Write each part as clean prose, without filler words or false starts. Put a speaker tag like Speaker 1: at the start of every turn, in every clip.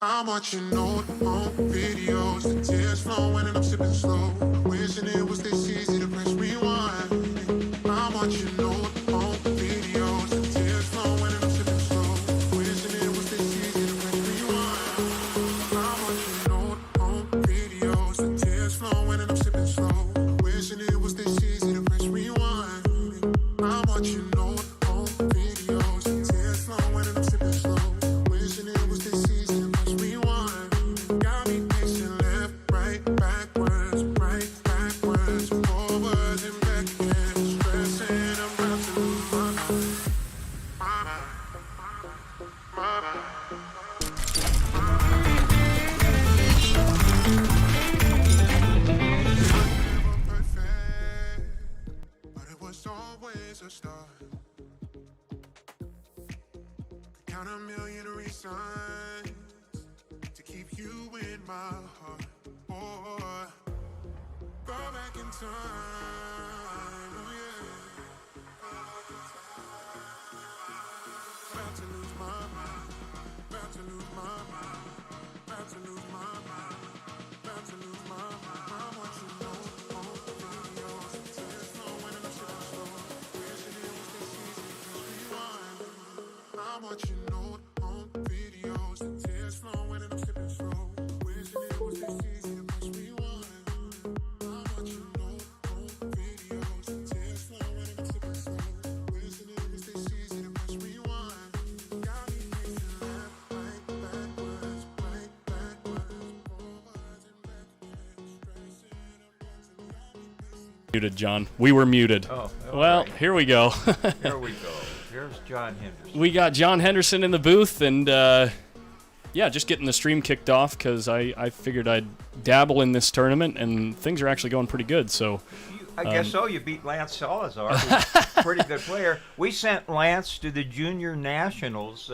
Speaker 1: I'm watching old home videos, the tears flowing and I'm sipping slow. Wishing it was this easy to press rewind. I'm watching old home videos, the tears flowing and I'm sipping slow. Wishing it was this easy to press rewind. I'm watching old home videos, the tears flowing and I'm sipping slow. Wishing it was this easy to press rewind. I'm watching old home videos, the tears flowing and I'm sipping slow. Wishing it was this easy to press rewind. Got me pacing left, right, backwards, forwards and back again. Stressing, I'm about to lose my mind. Never perfect, but it was always a start. Count a million reasons to keep you in my heart. Or go back in time. Oh yeah. About to lose my mind. About to lose my mind. About to lose my mind. About to lose my mind. I want you to know on videos. Tears flowing and I'm sitting slow. Wishing it was this easy to rewind. I'm watching old home videos, the tears flowing and I'm sipping slow. Wishing it was this easy to press rewind. I'm watching old home videos, the tears flowing and I'm sipping slow. Wishing it was this easy to press rewind. Got me pacing left, right, backwards, forwards and backwards. Stressing, I'm
Speaker 2: Muted, John. We were muted.
Speaker 3: Oh,
Speaker 2: Well,
Speaker 3: right.
Speaker 2: here we go.
Speaker 3: Here we go. Here's John Henderson.
Speaker 2: We got John Henderson in the booth, and yeah, just getting the stream kicked off because I figured I'd dabble in this tournament, and things are actually going pretty good. So
Speaker 3: I guess so. You beat Lance Salazar, who's a pretty good player. We sent Lance to the Junior Nationals.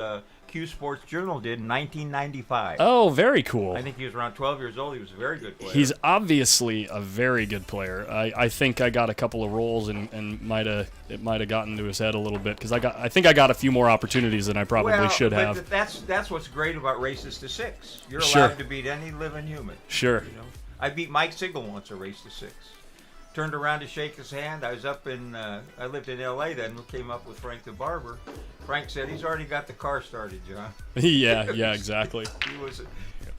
Speaker 3: Q Sports Journal did in 1995.
Speaker 2: oh, very cool.
Speaker 3: I think he was around 12 years old. He was a very good player.
Speaker 2: He's obviously a very good player. I think I got a couple of rolls and it might have gotten to his head a little bit because I think I got a few more opportunities than I probably should
Speaker 3: but
Speaker 2: have.
Speaker 3: That's what's great about Races to Six. You're allowed
Speaker 2: Sure.
Speaker 3: to beat any living human.
Speaker 2: Sure.
Speaker 3: You know, I beat Mike Sigel once a Race to Six. Turned around to shake his hand. I was up in, I lived in L.A. then. Came up with Frank the barber. Frank said he's already got the car started, John.
Speaker 2: yeah, exactly.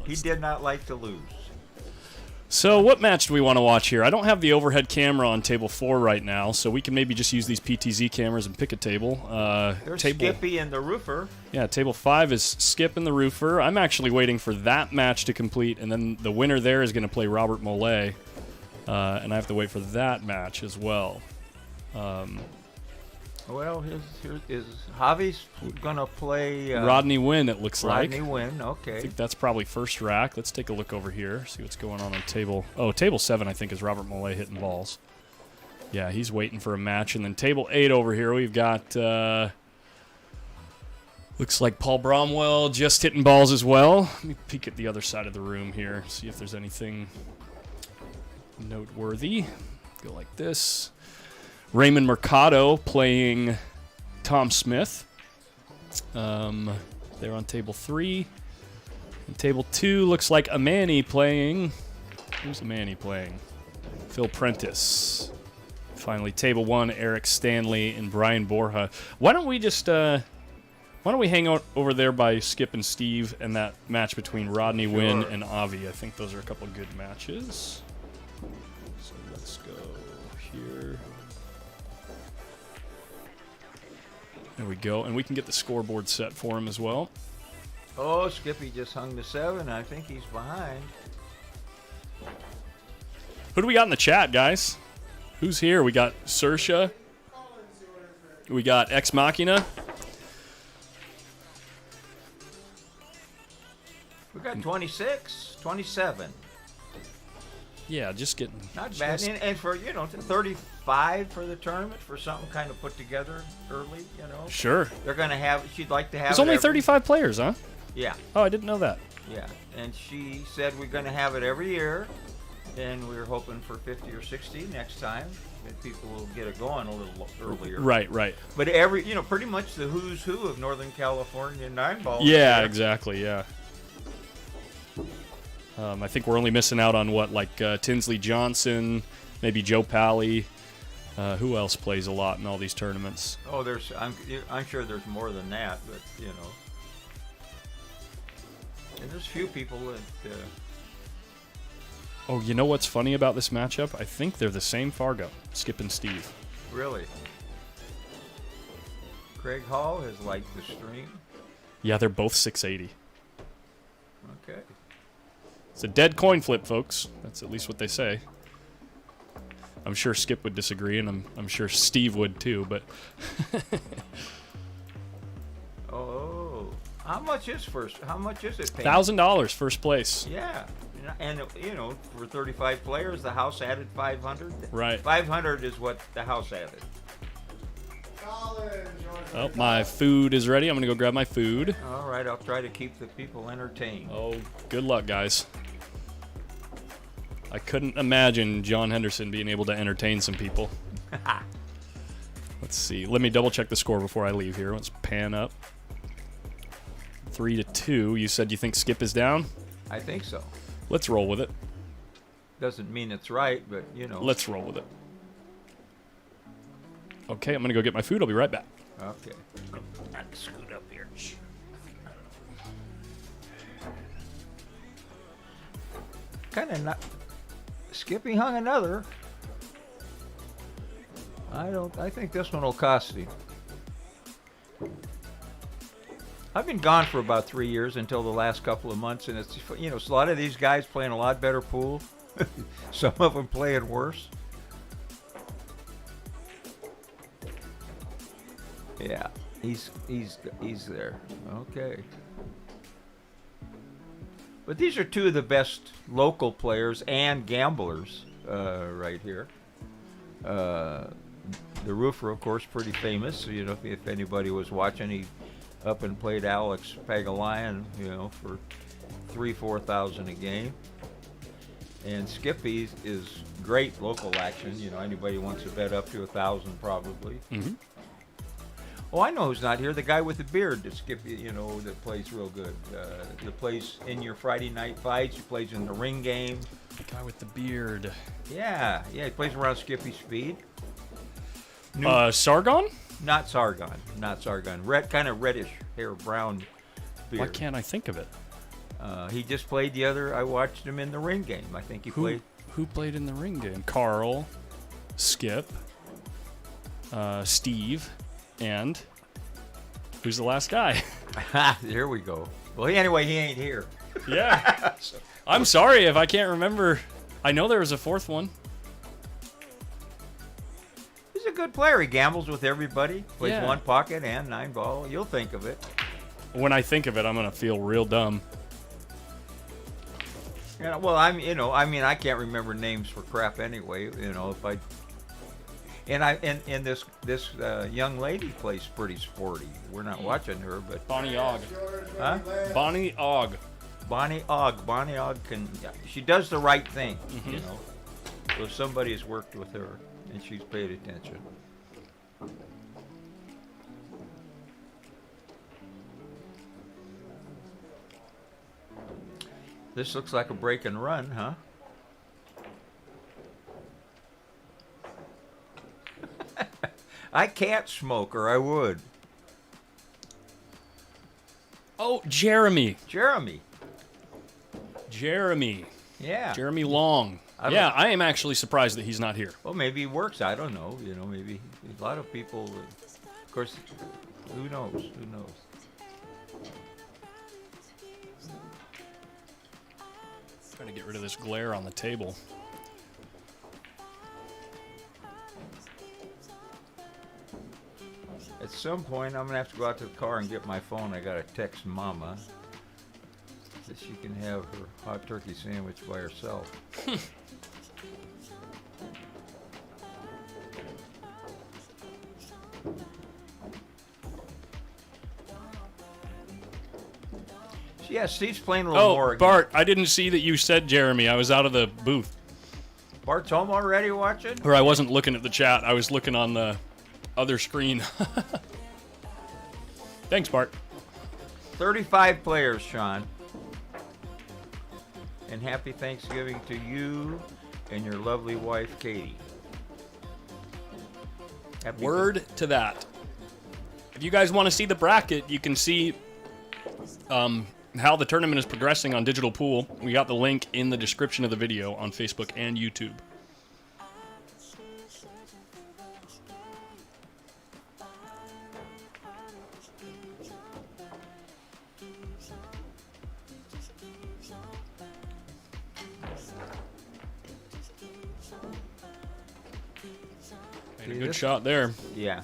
Speaker 3: He did not like to lose.
Speaker 2: So what match do we want to watch here? I don't have the overhead camera on table 4 right now, so we can maybe just use these PTZ cameras and pick a table.
Speaker 3: There's
Speaker 2: table,
Speaker 3: Skippy and the Roofer.
Speaker 2: Yeah, table 5 is Skip and the Roofer. I'm actually waiting for that match to complete, and then the winner there is going to play Robert Mollet, and I have to wait for that match as well.
Speaker 3: Well, is Javi's gonna play
Speaker 2: Rodney Wynn, it looks like.
Speaker 3: Rodney Wynn,
Speaker 2: I
Speaker 3: okay.
Speaker 2: think that's probably first rack. Let's take a look over here, see what's going on table... Oh, table 7, I think, is Robert Mollet hitting balls. Yeah, he's waiting for a match. And then table 8 over here, we've got... looks like Paul Bromwell just hitting balls as well. Let me peek at the other side of the room here, see if there's anything noteworthy. Go like this. Raymond Mercado playing Tom Smith. They're on table 3. And table 2 looks like Amani playing... Who's Amani playing? Phil Prentice. Finally, table 1, Eric Stanley and Brian Borja. Why don't we just... why don't we hang out over there by Skip and Steve and that match between Rodney Wynn and Avi? I think those are a couple good matches. So let's go here. There we go, and we can get the scoreboard set for him as well.
Speaker 3: Oh, Skippy just hung the 7. I think he's behind.
Speaker 2: Who do we got in the chat, guys? Who's here? We got Sersha. We got Ex Machina.
Speaker 3: We got 26, 27.
Speaker 2: Yeah, just getting...
Speaker 3: Not bad. And for, 35 for the tournament, for something kind of put together early,
Speaker 2: Sure.
Speaker 3: They're going to have, she'd like to have
Speaker 2: There's only 35 players, huh?
Speaker 3: Yeah.
Speaker 2: Oh, I didn't know that.
Speaker 3: Yeah. And she said we're going to have it every year, and we're hoping for 50 or 60 next time. That people will get it going a little earlier.
Speaker 2: Right.
Speaker 3: But pretty much the who's who of Northern California 9-ball.
Speaker 2: Yeah, exactly, yeah. I think we're only missing out on what, like Tinsley Johnson, maybe Joe Pally. Who else plays a lot in all these tournaments?
Speaker 3: Oh, I'm sure there's more than that, but you know, and there's a few people that.
Speaker 2: Oh, you know what's funny about this matchup? I think they're the same Fargo, Skip and Steve.
Speaker 3: Really? Craig Hall has liked the stream.
Speaker 2: Yeah, they're both 680.
Speaker 3: Okay.
Speaker 2: It's a dead coin flip, folks. That's at least what they say. I'm sure Skip would disagree, and I'm sure Steve would too, but...
Speaker 3: Oh, how much is it paying?
Speaker 2: $1,000 first place.
Speaker 3: Yeah. And, you know, for 35 players, the house added 500.
Speaker 2: Right.
Speaker 3: 500 is what the house added.
Speaker 2: Oh, my food is ready. I'm going to go grab my food.
Speaker 3: All right, I'll try to keep the people entertained.
Speaker 2: Oh, good luck, guys. I couldn't imagine John Henderson being able to entertain some people. Let's see. Let me double check the score before I leave here. Let's pan up. 3-2. You said you think Skip is down?
Speaker 3: I think so.
Speaker 2: Let's roll with it.
Speaker 3: Doesn't mean it's right, but, you know.
Speaker 2: Let's roll with it. Okay, I'm going to go get my food. I'll be right back.
Speaker 3: Okay. I'll scoot up here. Kind of not. Skippy hung another. I think this one will cost him. I've been gone for about 3 years until the last couple of months, and it's, you know, a lot of these guys playing a lot better pool. Some of them playing worse. Yeah, he's there. Okay. But these are two of the best local players and gamblers right here. The roofer, of course, pretty famous. You know, if anybody was watching, he up and played Alex Pagalion, you know, for $3,000-4,000 a game. And Skippy is great local action. You know, anybody wants to bet up to 1,000 probably.
Speaker 2: Mm-hmm.
Speaker 3: Oh, I know who's not here. The guy with the beard that Skippy, you know, that plays real good. That plays in your Friday night fights. He plays in the ring game.
Speaker 2: The guy with the beard.
Speaker 3: Yeah, he plays around Skippy's speed.
Speaker 2: Sargon?
Speaker 3: Not Sargon. Red, kind of reddish hair, brown beard.
Speaker 2: Why can't I think of it?
Speaker 3: He just played the other. I watched him in the ring game. I think he played.
Speaker 2: Who played in the ring game? Carl, Skip, Steve, and who's the last guy?
Speaker 3: There we go. Well, anyway, he ain't here.
Speaker 2: Yeah. I'm sorry if I can't remember. I know there was a fourth one.
Speaker 3: He's a good player. He gambles with everybody. Plays
Speaker 2: Yeah.
Speaker 3: one pocket and 9 ball. You'll think of it.
Speaker 2: When I think of it, I'm gonna feel real dumb.
Speaker 3: Yeah, well, I can't remember names for crap anyway. You know, if I and this young lady plays pretty sporty. We're not watching her, but
Speaker 2: Bonnie Ogg.
Speaker 3: huh?
Speaker 2: Bonnie Ogg.
Speaker 3: Bonnie Ogg can. She does the right thing.
Speaker 2: Mhm.
Speaker 3: You know, so somebody has worked with her and she's paid attention. This looks like a break and run, huh? I can't smoke, or I would.
Speaker 2: Oh, Jeremy.
Speaker 3: Jeremy. Yeah.
Speaker 2: Jeremy Long. Yeah, I am actually surprised that he's not here.
Speaker 3: Well, maybe he works. I don't know. You know, maybe a lot of people. Of course, who knows? Who knows?
Speaker 2: Trying to get rid of this glare on the table.
Speaker 3: At some point, I'm gonna have to go out to the car and get my phone. I gotta text Mama that she can have her hot turkey sandwich by herself. Yeah, Steve's playing a little more.
Speaker 2: Oh, Bart, I didn't see that you said Jeremy. I was out of the booth.
Speaker 3: Bart's home already watching?
Speaker 2: Or I wasn't looking at the chat. I was looking on the other screen. Thanks, Bart.
Speaker 3: 35 players, Sean. and happy Thanksgiving to you and your lovely wife, Katie. Happy
Speaker 2: Word to that. If you guys want to see the bracket, you can see how the tournament is progressing on Digital Pool. We got the link in the description of the video on Facebook and YouTube. Made a good shot there.
Speaker 3: Yeah.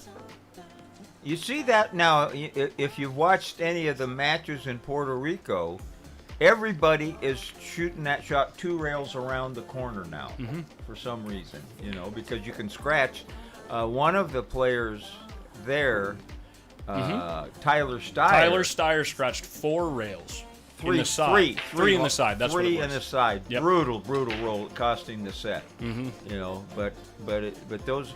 Speaker 3: You see that now, if you've watched any of the matches in Puerto Rico, everybody is shooting that shot 2 rails around the corner now for some reason, because you can scratch. One of the players there, Tyler Steyer.
Speaker 2: Tyler Steyer scratched 4 rails. In the side. Three in the side. That's what it was.
Speaker 3: 3 in the side.
Speaker 2: Yep.
Speaker 3: Brutal roll, costing the set. But those,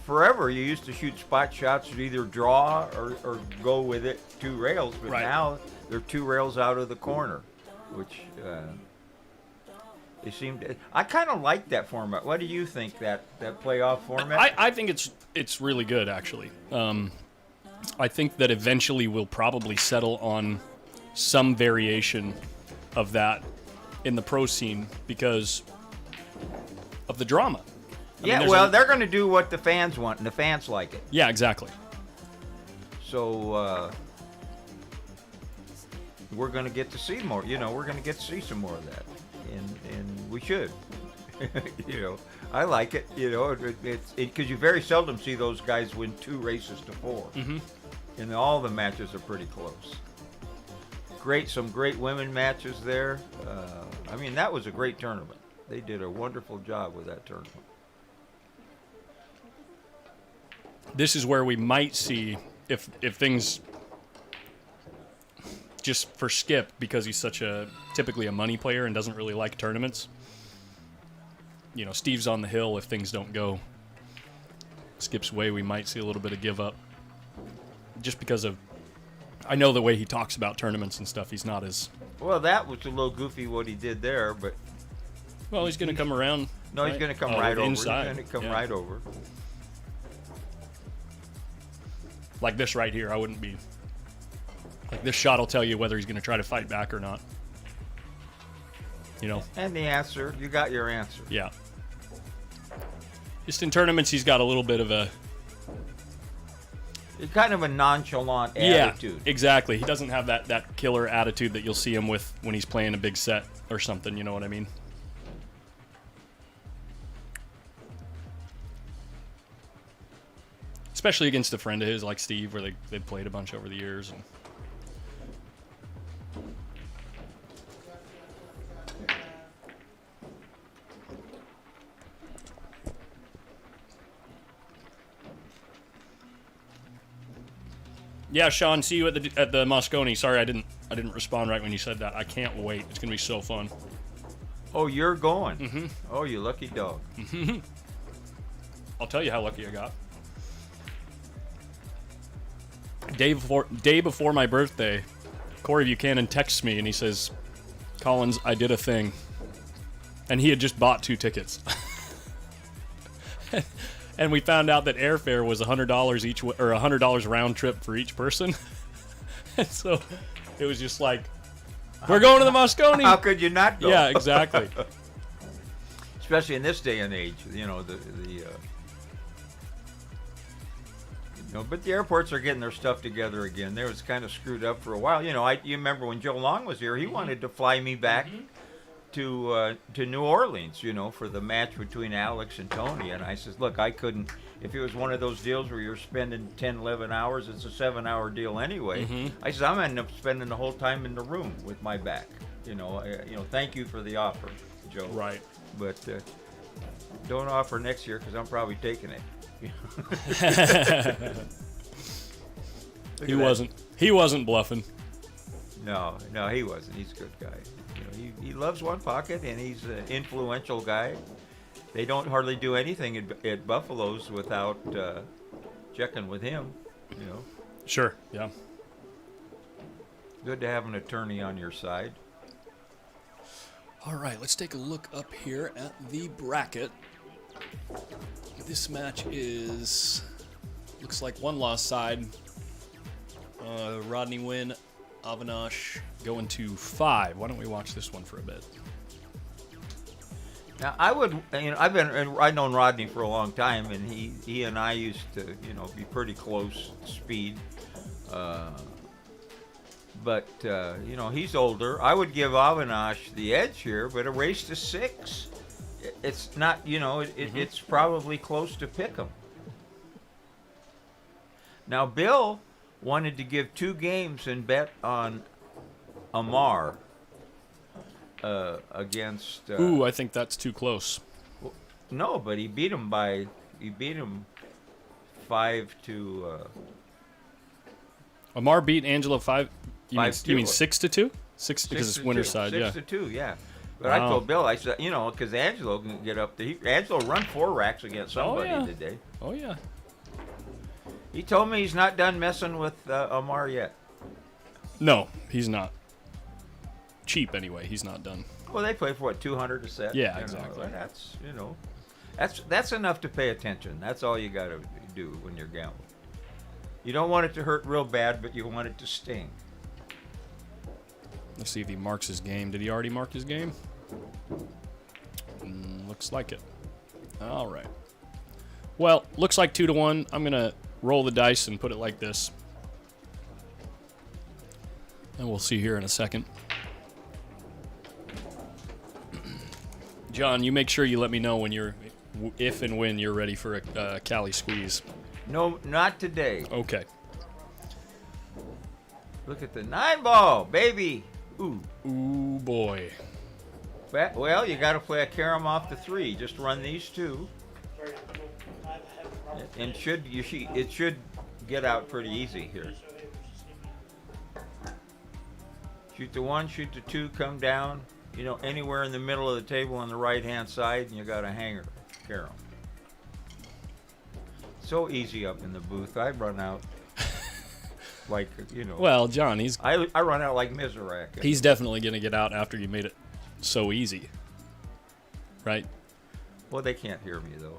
Speaker 3: forever you used to shoot spot shots to either draw or go with it 2 rails, but now they're 2 rails out of the corner, which they seem to. I kind of like that format. What do you think, that playoff format?
Speaker 2: I think it's really good, actually. I think that eventually we'll probably settle on some variation of that in the pro scene because of the drama.
Speaker 3: They're going to do what the fans want, and the fans like it.
Speaker 2: Yeah, exactly.
Speaker 3: So we're going to get to see more. We're going to get to see some more of that, and we should. I like it. It's because you very seldom see those guys win 2 races to 4, and all the matches are pretty close. Some great women matches there. That was a great tournament. They did a wonderful job with that tournament.
Speaker 2: This is where we might see if things, just for Skip, because he's typically a money player and doesn't really like tournaments. Steve's on the hill. If things don't go Skip's way, we might see a little bit of give up. Just because of, I know the way he talks about tournaments and stuff, he's not as...
Speaker 3: Well, that was a little goofy what he did there, but...
Speaker 2: Well, he's going to come around.
Speaker 3: No, right? He's going to come right over.
Speaker 2: Inside.
Speaker 3: He's going to come right over.
Speaker 2: Like this right here, I wouldn't be... Like this shot will tell you whether he's going to try to fight back or not.
Speaker 3: And the answer, you got your answer.
Speaker 2: Yeah. Just in tournaments, he's got a little bit of a...
Speaker 3: Kind of a nonchalant attitude.
Speaker 2: Yeah, exactly. He doesn't have that killer attitude that you'll see him with when he's playing a big set or something, you know what I mean? Especially against a friend of his like Steve, where they've played a bunch over the years. And yeah, Sean, see you at the Moscone. Sorry, I didn't respond right when you said that. I can't wait. It's gonna be so fun.
Speaker 3: Oh, you're going? Oh, you lucky dog.
Speaker 2: I'll tell you how lucky I got. Day before my birthday, Corey Buchanan texts me and he says, "Collins, I did a thing," and he had just bought 2 tickets. And we found out that airfare was $100 each, or $100 round trip for each person. And so it was just like, we're going to the Moscone.
Speaker 3: How could you not go?
Speaker 2: Yeah, exactly.
Speaker 3: Especially in this day and age, but the airports are getting their stuff together again. They was kind of screwed up for a while. You remember when Joe Long was here, he wanted to fly me back to New Orleans, for the match between Alex and Tony. And I says, look, I couldn't, if it was one of those deals where you're spending 10, 11 hours, it's a 7-hour deal anyway. I says, I'm going to end up spending the whole time in the room with my back. Thank you for the offer, Joe.
Speaker 2: Right.
Speaker 3: But don't offer next year because I'm probably taking it.
Speaker 2: He wasn't bluffing.
Speaker 3: No, he wasn't. He's a good guy. He loves one pocket, and he's an influential guy. They don't hardly do anything at Buffalo's without checking with him.
Speaker 2: Sure. Yeah.
Speaker 3: Good to have an attorney on your side.
Speaker 2: All right, let's take a look up here at the bracket. This match is, looks like one loss side. Rodney win, Avinash going to 5. Why don't we watch this one for a bit?
Speaker 3: Now, I've known Rodney for a long time, and he and I used to, be pretty close speed. But he's older. I would give Avinash the edge here, but a race to 6, it's not, it's probably close to pick'em. Now, Bill wanted to give 2 games and bet on Amar against.
Speaker 2: Ooh, I think that's too close.
Speaker 3: No, but he beat him 5 to.
Speaker 2: Amar beat Angelo 5. You mean
Speaker 3: 5-2.
Speaker 2: 6 to 2? 6 because it's winner's side,
Speaker 3: 6
Speaker 2: yeah.
Speaker 3: to 2, yeah. But I told Bill, I said, because Angelo can get up there. Angelo run 4 racks against somebody today.
Speaker 2: Oh yeah.
Speaker 3: He told me he's not done messing with Amar yet.
Speaker 2: No, he's not. Cheap anyway. He's not done.
Speaker 3: Well, they play for what, 200 a set.
Speaker 2: Yeah, exactly.
Speaker 3: That's enough to pay attention. That's all you got to do when you're gambling. You don't want it to hurt real bad, but you want it to sting.
Speaker 2: Let's see if he marks his game. Did he already mark his game? Looks like it. All right. Well, looks like 2 to 1. I'm gonna roll the dice and put it like this, and we'll see here in a second. John, you make sure you let me know when if and when you're ready for a Cali squeeze.
Speaker 3: No, not today.
Speaker 2: Okay.
Speaker 3: Look at the 9 ball, baby. Ooh.
Speaker 2: Ooh, boy.
Speaker 3: Well, you got to play a carom off the 3. Just run these 2. And it should get out pretty easy here. Shoot the 1, shoot the 2, come down. Anywhere in the middle of the table on the right-hand side, and you got a hanger, carom. So easy up in the booth. I run out like,
Speaker 2: Well, John,
Speaker 3: I run out like Mizrak.
Speaker 2: he's definitely gonna get out after you made it so easy, right?
Speaker 3: Well, they can't hear me though.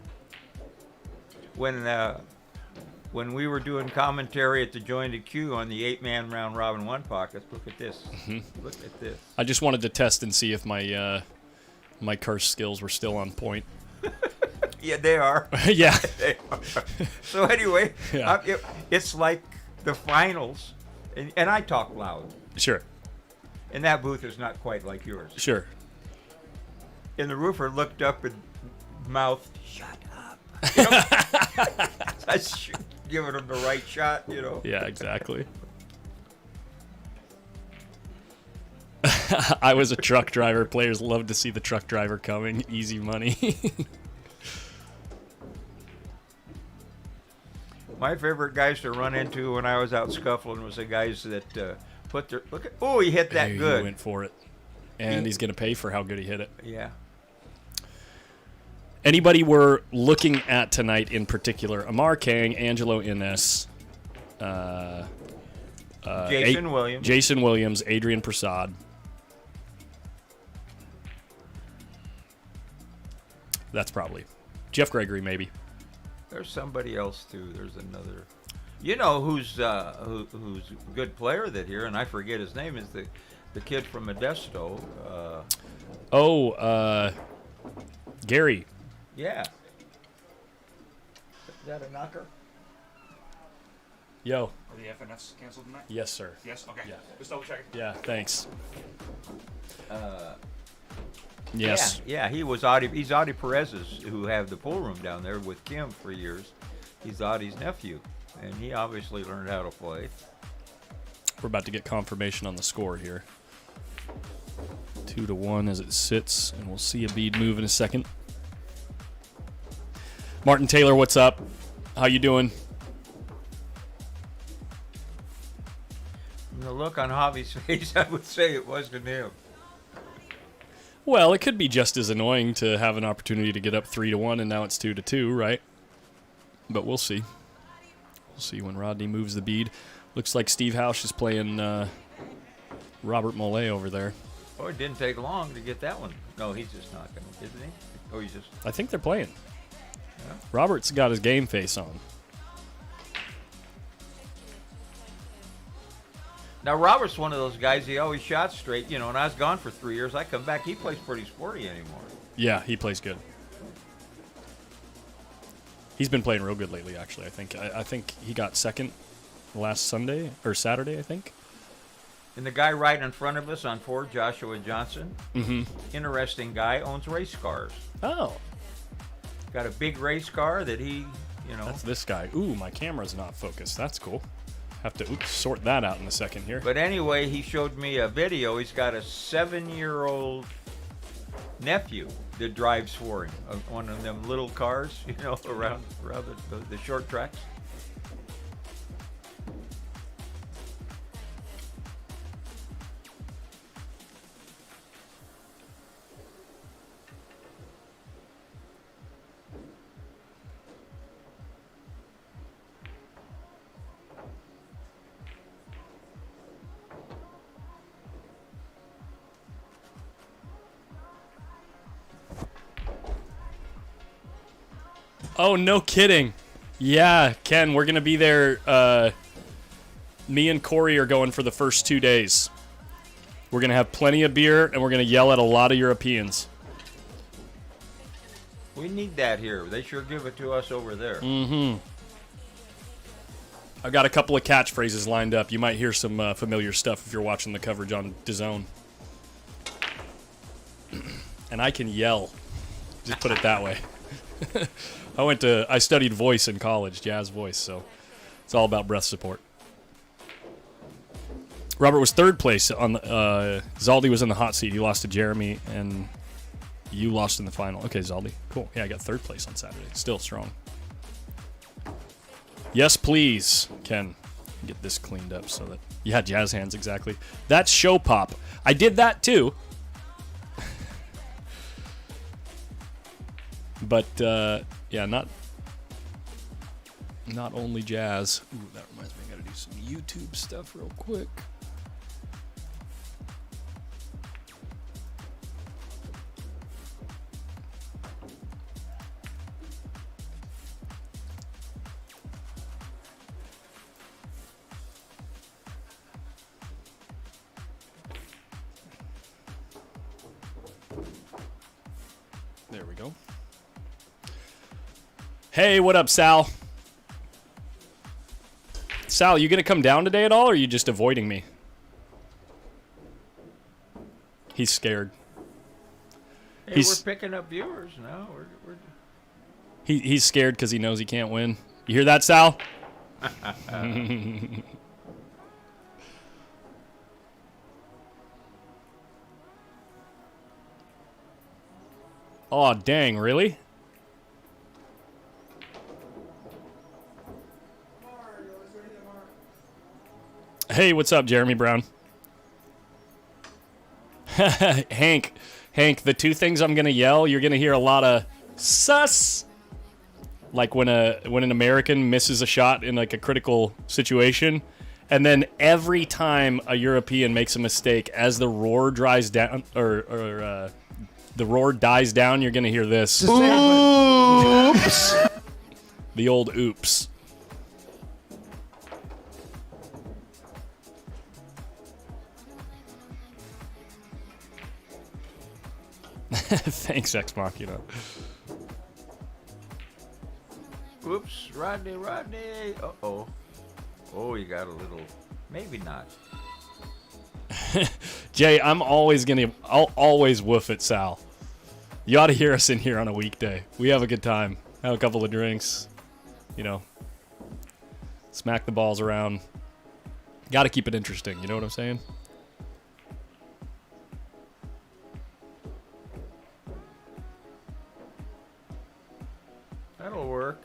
Speaker 3: When we were doing commentary at the Jointed Queue on the 8-man round robin 1 pockets, look at this. Look at this.
Speaker 2: I just wanted to test and see if my my curse skills were still on point.
Speaker 3: Yeah, they are.
Speaker 2: Yeah.
Speaker 3: They are. So anyway,
Speaker 2: Yeah.
Speaker 3: It's like the finals, and I talk loud.
Speaker 2: Sure.
Speaker 3: And that booth is not quite like yours.
Speaker 2: Sure.
Speaker 3: And the roofer looked up and mouthed, "Shut up." That's giving him the right shot,
Speaker 2: Yeah, exactly. I was a truck driver. Players love to see the truck driver coming. Easy money.
Speaker 3: My favorite guys to run into when I was out scuffling was the guys that put their he hit that
Speaker 2: Hey,
Speaker 3: good.
Speaker 2: He went for it, and he's going to pay for how good he hit it.
Speaker 3: Yeah.
Speaker 2: Anybody we're looking at tonight in particular? Amar Kang, Angelo Innes, Jason Williams, Adrian Prasad. That's probably Jeff Gregory, maybe.
Speaker 3: There's somebody else too. There's another. Who's a good player that here, and I forget his name, is the kid from Modesto.
Speaker 2: Gary.
Speaker 3: Yeah. Is that a knocker?
Speaker 2: Yo.
Speaker 4: Are the FNFs canceled tonight?
Speaker 2: Yes, sir.
Speaker 4: Yes? Okay.
Speaker 2: Yeah.
Speaker 4: Just double checking.
Speaker 2: Yeah, thanks. Yes.
Speaker 3: Yeah, he's Audie Perez's, who have the pool room down there with Kim for years. He's Audie's nephew, and he obviously learned how to play.
Speaker 2: We're about to get confirmation on the score here. 2 to 1 as it sits, and we'll see a bead move in a second. Martin Taylor, what's up? How you doing?
Speaker 3: From the look on Javi's face, I would say it wasn't him.
Speaker 2: Well, it could be just as annoying to have an opportunity to get up 3 to 1, and now it's 2 to 2, right? But we'll see. We'll see when Rodney moves the bead. Looks like Steve Hausch is playing Robert Mollet over there.
Speaker 3: Oh, it didn't take long to get that one. No, he's just not going to, isn't he? Oh, he's just...
Speaker 2: I think they're playing.
Speaker 3: Yeah.
Speaker 2: Robert's got his game face on.
Speaker 3: Now, Robert's one of those guys, he always shot straight. You know, and I was gone for 3 years. I come back, he plays pretty sporty anymore.
Speaker 2: Yeah, he plays good. He's been playing real good lately, actually. I think he got second last Sunday or Saturday, I think.
Speaker 3: And the guy right in front of us on 4, Joshua Johnson,
Speaker 2: Mm-hmm.
Speaker 3: interesting guy, owns race cars.
Speaker 2: Oh,
Speaker 3: Got a big race car that he, you know.
Speaker 2: that's this guy. Ooh, my camera's not focused. That's cool. Have to sort that out in a second here.
Speaker 3: But anyway, he showed me a video. He's got a 7-year-old nephew that drives for him, one of them little cars, you know, around the short tracks.
Speaker 2: Oh, no kidding. Yeah, Ken, we're going to be there. Me and Corey are going for the first 2 days. We're going to have plenty of beer, and we're going to yell at a lot of Europeans.
Speaker 3: We need that here. They sure give it to us over there.
Speaker 2: Mm-hmm. I've got a couple of catchphrases lined up. You might hear some familiar stuff if you're watching the coverage on DAZN. And I can yell. Just put it that way. I studied voice in college, jazz voice, so it's all about breath support. Robert was third place on the, Zaldi was in the hot seat. He lost to Jeremy, and you lost in the final. Okay, Zaldi. Cool. Yeah, I got third place on Saturday. Still strong. Yes, please, Ken. Get this cleaned up so that... Yeah, jazz hands, exactly. That's show pop. I did that, too. But, yeah, not only jazz. Ooh, that reminds me, I gotta do some YouTube stuff real quick. There we go. Hey, what up, Sal? Sal, you gonna come down today at all, or are you just avoiding me? He's scared.
Speaker 3: Hey, we're picking up viewers now.
Speaker 2: He's scared because he knows he can't win. You hear that, Sal? Oh, dang, really? Hey, what's up, Jeremy Brown? Hank, the two things I'm gonna yell, you're gonna hear a lot of sus. Like when an American misses a shot in like a critical situation, and then every time a European makes a mistake, as the roar dries down, or the roar dies down, you're gonna hear this. Oops. The old oops. Thanks, Ex Machina.
Speaker 3: Oops, Rodney. Uh-oh. Oh, you got a little... Maybe not.
Speaker 2: Jay, I'll always woof at Sal. You ought to hear us in here on a weekday. We have a good time. Have a couple of drinks. You know. Smack the balls around. Got to keep it interesting. You know what I'm saying?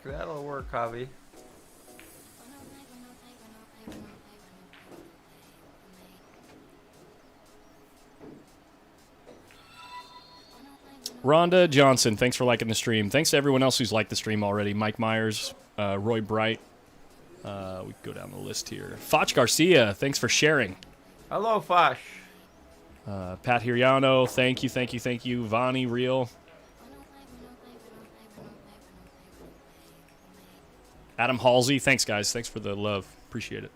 Speaker 3: That'll work, Javi.
Speaker 2: Rhonda Johnson, thanks for liking the stream. Thanks to everyone else who's liked the stream already. Mike Myers, Roy Bright. We can go down the list here. Foch Garcia, thanks for sharing.
Speaker 3: Hello, Foch.
Speaker 2: Pat Hiriano, thank you, thank you, thank you. Vani, real. Adam Halsey, thanks, guys. Thanks for the love. Appreciate it.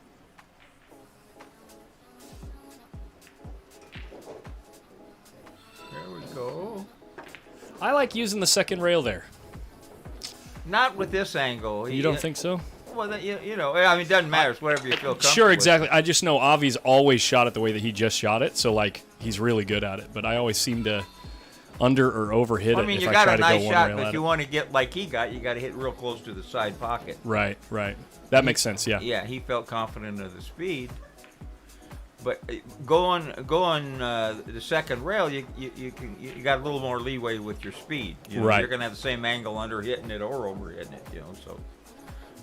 Speaker 3: There we go.
Speaker 2: I like using the second rail there.
Speaker 3: Not with this angle.
Speaker 2: You don't think so?
Speaker 3: Well, you know, I mean, it doesn't matter. It's whatever you feel comfortable
Speaker 2: Sure,
Speaker 3: with.
Speaker 2: exactly. I just know Avi's always shot it the way that he just shot it, so like he's really good at it. But I always seem to under or over hit it.
Speaker 3: I mean,
Speaker 2: if
Speaker 3: you
Speaker 2: I
Speaker 3: got
Speaker 2: try
Speaker 3: a
Speaker 2: to
Speaker 3: nice
Speaker 2: go one
Speaker 3: shot,
Speaker 2: rail
Speaker 3: but
Speaker 2: at
Speaker 3: if you
Speaker 2: it.
Speaker 3: want to get like he got, you got to hit real close to the side pocket.
Speaker 2: Right, right. That makes sense. Yeah.
Speaker 3: Yeah, he felt confident of the speed. But go on the second rail, you got a little more leeway with your speed. You know,
Speaker 2: Right.
Speaker 3: You're gonna have the same angle under hitting it or over hitting it. You know, so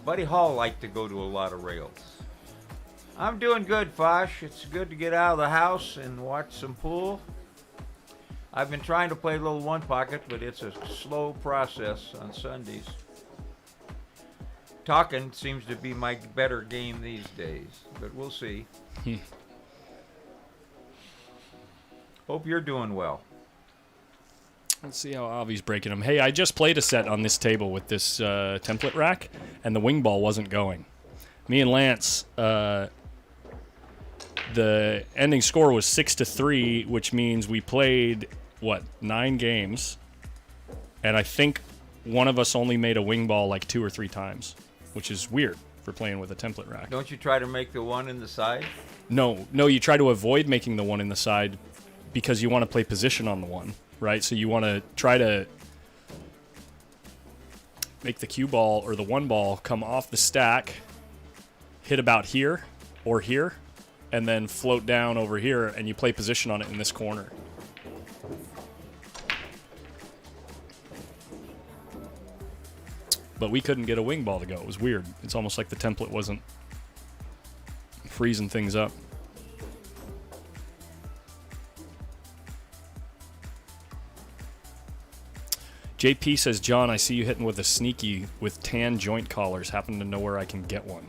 Speaker 3: Buddy Hall liked to go to a lot of rails. I'm doing good, Fosh. It's good to get out of the house and watch some pool. I've been trying to play a little one pocket, but it's a slow process on Sundays. Talking seems to be my better game these days, but we'll see. Hope you're doing well.
Speaker 2: Let's see how Avi's breaking them. Hey, I just played a set on this table with this template rack, and the wing ball wasn't going. Me and Lance, the ending score was 6-3, which means we played, 9 games, and I think one of us only made a wing ball like 2 or 3 times, which is weird for playing with a template rack.
Speaker 3: Don't you try to make the one in the side?
Speaker 2: No, you try to avoid making the one in the side because you want to play position on the one, right? So you want to try to make the cue ball or the one ball come off the stack, hit about here or here, and then float down over here, and you play position on it in this corner. But we couldn't get a wing ball to go. It was weird. It's almost like the template wasn't freezing things up. JP says, John, I see you hitting with a sneaky with tan joint collars. Happen to know where I can get one.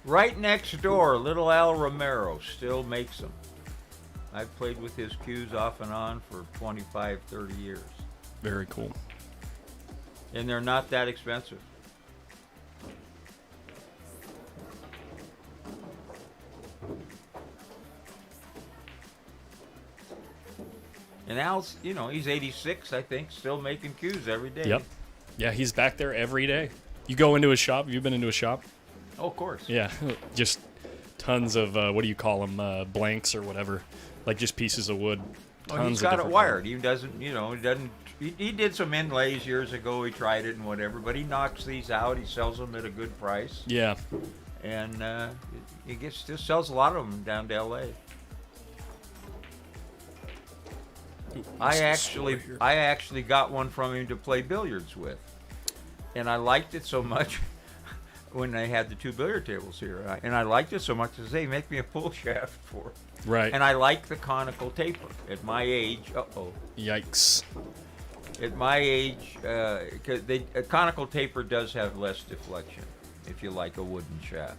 Speaker 3: Right next door, little Al Romero still makes them. I've played with his cues off and on for 25, 30 years.
Speaker 2: Very cool.
Speaker 3: And they're not that expensive. And Al's, you know, he's 86, I think, still making cues every day.
Speaker 2: Yep. Yeah, he's back there every day. You go into his shop. Have you been into his shop?
Speaker 3: Oh, of course.
Speaker 2: Yeah, just tons of, what do you call them, blanks or whatever. Like just pieces of wood.
Speaker 3: Well, he's got it wired. He doesn't, you know, he did some inlays years ago. He tried it and whatever, but he knocks these out. He sells them at a good price.
Speaker 2: Yeah.
Speaker 3: And he just sells a lot of them down to L.A.
Speaker 2: Ooh,
Speaker 3: I actually got one from him to play billiards with, and I liked it so much when they had the 2 billiard tables here, and I liked it so much to say, make me a pull shaft for it.
Speaker 2: Right.
Speaker 3: And I like the conical taper. At my age,
Speaker 2: Yikes.
Speaker 3: At my age, cause a conical taper does have less deflection if you like a wooden shaft.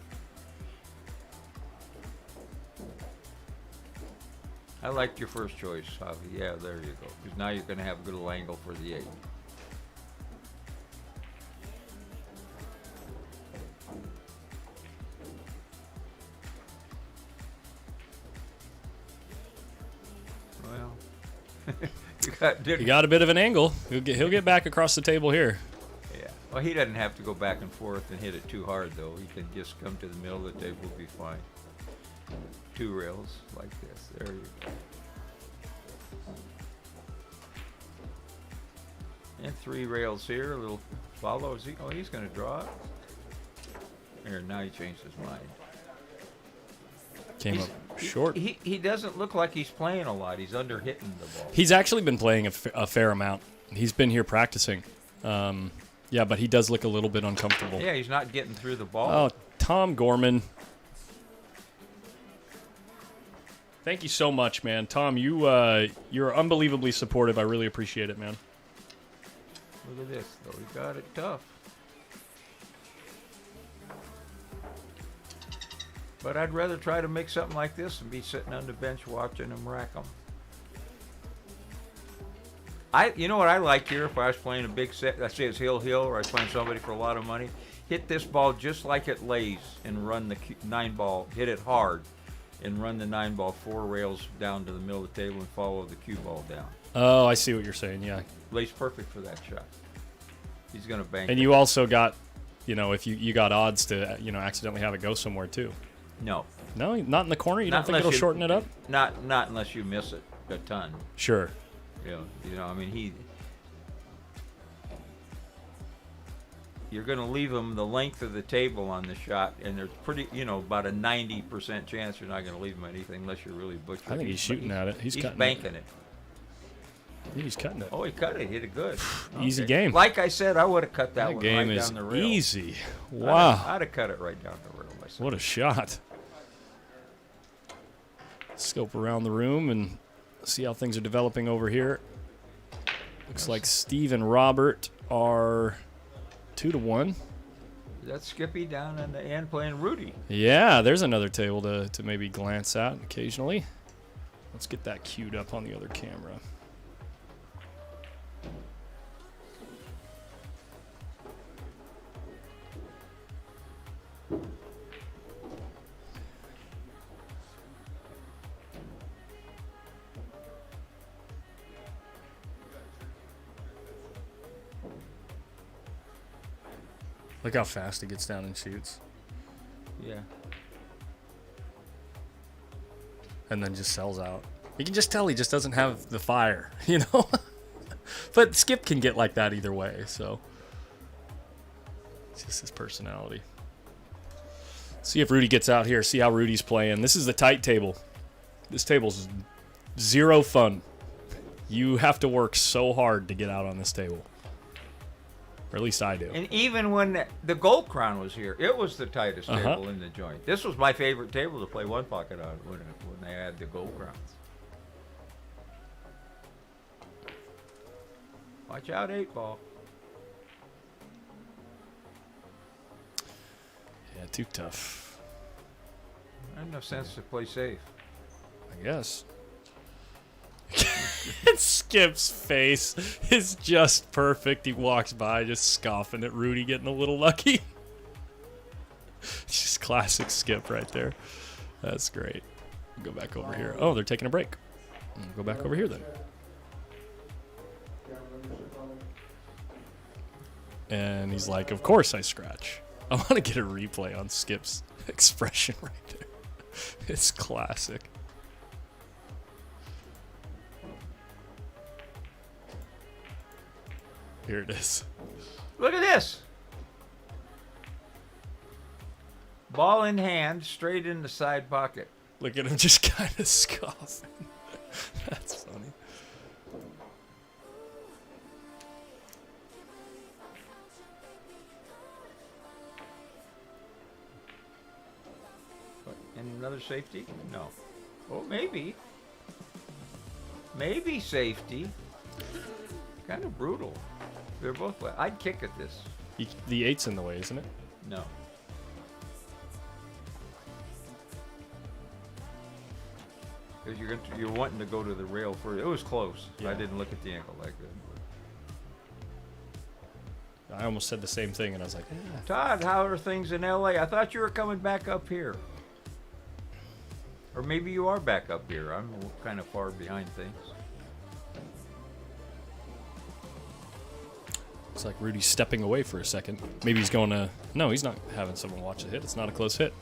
Speaker 3: I liked your first choice, Javi. Yeah, there you go. Because now you're going to have a good little angle for the 8. Well,
Speaker 2: You got a bit of an angle. He'll get back across the table here.
Speaker 3: Yeah. Well, he doesn't have to go back and forth and hit it too hard, though. He can just come to the middle of the table, will be fine. 2 rails like this. There you go. And 3 rails here. A little follow. He's going to draw it. There, now he changed his mind.
Speaker 2: Came up short.
Speaker 3: He doesn't look like he's playing a lot. He's under hitting the ball.
Speaker 2: He's actually been playing a fair amount. He's been here practicing. Yeah, but he does look a little bit uncomfortable.
Speaker 3: Yeah, he's not getting through the ball.
Speaker 2: Oh, Tom Gorman. Thank you so much, man. Tom, you're unbelievably supportive. I really appreciate it, man.
Speaker 3: Look at this, though. He got it tough. But I'd rather try to make something like this and be sitting on the bench watching them rack them. You know what I like here? If I was playing a big set, let's say it's Hill, or I was playing somebody for a lot of money, hit this ball just like it lays and run the 9-ball, hit it hard, and run the 9-ball 4 rails down to the middle of the table and follow the cue ball down.
Speaker 2: Oh, I see what you're saying. Yeah.
Speaker 3: Lays perfect for that shot. He's gonna bank.
Speaker 2: And you also got, if you got odds to, accidentally have it go somewhere too.
Speaker 3: No,
Speaker 2: not in the corner. You don't think it'll shorten it up?
Speaker 3: Not unless you miss it a ton.
Speaker 2: Sure.
Speaker 3: I mean, you're going to leave him the length of the table on the shot, and there's about a 90% chance you're not going to leave him anything unless you're really butchering.
Speaker 2: I think he's shooting at it. He's cutting
Speaker 3: banking it.
Speaker 2: I think he's cutting it.
Speaker 3: Oh, he cut it. He hit it good.
Speaker 2: Easy game.
Speaker 3: Like I said, I would have cut that one
Speaker 2: game
Speaker 3: right
Speaker 2: is
Speaker 3: down the rail.
Speaker 2: Easy. Wow.
Speaker 3: I'd have cut it right down the rail myself.
Speaker 2: What a shot. Scope around the room and see how things are developing over here. Looks like Steve and Robert are 2-1.
Speaker 3: That's Skippy down in the end playing Rudy.
Speaker 2: Yeah, there's another table to maybe glance at occasionally. Let's get that queued up on the other camera. Look how fast he gets down and shoots.
Speaker 3: Yeah.
Speaker 2: And then just sells out. You can just tell he just doesn't have the fire, But Skip can get like that either way, so. It's just his personality. See if Rudy gets out here, see how Rudy's playing. This is the tight table. This table's zero fun. You have to work so hard to get out on this table. Or at least I do.
Speaker 3: And even when the Gold Crown was here, it was the tightest table in the joint. This was my favorite table to play one pocket on when they had the Gold Crowns. Watch out, 8-ball.
Speaker 2: Yeah, too tough.
Speaker 3: I have no sense to play safe.
Speaker 2: I guess. Skip's face is just perfect. He walks by just scoffing at Rudy getting a little lucky. Just classic Skip right there. That's great. Go back over here. Oh, they're taking a break. Go back over here then. And he's like, of course I scratch. I want to get a replay on Skip's expression right there. It's classic. Here it is.
Speaker 3: Look at this. Ball in hand, straight in the side pocket.
Speaker 2: Look at him just kind of scoffing. That's funny.
Speaker 3: And another safety? No. Oh, maybe. Maybe safety. Kind of brutal. They're both. I'd kick at this.
Speaker 2: The 8's in the way, isn't it?
Speaker 3: No. Because you're wanting to go to the rail first. It was close.
Speaker 2: Yeah.
Speaker 3: I didn't look at the ankle like that.
Speaker 2: I almost said the same thing, and I was like, eh.
Speaker 3: Todd, how are things in LA? I thought you were coming back up here. Or maybe you are back up here. I'm kind of far behind things.
Speaker 2: Looks like Rudy's stepping away for a second. Maybe he's going to... No, he's not having someone watch the hit. It's not a close hit.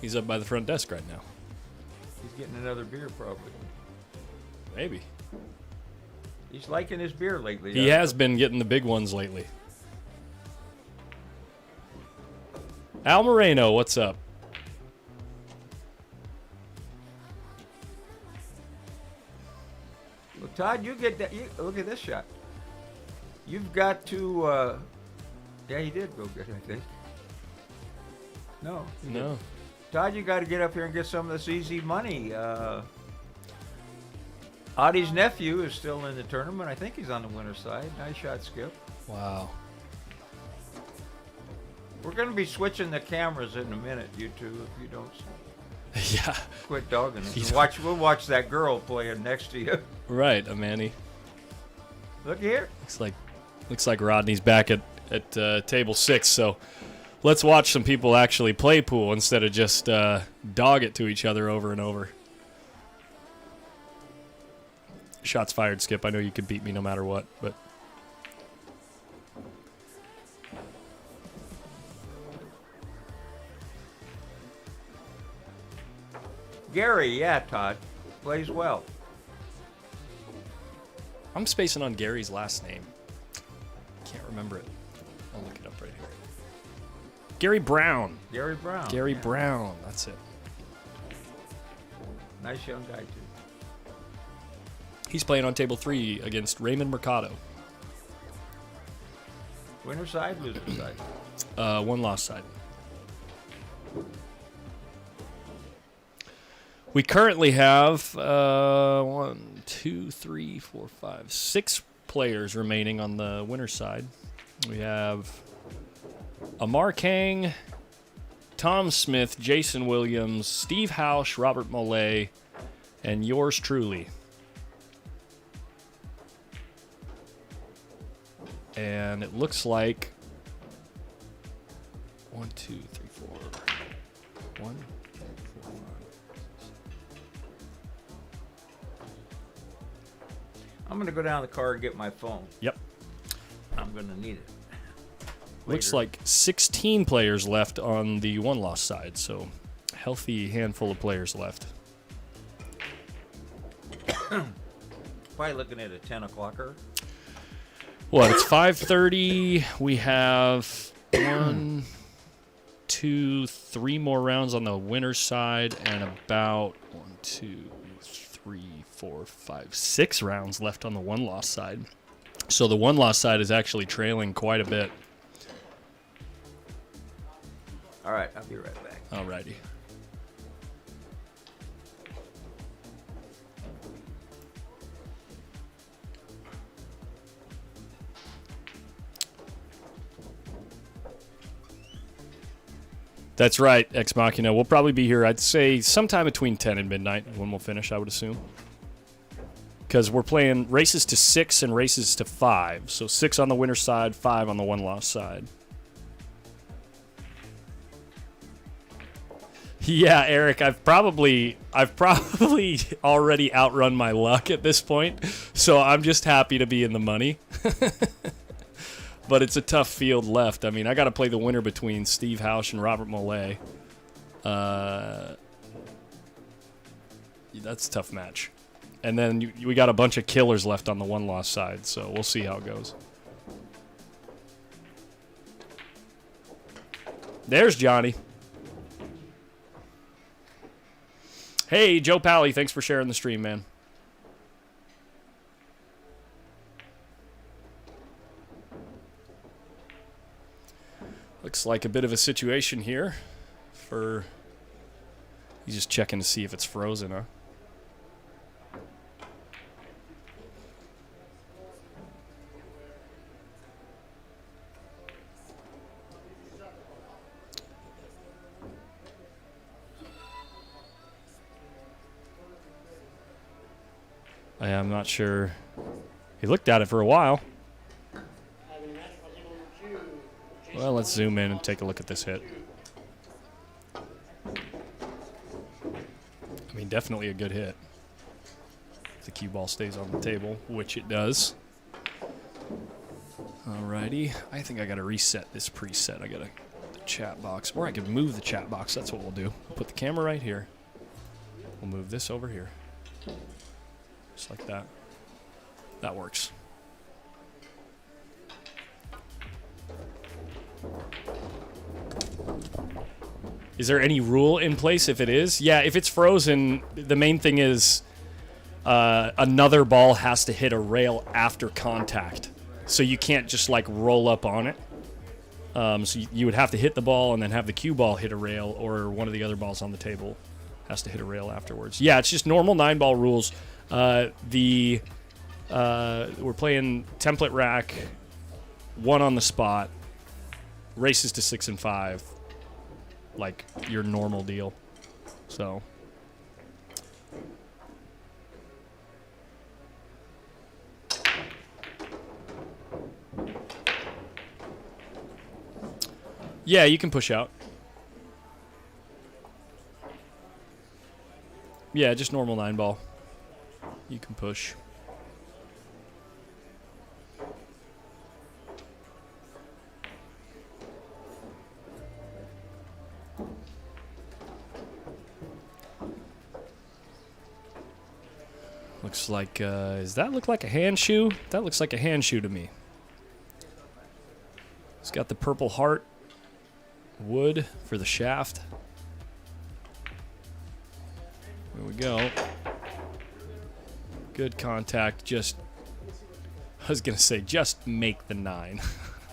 Speaker 2: He's up by the front desk right now.
Speaker 3: He's getting another beer probably.
Speaker 2: Maybe.
Speaker 3: He's liking his beer lately.
Speaker 2: He has been getting the big ones lately. Al Moreno, what's up?
Speaker 3: Well, Todd, you get that. Look at this shot. You've got to. Yeah, he did go get it, I think. No. he
Speaker 2: No.
Speaker 3: didn't. Todd, you got to get up here and get some of this easy money. Audie's nephew is still in the tournament. I think he's on the winner's side. Nice shot, Skip.
Speaker 2: Wow.
Speaker 3: We're going to be switching the cameras in a minute, you two, if you don't
Speaker 2: Yeah.
Speaker 3: quit dogging us.
Speaker 2: He's-
Speaker 3: We'll watch that girl playing next to you.
Speaker 2: Right, Manny.
Speaker 3: Look here.
Speaker 2: Looks like Rodney's back at table 6. So let's watch some people actually play pool instead of just dog it to each other over and over. Shots fired, Skip. I know you could beat me no matter what, but.
Speaker 3: Gary, yeah, Todd. Plays well.
Speaker 2: I'm spacing on Gary's last name. Can't remember it. I'll look it up right here. Gary Brown.
Speaker 3: Gary Brown.
Speaker 2: Gary
Speaker 3: yeah.
Speaker 2: Brown. That's it.
Speaker 3: Nice young guy, too.
Speaker 2: He's playing on table 3 against Raymond Mercado.
Speaker 3: Winner side, loser side.
Speaker 2: One loss side. We currently have 6 players remaining on the winner's side. We have Amar Kang, Tom Smith, Jason Williams, Steve Hausch, Robert Mollet, and yours truly. And it looks like 1, 2, 3, 4. 1, 2, 4, 5.
Speaker 3: I'm going to go down the car and get my phone.
Speaker 2: Yep.
Speaker 3: I'm going to need it.
Speaker 2: Looks
Speaker 3: Later.
Speaker 2: like 16 players left on the one-loss side, so healthy handful of players left.
Speaker 3: Probably looking at a 10 o'clocker.
Speaker 2: What, it's 5:30. We have 1, 2, 3 more rounds on the winner's side and about 1, 2, 3, 4, 5, 6 rounds left on the one-loss side. So the one-loss side is actually trailing quite a bit.
Speaker 3: All right, I'll be right back.
Speaker 2: Alrighty. That's right, Ex Machina. We'll probably be here, I'd say, sometime between 10 and midnight when we'll finish, I would assume. Because we're playing races to 6 and races to 5. So 6 on the winner's side, 5 on the one-loss side. Yeah, Eric, I've probably already outrun my luck at this point, so I'm just happy to be in the money. But it's a tough field left. I mean, I got to play the winner between Steve Hausch and Robert Mollet. That's a tough match. And then we got a bunch of killers left on the one-loss side, so we'll see how it goes. There's Johnny. Hey, Joe Pally, thanks for sharing the stream, man. Looks like a bit of a situation here for... He's just checking to see if it's frozen, huh? I'm not sure. He looked at it for a while. Well, let's zoom in and take a look at this hit. I mean, definitely a good hit. If the cue ball stays on the table, which it does. Alrighty. I think I gotta reset this preset. I got the chat box. Or I could move the chat box. That's what we'll do. We'll put the camera right here. We'll move this over here. Just like that. That works. Is there any rule in place if it is? Yeah, if it's frozen, the main thing is another ball has to hit a rail after contact. So you can't just like roll up on it. So you would have to hit the ball and then have the cue ball hit a rail, or one of the other balls on the table has to hit a rail afterwards. Yeah, it's just normal 9-ball rules. We're playing template rack, 1 on the spot. races to 6 and 5, like your normal deal. So. Yeah, you can push out. Yeah, just normal 9-ball. You can push. Looks like, does that look like a hand shoe? That looks like a hand shoe to me. It's got the purple heart wood for the shaft. There we go. Good contact. Just, I was going to say, just make the 9.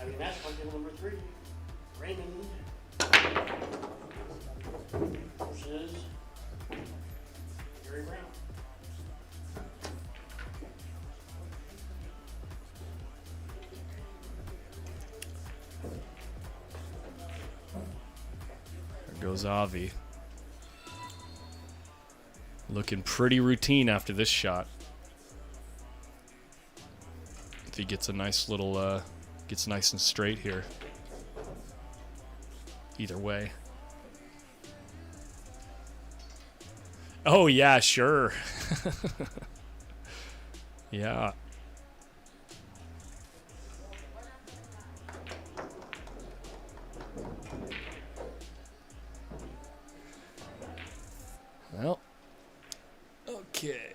Speaker 4: I mean, that's one number 3. Raymond versus Gary Brown.
Speaker 2: There goes Avi. Looking pretty routine after this shot. If he gets a nice little, gets nice and straight here. Either way. Oh, yeah, sure. Yeah. Well, okay.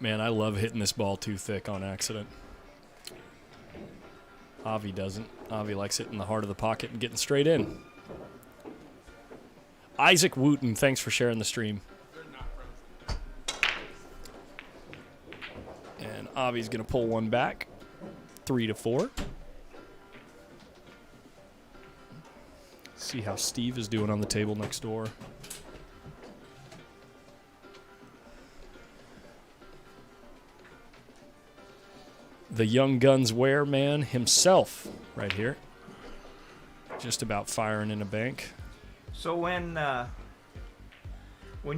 Speaker 2: Man, I love hitting this ball too thick on accident. Avi doesn't. Avi likes hitting the heart of the pocket and getting straight in. Isaac Wooten, thanks for sharing the stream. And Avi's going to pull one back. 3-4. See how Steve is doing on the table next door. The Young Guns wear man himself right here. Just about firing in a bank.
Speaker 3: So when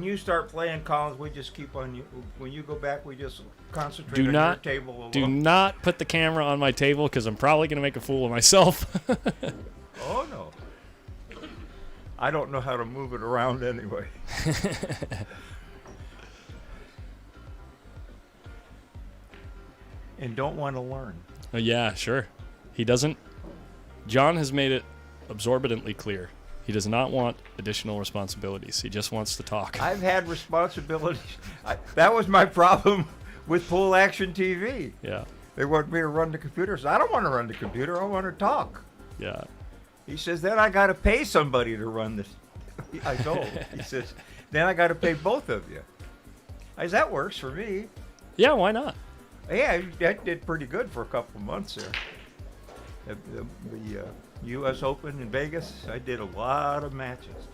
Speaker 3: you start playing, Collins, we just keep on you. When you go back, we just concentrate on your table alone.
Speaker 2: Do not put the camera on my table because I'm probably going to make a fool of myself.
Speaker 3: Oh, no. I don't know how to move it around anyway. And don't want to learn.
Speaker 2: Yeah, sure. He doesn't. John has made it absorbently clear. He does not want additional responsibilities. He just wants to talk.
Speaker 3: I've had responsibilities. That was my problem with Pool Action TV.
Speaker 2: Yeah.
Speaker 3: They want me to run the computer. So I don't want to run the computer. I want to talk.
Speaker 2: Yeah.
Speaker 3: He says, then I got to pay somebody to run this. I told him. He says, then I got to pay both of you. I said, that works for me.
Speaker 2: Yeah, why not?
Speaker 3: Yeah, that did pretty good for a couple of months there. The U.S. Open in Vegas, I did a lot of matches.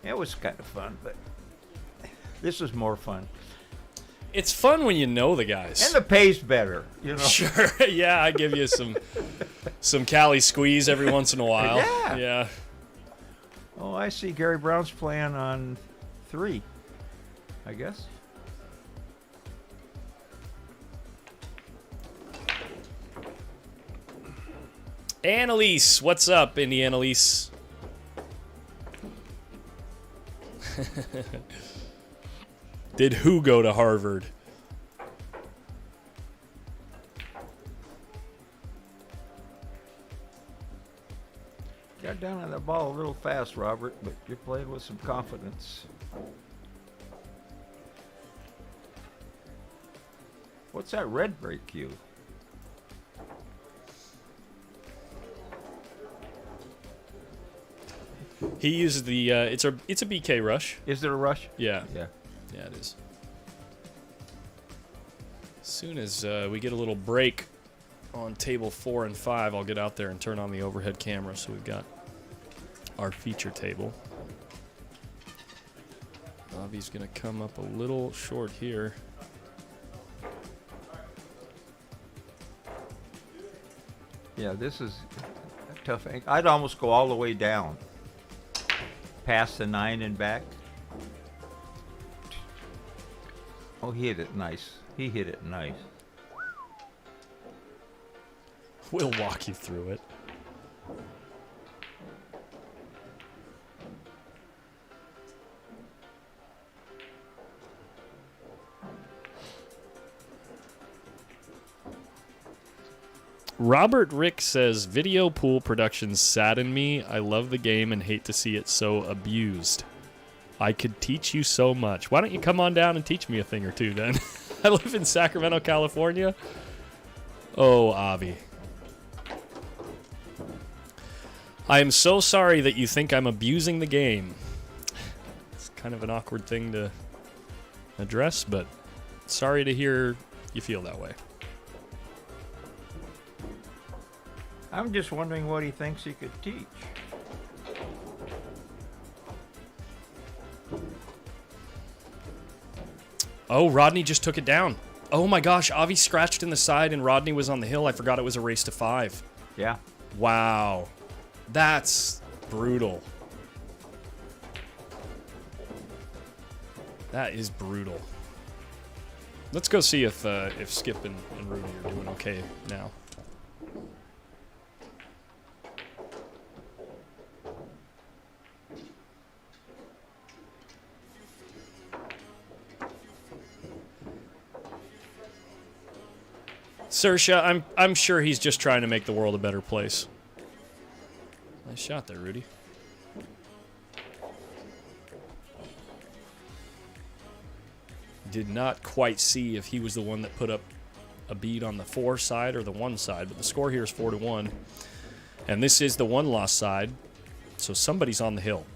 Speaker 3: It was kind of fun, but this is more fun.
Speaker 2: It's fun when you know the guys.
Speaker 3: And the pay's better, you know.
Speaker 2: Sure. Yeah, I give you some Cali squeeze every once in a while.
Speaker 3: Yeah.
Speaker 2: Yeah.
Speaker 3: Oh, I see Gary Brown's playing on 3, I guess.
Speaker 2: Annalise, what's up, Indy Annalise? Did who go to Harvard?
Speaker 3: Got down on that ball a little fast, Robert, but you're playing with some confidence. What's that red break cue?
Speaker 2: He uses the it's a BK rush.
Speaker 3: Is there a rush?
Speaker 2: Yeah.
Speaker 3: Yeah.
Speaker 2: Yeah, it is. As soon as we get a little break on table 4 and 5, I'll get out there and turn on the overhead camera so we've got our feature table. Avi's gonna come up a little short here.
Speaker 3: Yeah, this is a tough. I'd almost go all the way down, past the 9 and back. Oh, he hit it nice. He hit it nice.
Speaker 2: We'll walk you through it. Robert Rick says, video pool productions sadden me. I love the game and hate to see it so abused. I could teach you so much. Why don't you come on down and teach me a thing or two then? I live in Sacramento, California. Oh, Avi. I am so sorry that you think I'm abusing the game. It's kind of an awkward thing to address, but sorry to hear you feel that way.
Speaker 3: I'm just wondering what he thinks he could teach.
Speaker 2: Oh, Rodney just took it down. Oh my gosh, Avi scratched in the side and Rodney was on the hill. I forgot it was a race to 5.
Speaker 3: Yeah.
Speaker 2: Wow. That's brutal. That is brutal. Let's go see if Skip and Rudy are doing okay now. Saoirse, I'm sure he's just trying to make the world a better place. Nice shot there, Rudy. Did not quite see if he was the one that put up a bead on the 4 side or the 1 side, but the score here is 4-1. And this is the 1-loss side, so somebody's on the hill.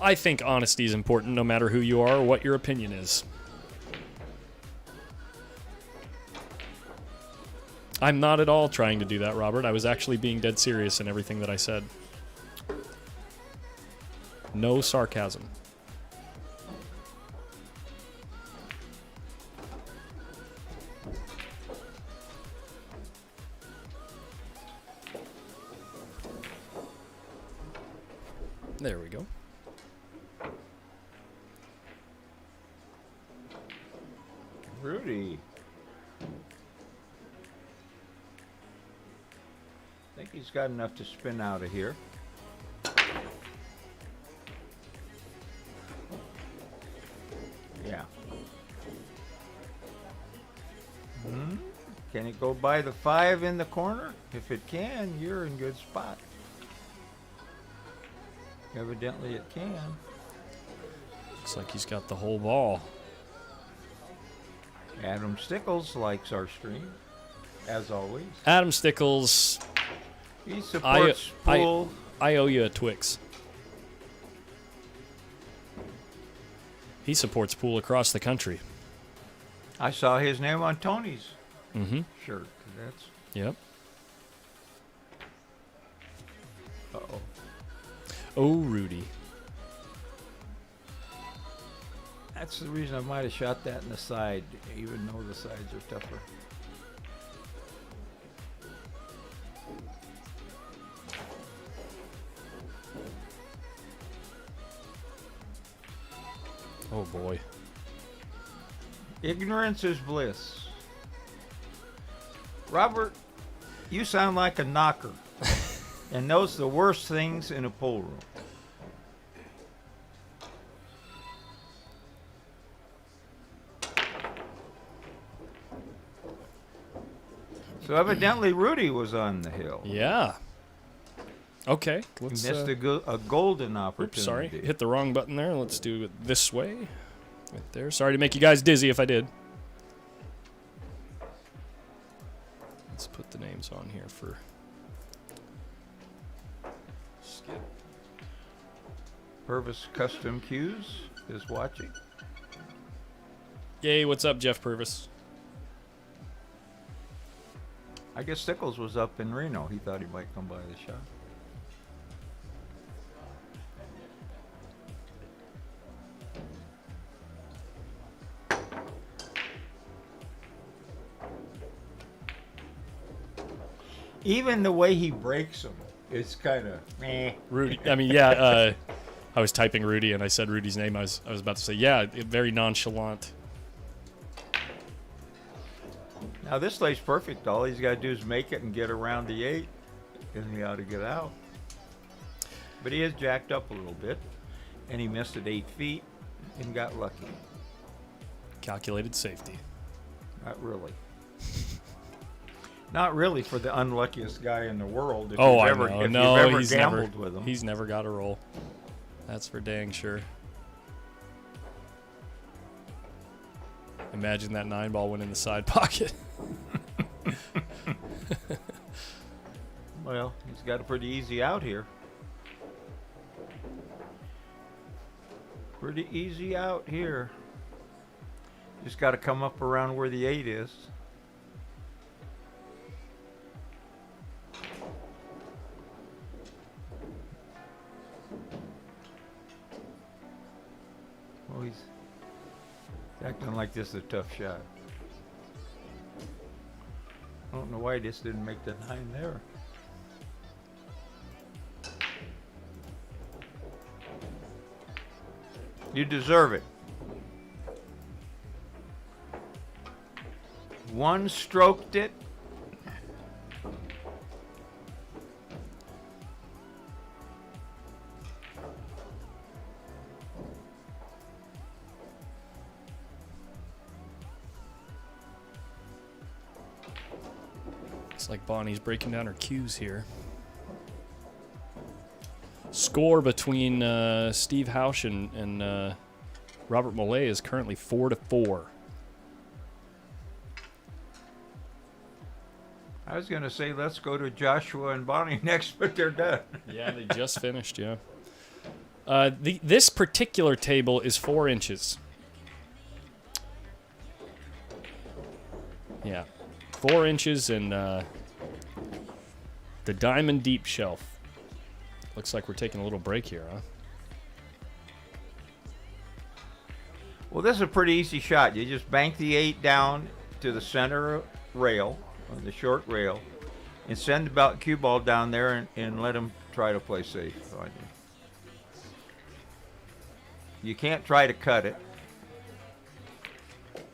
Speaker 2: I think honesty is important no matter who you are or what your opinion is. I'm not at all trying to do that, Robert. I was actually being dead serious in everything that I said. No sarcasm. There we go.
Speaker 3: Rudy. I think he's got enough to spin out of here. Yeah. Can it go by the 5 in the corner? If it can, you're in good spot. Evidently it can.
Speaker 2: Looks like he's got the whole ball.
Speaker 3: Adam Stickles likes our stream, as always.
Speaker 2: Adam Stickles,
Speaker 3: He supports pool.
Speaker 2: I owe you a Twix. He supports pool across the country.
Speaker 3: I saw his name on Tony's shirt. That's
Speaker 2: Yep.
Speaker 3: uh-oh.
Speaker 2: Oh, Rudy.
Speaker 3: That's the reason I might have shot that in the side, even though the sides are tougher.
Speaker 2: Oh, boy.
Speaker 3: Ignorance is bliss. Robert, you sound like a knocker and knows the worst things in a pool room. So evidently Rudy was on the hill.
Speaker 2: Yeah. Okay.
Speaker 3: He
Speaker 2: Let's.
Speaker 3: missed a golden opportunity.
Speaker 2: Oops, sorry. Hit the wrong button there. Let's do it this way. Right there. Sorry to make you guys dizzy if I did. Let's put the names on here for Skip.
Speaker 3: Purvis Custom Cues is watching.
Speaker 2: Yay, what's up, Jeff Purvis?
Speaker 3: I guess Stickles was up in Reno. He thought he might come by the shop. Even the way he breaks them, it's kind of meh.
Speaker 2: Rudy. I mean, yeah. I was typing Rudy and I said Rudy's name. I was about to say, yeah, very nonchalant.
Speaker 3: Now this lays perfect. All he's got to do is make it and get around the 8, and he ought to get out. But he is jacked up a little bit, and he missed at 8 feet and got lucky.
Speaker 2: Calculated safety.
Speaker 3: Not really. Not really for the unluckiest guy in the world. If
Speaker 2: Oh,
Speaker 3: you've
Speaker 2: I
Speaker 3: ever,
Speaker 2: know.
Speaker 3: If
Speaker 2: No,
Speaker 3: you've ever
Speaker 2: he's
Speaker 3: gambled
Speaker 2: never.
Speaker 3: with him.
Speaker 2: He's never got a roll. That's for dang sure. Imagine that 9-ball went in the side pocket.
Speaker 3: Well, he's got a pretty easy out here. Pretty easy out here. Just got to come up around where the 8 is. Oh, he's acting like this is a tough shot. I don't know why he just didn't make the 9 there. You deserve it. One stroked it.
Speaker 2: Looks like Bonnie's breaking down her cues here. Score between Steve Hausch and Robert Mollet is currently 4-4.
Speaker 3: I was going to say let's go to Joshua and Bonnie next, but they're done.
Speaker 2: Yeah, they just finished, yeah. This particular table is 4 inches. Yeah, 4 inches and the diamond deep shelf. Looks like we're taking a little break here, huh?
Speaker 3: Well, this is a pretty easy shot. You just bank the 8 down to the center rail, or the short rail, and send the cue ball down there and let him try to play safe on you. You can't try to cut it.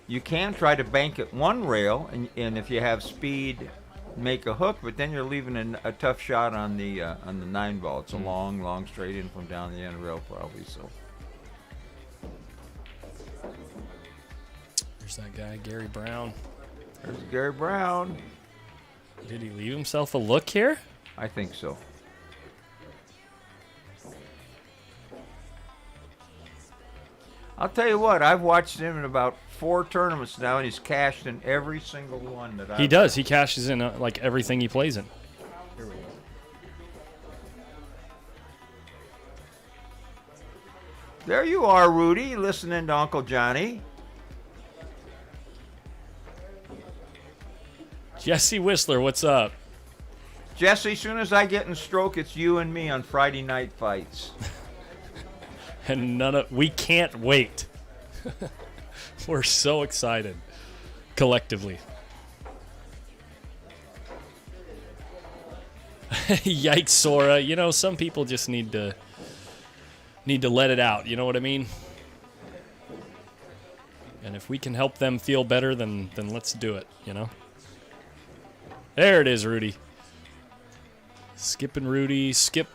Speaker 3: You can try to bank it one rail, and if you have speed, make a hook, but then you're leaving a tough shot on the 9-ball. It's a long straight in from down the end rail probably, so.
Speaker 2: There's that guy, Gary Brown.
Speaker 3: There's Gary Brown.
Speaker 2: Did he leave himself a look here?
Speaker 3: I think so. I'll tell you what, I've watched him in about 4 tournaments now, and he's cashed in every single one that I've...
Speaker 2: He does. He cashes in like everything he plays in.
Speaker 3: Here we go. There you are, Rudy, listening to Uncle Johnny.
Speaker 2: Jesse Whistler, what's up?
Speaker 3: Jesse, as soon as I get in stroke, it's you and me on Friday night fights.
Speaker 2: And we can't wait. We're so excited collectively. Yikes, Sora. You know, some people just need to let it out. You know what I mean? And if we can help them feel better, then let's do it, you know? There it is, Rudy. Skip and Rudy. Skip.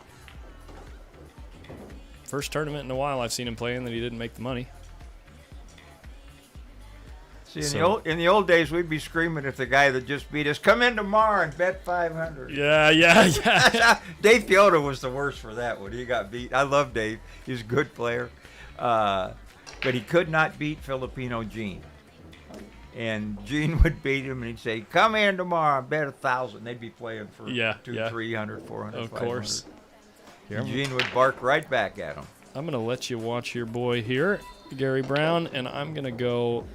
Speaker 2: First tournament in a while I've seen him playing that he didn't make the money.
Speaker 3: See,
Speaker 2: So-
Speaker 3: in the old days, we'd be screaming at the guy that just beat us, come in tomorrow and bet 500.
Speaker 2: Yeah.
Speaker 3: Dave Piotr was the worst for that one. He got beat. I love Dave. He's a good player. But he could not beat Filipino Gene. And Gene would beat him, and he'd say, come in tomorrow and bet 1,000. They'd be playing for 200, 300, 400,
Speaker 2: Of
Speaker 3: 500.
Speaker 2: course.
Speaker 3: And Gene would bark right back at him.
Speaker 2: I'm going to let you watch your boy here, Gary Brown, and I'm going to go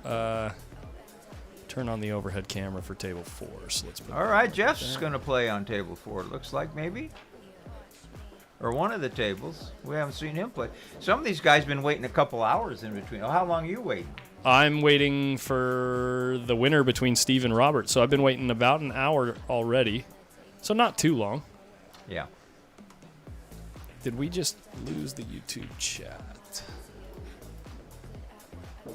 Speaker 2: turn on the overhead camera for table 4. So let's put
Speaker 3: All right, Jeff's going to play on table 4, it looks like, maybe. Or one of the tables. We haven't seen him play. Some of these guys been waiting a couple hours in between. Oh, how long are you waiting?
Speaker 2: I'm waiting for the winner between Steve and Robert, so I've been waiting about an hour already. So not too long.
Speaker 3: Yeah.
Speaker 2: Did we just lose the YouTube chat?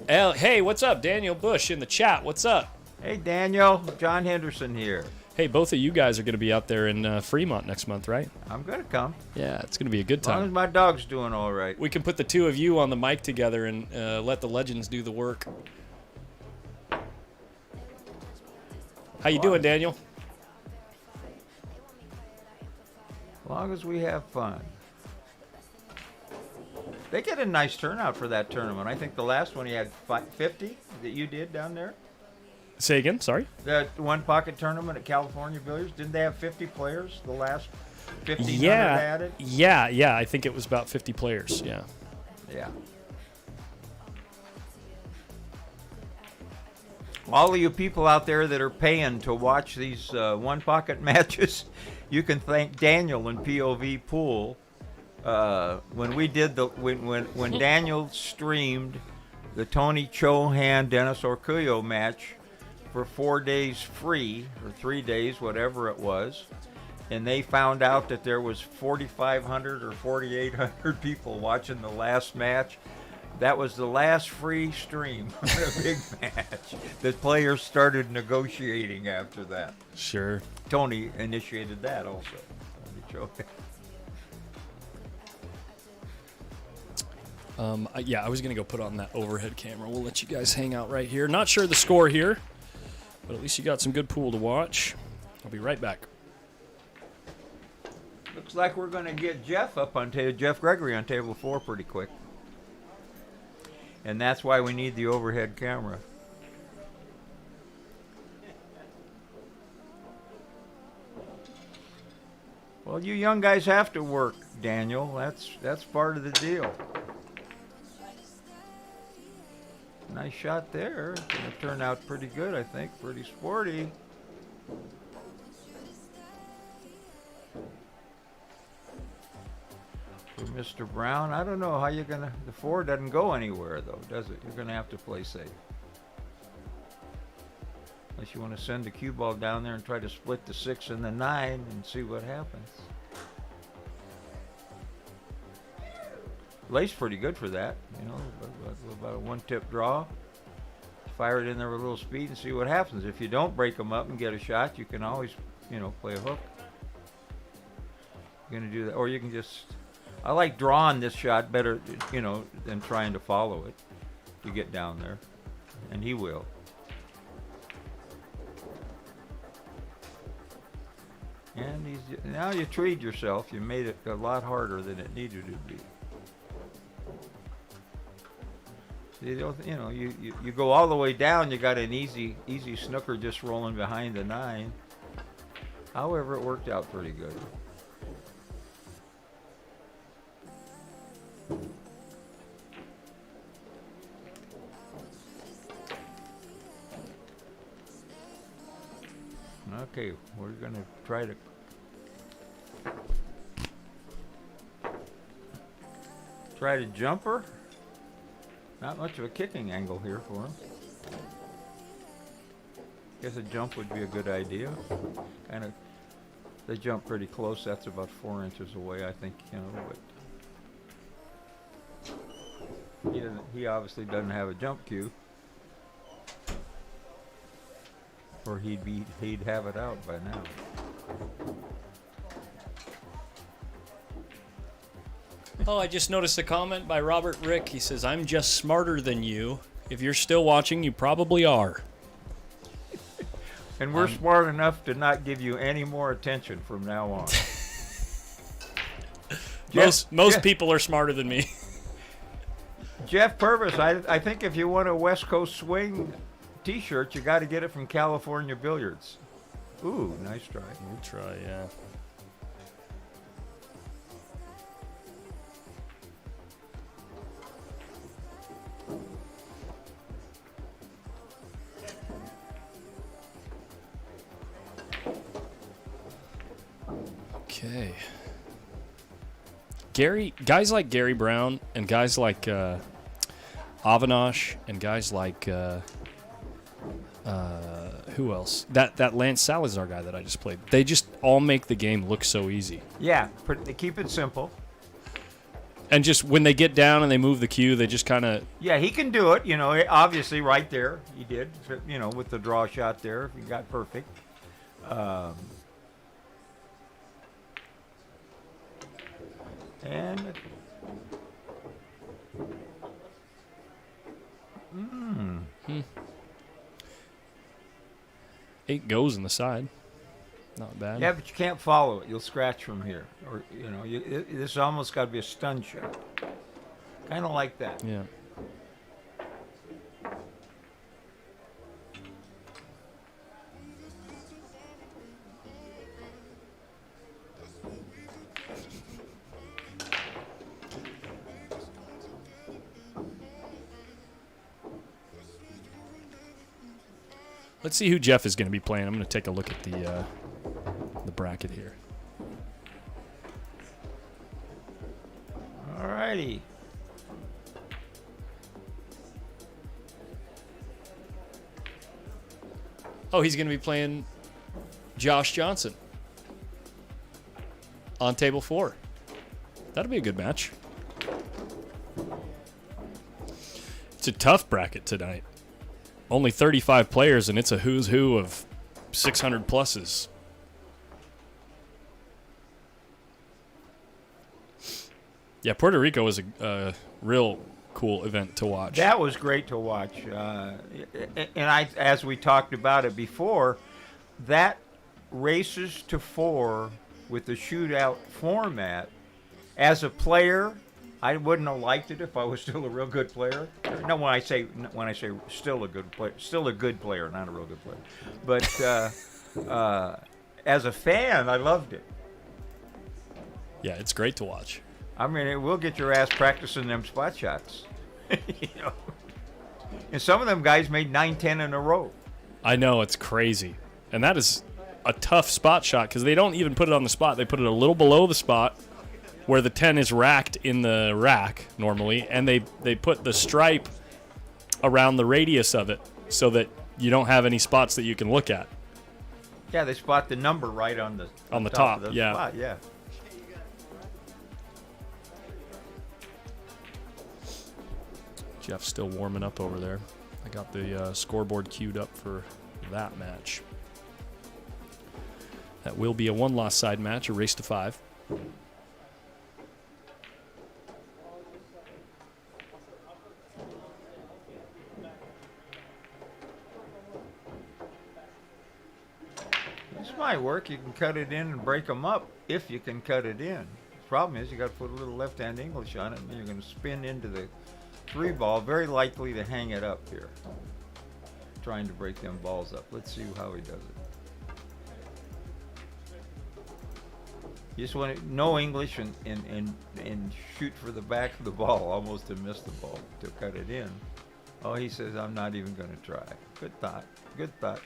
Speaker 2: Hey, what's up? Daniel Bush in the chat. What's up?
Speaker 3: Hey, Daniel. John Henderson here.
Speaker 2: Hey, both of you guys are going to be out there in Fremont next month, right?
Speaker 3: I'm going to come.
Speaker 2: Yeah, it's going to be a good
Speaker 3: As long as
Speaker 2: time.
Speaker 3: my dog's doing all right.
Speaker 2: We can put the two of you on the mic together and let the legends do the work. How you doing, Daniel?
Speaker 3: As long as we have fun. They get a nice turnout for that tournament. I think the last one he had 50 that you did down there.
Speaker 2: Say again, sorry?
Speaker 3: That one pocket tournament at California Billiards, didn't they have 50 players the last 1,500
Speaker 2: Yeah,
Speaker 3: added?
Speaker 2: yeah. I think it was about 50 players, yeah.
Speaker 3: Yeah. All of you people out there that are paying to watch these one pocket matches, you can thank Daniel and POV Pool. When we did when Daniel streamed the Tony Chohan Dennis Orcullo match for 4 days free, or 3 days, whatever it was, and they found out that there was 4,500 or 4,800 people watching the last match. That was the last free stream of a big match. The players started negotiating after that.
Speaker 2: Sure.
Speaker 3: Tony initiated that also. Tony Chohan.
Speaker 2: Yeah, I was going to go put on that overhead camera. We'll let you guys hang out right here. Not sure the score here, but at least you got some good pool to watch. I'll be right back.
Speaker 3: Looks like we're going to get Jeff up on Jeff Gregory on table 4 pretty quick. And that's why we need the overhead camera. Well, you young guys have to work, Daniel. That's part of the deal. Nice shot there. Gonna turn out pretty good, I think. Pretty sporty. For Mr. Brown, I don't know how you're gonna. The 4 doesn't go anywhere though, does it? You're gonna have to play safe. Unless you want to send the cue ball down there and try to split the 6 and the 9 and see what happens. Lay's pretty good for that, you know, about a 1-tip draw. Fire it in there with a little speed and see what happens. If you don't break them up and get a shot, you can always, you know, play a hook. You're gonna do that, or you can just. I like drawing this shot better, you know, than trying to follow it to get down there, and he will. And now you treated yourself. You made it a lot harder than it needed to be. You know, you go all the way down. You got an easy snooker just rolling behind the 9. However, it worked out pretty good. Okay, we're gonna try to jumper. Not much of a kicking angle here for him. Guess a jump would be a good idea. Kind of, they jump pretty close. That's about 4 inches away, I think. You know, but he obviously doesn't have a jump cue, or he'd have it out by now.
Speaker 2: Oh, I just noticed a comment by Robert Rick. He says, I'm just smarter than you. If you're still watching, you probably are.
Speaker 3: And we're smart enough to not give you any more attention from now on.
Speaker 2: Most people are smarter than me.
Speaker 3: Jeff Purvis, I think if you want a West Coast Swing T-shirt, you got to get it from California Billiards. Ooh, nice try.
Speaker 2: We'll try, yeah. Okay. Guys like Gary Brown and guys like Avinash and guys like who else? That Lance Salazar guy that I just played. They just all make the game look so easy.
Speaker 3: Yeah, they keep it simple.
Speaker 2: And just when they get down and they move the cue, they just kind of...
Speaker 3: Yeah, he can do it. You know, obviously right there, he did. You know, with the draw shot there, he got perfect. And...
Speaker 2: 8 goes in the side. Not bad.
Speaker 3: Yeah, but you can't follow it. You'll scratch from here. Or, you know, this almost got to be a stun shot. Kind of like that.
Speaker 2: Yeah. Let's see who Jeff is going to be playing. I'm going to take a look at the bracket here.
Speaker 3: All righty.
Speaker 2: Oh, he's going to be playing Josh Johnson on table 4. That'll be a good match. It's a tough bracket tonight. Only 35 players, and it's a who's who of 600 pluses. Yeah, Puerto Rico was a real cool event to watch.
Speaker 3: That was great to watch. And as we talked about it before, that races to 4 with the shootout format, as a player, I wouldn't have liked it if I was still a real good player. No, when I say still a good player, not a real good player. But as a fan, I loved it.
Speaker 2: Yeah, it's great to watch.
Speaker 3: I mean, it will get your ass practicing them spot shots. You know? And some of them guys made 9-10 in a row.
Speaker 2: I know, it's crazy. And that is a tough spot shot because they don't even put it on the spot. They put it a little below the spot where the 10 is racked in the rack normally, and they put the stripe around the radius of it so that you don't have any spots that you can look at.
Speaker 3: Yeah, they spot the number right on the
Speaker 2: top
Speaker 3: of the
Speaker 2: yeah.
Speaker 3: spot, yeah.
Speaker 2: Jeff's still warming up over there. I got the scoreboard queued up for that match. That will be a 1-loss side match, a race to 5.
Speaker 3: This might work. You can cut it in and break them up if you can cut it in. The problem is you got to put a little left-hand English on it, and you're going to spin into the 3-ball, very likely to hang it up here. Trying to break them balls up. Let's see how he does it. You just want to know English and shoot for the back of the ball, almost to miss the ball, to cut it in. Oh, he says, I'm not even going to try. Good thought. Good thought.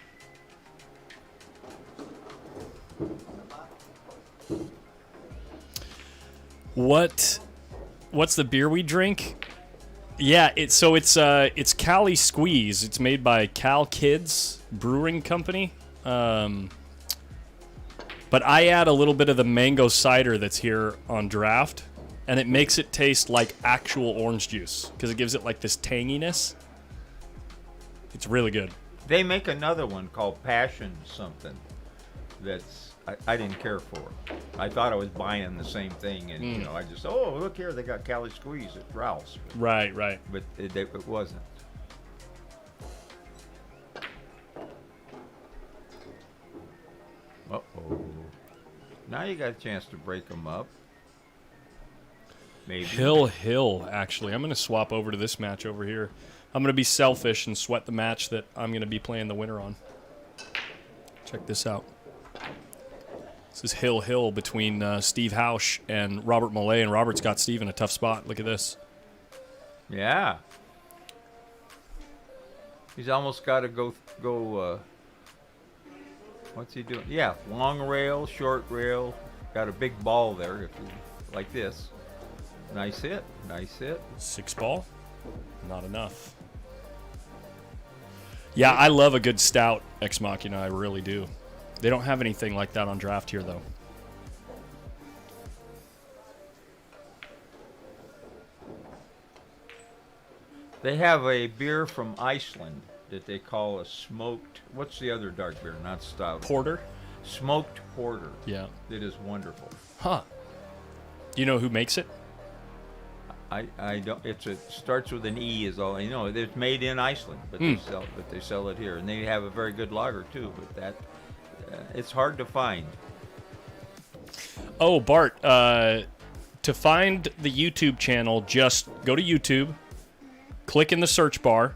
Speaker 2: What's the beer we drink? Yeah, it's Cali Squeeze. It's made by Cal Kids Brewing Company. But I add a little bit of the mango cider that's here on draft, and it makes it taste like actual orange juice because it gives it like this tanginess. It's really good.
Speaker 3: They make another one called Passion something that's I didn't care for. I thought I was buying the same thing, and you know, I just look here, they got Cali Squeeze at Ralph's.
Speaker 2: Right.
Speaker 3: But it wasn't. Now you got a chance to break them up. Maybe.
Speaker 2: Hill, actually. I'm going to swap over to this match over here. I'm going to be selfish and sweat the match that I'm going to be playing the winner on. Check this out. This is Hill between Steve Hausch and Robert Millay, and Robert's got Steve in a tough spot. Look at this.
Speaker 3: Yeah. He's almost got to go. What's he doing? Yeah, long rail, short rail. Got a big ball there, if you like this. Nice hit.
Speaker 2: 6 ball. Not enough. Yeah, I love a good stout Ex Machina. I really do. They don't have anything like that on draft here, though.
Speaker 3: They have a beer from Iceland that they call a smoked. What's the other dark beer? Not stout.
Speaker 2: Porter?
Speaker 3: Smoked porter.
Speaker 2: Yeah.
Speaker 3: That is wonderful.
Speaker 2: Huh. Do you know who makes it?
Speaker 3: I don't. Starts with an E. Is all I know. It's made in Iceland, but they sell it here, and they have a very good lager too. But that it's hard to find.
Speaker 2: Oh, Bart. To find the YouTube channel, just go to YouTube, click in the search bar,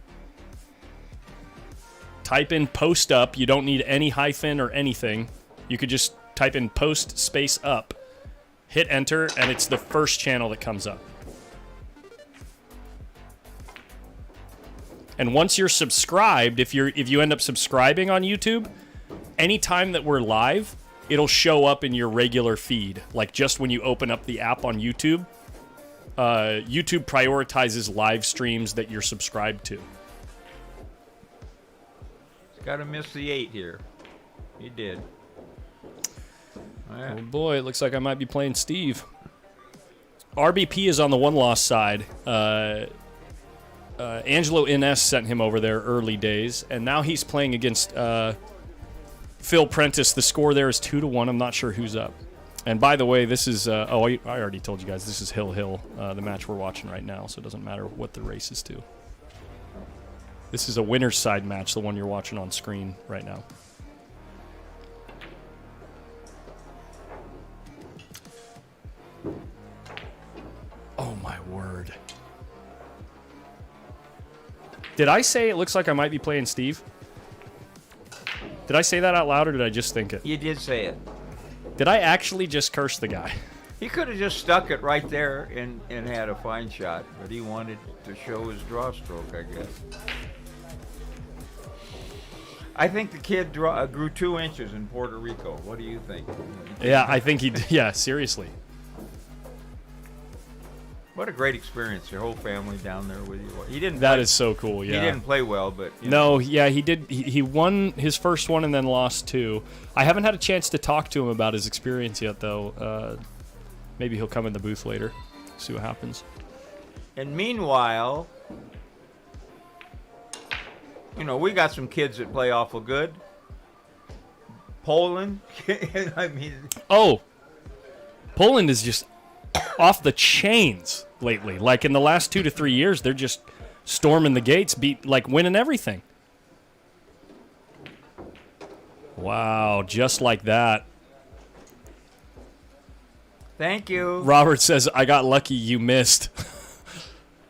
Speaker 2: type in Post Up. You don't need any hyphen or anything. You could just type in Post space Up, hit enter, and it's the first channel that comes up. And once you're subscribed, if you end up subscribing on YouTube, anytime that we're live, it'll show up in your regular feed. Like just when you open up the app on YouTube, YouTube prioritizes live streams that you're subscribed to.
Speaker 3: Got to miss the 8 here. He did.
Speaker 2: Oh boy, it looks like I might be playing Steve. RBP is on the one-loss side. Angelo Ines sent him over there early days, and now he's playing against Phil Prentice. The score there is 2-1. I'm not sure who's up. And by the way, this is I already told you guys, this is Hill, the match we're watching right now, so it doesn't matter what the race is to. This is a winner's side match, the one you're watching on screen right now. Oh my word. Did I say it looks like I might be playing Steve? Did I say that out loud, or did I just think it?
Speaker 3: You did say it.
Speaker 2: Did I actually just curse the guy?
Speaker 3: He could have just stuck it right there and had a fine shot, but he wanted to show his draw stroke, I guess. I think the kid grew 2 inches in Puerto Rico. What do you think?
Speaker 2: Yeah, I think he. Yeah, seriously.
Speaker 3: What a great experience! Your whole family down there with you. He didn't.
Speaker 2: That is so cool. Yeah.
Speaker 3: He didn't play well, but
Speaker 2: no. Yeah, he did. He won his first one and then lost 2. I haven't had a chance to talk to him about his experience yet, though. Maybe he'll come in the booth later. See what happens.
Speaker 3: And meanwhile, we got some kids that play awful good. Poland. I mean. Oh,
Speaker 2: Poland is just off the chains lately. Like in the last 2 to 3 years, they're just storming the gates, winning everything. Wow, just like that.
Speaker 3: Thank you.
Speaker 2: Robert says, I got lucky you missed.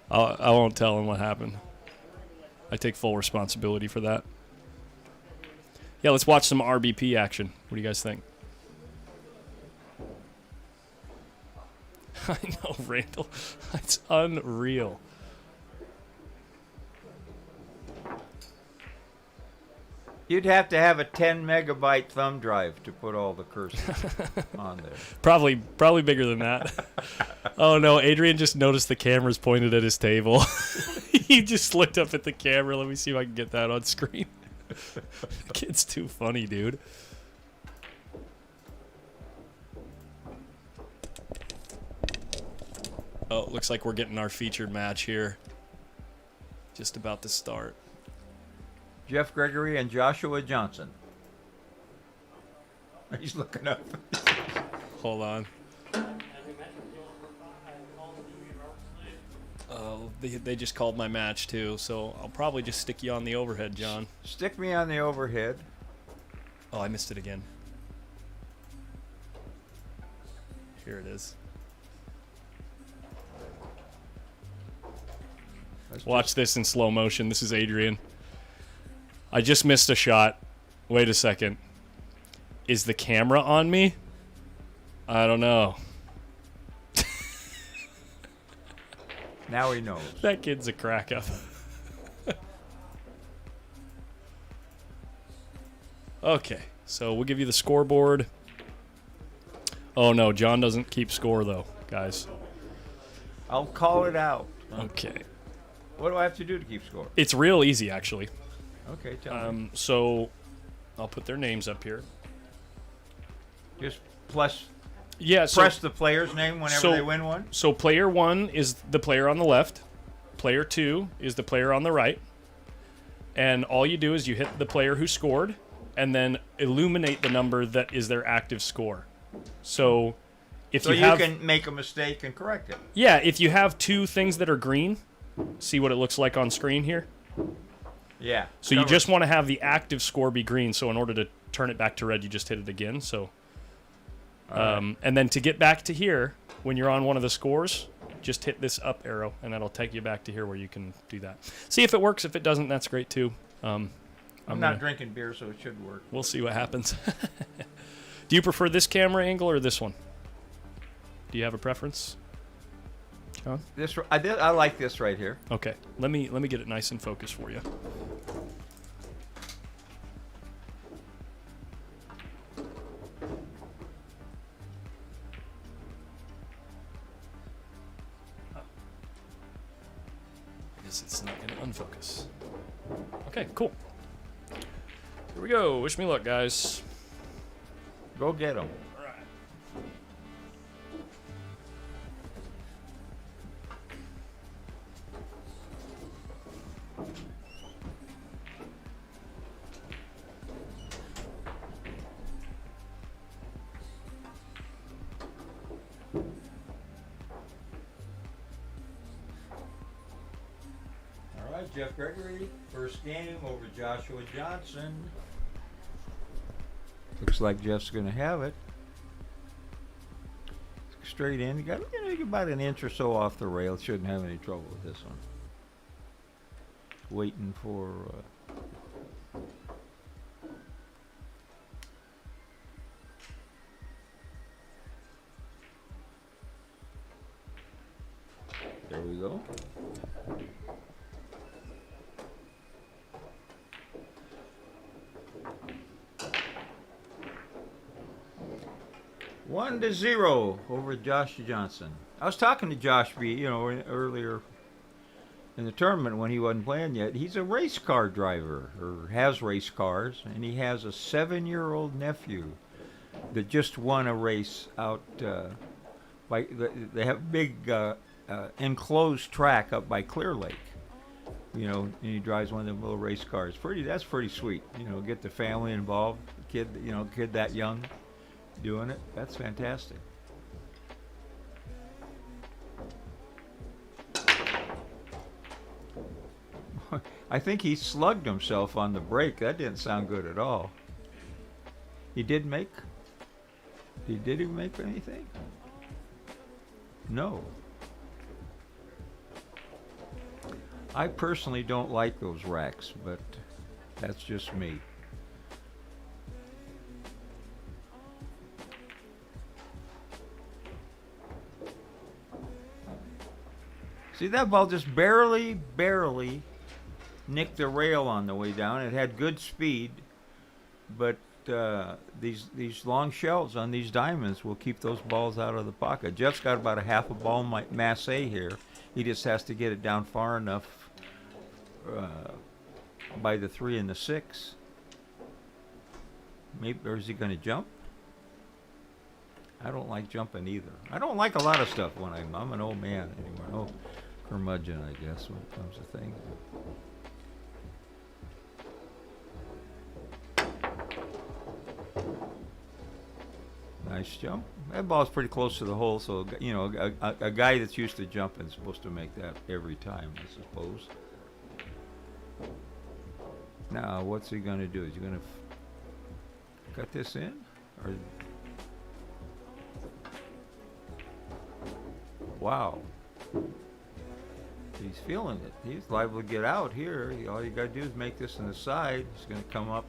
Speaker 2: I won't tell him what happened. I take full responsibility for that. Yeah, let's watch some RBP action. What do you guys think? I know, Randall. It's unreal.
Speaker 3: You'd have to have a 10 megabyte thumb drive to put all the cursors on there.
Speaker 2: Probably bigger than that. Oh no, Adrian just noticed the camera's pointed at his table. He just looked up at the camera. Let me see if I can get that on screen. The kid's too funny, dude. Oh, looks like we're getting our featured match here. Just about to start.
Speaker 3: Jeff Gregory and Joshua Johnson. He's looking up.
Speaker 2: Hold on. Oh, they just called my match too, so I'll probably just stick you on the overhead, John.
Speaker 3: Stick me on the overhead.
Speaker 2: Oh, I missed it again. Here it is. Watch this in slow motion. This is Adrian. I just missed a shot. Wait a second. Is the camera on me? I don't know.
Speaker 3: Now he knows.
Speaker 2: That kid's a crack up. Okay, so we'll give you the scoreboard. Oh no, John doesn't keep score though, guys.
Speaker 3: I'll call it out.
Speaker 2: Okay.
Speaker 3: What do I have to do to keep score?
Speaker 2: It's real easy, actually.
Speaker 3: Okay, tell me.
Speaker 2: So I'll put their names up here.
Speaker 3: Just press the player's name whenever they win one?
Speaker 2: So player 1 is the player on the left. Player 2 is the player on the right. And all you do is you hit the player who scored and then illuminate the number that is their active score. So if
Speaker 3: you
Speaker 2: have,
Speaker 3: can make a mistake and correct it.
Speaker 2: Yeah, if you have 2 things that are green, see what it looks like on screen here?
Speaker 3: Yeah.
Speaker 2: So you just want to have the active score be green, so in order to turn it back to red, you just hit it again. So and then to get back to here, when you're on one of the scores, just hit this up arrow, and that'll take you back to here where you can do that. See if it works. If it doesn't, that's great too.
Speaker 3: I'm not drinking beer, so it should work.
Speaker 2: We'll see what happens. Do you prefer this camera angle or this one? Do you have a preference, John?
Speaker 3: I like this right here.
Speaker 2: Okay, let me get it nice and focused for you. It's not going to unfocus. Okay, cool. Here we go. Wish me luck, guys.
Speaker 3: Go get them.
Speaker 2: All right.
Speaker 3: All right, Jeff Gregory, first game over Joshua Johnson. Looks like Jeff's going to have it. Straight in. You got about an inch or so off the rail. Shouldn't have any trouble with this one. Waiting for... There we go. One to 0 over Josh Johnson. I was talking to Josh B, earlier in the tournament when he wasn't playing yet. He's a race car driver, or has race cars, and he has a 7-year-old nephew that just won a race out they have a big enclosed track up by Clear Lake. And he drives one of them little race cars. That's pretty sweet. Get the family involved. Kid that young doing it. That's fantastic. I think he slugged himself on the break. That didn't sound good at all. Did he make anything? No. I personally don't like those racks, but that's just me. See, that ball just barely nicked the rail on the way down. It had good speed, but these long shells on these diamonds will keep those balls out of the pocket. Jeff's got about a half a ball masse here. He just has to get it down far enough by the 3 and the 6. Maybe, or is he going to jump? I don't like jumping either. I don't like a lot of stuff when I'm an old man anymore. Oh, curmudgeon, I guess, when it comes to things. Nice jump. That ball's pretty close to the hole, so a guy that's used to jumping is supposed to make that every time, I suppose. Now, what's he going to do? Is he going to cut this in, or Wow. He's feeling it. He's liable to get out here. All you gotta do is make this in the side. He's gonna come up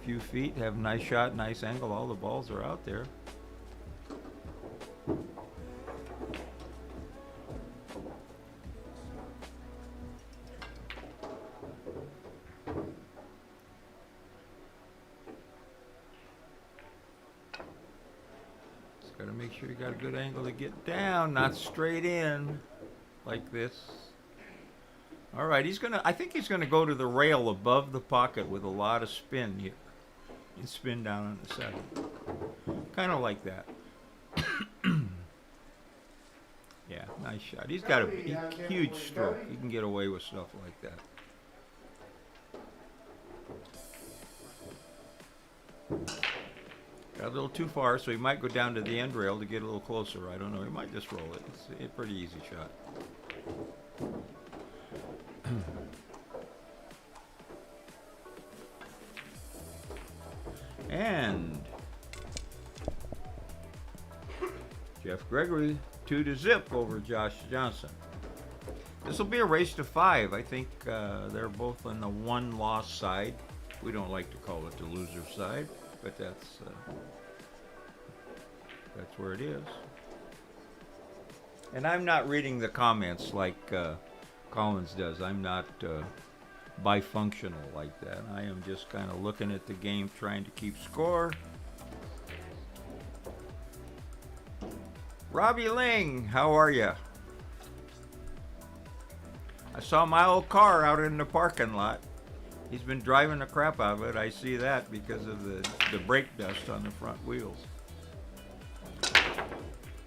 Speaker 3: a few feet, have a nice shot, nice angle. All the balls are out there. Just gotta make sure you got a good angle to get down, not straight in like this. All right, I think he's gonna go to the rail above the pocket with a lot of spin here. And spin down on the second. Kind of like that. Yeah, nice shot. He's got a huge stroke. He can get away with stuff like that. Got a little too far, so he might go down to the end rail to get a little closer. I don't know. He might just roll it. It's a pretty easy shot. And Jeff Gregory 2-0 over Josh Johnson. This will be a race to 5. I think they're both on the one-loss side. We don't like to call it the loser side, but that's where it is. And I'm not reading the comments like Collins does. I'm not bifunctional like that. I am just kind of looking at the game, trying to keep score. Robbie Ling, how are you? I saw my old car out in the parking lot. He's been driving the crap out of it. I see that because of the brake dust on the front wheels.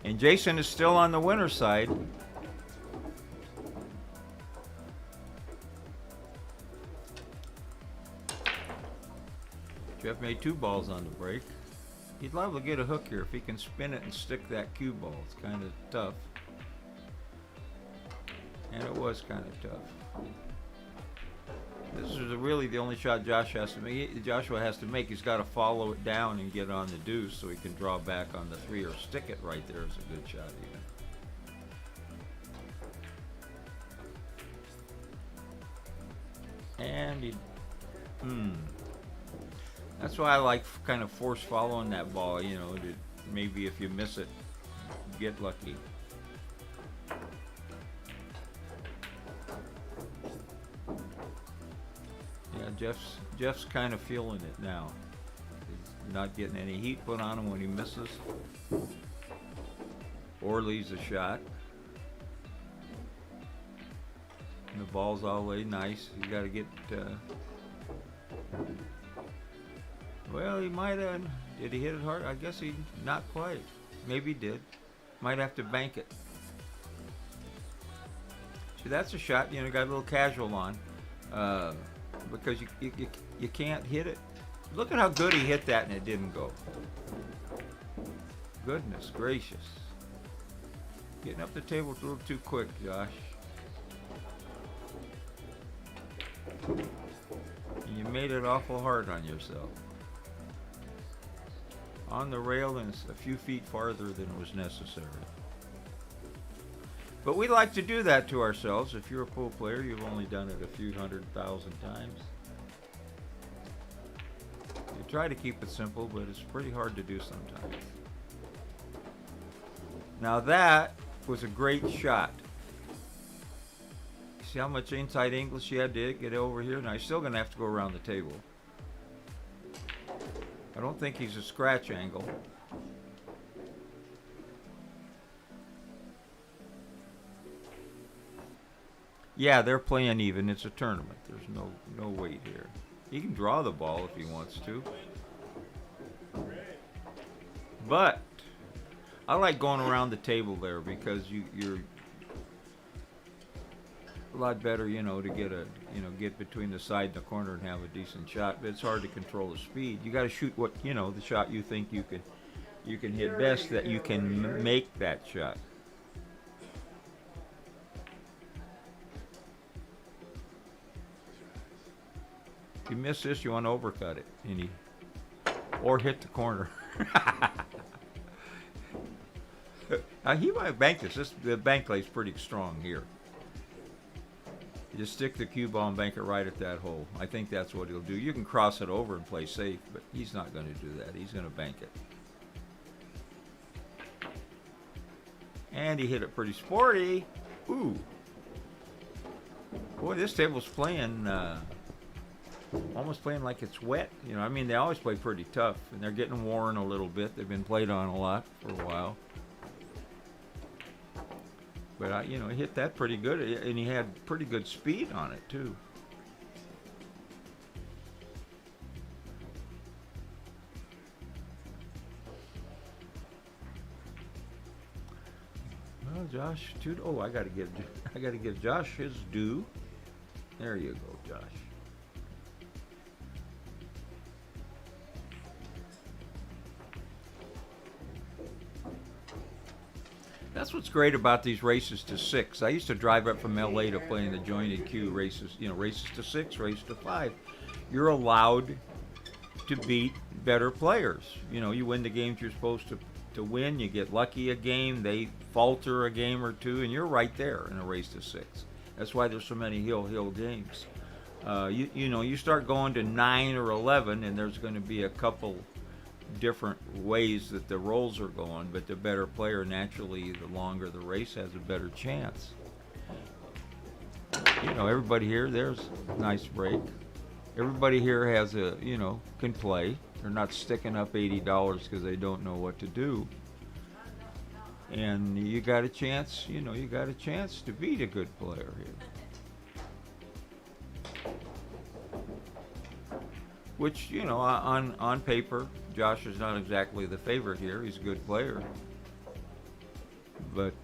Speaker 3: And Jason is still on the winner's side. Jeff made 2 balls on the break. He'd liable to get a hook here if he can spin it and stick that cue ball. It's kind of tough. And it was kind of tough. This is really the only shot Joshua has to make. He's got to follow it down and get on the deuce so he can draw back on the 3 or stick it right there is a good shot even. And he... That's why I like kind of force following that ball, you know, to maybe if you miss it, get lucky. Yeah, Jeff's kind of feeling it now. He's not getting any heat put on him when he misses or leaves a shot. And the ball's all laid nice. You got to get... Well, he might have. Did he hit it hard? I guess he not quite. Maybe he did. Might have to bank it. See, that's a shot. You know, got a little casual on, because you can't hit it. Look at how good he hit that, and it didn't go. Goodness gracious! Getting up the table a little too quick, Josh. And you made it awful hard on yourself. On the rail and a few feet farther than was necessary. But we like to do that to ourselves. If you're a pool player, you've only done it a few 100,000 times. You try to keep it simple, but it's pretty hard to do sometimes. Now that was a great shot. See how much inside English you had to get over here? Now you're still going to have to go around the table. I don't think he's a scratch angle. Yeah, they're playing even. It's a tournament. There's no weight here. He can draw the ball if he wants to. But I like going around the table there because you're a lot better, you know, to get between the side and the corner and have a decent shot. But it's hard to control the speed. You got to shoot what, you know, the shot you think you can hit best, that you can make that shot. If you miss this, you want to overcut it, or hit the corner. He might bank this. The bank lay's pretty strong here. You just stick the cue ball and bank it right at that hole. I think that's what he'll do. You can cross it over and play safe, but he's not going to do that. He's going to bank it. And he hit it pretty sporty. Ooh. Boy, this table's playing, almost playing like it's wet. You know, I mean, they always play pretty tough, and they're getting worn a little bit. They've been played on a lot for a while. But, you know, he hit that pretty good, and he had pretty good speed on it, too. Well, Josh, I gotta give Josh his due. There you go, Josh. That's what's great about these races to 6. I used to drive up from LA to play in the jointed queue races, you know, races to 6, races to 5. You're allowed to beat better players. You know, you win the games you're supposed to win. You get lucky a game, they falter a game or two, and you're right there in a race to 6. That's why there's so many hill games. You know, you start going to 9 or 11, and there's going to be a couple different ways that the rolls are going, but the better player, naturally, the longer the race, has a better chance. You know, everybody here, there's a nice break. Everybody here has a, you know, can play. They're not sticking up $80 because they don't know what to do. And you got a chance, you know, you got a chance to beat a good player here. Which, you know, on paper, Josh is not exactly the favorite here. He's a good player. But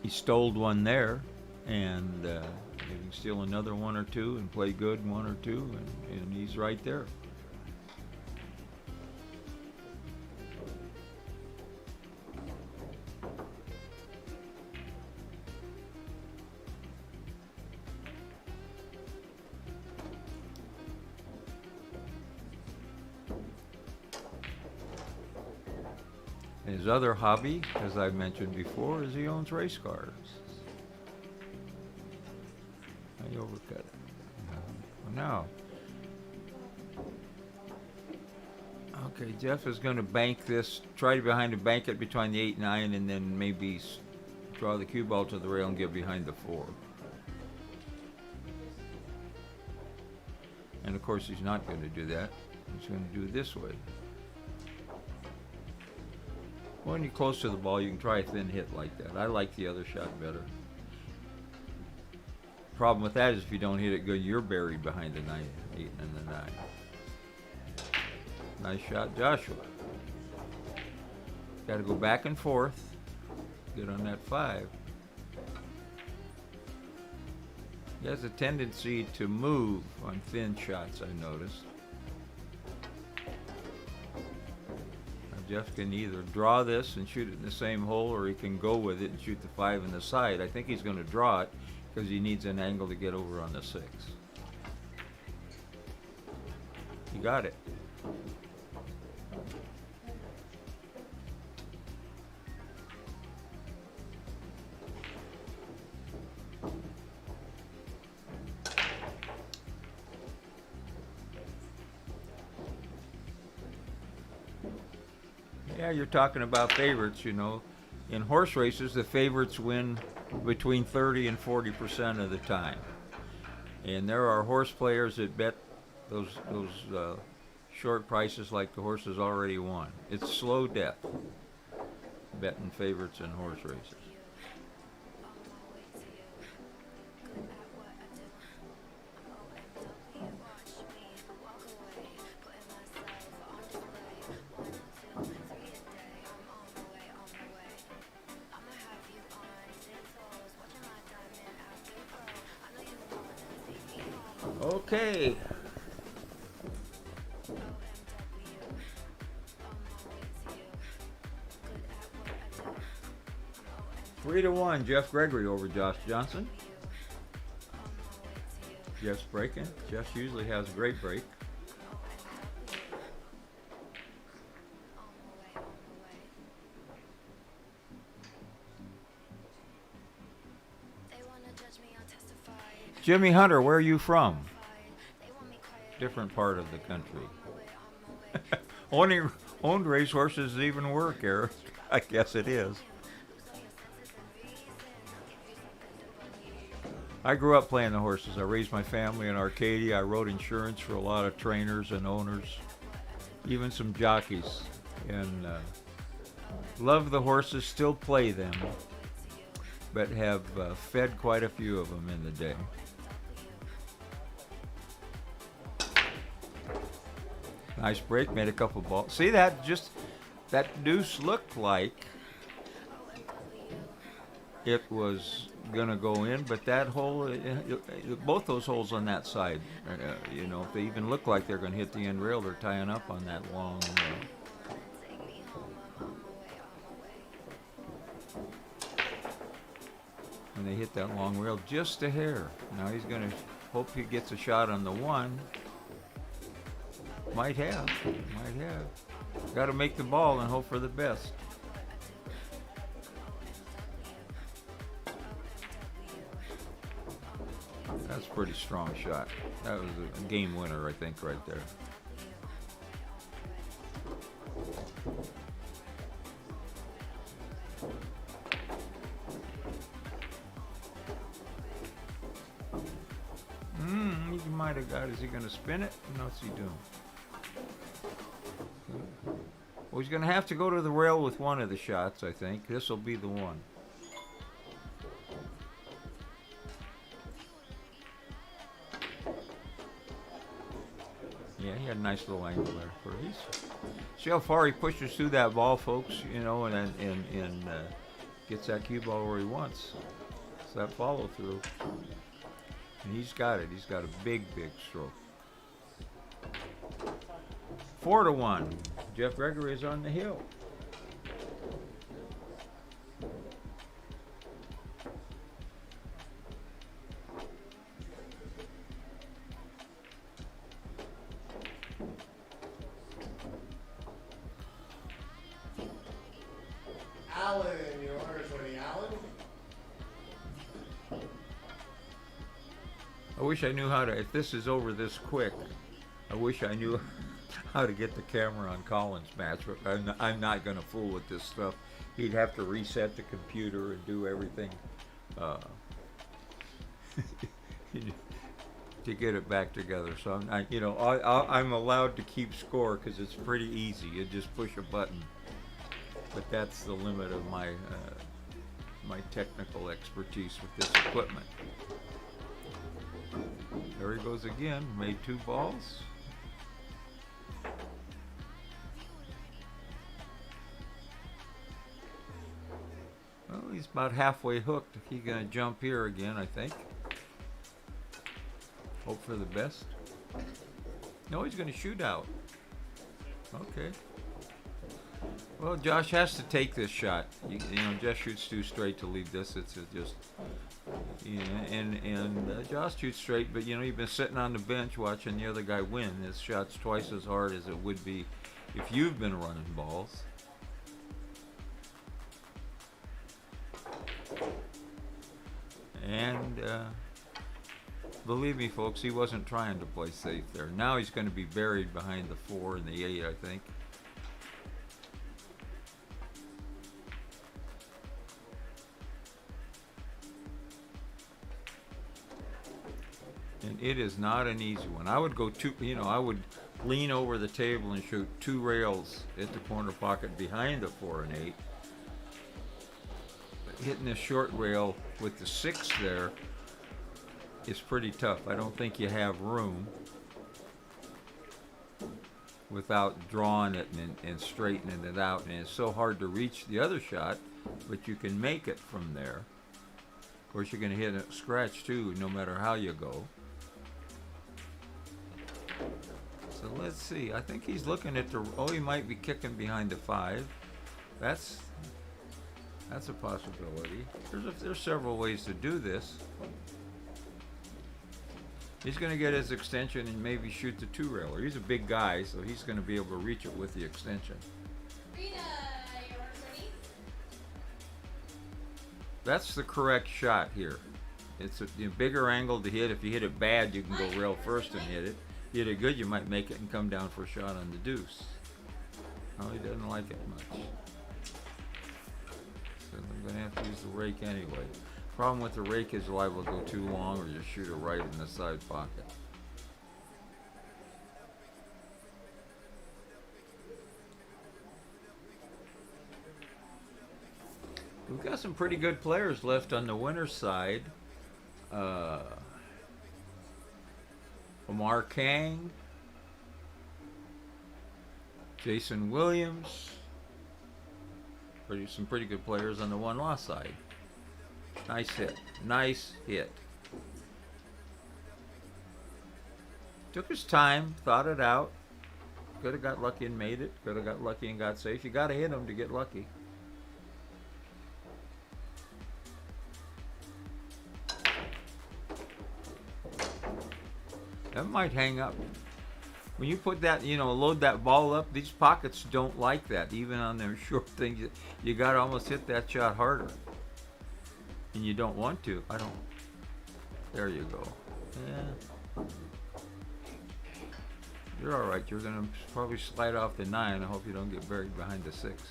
Speaker 3: he stole one there, and he can steal another one or two and play good one or two, and he's right there. His other hobby, as I've mentioned before, is he owns race cars. I overcut it. Now, okay, Jeff is going to bank this, try to behind to bank it between the 8 and 9, and then maybe draw the cue ball to the rail and get behind the 4. And of course, he's not going to do that. He's going to do it this way. When you're close to the ball, you can try a thin hit like that. I like the other shot better. Problem with that is if you don't hit it good, you're buried behind the 9, 8, and the 9. Nice shot, Joshua. Got to go back and forth. Get on that 5. He has a tendency to move on thin shots, I noticed. Jeff can either draw this and shoot it in the same hole, or he can go with it and shoot the 5 in the side. I think he's going to draw it because he needs an angle to get over on the 6. He got it. Yeah, you're talking about favorites, you know. In horse races, the favorites win between 30 and 40% of the time. And there are horse players that bet those short prices like the horse has already won. It's slow death, betting favorites in horse races. Okay. Three to 1, Jeff Gregory over Josh Johnson. Jeff's breaking. Jeff usually has a great break. Jimmy Hunter, where are you from? Different part of the country. Owned racehorses even work, Eric. I guess it is. I grew up playing the horses. I raised my family in Arcadia. I wrote insurance for a lot of trainers and owners, even some jockeys. And love the horses, still play them, but have fed quite a few of them in the day. Nice break, made a couple balls. See that deuce looked like it was gonna go in, but that hole, both those holes on that side, you know, if they even look like they're gonna hit the end rail, they're tying up on that long. And they hit that long rail just a hair. Now he's gonna hope he gets a shot on the one. Might have. Got to make the ball and hope for the best. That's a pretty strong shot. That was a game winner, I think, right there. He might have got. Is he going to spin it? What's he doing? Well, he's going to have to go to the rail with one of the shots, I think. This will be the one. Yeah, he had a nice little angle there. See how far he pushes through that ball, folks, you know, and gets that cue ball where he wants. It's that follow through. And he's got it. He's got a big stroke. 4-1. Jeff Gregory is on the hill.
Speaker 4: Alan, your orders for the Alan?
Speaker 3: I wish I knew how to, if this is over this quick, I wish I knew how to get the camera on Colin's match, but I'm not going to fool with this stuff. He'd have to reset the computer and do everything to get it back together. So I'm allowed to keep score because it's pretty easy. You just push a button. But that's the limit of my my technical expertise with this equipment. There he goes again. Made 2 balls. Well, he's about halfway hooked. He's going to jump here again, I think. Hope for the best. No, he's going to shoot out. Okay. Well, Josh has to take this shot. You know, Josh shoots too straight to leave this. It's just, you know, and Josh shoots straight, but you know, you've been sitting on the bench watching the other guy win. This shot's twice as hard as it would be if you've been running balls. And believe me, folks, he wasn't trying to play safe there. Now he's going to be buried behind the 4 and the 8, I think. And it is not an easy one. I would go I would lean over the table and shoot 2 rails at the corner pocket behind the 4 and 8. But hitting this short rail with the 6 there is pretty tough. I don't think you have room without drawing it and straightening it out. And it's so hard to reach the other shot, but you can make it from there. Of course, you're going to hit a scratch too, no matter how you go. So let's see. I think he's looking at he might be kicking behind the 5. That's a possibility. There's several ways to do this. He's going to get his extension and maybe shoot the 2-railer. He's a big guy, so he's going to be able to reach it with the extension. That's the correct shot here. It's a bigger angle to hit. If you hit it bad, you can go rail first and hit it. If you hit it good, you might make it and come down for a shot on the deuce. Oh, he doesn't like it much. So I'm going to have to use the rake anyway. Problem with the rake is liable to go too long or you shoot it right in the side pocket. We've got some pretty good players left on the winner's side. Omar Kang, Jason Williams. Some pretty good players on the one-loss side. Nice hit. Nice hit. Took his time, thought it out. Could have got lucky and made it. Could have got lucky and got safe. You got to hit him to get lucky. That might hang up. When you put that, load that ball up, these pockets don't like that. Even on their short things, you got to almost hit that shot harder. And you don't want to. I don't. There you go. Yeah. You're all right. You're going to probably slide off the 9. I hope you don't get buried behind the 6.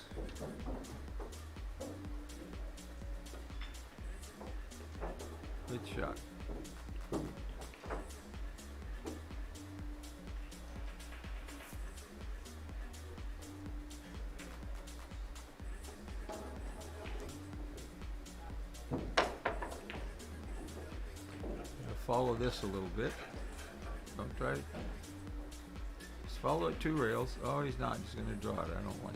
Speaker 3: Good shot. Follow this a little bit. Don't try to. Just follow it 2 rails. Oh, he's not. He's going to draw it. I don't like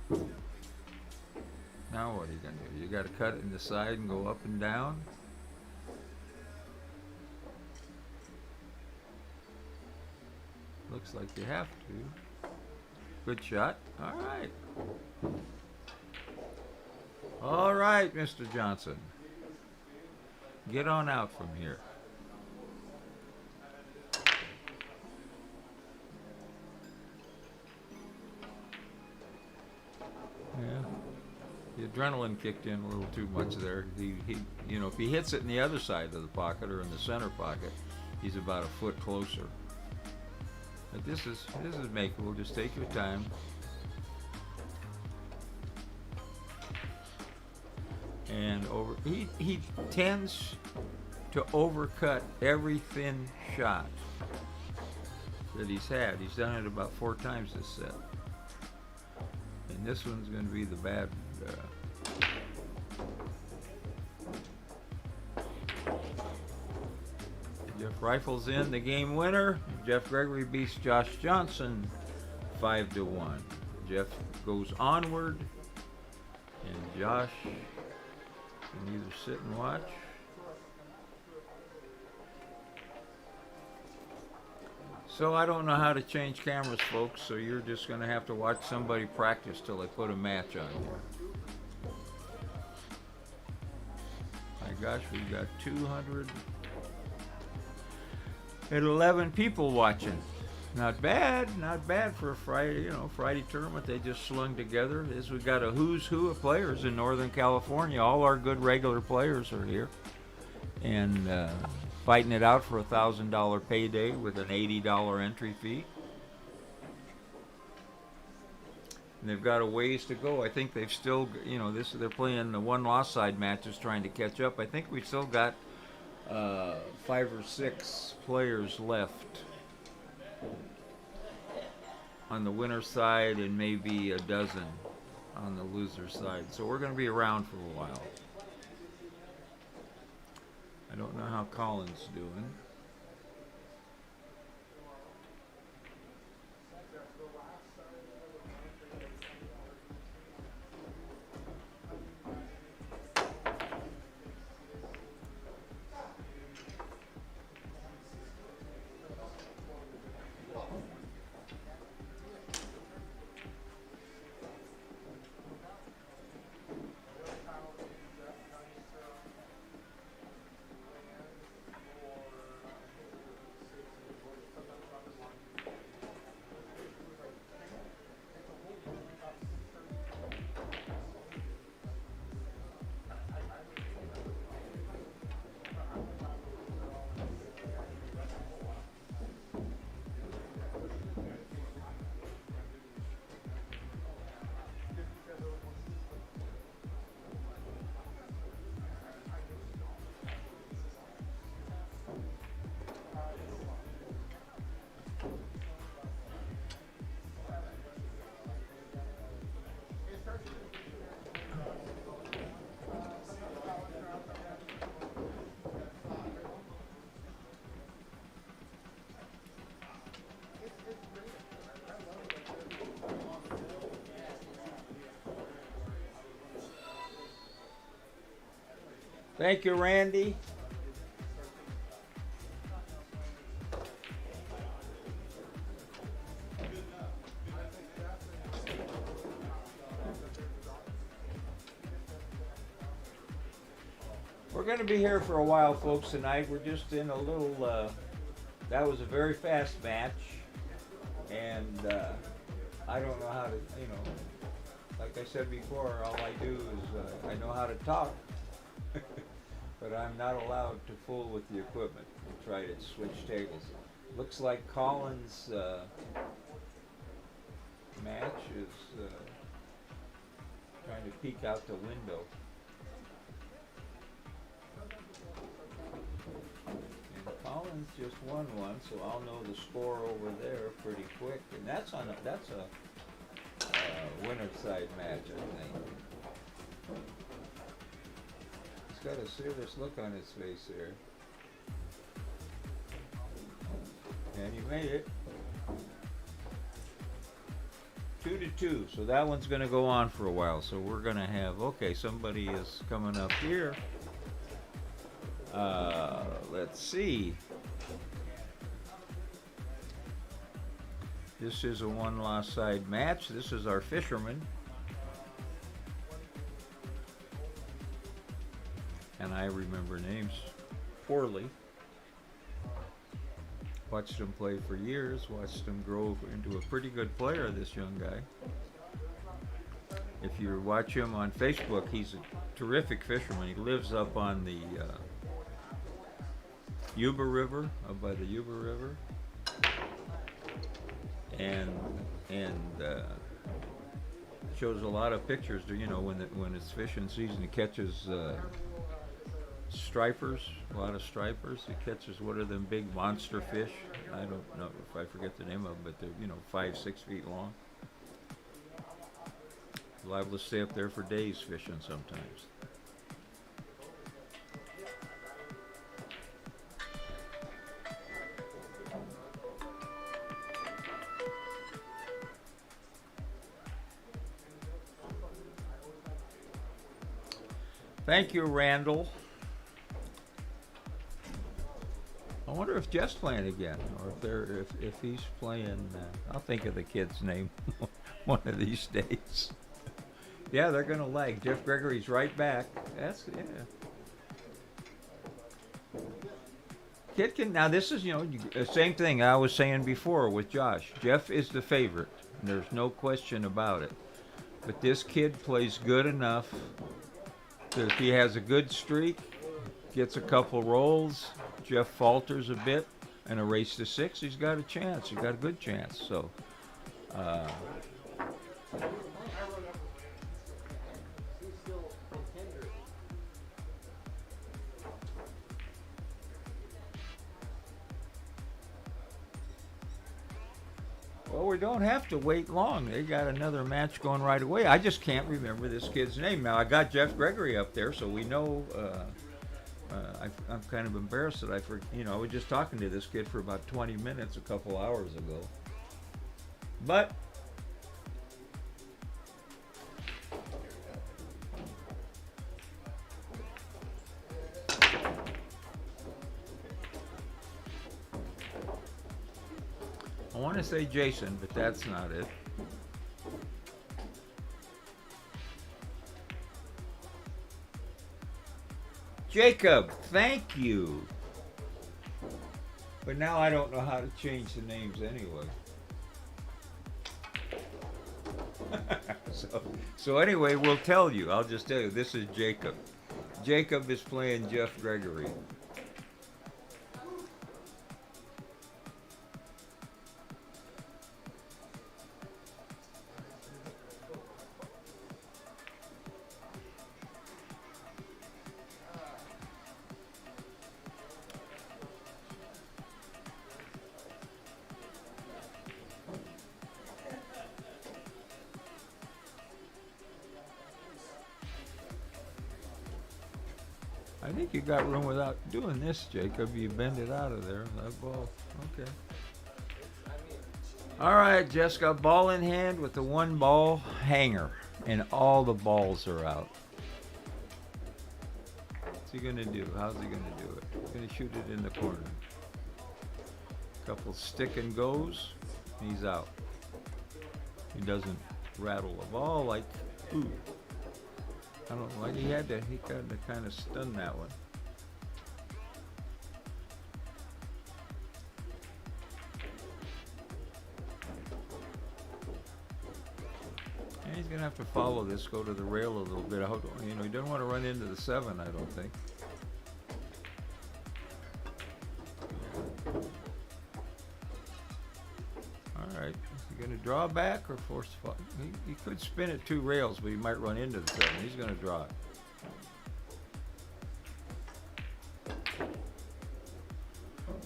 Speaker 3: that. Now what are you going to do? You got to cut it in the side and go up and down. Looks like you have to. Good shot. All right. All right, Mr. Johnson. Get on out from here. Yeah. The adrenaline kicked in a little too much there. He if he hits it in the other side of the pocket or in the center pocket, he's about a foot closer. But this is makeable. Just take your time. And he tends to overcut every thin shot that he's had. He's done it about 4 times this set. And this one's going to be the bad. Jeff rifles in the game winner. Jeff Gregory beats Josh Johnson 5-1. Jeff goes onward, and Josh can either sit and watch. So I don't know how to change cameras, folks, so you're just going to have to watch somebody practice till I put a match on here. My gosh, we've got 211 people watching. Not bad for a Friday tournament they just slung together. We've got a who's who of players in Northern California. All our good regular players are here. And fighting it out for a $1,000 payday with an $80 entry fee. And they've got a ways to go. I think they've still, they're playing the one-loss side matches trying to catch up. I think we've still got 5 or 6 players left on the winner's side and maybe a dozen on the loser's side. So we're going to be around for a while. I don't know how Colin's doing. Thank you, Randy. We're going to be here for a while, folks, tonight. We're just in a little, that was a very fast match. And I don't know how to, you know, like I said before, all I do is I know how to talk. But I'm not allowed to fool with the equipment and try to switch tables. Looks like Collins' match is trying to peek out the window. And Collins just won one, so I'll know the score over there pretty quick. And that's a winner's side match, I think. He's got a serious look on his face there. And he made it. 2-2. So that one's going to go on for a while. So we're going to have, okay, somebody is coming up here. Let's see. This is a one-loss side match. This is our fisherman. And I remember names poorly. Watched him play for years, watched him grow into a pretty good player, this young guy. If you watch him on Facebook, he's a terrific fisherman. He lives up on the Yuba River, up by the Yuba River. And shows a lot of pictures, you know, when it's fishing season. He catches stripers, a lot of stripers. He catches, what are them big monster fish? I don't know if I forget the name of them, but they're, you know, 5-6 feet long. Liable to stay up there for days fishing sometimes. Thank you, Randall. I wonder if Jeff's playing again, or if he's playing. I'll think of the kid's name one of these days. Yeah, they're gonna lag. Jeff Gregory's right back. That's Kid can now. This is, you know, same thing I was saying before with Josh. Jeff is the favorite. There's no question about it. But this kid plays good enough that if he has a good streak, gets a couple rolls, Jeff falters a bit, and a race to 6, he's got a chance. He's got a good chance. So, well, we don't have to wait long. They got another match going right away. I just can't remember this kid's name. Now, I got Jeff Gregory up there, so we know. I'm kind of embarrassed that I was just talking to this kid for about 20 minutes a couple hours ago. But I want to say Jason, but that's not it. Jacob, thank you. But now I don't know how to change the names anyway. So anyway, we'll tell you. I'll just tell you, this is Jacob. Jacob is playing Jeff Gregory. I think you got room without doing this, Jacob. You bend it out of there. That ball. Okay. All right, Jess got ball in hand with the 1 ball hanger, and all the balls are out. What's he gonna do? How's he gonna do it? He's gonna shoot it in the corner. Couple stick and goes. He's out. He doesn't rattle the ball like. Ooh. I don't know. He had to. He kind of stunned that one. And he's gonna have to follow this. Go to the rail a little bit. You know, he doesn't want to run into the 7. I don't think. All right. Is he gonna draw back or force the ball? He could spin it 2 rails, but he might run into the 7. He's gonna draw it.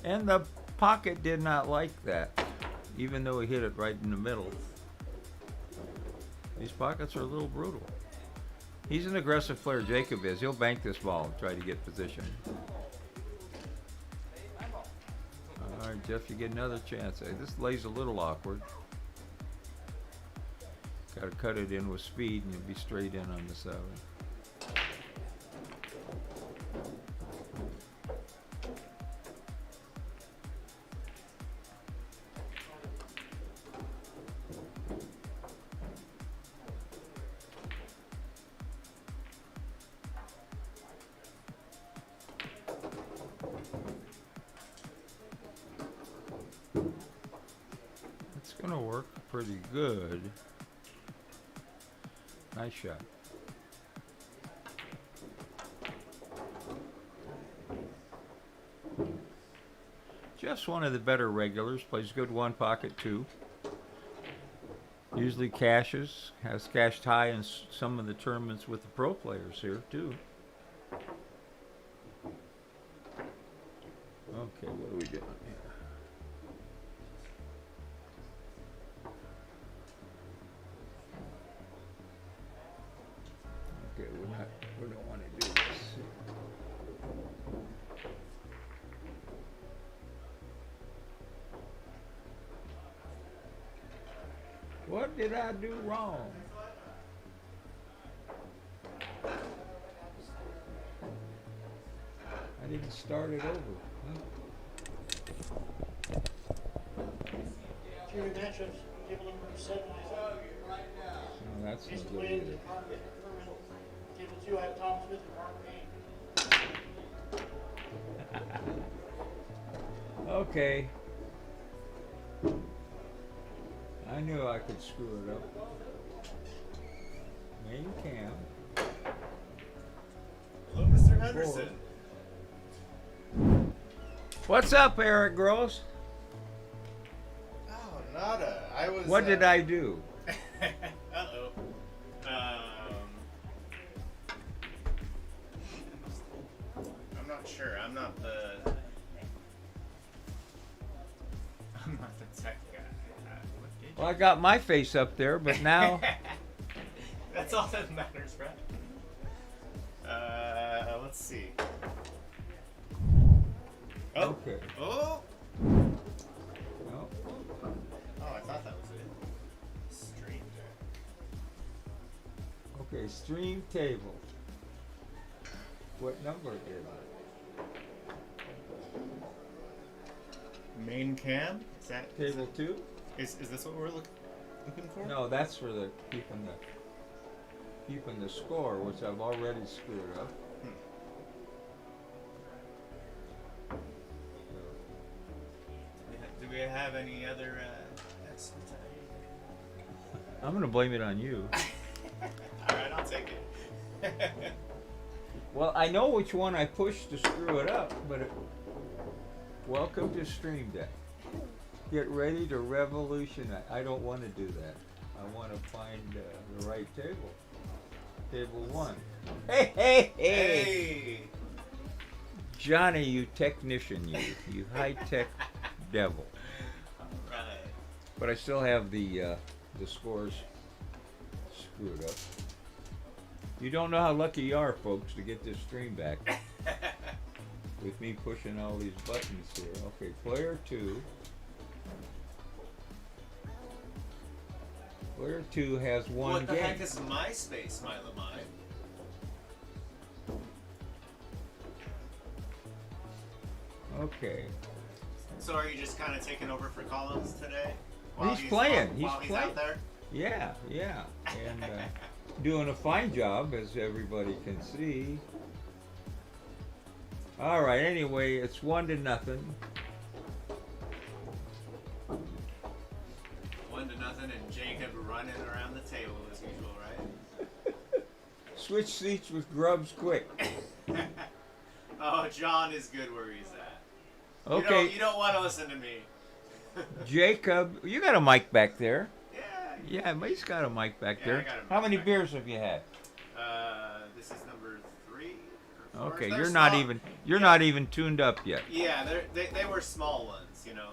Speaker 3: And the pocket did not like that, even though he hit it right in the middle. These pockets are a little brutal. He's an aggressive player, Jacob is. He'll bank this ball and try to get position. All right, Jeff, you get another chance. This lays a little awkward. Got to cut it in with speed and you'll be straight in on the 7. It's gonna work pretty good. Nice shot. Jeff's one of the better regulars. Plays good 1 pocket 2. Usually cashes. Has cashed high in some of the tournaments with the pro players here too. Okay, what are we doing here? Okay, we don't want to do this. What did I do wrong? I didn't start it over.
Speaker 4: Junior matchups, table number 7.
Speaker 3: No, that's
Speaker 4: East
Speaker 3: not good
Speaker 4: Williams
Speaker 3: either.
Speaker 4: and Carmen Furman. Table 2, I have Tom Smith and Mark Payne.
Speaker 3: Okay. I knew I could screw it up. Main cam.
Speaker 5: Hello, Mr. Henderson.
Speaker 3: What's up, Eric Gross?
Speaker 5: Oh, nada. I was.
Speaker 3: What did I do?
Speaker 5: Uh-oh. I'm not sure. I'm not the tech guy. What did you?
Speaker 3: Well, I got my face up there, but now
Speaker 5: That's all that matters, right? Let's see. Oh.
Speaker 3: okay.
Speaker 5: Oh.
Speaker 3: No.
Speaker 5: Oh, I thought that was it. Stream there.
Speaker 3: Okay, stream table. What number is it?
Speaker 5: Main cam? Is that
Speaker 3: Table 2?
Speaker 5: Is this what we're looking for?
Speaker 3: No, that's for the keeping the score, which I've already screwed up.
Speaker 5: Do we have any other estimates?
Speaker 3: I'm gonna blame it on you.
Speaker 5: All right, I'll take it.
Speaker 3: Well, I know which one I pushed to screw it up, but welcome to Stream Deck. Get ready to revolutionize. I don't want to do that. I want to find the right table. Table 1. Hey, hey, hey!
Speaker 5: Hey!
Speaker 3: Johnny, you technician, you high-tech devil.
Speaker 5: Right.
Speaker 3: But I still have the scores screwed up. You don't know how lucky you are, folks, to get this stream back. With me pushing all these buttons here. Okay, player 2. Player 2 has one
Speaker 5: What the
Speaker 3: game.
Speaker 5: heck is MySpace, my Lamai?
Speaker 3: Okay.
Speaker 5: So are you just kind of taking over for Collins today?
Speaker 3: He's playing.
Speaker 5: While
Speaker 3: He's
Speaker 5: he's
Speaker 3: playing.
Speaker 5: out there?
Speaker 3: Yeah, yeah. And doing a fine job, as everybody can see. All right, anyway, it's 1-0.
Speaker 5: 1-0, and Jacob running around the table as usual, right?
Speaker 3: Switch seats with Grubbs quick.
Speaker 5: Oh, John is good where he's at.
Speaker 3: Okay,
Speaker 5: You don't want to listen to me.
Speaker 3: Jacob, you got a mic back there.
Speaker 5: Yeah.
Speaker 3: Yeah, but he's got a mic back
Speaker 5: Yeah,
Speaker 3: there.
Speaker 5: I got a mic
Speaker 3: How many
Speaker 5: back
Speaker 3: beers have you had?
Speaker 5: This is number 3 or 4.
Speaker 3: Okay,
Speaker 5: They're
Speaker 3: you're not even tuned up yet.
Speaker 5: Yeah, they were small ones, you know.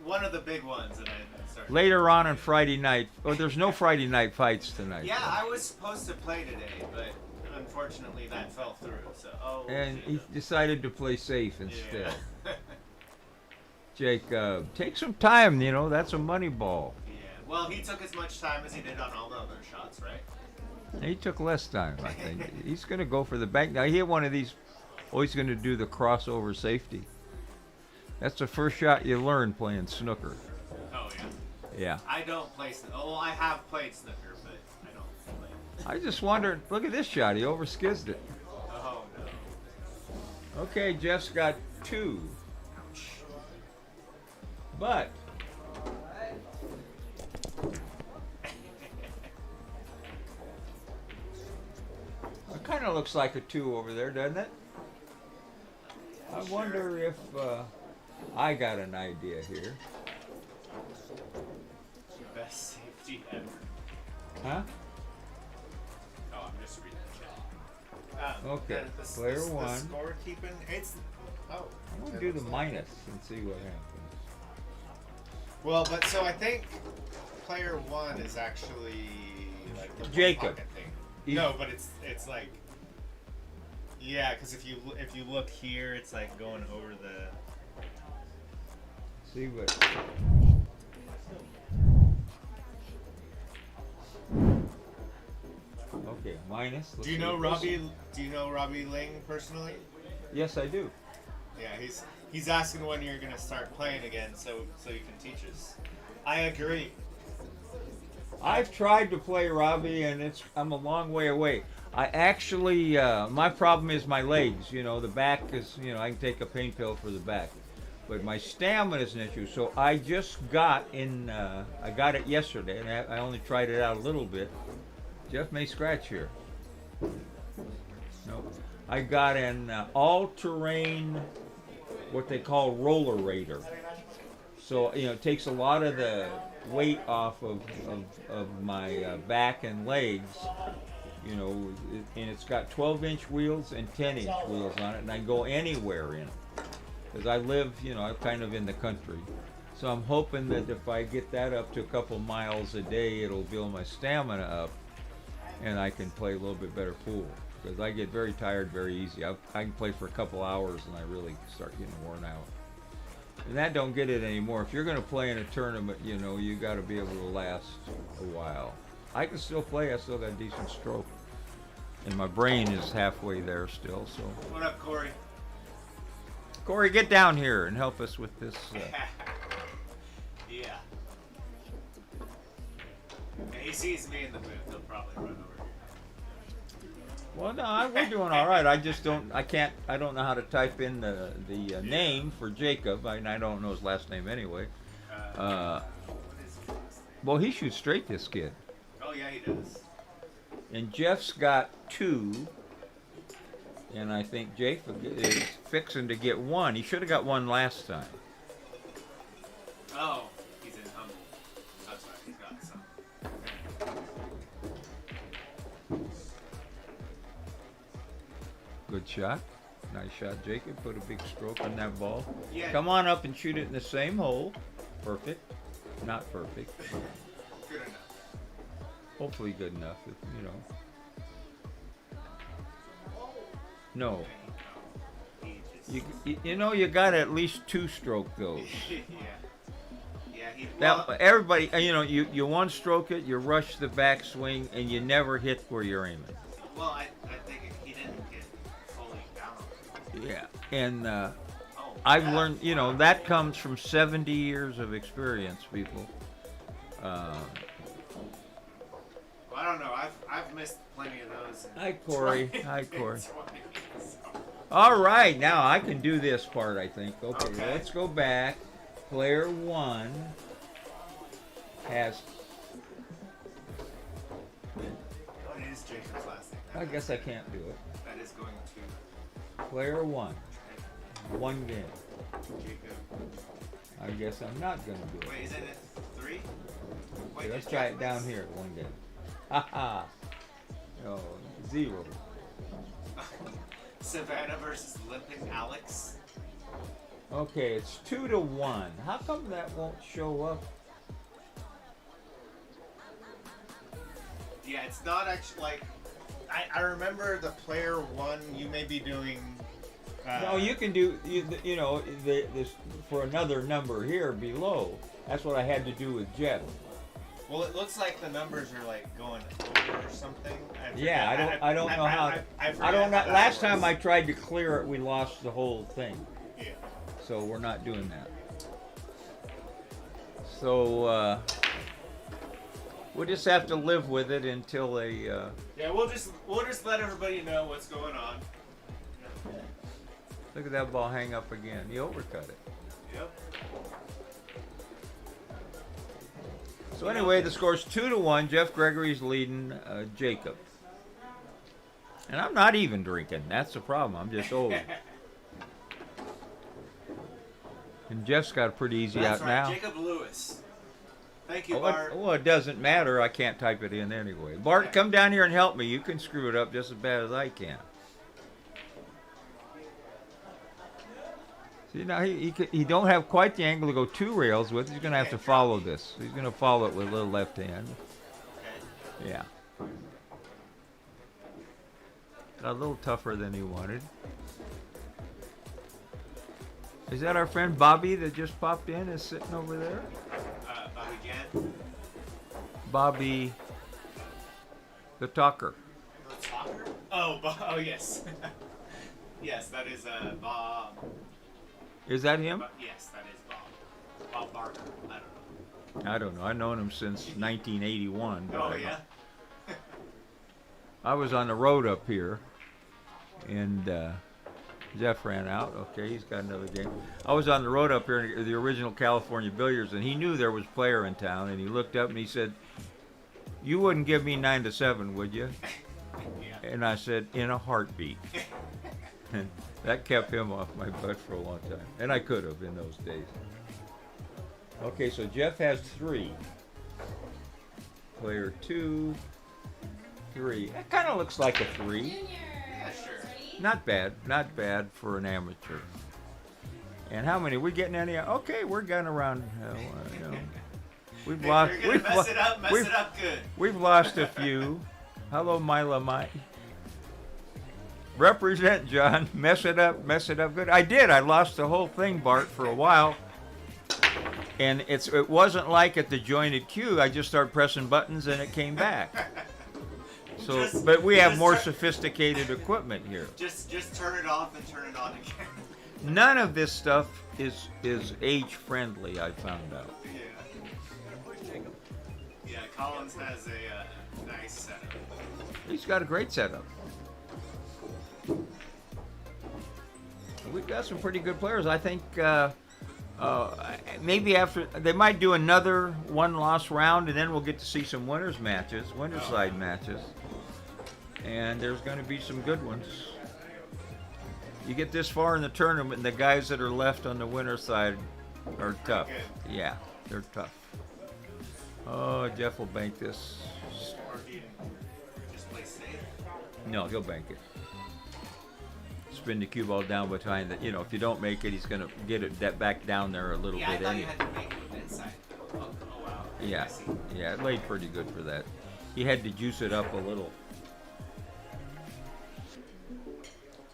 Speaker 5: One of the big ones, and I started.
Speaker 3: Later on Friday night. Oh, there's no Friday night fights tonight.
Speaker 5: Yeah, I was supposed to play today, but unfortunately that fell through. So
Speaker 3: And he decided to play safe instead.
Speaker 5: Yeah.
Speaker 3: Jake, take some time, you know, that's a money ball.
Speaker 5: Yeah. Well, he took as much time as he did on all the other shots, right?
Speaker 3: He took less time, I think. He's going to go for the bank. Now, he hit one of these. Oh, he's going to do the crossover safety. That's the first shot you learn playing snooker.
Speaker 5: Oh, yeah.
Speaker 3: Yeah.
Speaker 5: I don't play snooker. Oh, well, I have played snooker, but I don't play.
Speaker 3: I just wondered, look at this shot. He overskizzed it.
Speaker 5: Oh, no.
Speaker 3: Okay, Jeff's got 2. But it kind of looks like a 2 over there, doesn't it? I wonder if I got an idea here.
Speaker 5: Best safety ever.
Speaker 3: Huh?
Speaker 5: Oh, I'm just reading the chat.
Speaker 3: Okay,
Speaker 5: The
Speaker 3: player 1.
Speaker 5: The score keeping. It's. Oh.
Speaker 3: I'm going to do the minus and see what happens.
Speaker 5: Well, but so I think player 1 is actually like the
Speaker 3: Jacob.
Speaker 5: pocket thing.
Speaker 3: He's-
Speaker 5: No, but it's like. Yeah, because if you look here, it's like going over the.
Speaker 3: See what. Okay, minus. Let's
Speaker 5: Do you
Speaker 3: see
Speaker 5: know
Speaker 3: what this-
Speaker 5: Robbie? Do you know Robbie Ling personally?
Speaker 3: Yes, I do.
Speaker 5: Yeah, he's asking when you're gonna start playing again, so you can teach us. I agree.
Speaker 3: I've tried to play Robbie, and I'm a long way away. I actually, my problem is my legs. You know, the back is, you know, I can take a pain pill for the back, but my stamina is an issue. So I just got in. I got it yesterday, and I only tried it out a little bit. Jeff may scratch here. Nope. I got an all-terrain, what they call roller raider. So, you know, it takes a lot of the weight off of my back and legs, you know, and it's got 12-inch wheels and 10-inch wheels on it, and I go anywhere in it. Because I live, you know, I'm kind of in the country. So I'm hoping that if I get that up to a couple miles a day, it'll build my stamina up, and I can play a little bit better pool. Because I get very tired very easy. I can play for a couple hours, and I really start getting worn out. And that don't get it anymore. If you're going to play in a tournament, you know, you got to be able to last a while. I can still play. I still got a decent stroke. And my brain is halfway there still. So,
Speaker 5: What up, Corey?
Speaker 3: Corey, get down here and help us with this.
Speaker 5: Yeah. He sees me in the booth, he'll probably run over here.
Speaker 3: Well, no, we're doing all right. I just don't. I don't know how to type in the name for Jacob. I don't know his last name anyway.
Speaker 5: What is his last name?
Speaker 3: Well, he shoots straight, this kid.
Speaker 5: Oh, yeah, he does.
Speaker 3: And Jeff's got 2. And I think Jake is fixing to get 1. He should have got 1 last time.
Speaker 5: Oh, he's in Humble. That's right, he's got some.
Speaker 3: Good shot. Nice shot, Jacob. Put a big stroke on that ball.
Speaker 5: Yeah.
Speaker 3: Come on up and shoot it in the same hole. Perfect. Not perfect.
Speaker 5: Good enough.
Speaker 3: Hopefully good enough, if, you know. No.
Speaker 5: He just,
Speaker 3: You know, you got at least 2 stroke those.
Speaker 5: yeah. Yeah, he.
Speaker 3: That
Speaker 5: Well,
Speaker 3: everybody, you know, you one stroke it, you rush the backswing, and you never hit where you're aiming.
Speaker 5: well, I think he didn't get fully down on it.
Speaker 3: Yeah, and I've learned, you know, that comes from 70 years of experience, people.
Speaker 5: Well, I don't know. I've missed plenty of those.
Speaker 3: Hi, Corey. Hi, Corey.
Speaker 5: 20, so.
Speaker 3: All right, now I can do this part, I think. Okay,
Speaker 5: Okay.
Speaker 3: let's go back. Player 1 has...
Speaker 5: What is Jacob's last name?
Speaker 3: I guess I can't do it.
Speaker 5: That is going to
Speaker 3: Player 1. 1 game.
Speaker 5: Jacob.
Speaker 3: I guess I'm not going to do it.
Speaker 5: Wait, isn't it 3?
Speaker 3: Okay, let's try it down here. 1 game. Haha. Oh, 0.
Speaker 5: Savannah versus Limping Alex.
Speaker 3: Okay, it's 2-1. How come that won't show up?
Speaker 5: Yeah, it's not actually like. I remember the player 1. You may be doing.
Speaker 3: No, you can do, you know, this for another number here below. That's what I had to do with Jeff.
Speaker 5: Well, it looks like the numbers are like going over or something.
Speaker 3: Yeah, I don't know how. I don't know. Last time I tried to clear it, we lost the whole thing.
Speaker 5: Yeah.
Speaker 3: So we're not doing that. So we'll just have to live with it until they.
Speaker 5: Yeah, we'll just let everybody know what's going on.
Speaker 3: Look at that ball hang up again. You overcut it.
Speaker 5: Yep.
Speaker 3: So anyway, the score's 2-1. Jeff Gregory's leading Jacob. And I'm not even drinking. That's the problem. I'm just old. And Jeff's got a pretty easy
Speaker 5: That's
Speaker 3: out
Speaker 5: right,
Speaker 3: now.
Speaker 5: Jacob Lewis. Thank you,
Speaker 3: Oh,
Speaker 5: Bart.
Speaker 3: well, it doesn't matter. I can't type it in anyway. Bart, come down here and help me. You can screw it up just as bad as I can. See, now he don't have quite the angle to go 2 rails with. He's going to have to follow this. He's going to follow it with a little left hand.
Speaker 5: Okay.
Speaker 3: Yeah. A little tougher than he wanted. Is that our friend Bobby that just popped in? Is sitting over there?
Speaker 5: Bobby Jan.
Speaker 3: Bobby, the talker.
Speaker 5: The talker? Oh, oh yes. Yes, that is Bob.
Speaker 3: Is that him?
Speaker 5: Yes, that is Bob. Bob Barker. I don't know.
Speaker 3: I don't know. I've known him since 1981.
Speaker 5: Oh yeah.
Speaker 3: I was on the road up here, and Jeff ran out. Okay, he's got another game. I was on the road up here in the original California Billiards, and he knew there was a player in town, and he looked up and he said, "You wouldn't give me 9-7, would you?"
Speaker 5: Yeah.
Speaker 3: And I said, "In a heartbeat." And that kept him off my butt for a long time. And I could have in those days. Okay, so Jeff has 3. Player 2, 3. That kind of looks like a 3.
Speaker 5: Yeah, sure.
Speaker 3: Not bad. Not bad for an amateur. And how many? We getting any? Okay, we're getting around. You know, we've lost.
Speaker 5: If you're gonna mess it up, mess it up good.
Speaker 3: We've lost a few. Hello, Mila Mike. Represent, John. Mess it up good. I did. I lost the whole thing, Bart, for a while. And it wasn't like at the jointed queue. I just started pressing buttons and it came back. So, but we have more sophisticated equipment here.
Speaker 5: Just turn it off and turn it on again.
Speaker 3: None of this stuff is age friendly. I found out.
Speaker 5: Yeah. Yeah, Collins has a nice setup.
Speaker 3: He's got a great setup. We've got some pretty good players. I think maybe after they might do another 1-loss round, and then we'll get to see some winners side matches, and there's going to be some good ones. You get this far in the tournament, and the guys that are left on the winner's side are tough. Yeah, they're tough. Oh, Jeff will bank this.
Speaker 5: Or do you just play safe?
Speaker 3: No, he'll bank it. Spin the cue ball down behind the, if you don't make it, he's going to get it back down there a little
Speaker 5: Yeah, I
Speaker 3: bit
Speaker 5: thought you
Speaker 3: anyway.
Speaker 5: had to make it with inside. Oh wow.
Speaker 3: Yeah,
Speaker 5: I see.
Speaker 3: yeah, it laid pretty good for that. He had to juice it up a little.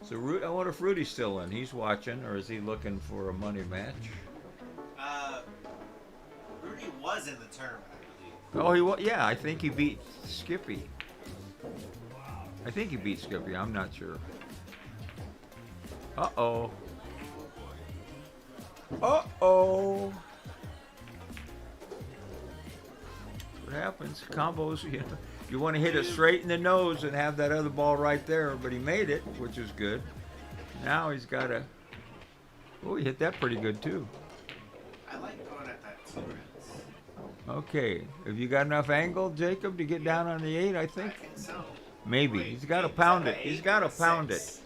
Speaker 3: So I wonder if Rudy's still in. He's watching, or is he looking for a money match?
Speaker 5: Rudy was in the tournament, I believe.
Speaker 3: Oh, he was. Yeah, I think he beat Skippy. I think he beat Skippy. I'm not sure. Uh-oh. Uh-oh. What happens? Combos, you want to hit it straight in the nose and have that other ball right there, but he made it, which is good. Now he's got to... Oh, he hit that pretty good, too.
Speaker 5: I like going at that 2 rounds.
Speaker 3: Okay. Have you got enough angle, Jacob, to get down on the 8, I
Speaker 5: I
Speaker 3: think?
Speaker 5: think so.
Speaker 3: Maybe.
Speaker 5: Wait,
Speaker 3: He's got to
Speaker 5: wait,
Speaker 3: pound
Speaker 5: is
Speaker 3: it.
Speaker 5: that the
Speaker 3: He's
Speaker 5: 8
Speaker 3: got to
Speaker 5: or the
Speaker 3: pound
Speaker 5: 6?
Speaker 3: it.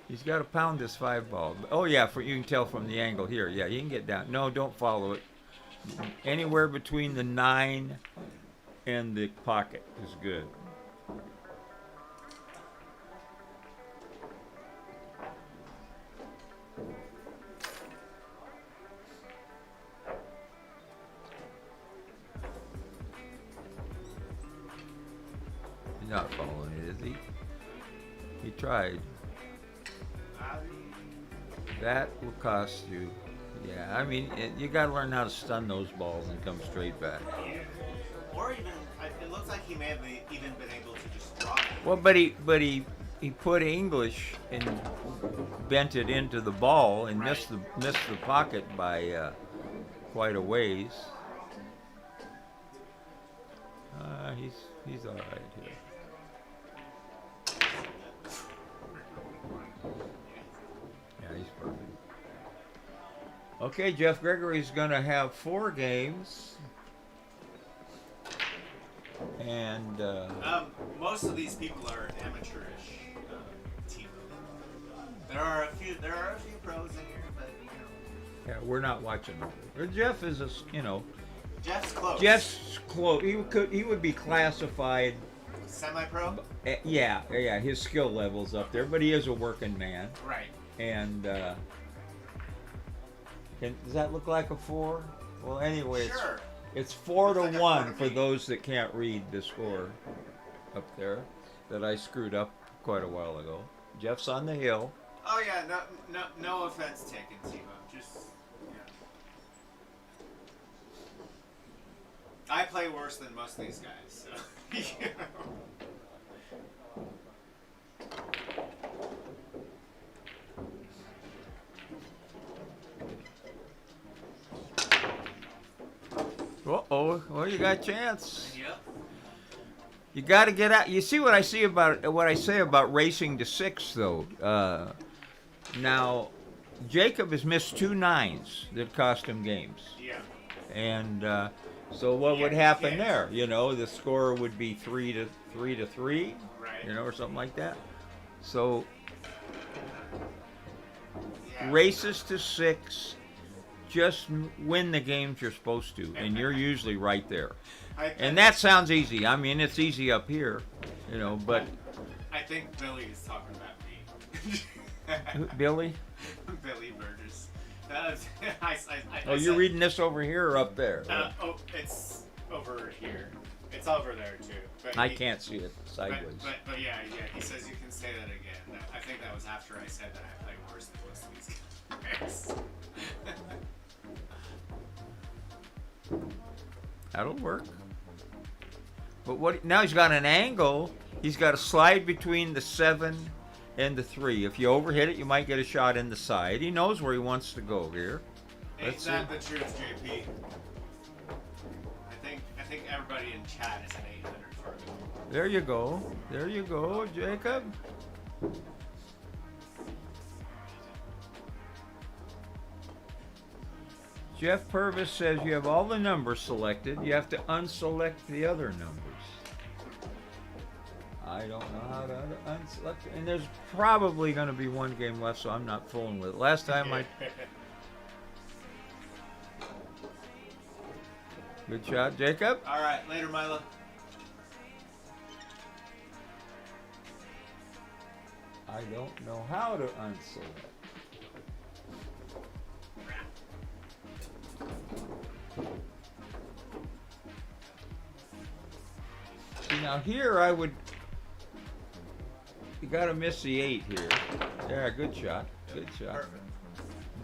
Speaker 3: He's got to pound this 5 ball. Oh, yeah, you can tell from the angle here. Yeah, you can get down. No, don't follow it. Anywhere between the 9 and the pocket is good. He's not following it, is he? He tried. That will cost you. Yeah, I mean, you got to learn how to stun those balls and come straight back.
Speaker 5: Yeah. Or even, it looks like he may have even been able to just drop it.
Speaker 3: Well, but he put English and bent it into the ball and missed the pocket by quite a ways. He's all right here. Yeah, he's perfect. Okay, Jeff Gregory's going to have 4 games. And
Speaker 5: Most of these people are amateurish team. There are a few pros in here, but
Speaker 3: yeah, we're not watching them. Jeff is
Speaker 5: Jeff's close.
Speaker 3: Jeff's close. He would be classified.
Speaker 5: Semi-pro.
Speaker 3: Yeah. His skill level's up there, but he is a working man.
Speaker 5: Right.
Speaker 3: And does that look like a 4? Well, anyway,
Speaker 5: Sure.
Speaker 3: it's 4 to
Speaker 5: Looks like a
Speaker 3: 1
Speaker 5: 4 to
Speaker 3: for
Speaker 5: me.
Speaker 3: those that can't read the score up there that I screwed up quite a while ago. Jeff's on the hill.
Speaker 5: Oh yeah, no offense taken, Timo. Just I play worse than most of these guys, so you know.
Speaker 3: Uh-oh. Well, you got a chance.
Speaker 5: Yep.
Speaker 3: You got to get out. You see what I say about racing to 6, though. Now, Jacob has missed 2 9s that cost him games,
Speaker 5: Yeah.
Speaker 3: and so what would happen there? You know, the score would be 3 to 3,
Speaker 5: Right.
Speaker 3: you know, or something like that. So
Speaker 5: Yeah.
Speaker 3: races to 6, just win the games you're supposed to, and you're usually right there. And that sounds easy. I mean, it's easy up here, you know, but
Speaker 5: I think Billy is talking about me.
Speaker 3: Billy?
Speaker 5: Billy Burgess.
Speaker 3: Oh, you're reading this over here or up there?
Speaker 5: It's over here. It's over there too. But
Speaker 3: I can't see it
Speaker 5: But,
Speaker 3: sideways.
Speaker 5: but yeah, he says you can say that again. I think that was after I said that I play worse than most of these guys.
Speaker 3: That'll work. But now he's got an angle. He's got to slide between the 7 and the 3. If you overhit it, you might get a shot in the side. He knows where he wants to go here.
Speaker 5: Ain't that the truth, JP? I think everybody in chat is an 800 for me.
Speaker 3: There you go. There you go, Jacob. Jeff Purvis says you have all the numbers selected. You have to unselect the other numbers. I don't know how to unselect it. And there's probably going to be 1 game left, so I'm not fooling with it. Last time I... Good shot, Jacob.
Speaker 5: All right, later, Mila.
Speaker 3: I don't know how to unselect. See, now here I would... You gotta miss the 8 here. Yeah, good shot. Good shot.
Speaker 5: Perfect.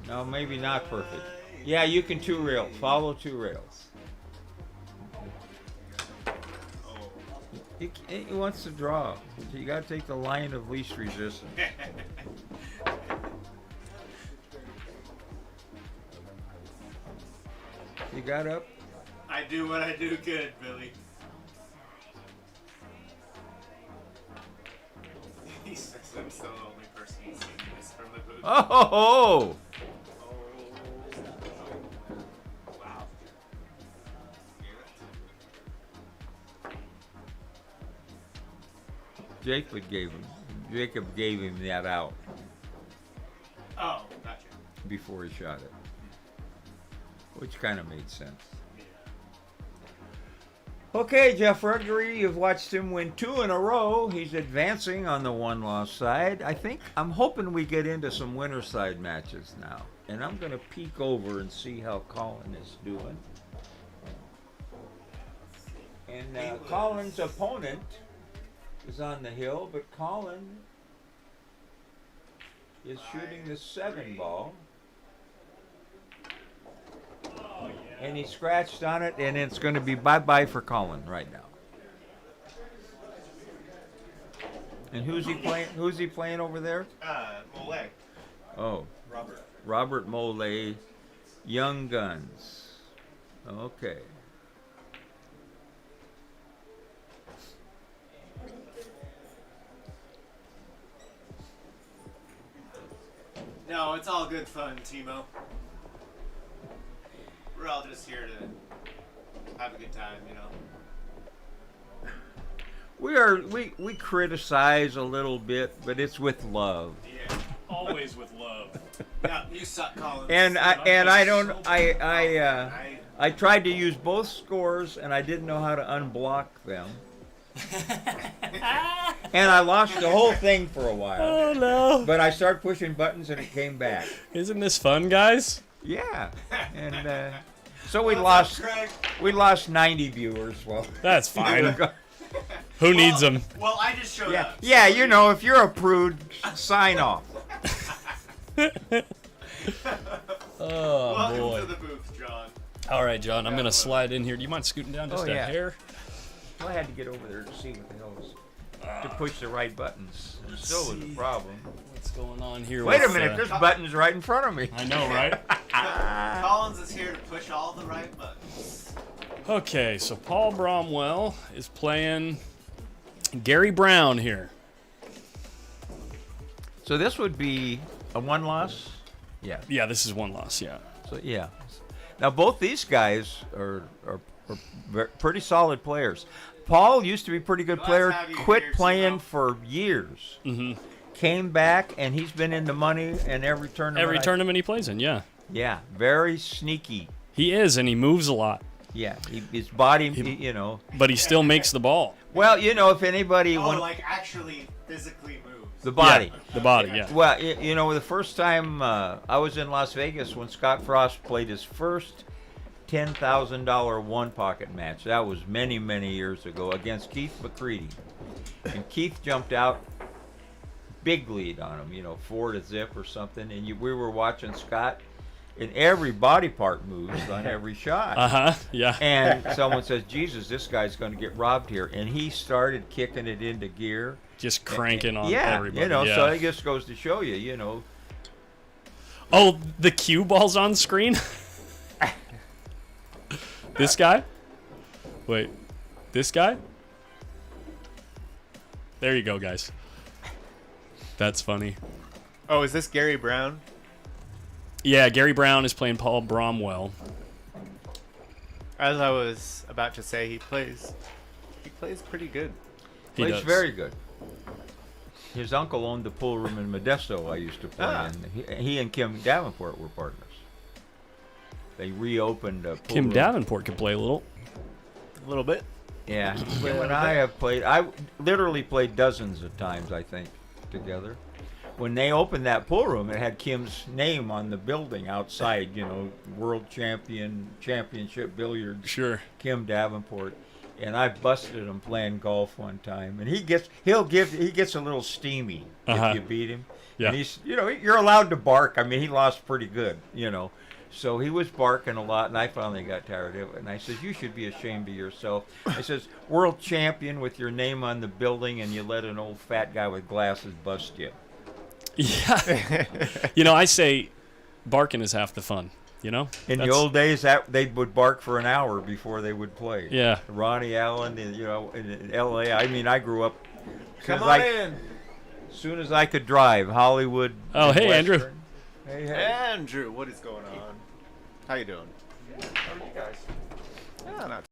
Speaker 3: No, maybe not perfect. Yeah, you can 2 rails. Follow 2 rails.
Speaker 5: Oh.
Speaker 3: He wants to draw. You gotta take the line of least resistance. got up?
Speaker 5: I do what I do good, Billy. He says I'm still the only person who's seen this from the booth.
Speaker 3: Oh!
Speaker 5: Wow.
Speaker 3: Jacob gave him that out
Speaker 5: Oh, gotcha.
Speaker 3: before he shot it, which kind of made sense. Okay, Jeff Ruggery, you've watched him win 2 in a row. He's advancing on the one-loss side. I'm hoping we get into some winner side matches now. And I'm going to peek over and see how Colin is doing. And Colin's opponent is on the hill, but Colin is shooting the 7 ball. And he scratched on it, and it's going to be bye-bye for Colin right now. And who's he playing? Who's he playing over there?
Speaker 5: Mole.
Speaker 3: Oh, Robert Mole, Young Guns. Okay.
Speaker 5: No, it's all good fun, Timo. We're all just here to have a good time, you know.
Speaker 3: We criticize a little bit, but it's with love.
Speaker 5: Yeah.
Speaker 2: Always with love.
Speaker 5: Yeah, you suck, Collins.
Speaker 3: And I tried to use both scores, and I didn't know how to unblock them. And I lost the whole thing for a while.
Speaker 2: Oh no!
Speaker 3: But I started pushing buttons, and it came back.
Speaker 2: Isn't this fun, guys?
Speaker 3: Yeah, and so we lost 90 viewers. Well,
Speaker 2: That's fine. Who needs them?
Speaker 5: Well, I just showed up.
Speaker 3: Yeah, you know, if you're a prude, sign off.
Speaker 2: Oh
Speaker 5: Welcome
Speaker 2: boy!
Speaker 5: to the booth, John.
Speaker 2: All right, John, I'm gonna slide in here. Do you mind scooting down just
Speaker 3: Oh,
Speaker 2: a
Speaker 3: yeah.
Speaker 2: hair?
Speaker 3: I had to get over there to see what the hell was to push the right buttons. And still was a problem.
Speaker 2: What's going on here?
Speaker 3: Wait a
Speaker 2: with,
Speaker 3: minute, there's buttons right in front of me.
Speaker 2: I know, right?
Speaker 5: Collins is here to push all the right buttons.
Speaker 2: Okay, so Paul Bromwell is playing Gary Brown here.
Speaker 3: So this would be a one loss? Yeah.
Speaker 2: Yeah, this is one loss. Yeah.
Speaker 3: So yeah. Now both these guys are pretty solid players. Paul used to be a pretty good
Speaker 5: Glad
Speaker 3: player,
Speaker 5: to have you
Speaker 3: quit
Speaker 5: here,
Speaker 3: playing
Speaker 5: Timo.
Speaker 3: for years.
Speaker 2: Mm-hmm.
Speaker 3: Came back, and he's been in the money in every tournament.
Speaker 2: Every tournament he plays in, yeah.
Speaker 3: Yeah, very sneaky.
Speaker 2: He is, and he moves a lot,
Speaker 3: Yeah, his body, you know.
Speaker 2: but he still makes the ball.
Speaker 3: Well, you know, if anybody
Speaker 5: Oh,
Speaker 3: went,
Speaker 5: like actually physically moves.
Speaker 3: the body.
Speaker 2: Yeah, the body, yeah.
Speaker 3: Well, you know, the first time I was in Las Vegas when Scott Frost played his first $10,000 one-pocket match. That was many, many years ago against Keith McCready. And Keith jumped out, big lead on him, you know, 4-0 or something. And we were watching Scott, and every body part moves on every shot.
Speaker 2: Uh-huh, yeah.
Speaker 3: And someone says, Jesus, this guy's going to get robbed here. And he started kicking it into gear.
Speaker 2: Just cranking on
Speaker 3: Yeah,
Speaker 2: everybody.
Speaker 3: you know,
Speaker 2: yeah.
Speaker 3: so it just goes to show you, you know.
Speaker 2: Oh, the cue ball's on screen? This guy? Wait, this guy? There you go, guys. That's funny.
Speaker 6: Oh, is this Gary Brown?
Speaker 2: Yeah, Gary Brown is playing Paul Bromwell.
Speaker 6: As I was about to say, he plays pretty good.
Speaker 2: He
Speaker 3: Plays
Speaker 2: does.
Speaker 3: very good. His uncle owned the pool room in Modesto I used to play
Speaker 6: Ah.
Speaker 3: in. He and Kim Davenport were partners. They reopened a pool
Speaker 2: Kim
Speaker 3: room.
Speaker 2: Davenport can play a little.
Speaker 6: A little bit.
Speaker 3: Yeah, Kim and I have played. I literally played dozens of times, I think, together. When they opened that pool room, it had Kim's name on the building outside. You know, world championship billiards.
Speaker 2: Sure.
Speaker 3: Kim Davenport, and I busted him playing golf one time, and he gets a little steamy
Speaker 2: Uh-huh.
Speaker 3: if you beat him.
Speaker 2: Yeah.
Speaker 3: And he's, you know, you're allowed to bark. I mean, he lost pretty good, you know. So he was barking a lot, and I finally got tired of it. And I said, you should be ashamed of yourself. I says, world champion with your name on the building, and you let an old fat guy with glasses bust you.
Speaker 2: Yeah. You know, I say barking is half the fun. You know,
Speaker 3: In the
Speaker 2: That's-
Speaker 3: old days, that they would bark for an hour before they would play.
Speaker 2: Yeah.
Speaker 3: Ronnie Allen, in L.A. I mean, I grew up.
Speaker 6: Come on in.
Speaker 3: As soon as I could drive, Hollywood.
Speaker 2: Oh,
Speaker 3: and
Speaker 2: hey, Andrew.
Speaker 3: Western. Hey.
Speaker 6: Andrew, what is going on? How you doing?
Speaker 3: How are you guys?
Speaker 6: Yeah, not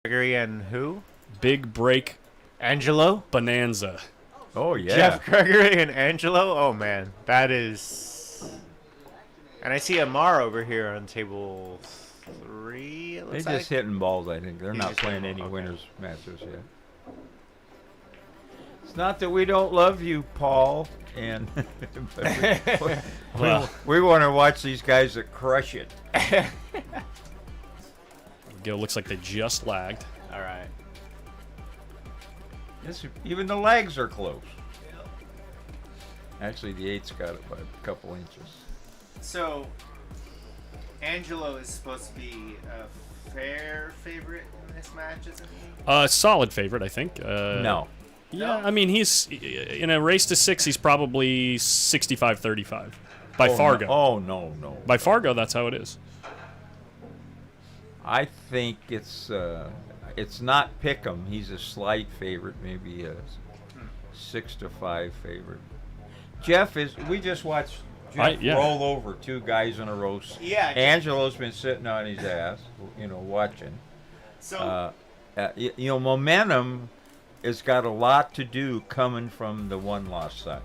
Speaker 6: Gregory and who?
Speaker 2: Big break
Speaker 6: Angelo?
Speaker 2: bonanza.
Speaker 3: Oh yeah.
Speaker 6: Jeff Gregory and Angelo? Oh man, that is. And I see Amar over here on table 3. It
Speaker 3: They're
Speaker 6: looks
Speaker 3: just
Speaker 6: like.
Speaker 3: hitting balls, I think. They're
Speaker 6: He's
Speaker 3: not
Speaker 6: just
Speaker 3: playing
Speaker 6: hitting
Speaker 3: any
Speaker 6: balls, okay.
Speaker 3: winners matches yet. It's not that we don't love you, Paul, and but
Speaker 2: Well,
Speaker 3: we want to watch these guys that crush it.
Speaker 2: Gil looks like they just lagged.
Speaker 6: All right.
Speaker 3: Even the legs are close. Actually, the 8's got it by a couple inches.
Speaker 6: So, Angelo is supposed to be a fair favorite in this match, isn't he?
Speaker 2: Solid favorite, I think.
Speaker 3: No.
Speaker 2: Yeah, I mean, he's in a race to 6. He's probably 65-35 by Fargo.
Speaker 3: No.
Speaker 2: By Fargo, that's how it is.
Speaker 3: I think it's not Pick'em. He's a slight favorite, maybe a 6-5 favorite. Jeff is. We just watched Jeff
Speaker 2: yeah.
Speaker 3: roll over 2 guys in a row.
Speaker 6: Yeah.
Speaker 3: Angelo's been sitting on his ass, watching.
Speaker 6: So
Speaker 3: Momentum has got a lot to do coming from the one-loss side,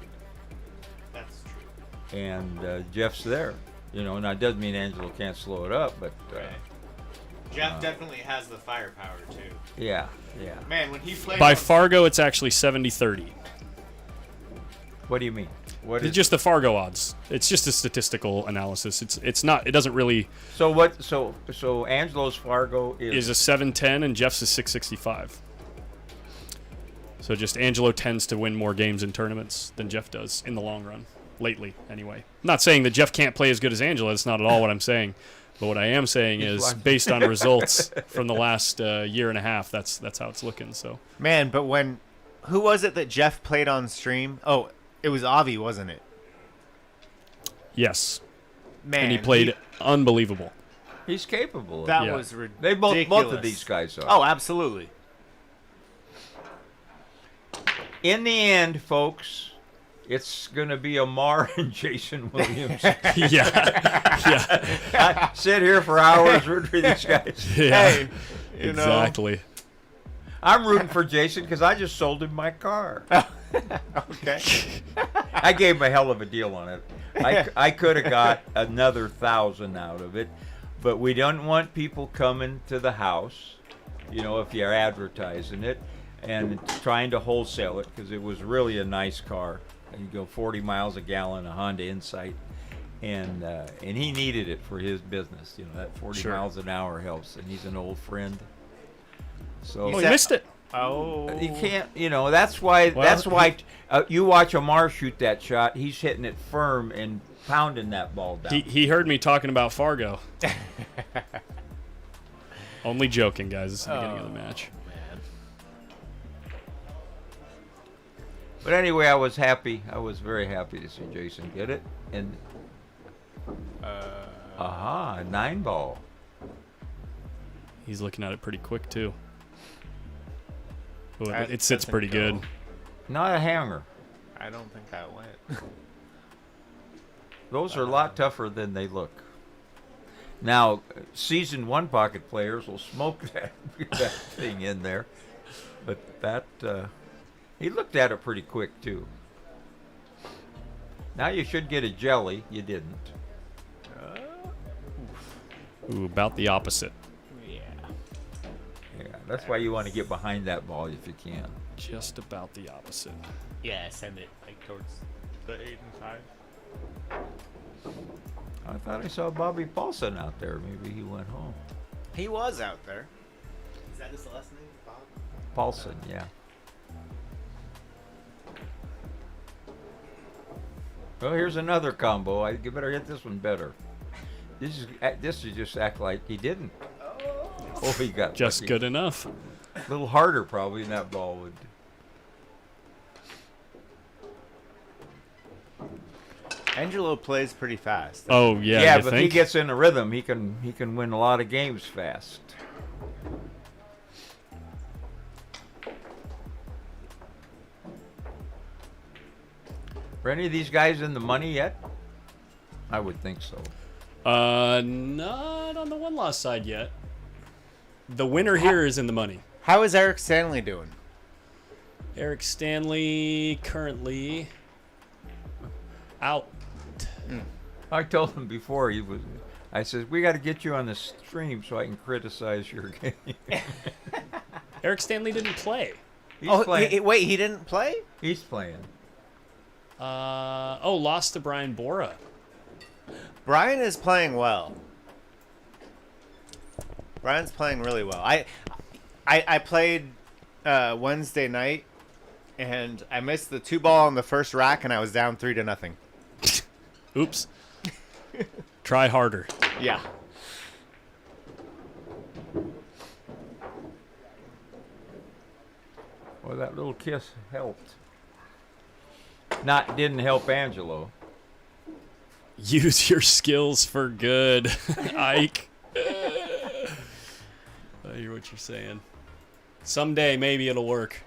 Speaker 6: that's true.
Speaker 3: and Jeff's there. Now it doesn't mean Angelo can't slow it up, but
Speaker 6: Jeff definitely has the firepower too.
Speaker 3: yeah.
Speaker 6: Man, when he played
Speaker 2: By Fargo, it's actually 70-30.
Speaker 3: What do you mean? What
Speaker 2: It's
Speaker 3: is
Speaker 2: just the Fargo odds. It's just a statistical analysis. It's not. It doesn't really.
Speaker 3: so what? So Angelo's Fargo
Speaker 2: Is a 7-10 and Jeff's is 665. So just Angelo tends to win more games in tournaments than Jeff does in the long run. Lately, anyway. I'm not saying that Jeff can't play as good as Angelo. That's not at all what I'm saying. But what I am saying is, based on results from the last year and a half, that's how it's looking. So
Speaker 6: Man, but who was it that Jeff played on stream? Oh, it was Avi, wasn't it?
Speaker 2: yes,
Speaker 6: Man,
Speaker 2: and he played unbelievable.
Speaker 3: he's capable.
Speaker 6: That
Speaker 2: Yeah.
Speaker 6: was ridiculous.
Speaker 3: They both of these guys are.
Speaker 6: Oh, absolutely.
Speaker 3: In the end, folks, it's gonna be Amar and Jason Williams.
Speaker 2: yeah,
Speaker 3: I sit here for hours rooting for these guys.
Speaker 2: yeah,
Speaker 6: Hey,
Speaker 2: exactly.
Speaker 3: I'm rooting for Jason because I just sold him my car.
Speaker 6: Okay.
Speaker 3: I gave him a hell of a deal on it. I could have got another 1,000 out of it, but we don't want people coming to the house, if you're advertising it, and trying to wholesale it, because it was really a nice car. You go 40 miles a gallon, a Honda Insight, and he needed it for his business. That 40
Speaker 2: Sure.
Speaker 3: miles an hour helps, and he's an old friend. So
Speaker 2: Oh, you missed it.
Speaker 6: Oh.
Speaker 3: you can't, that's why.
Speaker 2: Well,
Speaker 3: that's why you watch Amar shoot that shot. He's hitting it firm and pounding that ball down.
Speaker 2: He heard me talking about Fargo. Only joking, guys. It's the beginning of the match.
Speaker 3: But anyway, I was happy. I was very happy to see Jason get it. And a 9-ball.
Speaker 2: He's looking at it pretty quick too. Ooh,
Speaker 6: That
Speaker 2: it sits
Speaker 6: doesn't
Speaker 2: pretty
Speaker 6: go.
Speaker 2: good.
Speaker 3: Not a hanger.
Speaker 6: I don't think that went.
Speaker 3: Those are a lot tougher than they look. Now, seasoned one-pocket players will smoke that thing in there. But that, he looked at it pretty quick, too. Now you should get a jelly. You didn't.
Speaker 2: Ooh, about the opposite.
Speaker 6: Yeah.
Speaker 3: Yeah, that's why you want to get behind that ball if you can.
Speaker 2: Just about the opposite.
Speaker 6: Yeah, send it towards the 8 and 5.
Speaker 3: I thought I saw Bobby Paulson out there. Maybe he went home.
Speaker 6: He was out there.
Speaker 5: Is that his last name, Bob?
Speaker 3: Paulson, yeah. Well, here's another combo. You better hit this one better. This is just act like he didn't. Oh, he got
Speaker 2: Just
Speaker 3: lucky.
Speaker 2: good enough.
Speaker 3: A little harder probably than that ball would.
Speaker 6: Angelo plays pretty fast.
Speaker 2: Oh yeah.
Speaker 3: Yeah,
Speaker 2: you
Speaker 3: but if he
Speaker 2: think?
Speaker 3: gets in the rhythm, he can win a lot of games fast. Are any of these guys in the money yet? I would think so.
Speaker 2: Not on the one-loss side yet. The winner here is in the money.
Speaker 6: How is Eric Stanley doing?
Speaker 2: Eric Stanley currently out.
Speaker 3: I told him before I said, we got to get you on the stream so I can criticize your game.
Speaker 2: Eric Stanley didn't play.
Speaker 3: He's
Speaker 6: Oh,
Speaker 3: playing.
Speaker 6: wait, he didn't play?
Speaker 3: He's playing.
Speaker 2: Lost to Brian Bora.
Speaker 6: Brian is playing well. Brian's playing really well. I played Wednesday night, and I missed the 2-ball on the first rack, and I was down 3-0.
Speaker 2: Oops. Try harder.
Speaker 6: Yeah.
Speaker 3: Well, that little kiss helped. Didn't help Angelo.
Speaker 2: Use your skills for good, Ike. I hear what you're saying. Someday, maybe it'll work.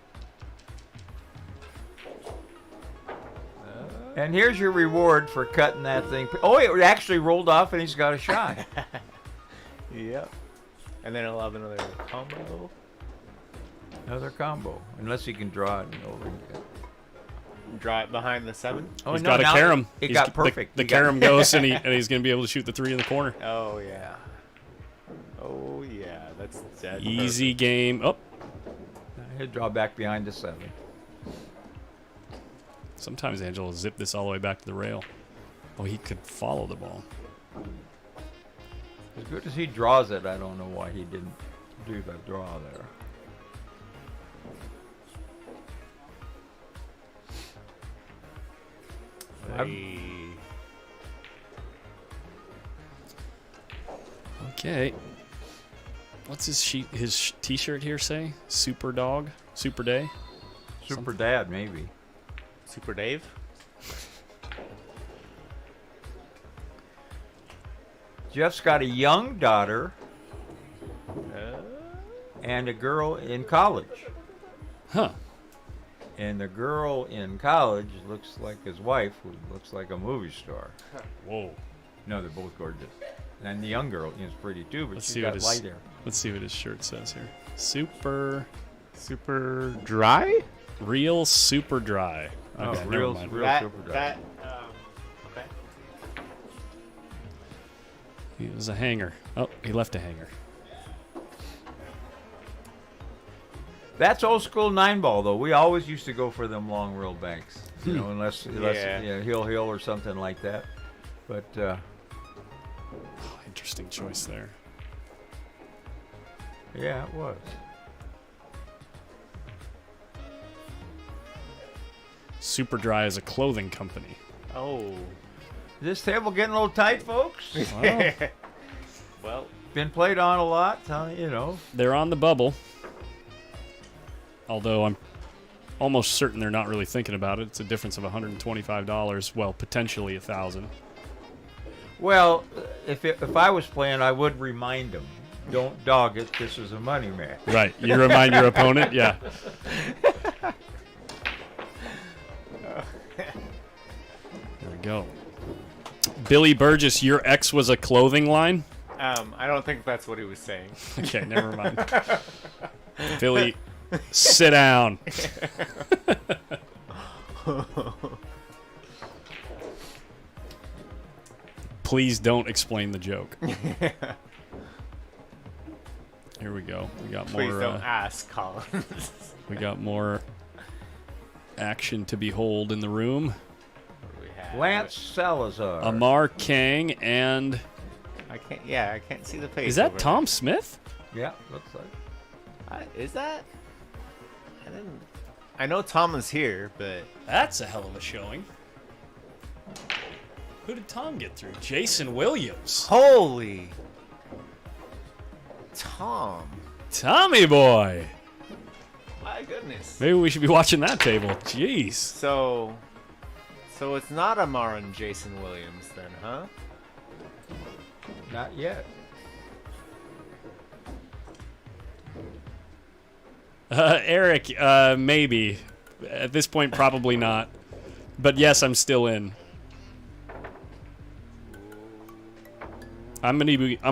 Speaker 3: And here's your reward for cutting that thing. Oh, it actually rolled off and he's got a shot.
Speaker 6: Yep. And then he'll have another combo.
Speaker 3: Another combo. Unless he can draw it over.
Speaker 6: Draw it behind the 7.
Speaker 3: Oh,
Speaker 2: He's
Speaker 3: no,
Speaker 2: got a
Speaker 3: now
Speaker 2: carom.
Speaker 3: It
Speaker 2: He's-
Speaker 3: got perfect.
Speaker 2: The
Speaker 3: He got-
Speaker 2: carom goes, and he's going to be able to shoot the 3 in the corner.
Speaker 6: Oh, yeah. Oh, yeah. That's dead.
Speaker 2: Easy game. Oh,
Speaker 3: He'll draw back behind the 7.
Speaker 2: sometimes Angelo will zip this all the way back to the rail. Oh, he could follow the ball.
Speaker 3: As good as he draws it, I don't know why he didn't do the draw there.
Speaker 2: Okay. What's his T-shirt here say? Super Dog? Super Day?
Speaker 3: Super Dad, maybe.
Speaker 6: Super Dave?
Speaker 3: Jeff's got a young daughter and a girl in college.
Speaker 2: Huh.
Speaker 3: And the girl in college looks like his wife, who looks like a movie star.
Speaker 2: Whoa.
Speaker 3: No, they're both gorgeous. And the young girl is pretty too, but
Speaker 2: Let's
Speaker 3: she's
Speaker 2: see
Speaker 3: got
Speaker 2: what
Speaker 3: light
Speaker 2: his
Speaker 3: hair.
Speaker 2: Let's see what his shirt says here. Super
Speaker 6: Dry?
Speaker 2: real super dry.
Speaker 3: Oh,
Speaker 2: Okay, never
Speaker 3: real
Speaker 2: mind.
Speaker 3: super dry.
Speaker 6: Okay.
Speaker 2: It was a hanger. Oh, he left a hanger.
Speaker 3: That's old school 9-ball though. We always used to go for them long rail banks, you know, unless
Speaker 6: Yeah.
Speaker 3: Hill or something like that. But
Speaker 2: Oh, interesting choice there.
Speaker 3: yeah, it was.
Speaker 2: Super Dry is a clothing company.
Speaker 6: Oh.
Speaker 3: Is this table getting a little tight, folks?
Speaker 2: Well,
Speaker 6: Well,
Speaker 3: Been played on a lot, you know.
Speaker 2: they're on the bubble. Although I'm almost certain they're not really thinking about it. It's a difference of $125. Well, potentially $1,000.
Speaker 3: Well, if I was playing, I would remind them, don't dog it. This is a money match.
Speaker 2: Right. You remind your opponent? Yeah. There we go. Billy Burgess, your ex was a clothing line?
Speaker 6: I don't think that's what he was saying.
Speaker 2: Okay, never mind. Billy, sit down. Please don't explain the joke. Here we go. We got
Speaker 6: Please
Speaker 2: more.
Speaker 6: don't ask, Colin.
Speaker 2: We got more action to behold in the room.
Speaker 3: Lance Salazar.
Speaker 2: Amar Kang and
Speaker 6: I can't see the face.
Speaker 2: is that
Speaker 6: over
Speaker 2: Tom Smith?
Speaker 3: Yeah, looks like.
Speaker 6: there. Is that? I know Tom is here, but
Speaker 2: That's a hell of a showing. Who did Tom get through? Jason Williams.
Speaker 6: holy Tom!
Speaker 2: Tommy boy.
Speaker 6: My goodness.
Speaker 2: Maybe we should be watching that table. Jeez.
Speaker 6: So it's not Amar and Jason Williams then, huh?
Speaker 3: Not yet.
Speaker 2: Eric, maybe. At this point, probably not. But yes, I'm still in. I'm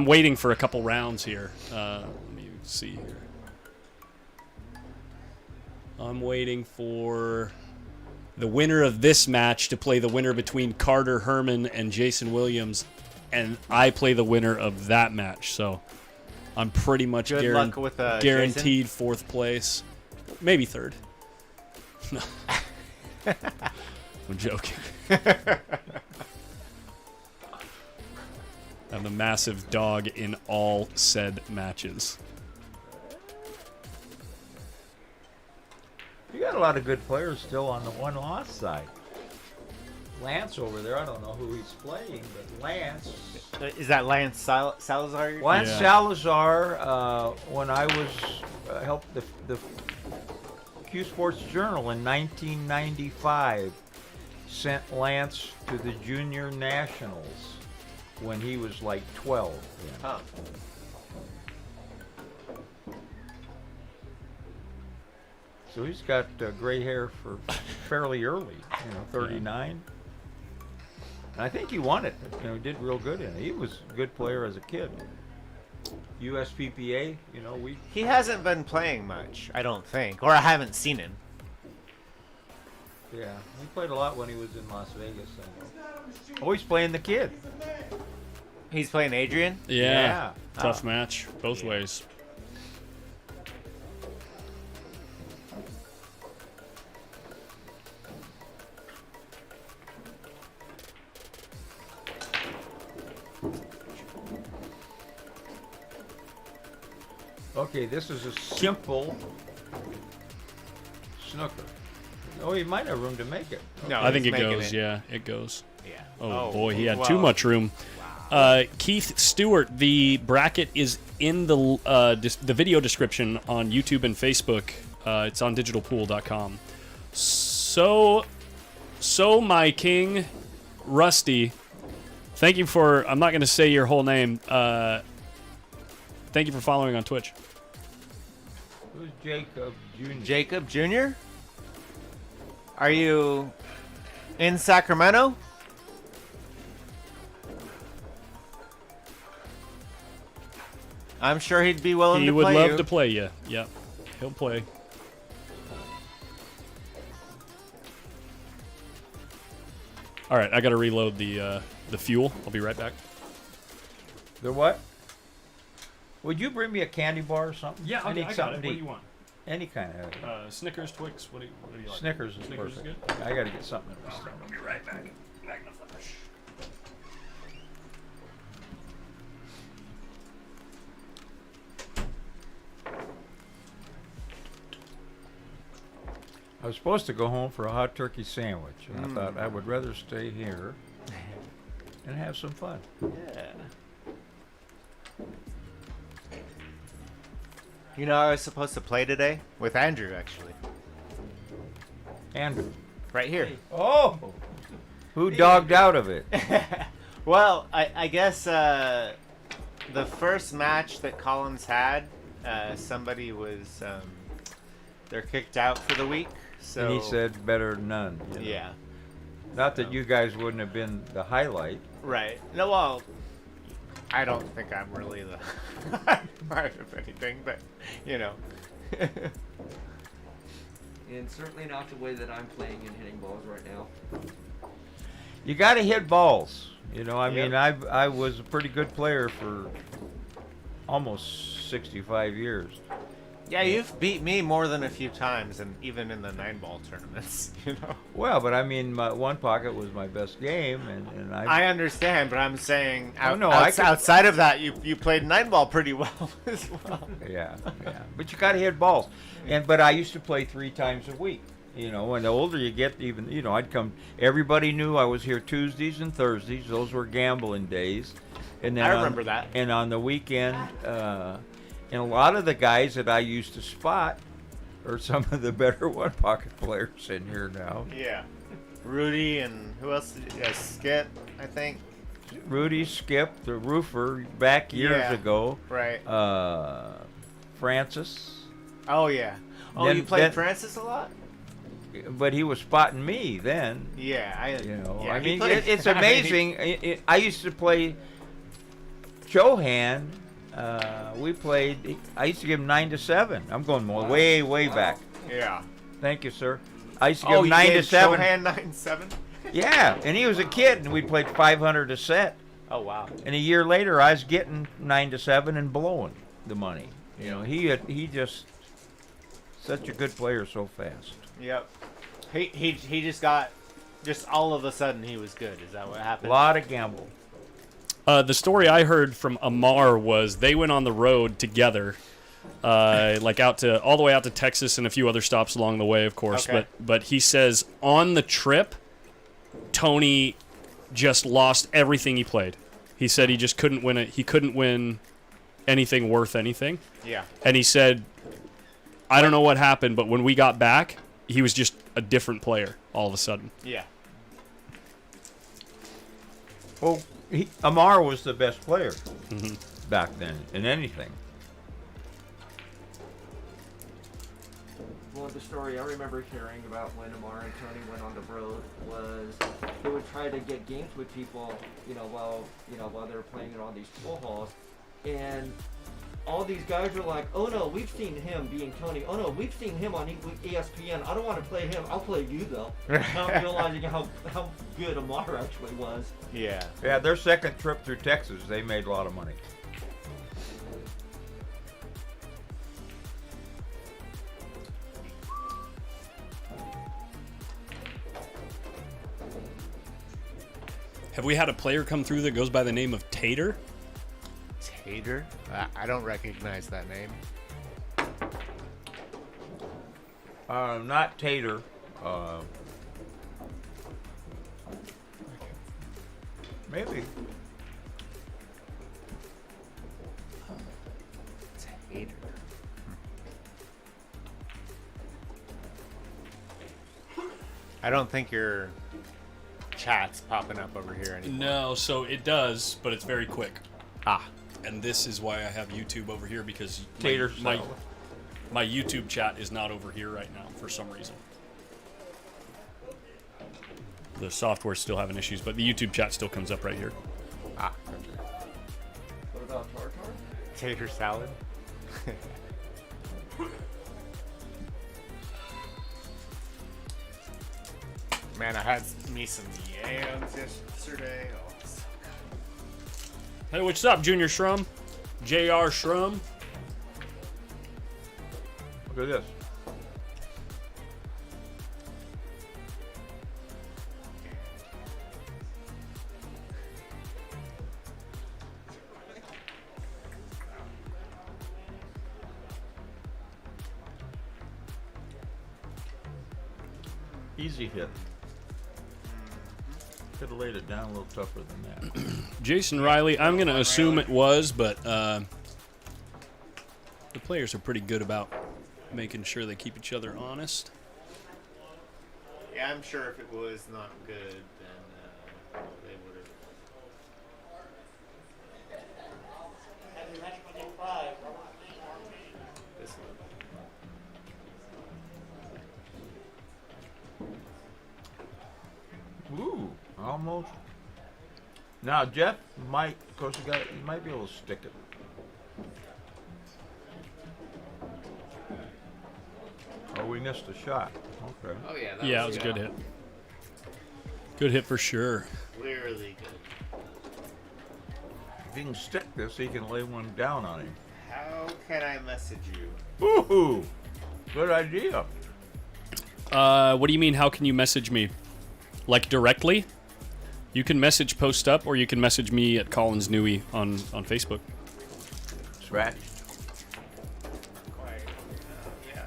Speaker 2: waiting for a couple rounds here. Let me see here. I'm waiting for the winner of this match to play the winner between Carter Herman and Jason Williams, and I play the winner of that match. So I'm pretty much
Speaker 6: Good luck with
Speaker 2: guaranteed fourth place, maybe third. No, I'm joking. I'm the massive dog in all said matches.
Speaker 3: You got a lot of good players still on the one-loss side. Lance over there, I don't know who he's playing, but Lance.
Speaker 6: Is that Lance Salazar?
Speaker 3: Lance
Speaker 2: Yeah.
Speaker 3: Salazar, when I was helped the Q Sports Journal in 1995, sent Lance to the Junior Nationals when he was like 12. Yeah.
Speaker 6: Huh.
Speaker 3: So he's got gray hair for fairly early, 39. And I think he won it. You know, he did real good in it. He was a good player as a kid. USPPA, you know,
Speaker 6: He hasn't been playing much, I don't think, or I haven't seen him.
Speaker 3: yeah, he played a lot when he was in Las Vegas. Oh, he's playing the kid.
Speaker 6: He's playing Adrian.
Speaker 2: Yeah.
Speaker 3: Yeah.
Speaker 2: Tough match both ways.
Speaker 3: Okay, this is a simple snooker. Oh, he might have room to make it.
Speaker 6: No,
Speaker 2: I think
Speaker 6: he's
Speaker 2: it
Speaker 6: making
Speaker 2: goes. Yeah, it goes.
Speaker 6: Yeah.
Speaker 2: Oh, boy, he had
Speaker 6: wow.
Speaker 2: too much room. Keith Stewart, the bracket is in the video description on YouTube and Facebook. It's on digitalpool.com. So my king, Rusty, thank you for, I'm not going to say your whole name. Thank you for following on Twitch.
Speaker 3: Who's Jacob Jr.?
Speaker 6: Jacob Jr.? Are you in Sacramento? I'm sure he'd be willing
Speaker 2: He
Speaker 6: to
Speaker 2: would
Speaker 6: play
Speaker 2: love
Speaker 6: you.
Speaker 2: to play you. Yep, he'll play. All right, I got to reload the fuel. I'll be right back.
Speaker 3: The what? Would you bring me a candy bar or something?
Speaker 2: Yeah,
Speaker 3: I need
Speaker 2: I got
Speaker 3: something
Speaker 2: it.
Speaker 3: to
Speaker 2: What do
Speaker 3: eat.
Speaker 2: you want?
Speaker 3: Any kind of.
Speaker 2: Snickers, Twix. What do you like?
Speaker 3: Snickers is
Speaker 2: Snickers
Speaker 3: perfect.
Speaker 2: is good.
Speaker 3: I got to get something. In my
Speaker 2: All right,
Speaker 3: stomach.
Speaker 2: I'll be right back. Back in a flash.
Speaker 3: I was supposed to go home for a hot turkey sandwich, and I thought I would rather stay here and have some fun.
Speaker 6: Yeah. You know, I was supposed to play today with Andrew, actually.
Speaker 3: Andrew.
Speaker 6: Right here.
Speaker 3: Oh! Who dogged out of it?
Speaker 6: Well, I guess the first match that Collins had, somebody was they're kicked out for the week. So
Speaker 3: And he said better than none. You know.
Speaker 6: yeah,
Speaker 3: Not that you guys wouldn't have been the highlight.
Speaker 6: right. No, well, I don't think I'm really the part of anything, but you know.
Speaker 7: And certainly not the way that I'm playing and hitting balls right now.
Speaker 3: You got to hit balls. You know, I
Speaker 6: Yep.
Speaker 3: mean, I was a pretty good player for almost 65 years.
Speaker 6: Yeah, you've beat me more than a few times, and even in the 9-ball tournaments, you know.
Speaker 3: Well, but I mean, my one pocket was my best game, and
Speaker 6: I understand, but I'm saying
Speaker 3: could-
Speaker 6: outside of that, you played 9-ball pretty well as well.
Speaker 3: yeah. But you got to hit balls, but I used to play 3 times a week. You know, when the older you get, even I'd come. Everybody knew I was here Tuesdays and Thursdays. Those were gambling days, and then
Speaker 6: I remember that.
Speaker 3: And on the weekend, and a lot of the guys that I used to spot are some of the better one pocket players in here now.
Speaker 6: Yeah. Rudy and who else? Skip, I think.
Speaker 3: Rudy, Skip, the roofer, back years
Speaker 6: Yeah.
Speaker 3: ago.
Speaker 6: Right.
Speaker 3: Francis,
Speaker 6: Oh yeah. Oh,
Speaker 3: Then-
Speaker 6: you played
Speaker 3: then-
Speaker 6: Francis a lot?
Speaker 3: but he was spotting me then.
Speaker 6: Yeah,
Speaker 3: I
Speaker 6: he
Speaker 3: mean,
Speaker 6: played-
Speaker 3: it's
Speaker 6: I mean,
Speaker 3: amazing. I used to play Johan. We played. I used to give him 9 to 7. I'm going way back.
Speaker 6: yeah.
Speaker 3: Thank you, sir. I used to give
Speaker 6: Oh,
Speaker 3: him
Speaker 6: you
Speaker 3: 9 to
Speaker 6: gave
Speaker 3: 7.
Speaker 6: Shohan 9-7?
Speaker 3: Yeah, and he was a kid, and we played 500 a set.
Speaker 6: Oh wow.
Speaker 3: And a year later, I was getting 9 to 7 and blowing the money. You know, he just such a good player so fast.
Speaker 6: Yep. He just got all of a sudden he was good. Is that what
Speaker 3: A
Speaker 6: happened?
Speaker 3: lot of gamble.
Speaker 2: The story I heard from Amar was they went on the road together, like all the way out to Texas and a few other stops along the way, of course.
Speaker 6: Okay.
Speaker 2: But he says on the trip, Tony just lost everything he played. He said he just couldn't win it. He couldn't win anything worth anything.
Speaker 6: Yeah.
Speaker 2: And he said, I don't know what happened, but when we got back, he was just a different player all of a sudden.
Speaker 6: Yeah.
Speaker 3: Well, Amar was the best player back then in anything.
Speaker 7: Well, the story I remember hearing about when Amar and Tony went on the road was they would try to get games with people, while they were playing in all these pool halls, and all these guys were like, "Oh no, we've seen him being Tony. Oh no, we've seen him on ESPN. I don't want to play him. I'll play you though." Not realizing how good Amar actually was.
Speaker 6: Yeah.
Speaker 3: Yeah, their second trip through Texas, they made a lot of money.
Speaker 2: Have we had a player come through that goes by the name of Tater?
Speaker 6: Tater? I don't recognize that name.
Speaker 3: Not Tater. Maybe.
Speaker 6: Tater. I don't think your chat's popping up over here anymore.
Speaker 2: No, so it does, but it's very quick.
Speaker 6: Ah.
Speaker 2: And this is why I have YouTube over here, because
Speaker 3: Tater
Speaker 2: my
Speaker 3: salad.
Speaker 2: YouTube chat is not over here right now for some reason. The software's still having issues, but the YouTube chat still comes up right here.
Speaker 6: Ah.
Speaker 7: What about tartar?
Speaker 6: Tater salad? Man, I had me some yams yesterday. Oh, so
Speaker 2: Hey, what's up, Junior Shrum? JR Shrum?
Speaker 3: Look at this. Easy hit. Could have laid it down a little tougher than that.
Speaker 2: Jason Riley, I'm going to assume it was, but the players are pretty good about making sure they keep each other honest.
Speaker 6: yeah, I'm sure if it was not good, then they would have.
Speaker 4: Happy match with game 5. Robert Lee, Mark Payne.
Speaker 6: This one.
Speaker 3: Ooh, almost. Now Jeff might, of course, you might be able to stick it. Oh, we missed a shot. Okay.
Speaker 7: Oh yeah.
Speaker 2: Yeah, it was a good hit. Good hit for sure.
Speaker 6: Clearly good.
Speaker 3: If he can stick this, he can lay one down on him.
Speaker 6: How can I message you?
Speaker 3: Ooh, good idea.
Speaker 2: What do you mean, how can you message me? Like directly? You can message Post Up, or you can message me at Collins Newey on Facebook.
Speaker 3: Scratch.
Speaker 6: Quite. Yeah.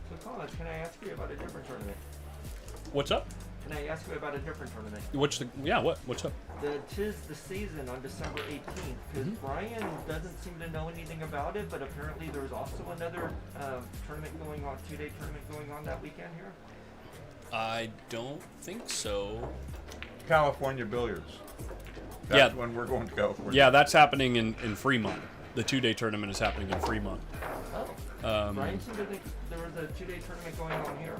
Speaker 7: So Collins, can I ask you about a different tournament?
Speaker 2: What's up?
Speaker 7: Can I ask you about a different tournament?
Speaker 2: What's up?
Speaker 7: Tis the season on December 18th. Because Brian doesn't seem to know anything about it, but apparently there's also another tournament going on, 2-day tournament going on that weekend here.
Speaker 2: I don't think so.
Speaker 3: California Billiards.
Speaker 2: Yeah.
Speaker 3: That's when we're going to California.
Speaker 2: Yeah, that's happening in Fremont. The 2-day tournament is happening in Fremont.
Speaker 7: Oh. Brian seemed to think there was a 2-day tournament going on here.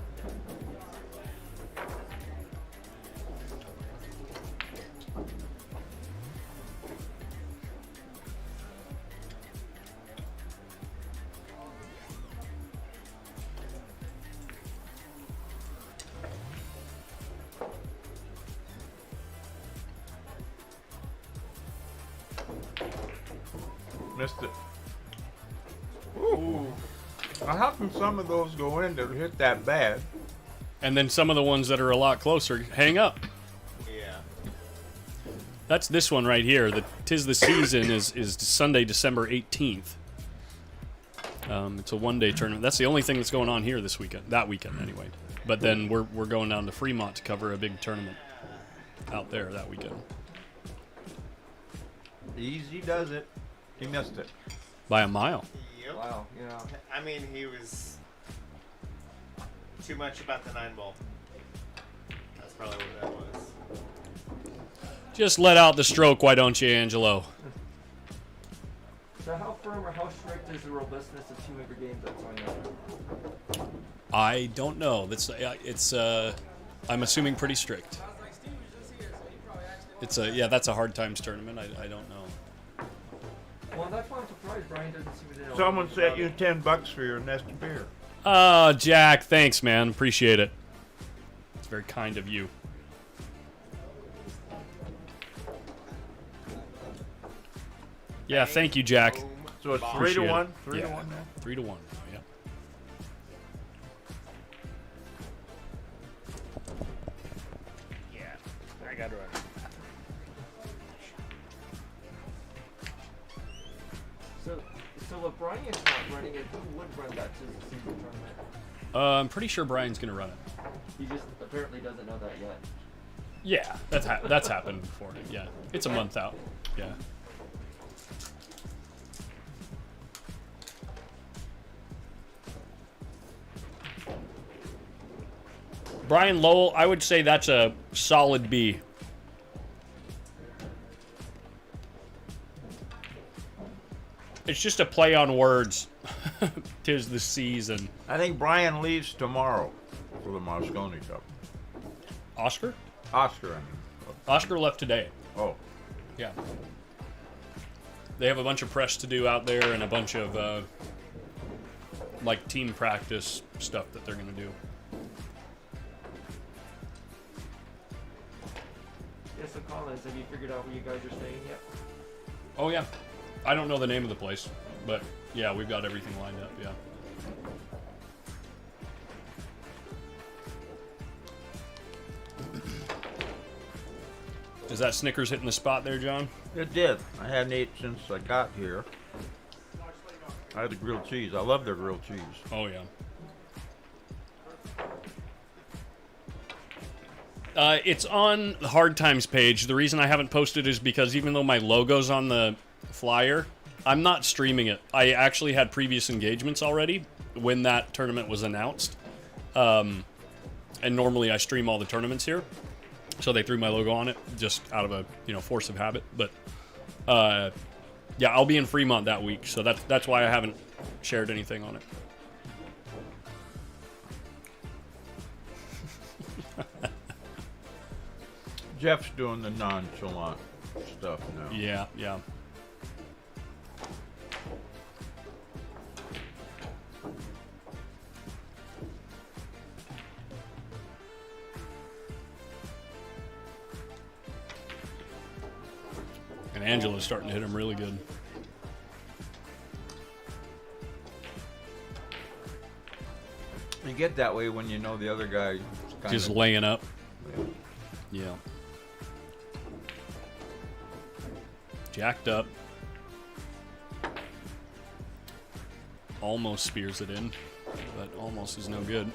Speaker 3: Missed it. Ooh. How can some of those go in that hit that bad?
Speaker 2: And then some of the ones that are a lot closer hang up.
Speaker 6: Yeah.
Speaker 2: That's this one right here. The Tis the Season is Sunday, December 18th. It's a 1-day tournament. That's the only thing that's going on here this weekend. That weekend, anyway. But then we're going down to Fremont to cover a big tournament out there that weekend.
Speaker 3: Easy does it. He missed it.
Speaker 2: By a mile.
Speaker 6: Yep.
Speaker 7: Wow, yeah.
Speaker 6: I mean, he was too much about the 9 ball.
Speaker 8: probably what that was.
Speaker 2: Just let out the stroke, why don't you, Angelo?
Speaker 7: So how firm or how strict is the robustness of two-member games that's going on?
Speaker 2: I don't know. It's I'm assuming pretty strict. It's that's a hard times tournament. I don't know.
Speaker 7: Well, that's why I'm surprised Brian doesn't seem to know.
Speaker 3: Someone
Speaker 7: anything about
Speaker 3: sent you
Speaker 7: it.
Speaker 3: $10 for your nest of beer.
Speaker 2: Jack, thanks, man. Appreciate it. It's very kind of you. Yeah, thank you, Jack.
Speaker 3: So it's 3 to
Speaker 2: Appreciate it.
Speaker 3: 1. 3 to
Speaker 2: Yeah.
Speaker 3: 1 now.
Speaker 2: 3 to 1. Oh, yeah.
Speaker 8: Yeah, I got it right.
Speaker 7: So if Brian's not running it, who would run that to the single tournament?
Speaker 2: I'm pretty sure Brian's gonna run it.
Speaker 7: He just apparently doesn't know that yet.
Speaker 2: Yeah, that's happened before. Yeah, it's a month out. Yeah. Brian Lowell, I would say that's a solid B. It's just a play on words. 'Tis the season.
Speaker 3: I think Brian leaves tomorrow for the Moscone Cup.
Speaker 2: Oscar?
Speaker 3: Oscar, I mean.
Speaker 2: Oscar left today.
Speaker 3: Oh,
Speaker 2: Yeah. They have a bunch of press to do out there and a bunch of like team practice stuff that they're gonna do.
Speaker 7: Yeah, so Collins, have you figured out where you guys are staying yet?
Speaker 2: Oh yeah. I don't know the name of the place, but yeah, we've got everything lined up, yeah. Is that Snickers hitting the spot there, John?
Speaker 3: it did. I hadn't ate since I got here. I had the grilled cheese. I love their grilled cheese.
Speaker 2: Oh yeah. It's on the Hard Times page. The reason I haven't posted is because even though my logo's on the flyer, I'm not streaming it. I actually had previous engagements already when that tournament was announced. And normally I stream all the tournaments here. So they threw my logo on it just out of a, force of habit. But yeah, I'll be in Fremont that week. So that's why I haven't shared anything on it.
Speaker 3: Jeff's doing the nonchalant stuff now.
Speaker 2: Yeah, yeah. And Angela's starting to hit him really good.
Speaker 3: You get that way when you know the other guy is kind
Speaker 2: Just
Speaker 3: of
Speaker 2: laying up. Yeah. Jacked up. Almost spears it in, but almost is no good.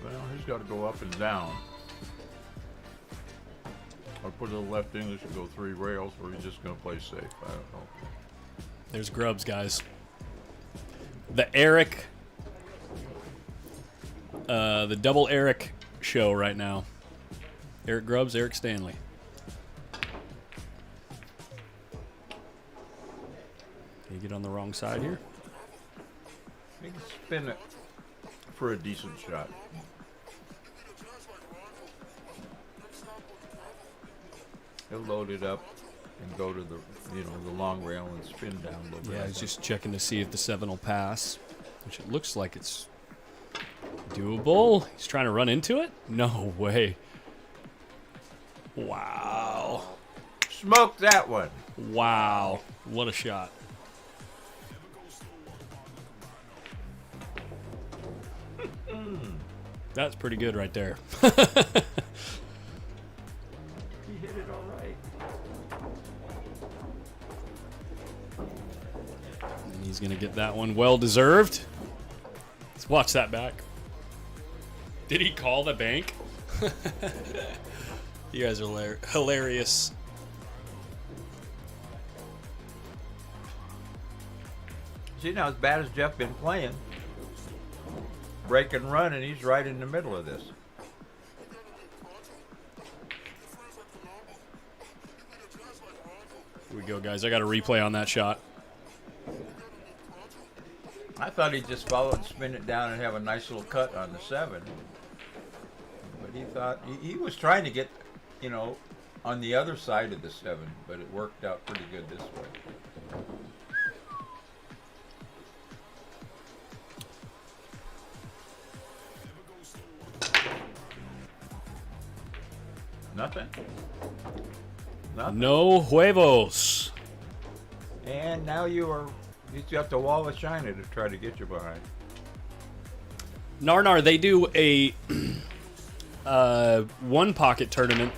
Speaker 3: Well, he's got to go up and down. Or put a little left English and go 3 rails, or he's just going to play safe. I don't know.
Speaker 2: There's Grubbs, guys. The Eric, the double Eric show right now. Eric Grubbs, Eric Stanley. Can you get on the wrong side here?
Speaker 3: He can spin it for a decent shot. He'll load it up and go to the, the long rail and spin down a little bit.
Speaker 2: Yeah, he's just checking to see if the 7 will pass, which it looks like it's doable. He's trying to run into it? No way. Wow.
Speaker 3: Smoke that one.
Speaker 2: Wow. What a shot. That's pretty good right there.
Speaker 7: He hit it all right.
Speaker 2: And he's going to get that one well deserved. Let's watch that back. Did he call the bank? You guys are hilarious.
Speaker 3: See, now as bad as Jeff been playing, break and run, and he's right in the middle of this.
Speaker 2: Here we go, guys. I got a replay on that shot.
Speaker 3: I thought he'd just follow and spin it down and have a nice little cut on the 7. But he thought he was trying to get, you know, on the other side of the 7, but it worked out pretty good this way. Nothing? Nothing?
Speaker 2: No huevos.
Speaker 3: And now you got the wall of China to try to get you behind.
Speaker 2: Narnar, they do a one pocket tournament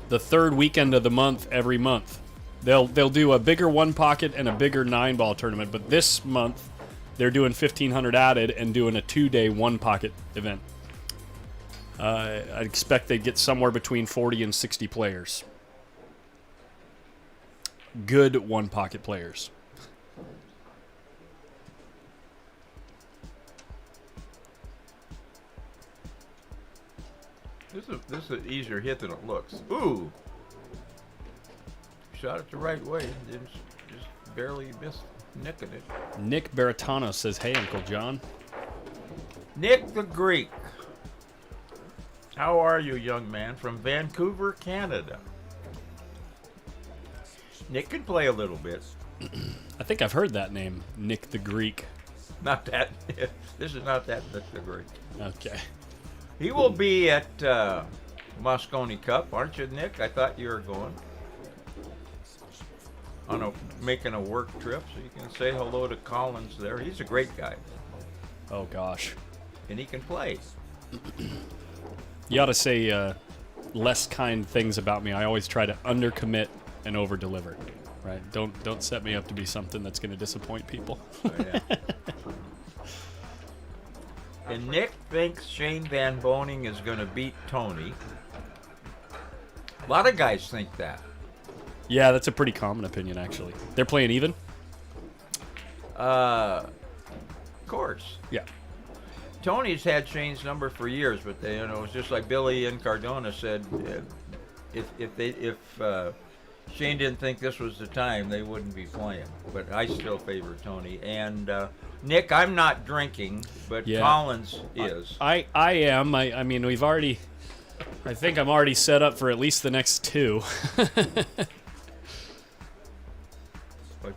Speaker 2: the third weekend of the month every month. They'll do a bigger one pocket and a bigger 9-ball tournament, but this month they're doing 1,500 added and doing a 2-day one pocket event. I'd expect they'd get somewhere between 40 and 60 players. Good one pocket players.
Speaker 3: This is an easier hit than it looks. Ooh! Shot it the right way. Didn't just barely missed nicking it.
Speaker 2: Nick Baratano says, "Hey, Uncle John."
Speaker 3: Nick the Greek. How are you, young man? From Vancouver, Canada. Nick can play a little bit.
Speaker 2: I think I've heard that name, Nick the Greek.
Speaker 3: Not that. This is not that Nick the Greek.
Speaker 2: Okay.
Speaker 3: He will be at Moscone Cup, aren't you, Nick? I thought you were going on making a work trip, so you can say hello to Collins there. He's a great guy.
Speaker 2: Oh gosh.
Speaker 3: And he can play.
Speaker 2: You ought to say less kind things about me. I always try to undercommit and overdeliver. Right? Don't set me up to be something that's going to disappoint people.
Speaker 3: Oh, yeah. And Nick thinks Shane Van Boening is going to beat Tony. A lot of guys think that.
Speaker 2: Yeah, that's a pretty common opinion, actually. They're playing even?
Speaker 3: Of course.
Speaker 2: Yeah.
Speaker 3: Tony's had Shane's number for years, but they, it's just like Billy and Cardona said. If Shane didn't think this was the time, they wouldn't be playing. But I still favor Tony. And Nick, I'm not drinking, but
Speaker 2: Yeah.
Speaker 3: Collins is.
Speaker 2: I am. I mean, we've already... I think I'm already set up for at least the next 2.
Speaker 3: But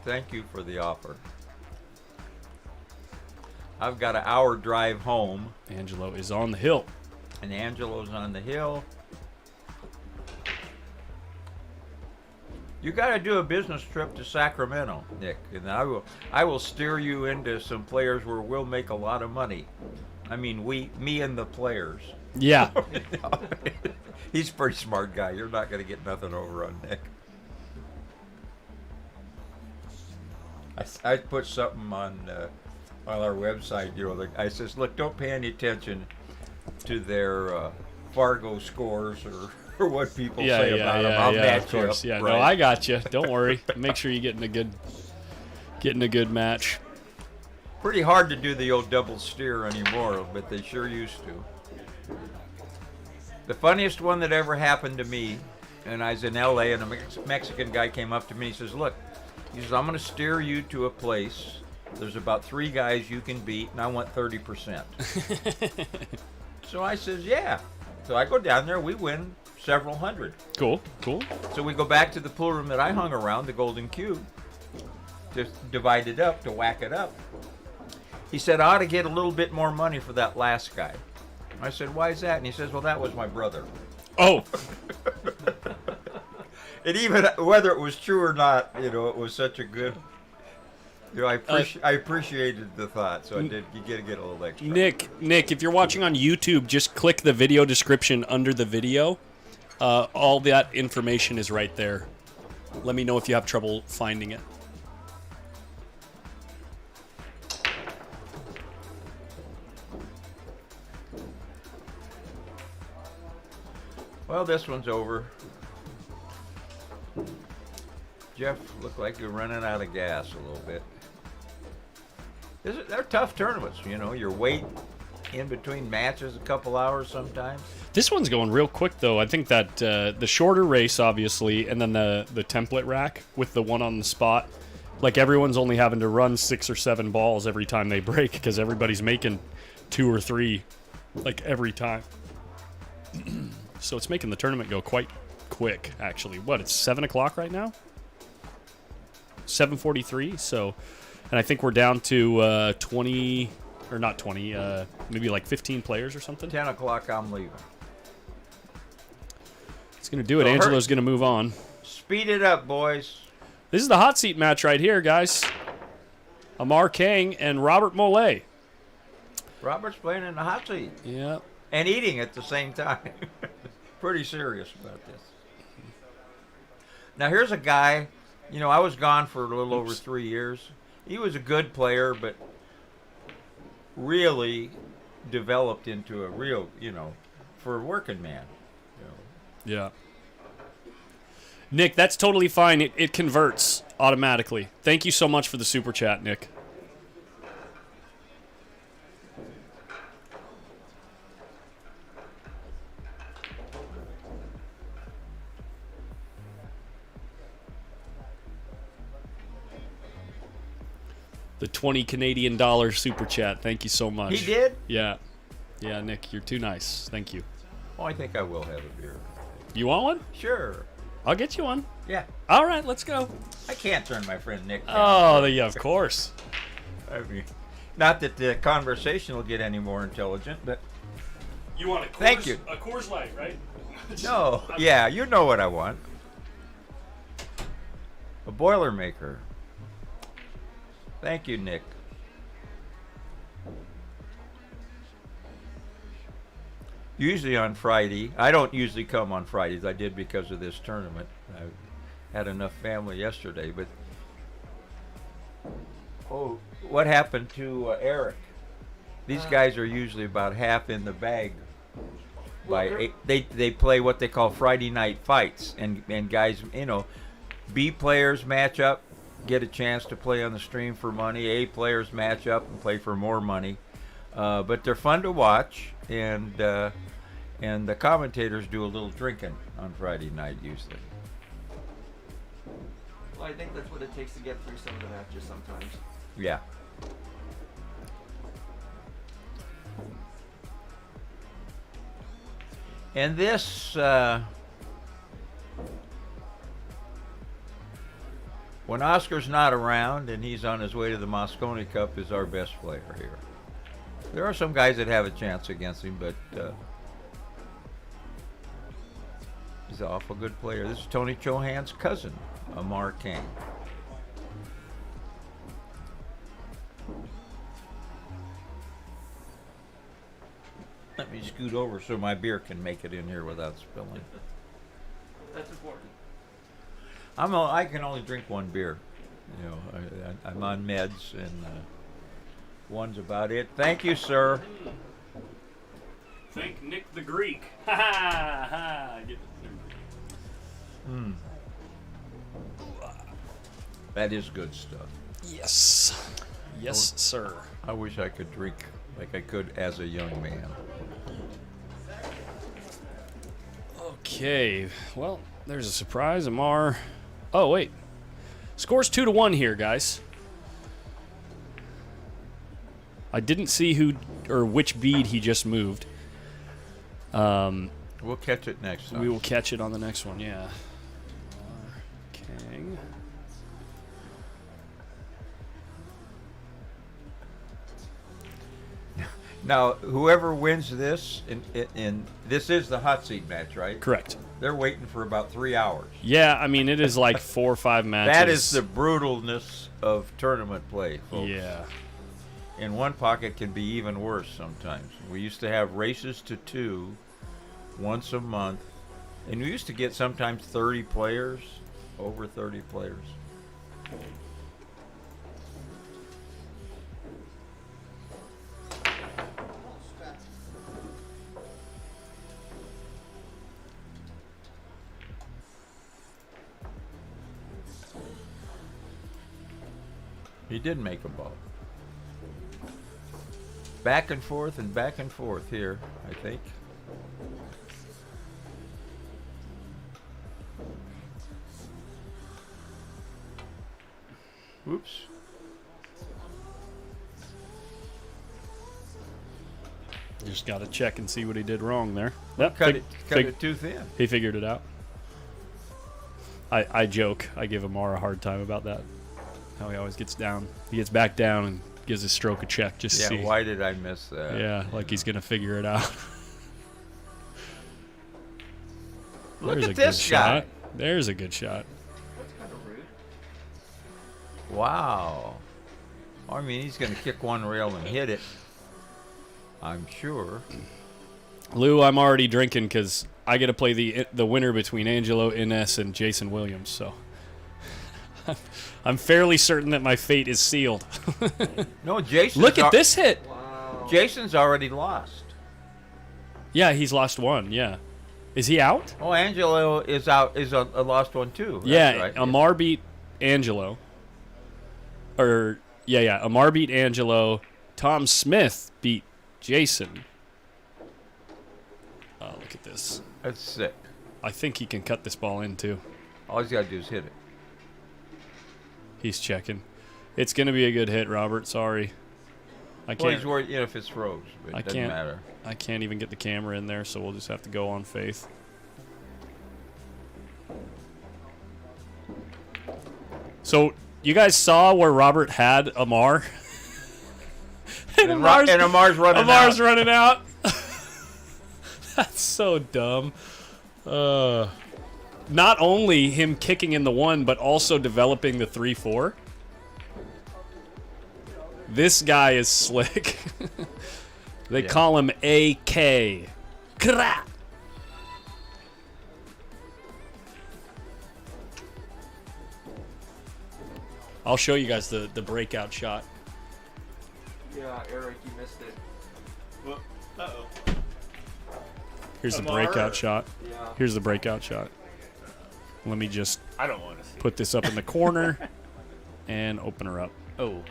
Speaker 3: thank you for the offer. I've got an hour drive home.
Speaker 2: Angelo is on the hill.
Speaker 3: And Angelo's on the hill. You got to do a business trip to Sacramento, Nick, and I will steer you into some players where we'll make a lot of money. I mean, me and the players.
Speaker 2: Yeah.
Speaker 3: He's a pretty smart guy. You're not going to get nothing over on Nick. I put something on our website. I says, look, don't pay any attention to their Fargo scores or what people say about them. I'll match
Speaker 2: of course.
Speaker 3: you up,
Speaker 2: Yeah,
Speaker 3: right?
Speaker 2: no, I got you. Don't worry. Make sure you get in a good match.
Speaker 3: Pretty hard to do the old double steer anymore, but they sure used to. The funniest one that ever happened to me, and I was in L.A., and a Mexican guy came up to me and he says, look, he says, I'm going to steer you to a place. There's about 3 guys you can beat, and I want 30%. So I says, yeah. So I go down there. We win several hundred.
Speaker 2: Cool.
Speaker 3: So we go back to the pool room that I hung around, the Golden Cube, just divide it up to whack it up. He said, I ought to get a little bit more money for that last guy. I said, why is that? And he says, well, that was my brother.
Speaker 2: Oh.
Speaker 3: And even whether it was true or not, it was such a good... I appreciated the thought, so I did. You get a little extra.
Speaker 2: Nick, if you're watching on YouTube, just click the video description under the video. All that information is right there. Let me know if you have trouble finding it.
Speaker 3: Well, this one's over. Jeff looked like you're running out of gas a little bit. They're tough tournaments, your weight in between matches, a couple hours sometimes.
Speaker 2: This one's going real quick, though. I think that the shorter race, obviously, and then the template rack with the one on the spot, like everyone's only having to run 6 or 7 balls every time they break because everybody's making 2 or 3, like, every time. So it's making the tournament go quite quick, actually. What, it's 7 o'clock right now? 7:43, so... And I think we're down to 20... Or not 20, maybe like 15 players or something.
Speaker 3: 10 o'clock, I'm leaving.
Speaker 2: It's going to do it.
Speaker 3: So
Speaker 2: Angelo's going to move on.
Speaker 3: Speed it up, boys.
Speaker 2: This is the hot seat match right here, guys. Amar Kang and Robert Mollet.
Speaker 3: Robert's playing in the hot seat.
Speaker 2: Yeah.
Speaker 3: And eating at the same time. Pretty serious about this. Now, here's a guy, you know, I was gone for a little over 3 years. He was a good player, but really developed into a real, you know, for a working man. You know.
Speaker 2: Yeah. Nick, that's totally fine. It converts automatically. Thank you so much for the super chat, Nick. The $20 Canadian super chat. Thank you so much.
Speaker 3: He did?
Speaker 2: Yeah. Yeah, Nick, you're too nice. Thank you.
Speaker 3: Oh, I think I will have a beer.
Speaker 2: You want one?
Speaker 3: Sure.
Speaker 2: I'll get you one.
Speaker 3: Yeah.
Speaker 2: All right, let's go.
Speaker 3: I can't turn my friend Nick down.
Speaker 2: Oh, yeah, of course.
Speaker 3: I mean, not that the conversation will get any more intelligent, but
Speaker 2: You want a Coors,
Speaker 3: Thank you.
Speaker 2: A Coors Light, right?
Speaker 3: no. Yeah, you know what I want. A Boilermaker. Thank you, Nick. Usually on Friday. I don't usually come on Fridays. I did because of this tournament. I had enough family yesterday, but oh, what happened to Eric? These guys are usually about half in the bag. They play what they call Friday night fights, and guys, you know, B players match up, get a chance to play on the stream for money. A players match up and play for more money, but they're fun to watch, and the commentators do a little drinking on Friday night usually.
Speaker 7: Well, I think that's what it takes to get through some of the matches sometimes.
Speaker 3: Yeah. And this, when Oscar's not around and he's on his way to the Moscone Cup, is our best player here. There are some guys that have a chance against him, but he's an awful good player. This is Tony Chohan's cousin, Amar Kang. Let me scoot over so my beer can make it in here without spilling.
Speaker 7: That's important.
Speaker 3: I can only drink one beer. You know, I'm on meds, and one's about it. Thank you, sir.
Speaker 2: Thank Nick the Greek. Ha ha ha.
Speaker 3: That is good stuff.
Speaker 2: Yes. Yes, sir.
Speaker 3: I wish I could drink like I could as a young man.
Speaker 2: Okay. Well, there's a surprise. Amar. Oh, wait. Score's 2-1 here, guys. I didn't see who or which bead he just moved.
Speaker 3: We'll catch it next time.
Speaker 2: We will catch it on the next one, yeah. Kang.
Speaker 3: Now, whoever wins this, and this is the hot seat match, right?
Speaker 2: Correct.
Speaker 3: They're waiting for about 3 hours.
Speaker 2: Yeah, I mean, it is like 4 or 5 matches.
Speaker 3: That is the brutalness of tournament play, folks.
Speaker 2: Yeah.
Speaker 3: In one pocket can be even worse sometimes. We used to have races to 2 once a month, and we used to get sometimes 30 players, over 30 players. He did make a ball. back and forth here, I think. Oops.
Speaker 2: Just got to check and see what he did wrong there. Yep,
Speaker 3: Cut it too thin.
Speaker 2: He figured it out. I joke. I give Amar a hard time about that. How he always gets down. He gets back down and gives his stroke a check just to see.
Speaker 3: Yeah, why did I miss that?
Speaker 2: Yeah, like he's going to figure it out.
Speaker 3: Look
Speaker 2: There's
Speaker 3: at
Speaker 2: a
Speaker 3: this
Speaker 2: good
Speaker 3: guy.
Speaker 2: shot. There's a good shot.
Speaker 7: That's kind of rude.
Speaker 3: Wow. I mean, he's going to kick one rail and hit it. I'm sure.
Speaker 2: Lou, I'm already drinking because I get to play the winner between Angelo Innes and Jason Williams. So I'm fairly certain that my fate is sealed.
Speaker 3: No, Jason.
Speaker 2: Look at this hit.
Speaker 7: Wow.
Speaker 3: Jason's already lost.
Speaker 2: Yeah, he's lost one. Yeah. Is he out?
Speaker 3: Oh, Angelo is out. Is a lost one too. That's
Speaker 2: Yeah,
Speaker 3: right.
Speaker 2: Amar beat Angelo. Yeah. Amar beat Angelo. Tom Smith beat Jason. Oh, look at this.
Speaker 3: That's sick.
Speaker 2: I think he can cut this ball in too.
Speaker 3: All he's got to do is hit it.
Speaker 2: He's checking. It's going to be a good hit, Robert. Sorry. I
Speaker 3: Well,
Speaker 2: can't.
Speaker 3: he's worried, if it's froze, but
Speaker 2: I
Speaker 3: it doesn't
Speaker 2: can't.
Speaker 3: matter.
Speaker 2: I can't even get the camera in there, so we'll just have to go on faith. So you guys saw where Robert had Amar,
Speaker 3: And Amar's running
Speaker 2: Amar's
Speaker 3: out.
Speaker 2: running out. That's so dumb. Not only him kicking in the 1, but also developing the 3-4. This guy is slick. They call him AK. Kra! I'll show you guys the breakout shot.
Speaker 7: Yeah, Eric, you missed it.
Speaker 5: Uh-oh.
Speaker 2: Here's the
Speaker 5: Amar.
Speaker 2: breakout shot.
Speaker 7: Yeah.
Speaker 2: Here's the breakout shot. Let me just
Speaker 5: I don't want to see.
Speaker 2: put this up in the corner and open her up. Oh,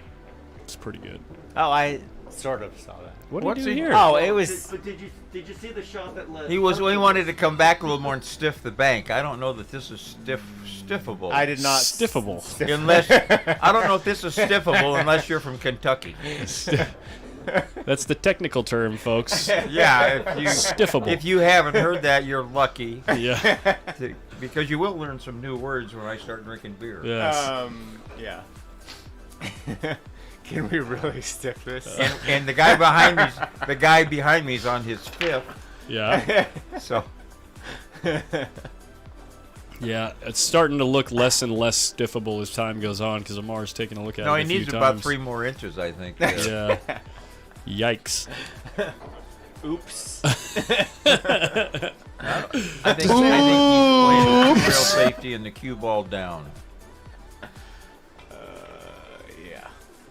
Speaker 2: it's pretty good.
Speaker 6: Oh, I sort of saw that.
Speaker 2: What
Speaker 3: What's
Speaker 2: do you do
Speaker 3: he-
Speaker 2: here?
Speaker 6: Oh, it was.
Speaker 7: But did you see the shot that led?
Speaker 3: He wanted to come back a little more and stiff the bank. I don't know that this is stiffable.
Speaker 6: I did not.
Speaker 2: Stiffable.
Speaker 3: Unless I don't know if this is stiffable unless you're from Kentucky.
Speaker 2: That's the technical term, folks.
Speaker 3: Yeah,
Speaker 2: Stiffable.
Speaker 3: if you haven't heard that, you're lucky
Speaker 2: Yeah.
Speaker 3: because you will learn some new words when I start drinking beer.
Speaker 2: Yes.
Speaker 6: Yeah. Can we really stiff this?
Speaker 3: And the guy behind me's on his 5th.
Speaker 2: Yeah.
Speaker 3: So
Speaker 2: Yeah. It's starting to look less and less stiffable as time goes on because Amar's taking a look at
Speaker 3: no,
Speaker 2: it
Speaker 3: he
Speaker 2: a few
Speaker 3: needs about
Speaker 2: times.
Speaker 3: 3 more inches, I think.
Speaker 2: Yeah. Yikes.
Speaker 6: Oops.
Speaker 3: I think he's playing real safety and the cue ball down.
Speaker 6: Yeah.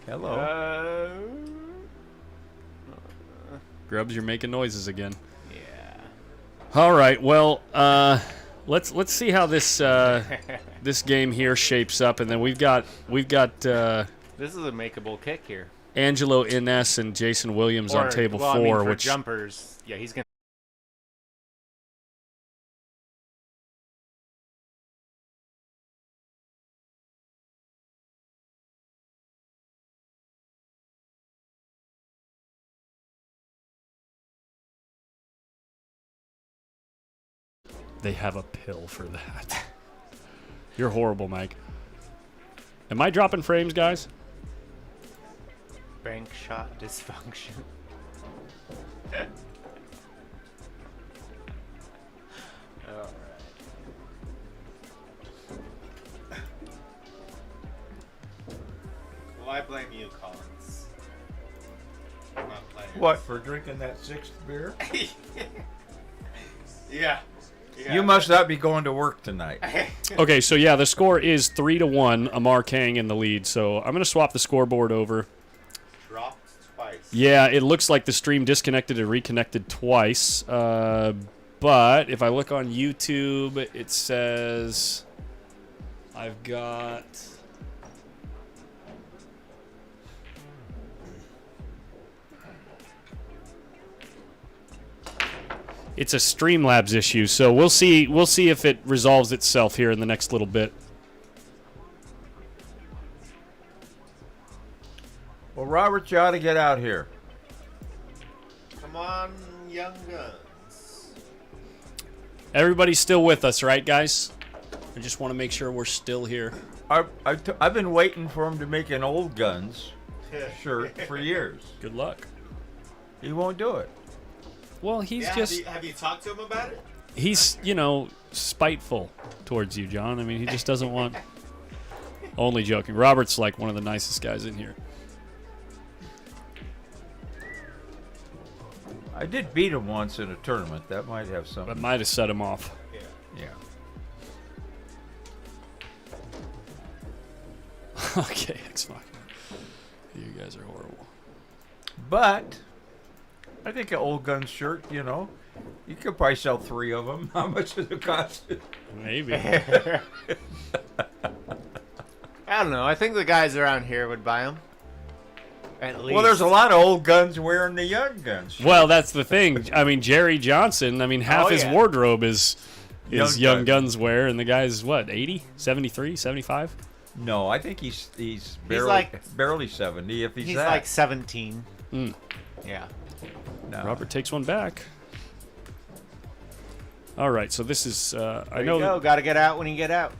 Speaker 3: Hello.
Speaker 2: Grubs, you're making noises again.
Speaker 6: Yeah.
Speaker 2: All right. Well, let's see how this this game here shapes up, and then we've got
Speaker 6: This is a makeable kick here.
Speaker 2: Angelo Innes and Jason Williams on table
Speaker 6: well,
Speaker 2: 4,
Speaker 6: I mean, for
Speaker 2: which
Speaker 6: jumpers. Yeah, he's gonna.
Speaker 2: they have a pill for that. You're horrible, Mike. Am I dropping frames, guys?
Speaker 6: Bank shot dysfunction. Alright.
Speaker 5: Well, I blame you, Collins. I'm not playing.
Speaker 3: What, for drinking that 6th beer?
Speaker 5: Yeah.
Speaker 3: You must not be going to work tonight.
Speaker 2: Okay, so yeah, the score is 3-1. Amar Kang in the lead. So I'm gonna swap the scoreboard over.
Speaker 5: Dropped twice.
Speaker 2: Yeah, it looks like the stream disconnected and reconnected twice. But if I look on YouTube, it says I've got. it's a Streamlabs issue, so we'll see if it resolves itself here in the next little bit.
Speaker 3: Well, Robert, you ought to get out here.
Speaker 6: Come on, young guns.
Speaker 2: Everybody's still with us, right, guys? I just want to make sure we're still here.
Speaker 3: I've been waiting for him to make an Old Guns shirt for years.
Speaker 2: Good luck.
Speaker 3: He won't do it.
Speaker 2: Well, he's
Speaker 5: Yeah,
Speaker 2: just
Speaker 5: have you talked to him about it?
Speaker 2: he's, spiteful towards you, John. I mean, he just doesn't want. Only joking. Robert's like one of the nicest guys in here.
Speaker 3: I did beat him once in a tournament. That might have
Speaker 2: That
Speaker 3: something.
Speaker 2: might have set him off.
Speaker 3: Yeah.
Speaker 2: Okay, X-Machina. You guys are horrible.
Speaker 3: But I think an Old Gun shirt, you could probably sell 3 of them. How much does it cost?
Speaker 2: Maybe.
Speaker 6: I don't know. I think the guys around here would buy them. At least.
Speaker 3: Well, there's a lot of Old Guns wearing the Young Guns shirt.
Speaker 2: Well, that's the thing. I mean, Jerry Johnson, half
Speaker 6: Oh,
Speaker 2: his
Speaker 6: yeah.
Speaker 2: wardrobe is Young
Speaker 3: Young
Speaker 2: Guns wear, and the guy's, what, 80? 73? 75?
Speaker 3: No, I think he's barely,
Speaker 6: like-
Speaker 3: barely 70 if he's
Speaker 6: He's
Speaker 3: that.
Speaker 6: like 17.
Speaker 2: Mm.
Speaker 6: Yeah.
Speaker 3: No.
Speaker 2: Robert takes one back. All right, so this is, I
Speaker 6: There
Speaker 2: know
Speaker 6: you go. Got to get out when you get out.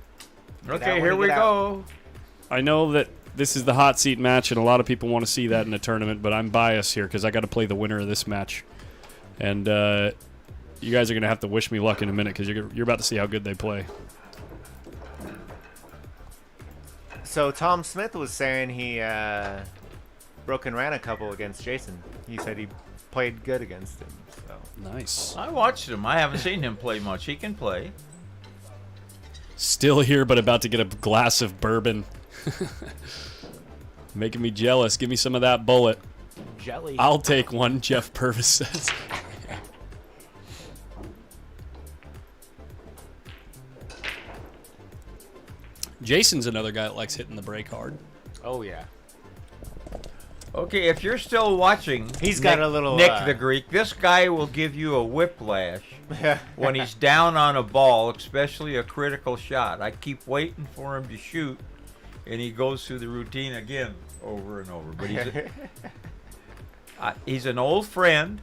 Speaker 3: Okay,
Speaker 6: when
Speaker 3: here
Speaker 6: you
Speaker 3: we
Speaker 6: get
Speaker 3: go.
Speaker 2: I know that this is the hot seat match, and a lot of people want to see that in a tournament, but I'm biased here because I got to play the winner of this match. And you guys are going to have to wish me luck in a minute because you're about to see how good they play.
Speaker 6: So Tom Smith was saying he broke and ran a couple against Jason. He said he played good against him. So
Speaker 2: Nice.
Speaker 3: I watched him. I haven't seen him play much. He can play.
Speaker 2: Still here, but about to get a glass of bourbon. Making me jealous. Give me some of that bullet.
Speaker 6: jelly.
Speaker 2: I'll take one, Jeff Purvis says. Jason's another guy that likes hitting the brake hard.
Speaker 6: Oh yeah.
Speaker 3: Okay, if you're still watching,
Speaker 6: He's got a little,
Speaker 3: Nick the Greek. This guy will give you a whiplash when he's down on a ball, especially a critical shot. I keep waiting for him to shoot, and he goes through the routine again over and over. But he's an old friend,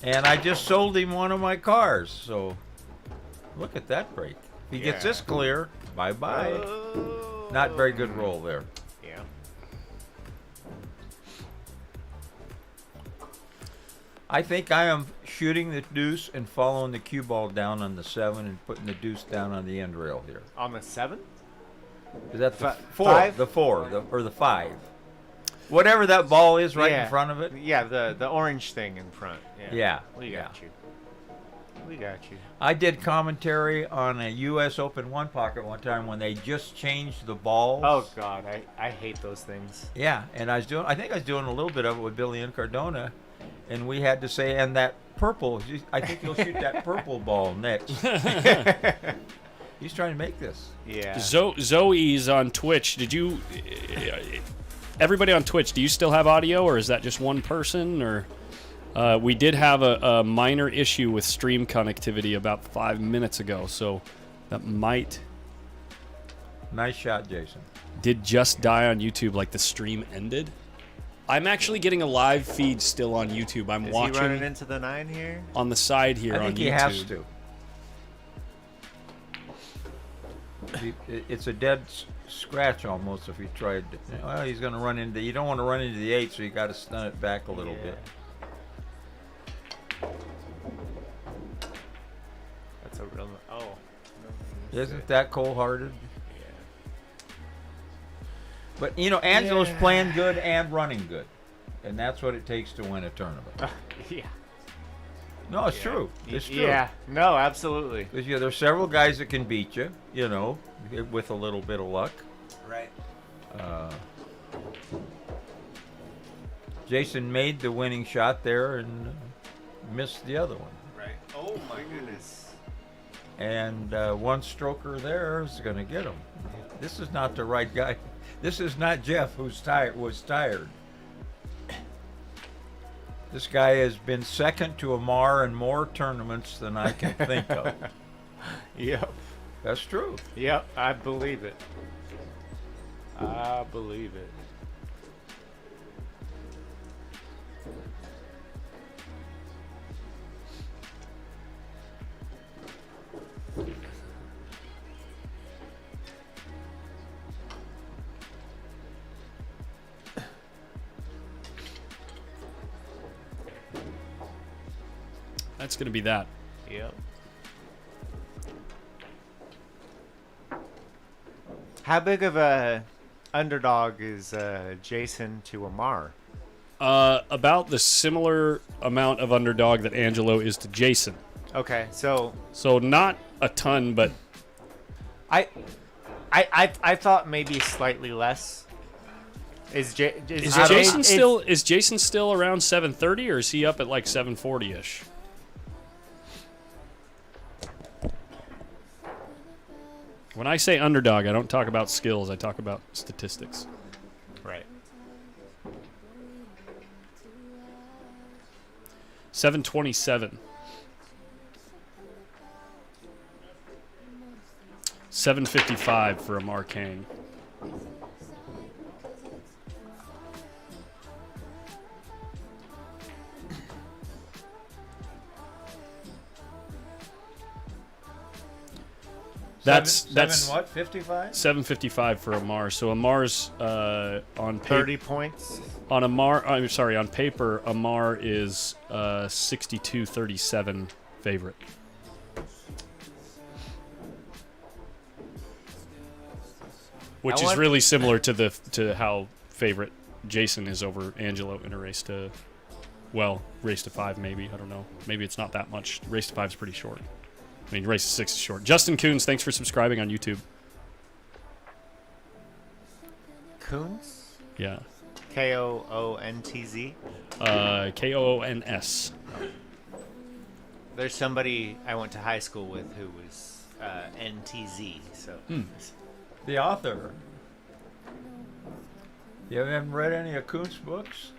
Speaker 3: and I just sold him one of my cars. So look at that break. If he gets
Speaker 6: Yeah.
Speaker 3: this clear, bye-bye. Not very good roll there.
Speaker 6: Yeah.
Speaker 3: I think I am shooting the deuce and following the cue ball down on the 7 and putting the deuce down on the end rail here.
Speaker 6: On the 7?
Speaker 3: Is that the
Speaker 6: Fi-
Speaker 3: 4?
Speaker 6: five?
Speaker 3: The 4, or the 5. Whatever that ball is right
Speaker 6: Yeah.
Speaker 3: in front of it.
Speaker 6: Yeah, the orange thing in front. Yeah.
Speaker 3: Yeah,
Speaker 6: We
Speaker 3: yeah.
Speaker 6: got you. We got you.
Speaker 3: I did commentary on a U.S. Open one pocket one time when they just changed the balls.
Speaker 6: Oh God, I hate those things.
Speaker 3: Yeah, and I think I was doing a little bit of it with Billy and Cardona, and we had to say, and that purple, I think you'll shoot that purple ball next. He's trying to make this.
Speaker 6: Yeah.
Speaker 2: Zoe's on Twitch. Did you... Everybody on Twitch, do you still have audio, or is that just one person, or... we did have a minor issue with stream connectivity about 5 minutes ago, so that might...
Speaker 3: Nice shot, Jason.
Speaker 2: Did just die on YouTube, like the stream ended. I'm actually getting a live feed still on YouTube. I'm
Speaker 6: Is
Speaker 2: watching
Speaker 6: he running into the 9 here?
Speaker 2: on the side here
Speaker 3: I
Speaker 2: on
Speaker 3: think
Speaker 2: YouTube.
Speaker 3: he has to. It's a dead scratch almost if he tried to. Well, he's going to run into... You don't want to run into the 8, so you got to stun it back a little bit.
Speaker 6: That's a real... Oh.
Speaker 3: Isn't that cold-hearted? But, Angelo's playing good and running good. And that's what it takes to win a tournament.
Speaker 6: Yeah.
Speaker 3: No, it's true. It's true.
Speaker 6: Yeah. No, absolutely.
Speaker 3: Because there's several guys that can beat you, with a little bit of luck.
Speaker 5: Right.
Speaker 3: Jason made the winning shot there and missed the other one.
Speaker 5: Right.
Speaker 6: Oh my goodness.
Speaker 3: And one stroker there is going to get him. This is not the right guy. This is not Jeff who's was tired. This guy has been second to Amar in more tournaments than I can think of.
Speaker 6: Yep.
Speaker 3: That's true.
Speaker 6: Yep. I believe it. I believe it.
Speaker 2: That's going to be that.
Speaker 6: Yep. How big of a underdog is Jason to Amar?
Speaker 2: About the similar amount of underdog that Angelo is to Jason.
Speaker 6: Okay, so
Speaker 2: So not a ton, but
Speaker 6: I thought maybe slightly less. Is
Speaker 2: Jason still around 730, or is he up at like 740-ish? When I say underdog, I don't talk about skills. I talk about statistics.
Speaker 6: Right.
Speaker 2: 727. 755 for Amar Kang. That's
Speaker 3: what, 55?
Speaker 2: 755 for Amar. So Amar's on
Speaker 6: 30 points.
Speaker 2: on Amar. I'm sorry, on paper, Amar is 62-37 favorite. Which is really similar to how favorite Jason is over Angelo in a race to, well, race to 5 maybe. I don't know. Maybe it's not that much. Race to 5 is pretty short. I mean, race to 6 is short. Justin Coons, thanks for subscribing on YouTube.
Speaker 6: Koons?
Speaker 2: Yeah.
Speaker 6: K-O-O-N-T-Z?
Speaker 2: Koons.
Speaker 6: There's somebody I went to high school with who was N-T-Z, so...
Speaker 3: The author. You haven't read any of Kuntz books?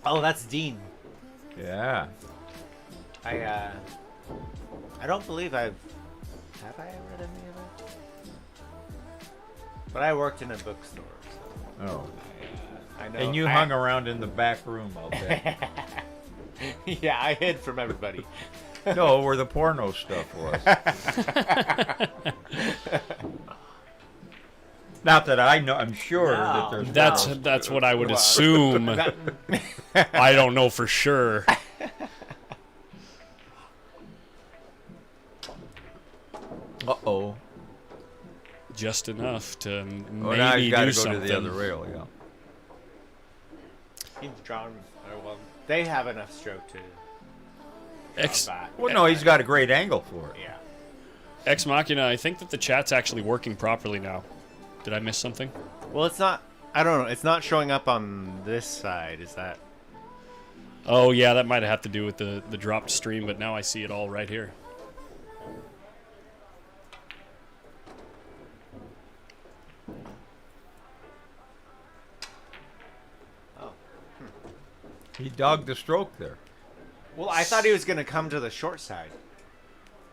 Speaker 6: Oh, that's Dean.
Speaker 3: Yeah.
Speaker 6: I don't believe Have I read any of it? But I worked in a bookstore, so...
Speaker 3: Oh.
Speaker 6: I know.
Speaker 3: And you hung around in the back room all day.
Speaker 6: Yeah, I hid from everybody.
Speaker 3: No, where the porno stuff was. Not that I know. I'm sure that there's.
Speaker 2: That's what I would assume. I don't know for sure.
Speaker 3: Uh-oh.
Speaker 2: Just enough to
Speaker 3: Well, now
Speaker 2: maybe
Speaker 3: you got
Speaker 2: do
Speaker 3: to go
Speaker 2: something.
Speaker 3: to the other rail, yeah.
Speaker 6: He's drawn. Well, they have enough stroke to.
Speaker 3: Well, no, he's got a great angle for it.
Speaker 6: Yeah.
Speaker 2: Ex Machina, I think that the chat's actually working properly now. Did I miss something?
Speaker 6: Well, it's not. I don't know. It's not showing up on this side. Is that?
Speaker 2: Oh yeah, that might have to do with the dropped stream, but now I see it all right here.
Speaker 6: Oh.
Speaker 3: He dogged the stroke there.
Speaker 6: Well, I thought he was going to come to the short side.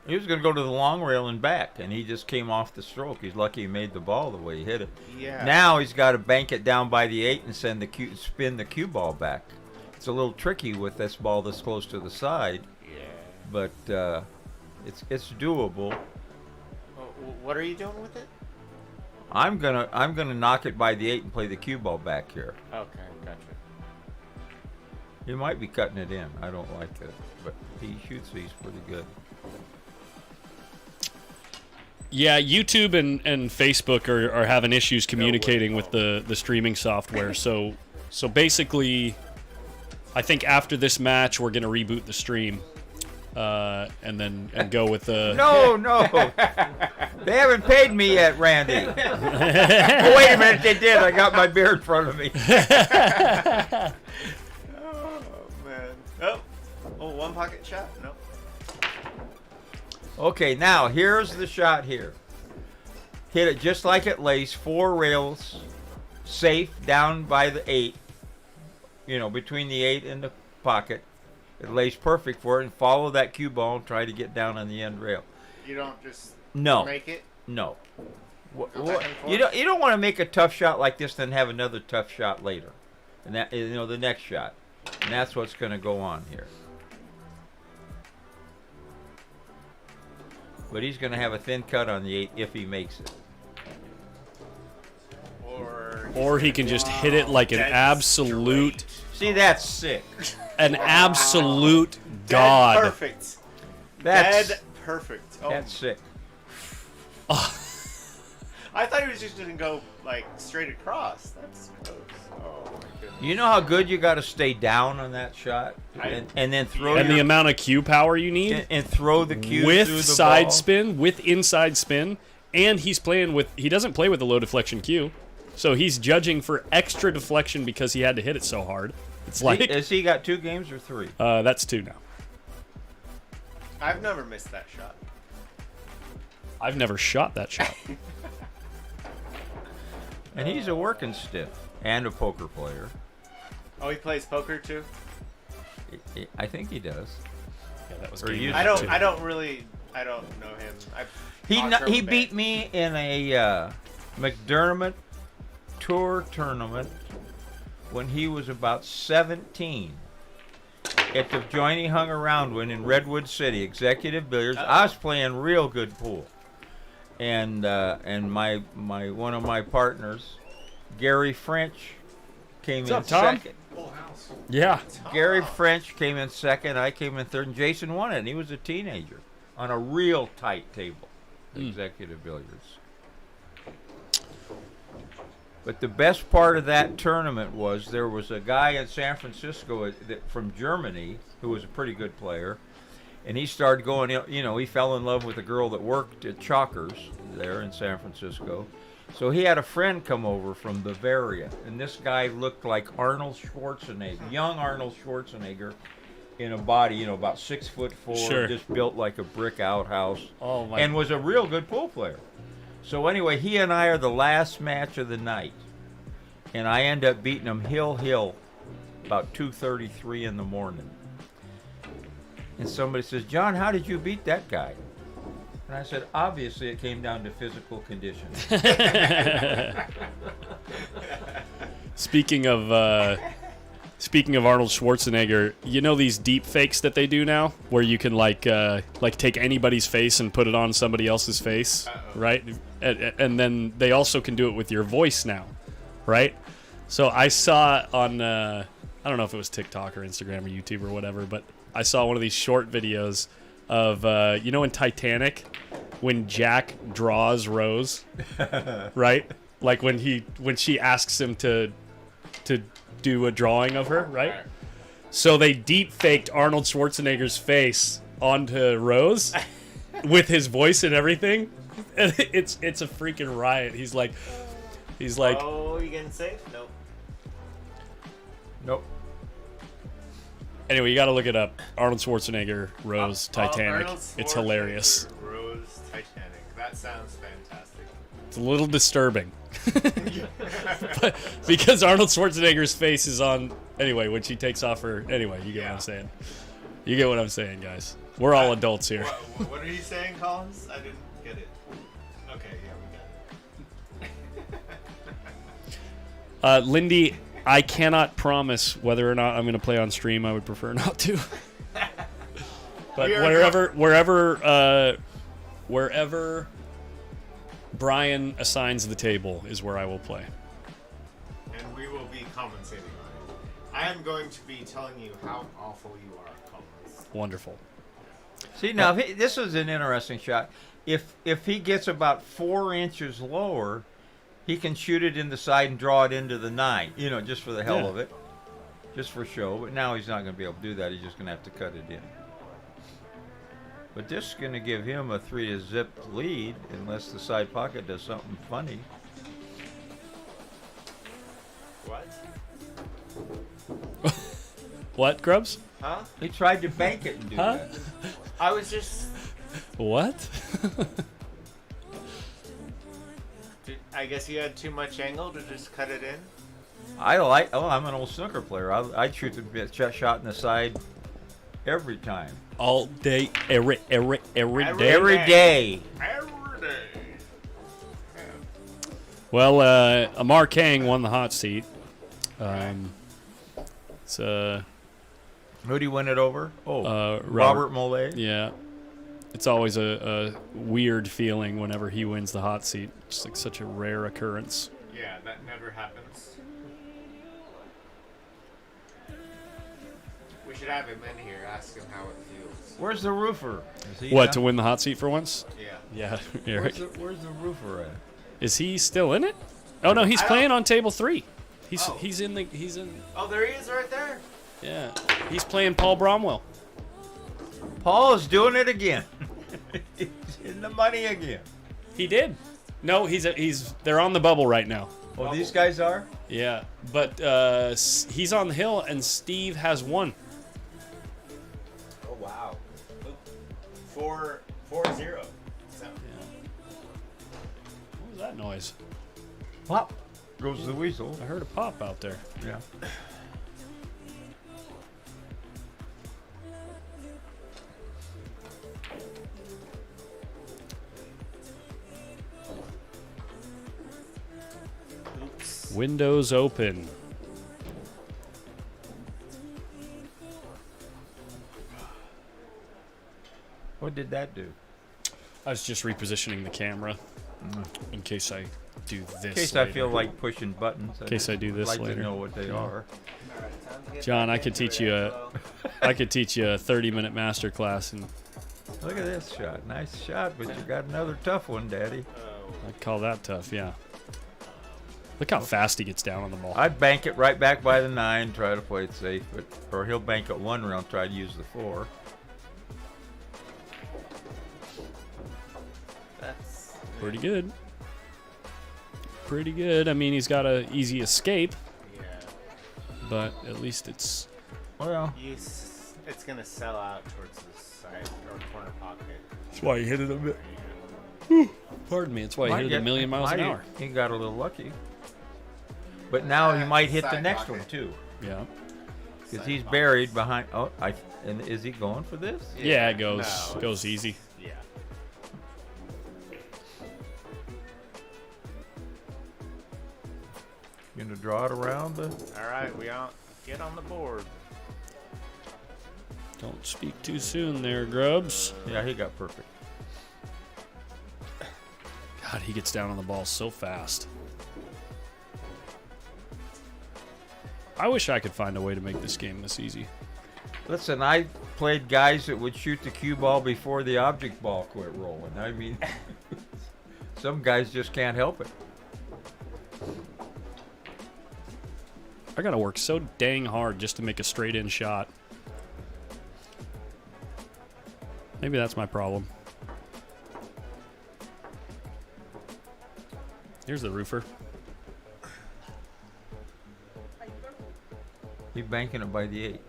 Speaker 3: He was going to go to the long rail and back, and he just came off the stroke. He's lucky he made the ball the way he hit it.
Speaker 6: Yeah.
Speaker 3: Now he's got to bank it down by the 8 and spin the cue ball back. It's a little tricky with this ball this close to the side.
Speaker 6: Yeah.
Speaker 3: But it's doable.
Speaker 6: What are you doing with it?
Speaker 3: I'm gonna knock it by the 8 and play the cue ball back here.
Speaker 6: Okay, gotcha.
Speaker 3: He might be cutting it in. I don't like it, but he shoots these pretty good.
Speaker 2: Yeah, YouTube and Facebook are having issues communicating with the streaming software. So basically, I think after this match we're gonna reboot the stream, and go with the.
Speaker 3: No, they haven't paid me yet, Randy. Oh, wait a minute, they did. I got my beer in front of me.
Speaker 6: Oh man. Oh, one pocket shot? No.
Speaker 3: Okay, now here's the shot here. Hit it just like it lays, 4 rails, safe down by the 8. You know, between the 8 and the pocket. It lays perfect for it, and follow that cue ball and try to get down on the end rail.
Speaker 6: You don't just
Speaker 3: No.
Speaker 6: make it.
Speaker 3: No.
Speaker 6: Go back and forth?
Speaker 3: You don't want to make a tough shot like this, then have another tough shot later, and that the next shot, and that's what's going to go on here. But he's going to have a thin cut on the 8 if he makes it.
Speaker 2: Or he can just hit it like an absolute,
Speaker 3: See, that's sick.
Speaker 2: an absolute god.
Speaker 6: Dead perfect.
Speaker 3: That's
Speaker 6: Dead perfect. Oh,
Speaker 3: that's sick.
Speaker 6: I thought he was just gonna go like straight across. That's close. Oh my goodness.
Speaker 3: You know how good you got to stay down on that shot, and then throw
Speaker 2: And the
Speaker 3: your,
Speaker 2: amount of cue power you need
Speaker 3: and throw the cue
Speaker 2: with
Speaker 3: through the
Speaker 2: side
Speaker 3: ball.
Speaker 2: spin, with inside spin, and he doesn't play with the low deflection cue. So he's judging for extra deflection because he had to hit it so hard. It's like
Speaker 3: Has he got 2 games or 3?
Speaker 2: that's 2 now.
Speaker 6: I've never missed that shot.
Speaker 2: I've never shot that shot.
Speaker 3: And he's a working stiff and a poker player.
Speaker 6: Oh, he plays poker too.
Speaker 3: I think he does.
Speaker 2: Yeah, that was
Speaker 3: Or
Speaker 2: game
Speaker 3: you-
Speaker 6: I
Speaker 2: number
Speaker 6: don't.
Speaker 2: 2.
Speaker 6: I don't know him.
Speaker 3: He beat me in a McDermott Tour tournament when he was about 17 at the Joining Hung Around one in Redwood City, Executive Billiards. I was playing real good pool, and my one of my partners, Gary French, came in
Speaker 2: up, Tom?
Speaker 3: second.
Speaker 2: Yeah.
Speaker 3: Gary French came in second. I came in third, and Jason won it. And he was a teenager on a real tight table, Executive Billiards. But the best part of that tournament was there was a guy in San Francisco from Germany who was a pretty good player, and he started going. He fell in love with a girl that worked at Chalkers there in San Francisco. So he had a friend come over from Bavaria, and this guy looked like Arnold Schwarzenegger, young Arnold Schwarzenegger, in a body, about 6'4",
Speaker 2: Sure.
Speaker 3: just built like a brick outhouse,
Speaker 2: Oh my.
Speaker 3: and was a real good pool player. So anyway, he and I are the last match of the night, and I end up beating him hill about 2:33 in the morning. And somebody says, "John, how did you beat that guy?" And I said, "Obviously, it came down to physical condition."
Speaker 2: Speaking of Arnold Schwarzenegger, these deep fakes that they do now, where you can like take anybody's face and put it on somebody else's face, right? And then they also can do it with your voice now, right? So I saw on I don't know if it was TikTok or Instagram or YouTube or whatever, but I saw one of these short videos of in Titanic when Jack draws Rose, right? Like when she asks him to do a drawing of her, right? So they deep faked Arnold Schwarzenegger's face onto Rose with his voice and everything. And it's a freaking riot. He's like
Speaker 6: Oh, you getting safe? Nope.
Speaker 3: Nope.
Speaker 2: Anyway, you got to look it up. Arnold Schwarzenegger, Rose, Titanic.
Speaker 6: Arnold
Speaker 2: It's hilarious.
Speaker 6: Schwarzenegger, Rose, Titanic. That sounds fantastic.
Speaker 2: It's a little disturbing. But because Arnold Schwarzenegger's face is on anyway when she takes off her anyway, you get what I'm saying. You get what I'm saying, guys. We're all adults here.
Speaker 6: What are you saying, Collins? I didn't get it. Okay, yeah, we got it.
Speaker 2: Lindy, I cannot promise whether or not I'm going to play on stream. I would prefer not to. But wherever Brian assigns the table is where I will play.
Speaker 6: And we will be commentating on it. I am going to be telling you how awful you are, Collins.
Speaker 2: Wonderful.
Speaker 3: See, now this is an interesting shot. If he gets about 4 inches lower, he can shoot it in the side and draw it into the 9, just for the hell of it, just for show. But now he's not going to be able to do that. He's just going to have to cut it in. But this is going to give him a 3-zip lead unless the side pocket does something funny.
Speaker 6: What?
Speaker 2: What, Grubbs?
Speaker 6: Huh?
Speaker 3: He tried to bank it and do
Speaker 2: Huh?
Speaker 3: that.
Speaker 6: I was just...
Speaker 2: What?
Speaker 6: I guess you had too much angle to just cut it in?
Speaker 3: I'm an old snooker player. I'd shoot the shot in the side every time.
Speaker 2: All day, every day.
Speaker 3: Every day.
Speaker 8: Every day.
Speaker 2: Well, Amar Kang won the hot seat. It's
Speaker 3: Who do you win it over? Oh,
Speaker 2: Robert
Speaker 3: Robert Mollet.
Speaker 2: Yeah. It's always a weird feeling whenever he wins the hot seat. It's like such a rare occurrence.
Speaker 8: Yeah, that never happens. We should have him in here. Ask him how it feels.
Speaker 3: Where's the roofer? Is he
Speaker 2: What,
Speaker 3: down?
Speaker 2: to win the hot seat for once?
Speaker 8: Yeah.
Speaker 2: Yeah, Eric.
Speaker 3: Where's the roofer at?
Speaker 2: Is he still in it? Oh no, he's
Speaker 8: I don't-
Speaker 2: playing on table 3. He's
Speaker 8: Oh.
Speaker 2: he's in.
Speaker 8: Oh, there he is right there.
Speaker 2: Yeah. He's playing Paul Bromwell.
Speaker 3: Paul is doing it again. He's in the money again.
Speaker 2: He did. No, they're on the bubble right now.
Speaker 3: Oh, these guys are?
Speaker 2: Yeah, but he's on the hill and Steve has 1.
Speaker 8: Oh wow. 4-0. So,
Speaker 2: What was that noise?
Speaker 3: Pop goes the weasel.
Speaker 2: I heard a pop out there.
Speaker 3: Yeah.
Speaker 8: oops.
Speaker 2: Windows open.
Speaker 3: What did that do?
Speaker 2: I was just repositioning the camera in case I do this.
Speaker 3: In case
Speaker 2: later.
Speaker 3: I feel like pushing buttons. In
Speaker 2: case I do this
Speaker 3: like
Speaker 2: later.
Speaker 3: to know what they are.
Speaker 2: John, I could teach you a 30-minute master class, and
Speaker 3: Look at this shot. Nice shot, but you got another tough one, Daddy.
Speaker 2: I'd call that tough. Yeah. Look how fast he gets down on the ball.
Speaker 3: I'd bank it right back by the 9, try to play it safe, or he'll bank it 1 round, try to use the 4.
Speaker 6: That's
Speaker 2: Pretty good. Pretty good. I mean, he's got a easy escape,
Speaker 6: yeah.
Speaker 2: but at least it's.
Speaker 3: Well,
Speaker 6: It's gonna sell out towards the side or corner pocket.
Speaker 2: That's why he hit it a bit. Pardon me. That's why he
Speaker 3: might
Speaker 2: hit it a
Speaker 3: get-
Speaker 2: million miles an
Speaker 3: might-
Speaker 2: hour.
Speaker 3: He got a little lucky. But now he might hit the
Speaker 8: Side
Speaker 3: next
Speaker 8: pocket.
Speaker 3: one, too.
Speaker 2: Yeah.
Speaker 3: Because he's buried behind. Oh, and is he going for this?
Speaker 2: Yeah, it goes
Speaker 6: No,
Speaker 2: goes easy.
Speaker 6: Yeah.
Speaker 3: Gonna draw it around the.
Speaker 6: All right, get on the board.
Speaker 2: Don't speak too soon there, Grubbs.
Speaker 3: Yeah, he got perfect.
Speaker 2: God, he gets down on the ball so fast. I wish I could find a way to make this game this easy.
Speaker 3: Listen, I played guys that would shoot the cue ball before the object ball quit rolling. I mean, some guys just can't help it.
Speaker 2: I gotta work so dang hard just to make a straight in shot. Maybe that's my problem. Here's the roofer.
Speaker 3: He's banking it by the 8.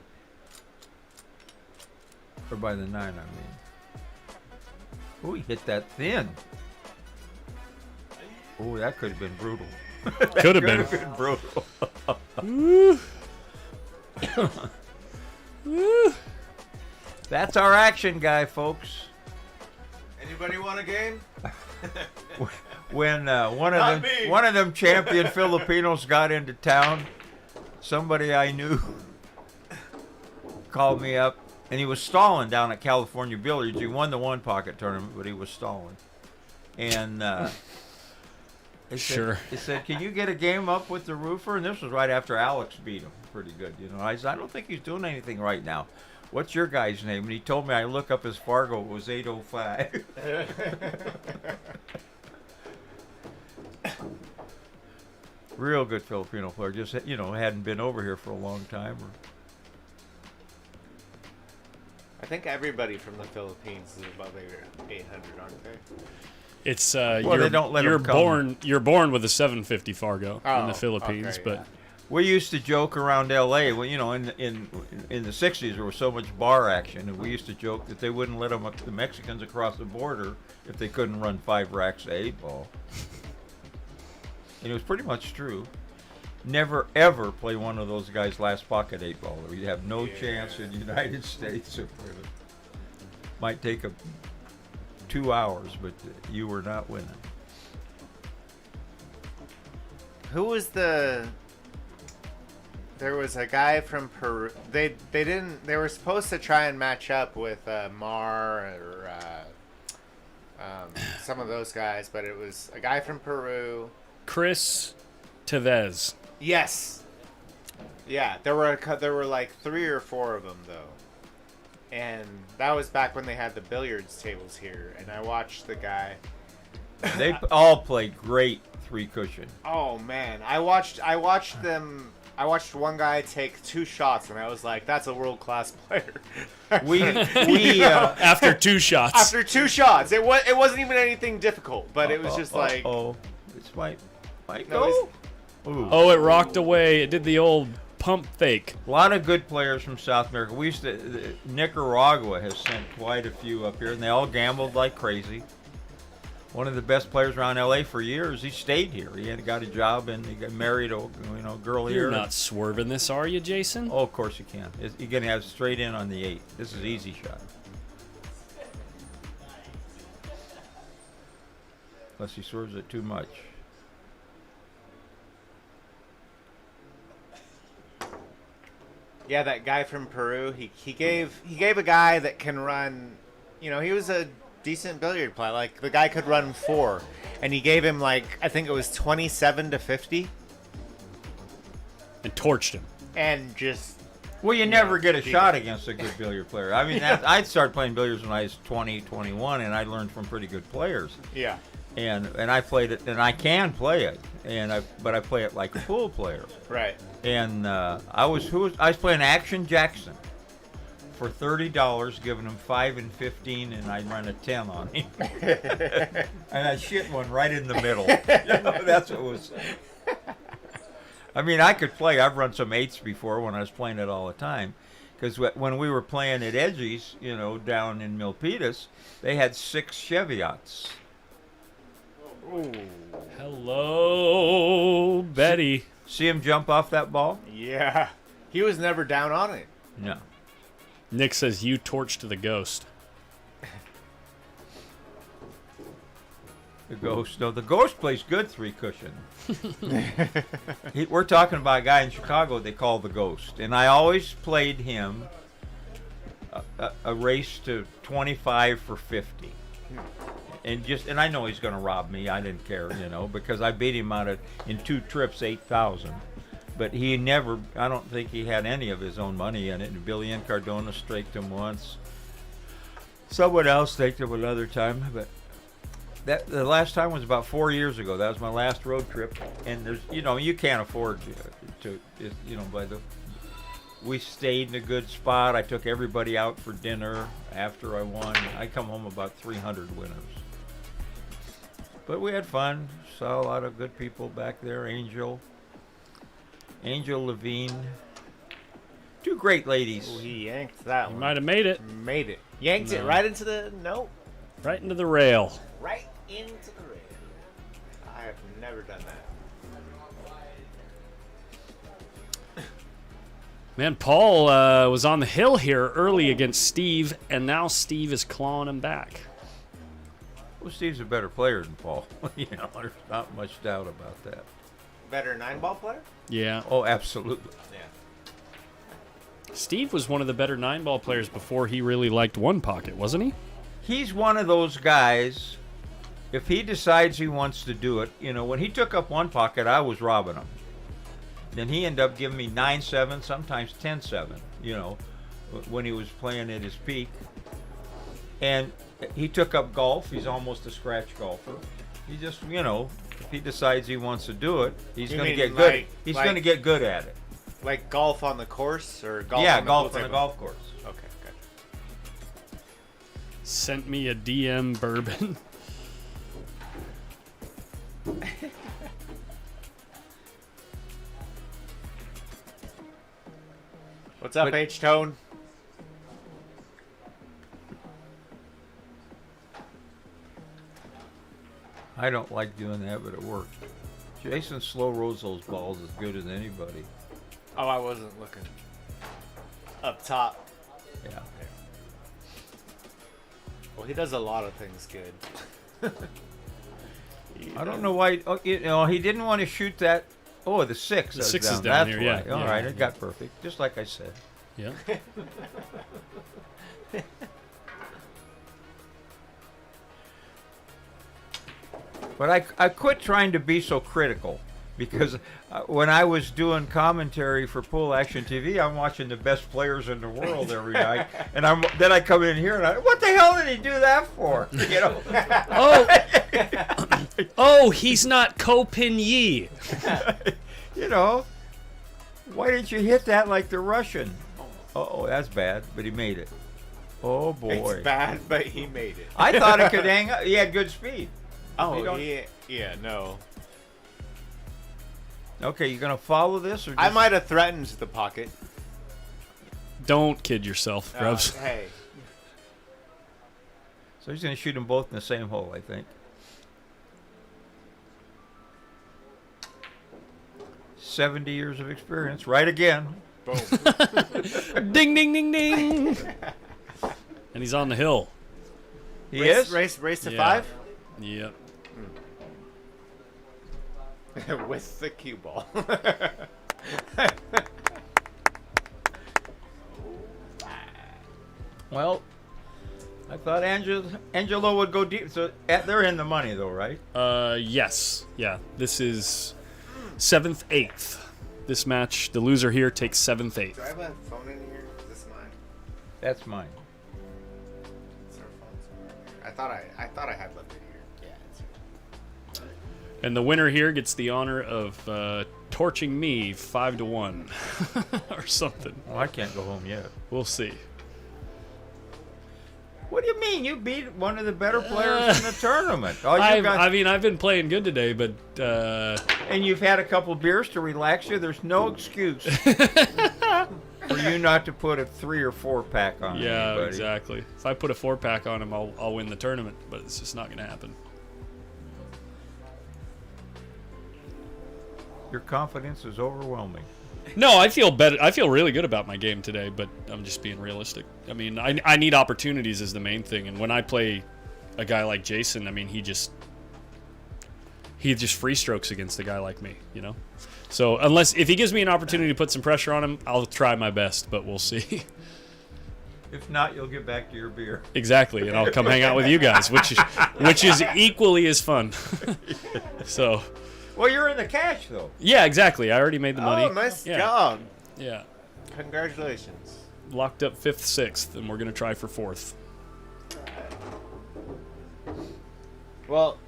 Speaker 3: Or by the 9, I mean. Oh, he hit that thin. Oh, that could have been brutal.
Speaker 2: Could have been.
Speaker 3: Been brutal. That's our action guy, folks.
Speaker 8: Anybody want a game?
Speaker 3: When one
Speaker 8: Not
Speaker 3: of
Speaker 8: me.
Speaker 3: them champion Filipinos got into town, somebody I knew called me up, and he was stalling down at California Billiards. He won the one pocket tournament, but he was stalling. And he
Speaker 2: Sure.
Speaker 3: said, "Can you get a game up with the roofer?" And this was right after Alex beat him pretty good. You know, I said, "I don't think he's doing anything right now. What's your guy's name?" And he told me. I look up his Fargo. It was 805. Real good Filipino player. Just hadn't been over here for a long time.
Speaker 6: I think everybody from the Philippines is above 800, aren't they?
Speaker 2: It's
Speaker 3: Well, they don't let 'em come.
Speaker 2: you're born with a 750 Fargo in
Speaker 6: Oh,
Speaker 2: the Philippines,
Speaker 6: okay,
Speaker 2: but
Speaker 6: yeah.
Speaker 3: We used to joke around L.A. Well, in the 60s there was so much bar action, and we used to joke that they wouldn't let the Mexicans across the border if they couldn't run 5 racks of 8 ball. And it was pretty much true. never ever play one of those guys last pocket 8-baller. You have no chance in the United States. Might take 2 hours, but you were not winning.
Speaker 6: Who was the? There was a guy from Peru. They didn't. They were supposed to try and match up with Mar or some of those guys, but it was a guy from Peru.
Speaker 2: Chris Tevez.
Speaker 6: Yes. Yeah, there were like 3 or 4 of them though, and that was back when they had the billiards tables here, and I watched the guy.
Speaker 3: They all played great 3-cushion.
Speaker 6: Oh man, I watched them. I watched one guy take 2 shots, and I was like, "That's a world-class player."
Speaker 3: We
Speaker 2: After 2 shots.
Speaker 6: After 2 shots, it wasn't even anything difficult, but it was just like,
Speaker 3: this might
Speaker 6: No,
Speaker 3: go. Ooh.
Speaker 2: Oh, it rocked away. It did the old pump fake.
Speaker 3: A lot of good players from South America. We used to. Nicaragua has sent quite a few up here, and they all gambled like crazy. One of the best players around LA for years. He stayed here. He had got a job and he got married a girl here.
Speaker 2: You're not swerving this, are you, Jason?
Speaker 3: Oh, of course you can. You're gonna have straight in on the 8. This is easy shot. Unless he swerves it too much.
Speaker 6: yeah, that guy from Peru. He gave a guy that can run. He was a decent billiard player. Like the guy could run 4, and he gave him like I think it was 27 to 50,
Speaker 2: And torched him.
Speaker 6: and just
Speaker 3: Well, you never get a shot against a good billiard player. I mean, I started playing billiards when I was 20, 21, and I learned from pretty good players.
Speaker 6: yeah.
Speaker 3: And I played it, and I can play it, but I play it like a pool player.
Speaker 6: Right.
Speaker 3: And I was playing Action Jackson for $30, giving him 5 and 15, and I run a 10 on him. And I shit one right in the middle. That's what it was. I mean, I could play. I've run some 8s before when I was playing it all the time. Because when we were playing at Edgy's, down in Milpitas, they had 6 Cheviots.
Speaker 2: Hello, Betty.
Speaker 3: See him jump off that ball?
Speaker 6: Yeah. He was never down on it.
Speaker 3: No.
Speaker 2: Nick says you torched the ghost.
Speaker 3: The Ghost. No, the Ghost plays good 3-cushion. We're talking about a guy in Chicago they call the Ghost. And I always played him a race to 25 for 50. And I know he's going to rob me. I didn't care, because I beat him in 2 trips, 8,000. But he never, I don't think he had any of his own money in it. And Billy and Cardona staked him once. Someone else staked him another time. But the last time was about 4 years ago. That was my last road trip. And there's, you can't afford we stayed in a good spot. I took everybody out for dinner after I won. I come home about 300 winners. But we had fun. Saw a lot of good people back there. Angel Levine. 2 great ladies.
Speaker 6: Oh, he yanked that
Speaker 2: You
Speaker 6: one.
Speaker 2: might have made it.
Speaker 6: Made it. Yanked it
Speaker 2: No.
Speaker 6: right into the
Speaker 2: Right into the rail.
Speaker 6: right into the rail. I have never done that.
Speaker 2: Man, Paul was on the hill here early against Steve, and now Steve is clawing him back.
Speaker 3: Well, Steve's a better player than Paul. There's not much doubt about that.
Speaker 6: Better 9-ball player?
Speaker 2: Yeah.
Speaker 3: Oh, absolutely.
Speaker 6: Yeah.
Speaker 2: Steve was one of the better 9-ball players before he really liked one pocket, wasn't he?
Speaker 3: He's one of those guys, if he decides he wants to do it, when he took up one pocket, I was robbing him. Then he ended up giving me 9-7, sometimes 10-7, when he was playing at his peak. And he took up golf. He's almost a scratch golfer. He just, if he decides he wants to do it, he's
Speaker 6: You
Speaker 3: going to
Speaker 6: mean
Speaker 3: get good.
Speaker 6: like-
Speaker 3: He's
Speaker 6: like-
Speaker 3: going to get good at it.
Speaker 6: Like golf on the course or golf
Speaker 3: Yeah,
Speaker 6: on the
Speaker 3: golf
Speaker 6: pool
Speaker 3: on the
Speaker 6: table?
Speaker 3: golf course.
Speaker 6: Okay, good.
Speaker 2: Sent me a DM bourbon.
Speaker 6: What's up,
Speaker 3: But-
Speaker 6: H-Tone?
Speaker 3: I don't like doing that, but it worked. Jason slow rolls those balls as good as anybody.
Speaker 6: Oh, I wasn't looking. Up top.
Speaker 3: Yeah.
Speaker 6: Well, he does a lot of things good.
Speaker 3: I don't know why. Oh, he didn't want to shoot that. Oh, the 6.
Speaker 2: The 6 is down
Speaker 3: That's
Speaker 2: here,
Speaker 3: why.
Speaker 2: yeah.
Speaker 3: All
Speaker 2: Yeah.
Speaker 3: right, it got perfect, just like I said.
Speaker 2: Yeah.
Speaker 3: But I quit trying to be so critical because when I was doing commentary for Pool Action TV, I'm watching the best players in the world every night, and then I come in here and what the hell did he do that for? You know?
Speaker 2: Oh, he's not Ko Pin Yi.
Speaker 3: You know, why didn't you hit that like the Russian? Oh, that's bad, but he made it. Oh boy,
Speaker 6: It's bad, but he made it.
Speaker 3: I thought it could hang up. He had good speed.
Speaker 6: Oh, yeah, no.
Speaker 3: Okay, you gonna follow this or?
Speaker 6: I might have threatened the pocket.
Speaker 2: Don't kid yourself, Grubbs.
Speaker 6: Hey.
Speaker 3: So he's gonna shoot them both in the same hole, I think. 70 years of experience, right again.
Speaker 6: Boom.
Speaker 2: Ding, ding, ding, ding. And he's on the hill.
Speaker 3: He is.
Speaker 6: Race to
Speaker 2: Yeah.
Speaker 6: 5?
Speaker 2: Yep.
Speaker 6: With the cue ball.
Speaker 3: Well, I thought Angelo would go deep. So they're in the money, though, right?
Speaker 2: Yes. Yeah. This is 7th, 8th. This match, the loser here takes 7th, 8th.
Speaker 6: Do I have a phone in here? Is this mine?
Speaker 3: That's mine.
Speaker 6: Is there a phone somewhere? I thought I had left it here. Yeah, it's here.
Speaker 2: And the winner here gets the honor of torching me 5-1 or something.
Speaker 3: Well, I can't go home yet.
Speaker 2: We'll see.
Speaker 3: What do you mean? You beat one of the better players in the tournament.
Speaker 2: I've been playing good today, but
Speaker 3: and you've had a couple beers to relax you. There's no excuse for you not to put a 3 or 4 pack on.
Speaker 2: yeah,
Speaker 3: anybody.
Speaker 2: exactly. If I put a 4-pack on him, I'll win the tournament, but it's just not going to happen.
Speaker 3: Your confidence is overwhelming.
Speaker 2: No, I feel better. I feel really good about my game today, but I'm just being realistic. I mean, I need opportunities is the main thing, and when I play a guy like Jason, I mean, he just free strokes against a guy like me, you know. So if he gives me an opportunity to put some pressure on him, I'll try my best, but we'll see.
Speaker 3: If not, you'll get back to your beer.
Speaker 2: Exactly, and I'll come hang out with you guys, which is equally as fun. So.
Speaker 3: Well, you're in the cash, though.
Speaker 2: Yeah, exactly. I already made the money.
Speaker 6: Oh, nice
Speaker 2: Yeah.
Speaker 6: job.
Speaker 2: Yeah.
Speaker 6: Congratulations.
Speaker 2: Locked up 5th, 6th, and we're going to try for 4th.
Speaker 6: Well,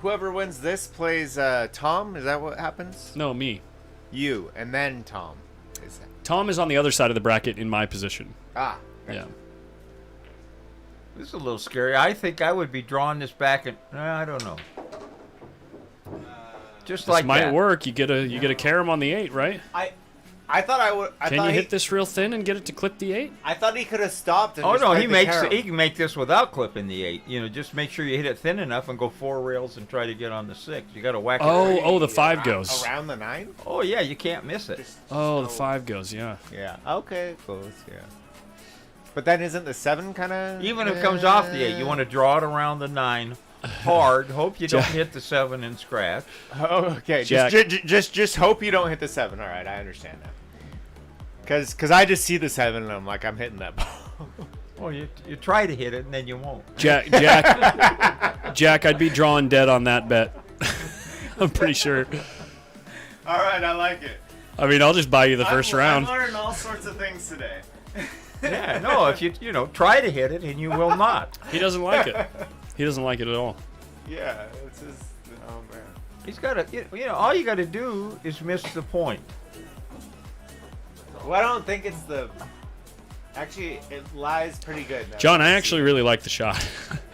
Speaker 6: whoever wins this plays Tom. Is that what happens?
Speaker 2: No, me.
Speaker 6: You, and then Tom.
Speaker 2: Tom is on the other side of the bracket in my position.
Speaker 6: Ah.
Speaker 2: Yeah.
Speaker 3: This is a little scary. I think I would be drawing this back, and I don't know. Just
Speaker 2: This
Speaker 3: like
Speaker 2: might
Speaker 3: that.
Speaker 2: work. You get a carom on the 8, right?
Speaker 6: I thought I would.
Speaker 2: Can you hit this real thin and get it to clip the 8?
Speaker 6: I thought he could have stopped. And
Speaker 3: Oh
Speaker 6: just
Speaker 3: no,
Speaker 6: played the carom.
Speaker 3: he can make this without clipping the 8. You know, just make sure you hit it thin enough and go 4 rails and try to get on the 6. You got to whack it.
Speaker 2: Oh, the 5 goes.
Speaker 6: Around the 9.
Speaker 3: Oh yeah, you can't miss it.
Speaker 2: Oh, the 5 goes. Yeah.
Speaker 6: Yeah. Okay. Close. Yeah. But then isn't the 7 kind of?
Speaker 3: Even if it comes off the 8, you want to draw it around the 9 hard. Hope you don't hit the 7 and scratch.
Speaker 6: Oh, okay.
Speaker 2: Jack.
Speaker 6: Just hope you don't hit the 7. All right, I understand that. Cause I just see the 7 and I'm like, I'm hitting that ball.
Speaker 3: Well, you try to hit it and then you won't.
Speaker 2: Jack, I'd be drawing dead on that bet. I'm pretty sure.
Speaker 6: All right, I like it.
Speaker 2: I mean, I'll just buy you the first round.
Speaker 6: I'm learning all sorts of things today.
Speaker 3: Yeah, no, if you try to hit it and you will not.
Speaker 2: He doesn't like it. He doesn't like it at all.
Speaker 6: Yeah, it's just, oh man.
Speaker 3: He's got to, all you got to do is miss the point.
Speaker 6: Well, I don't think it's the. Actually, it lies pretty good. Now.
Speaker 2: John, I actually really like the shot.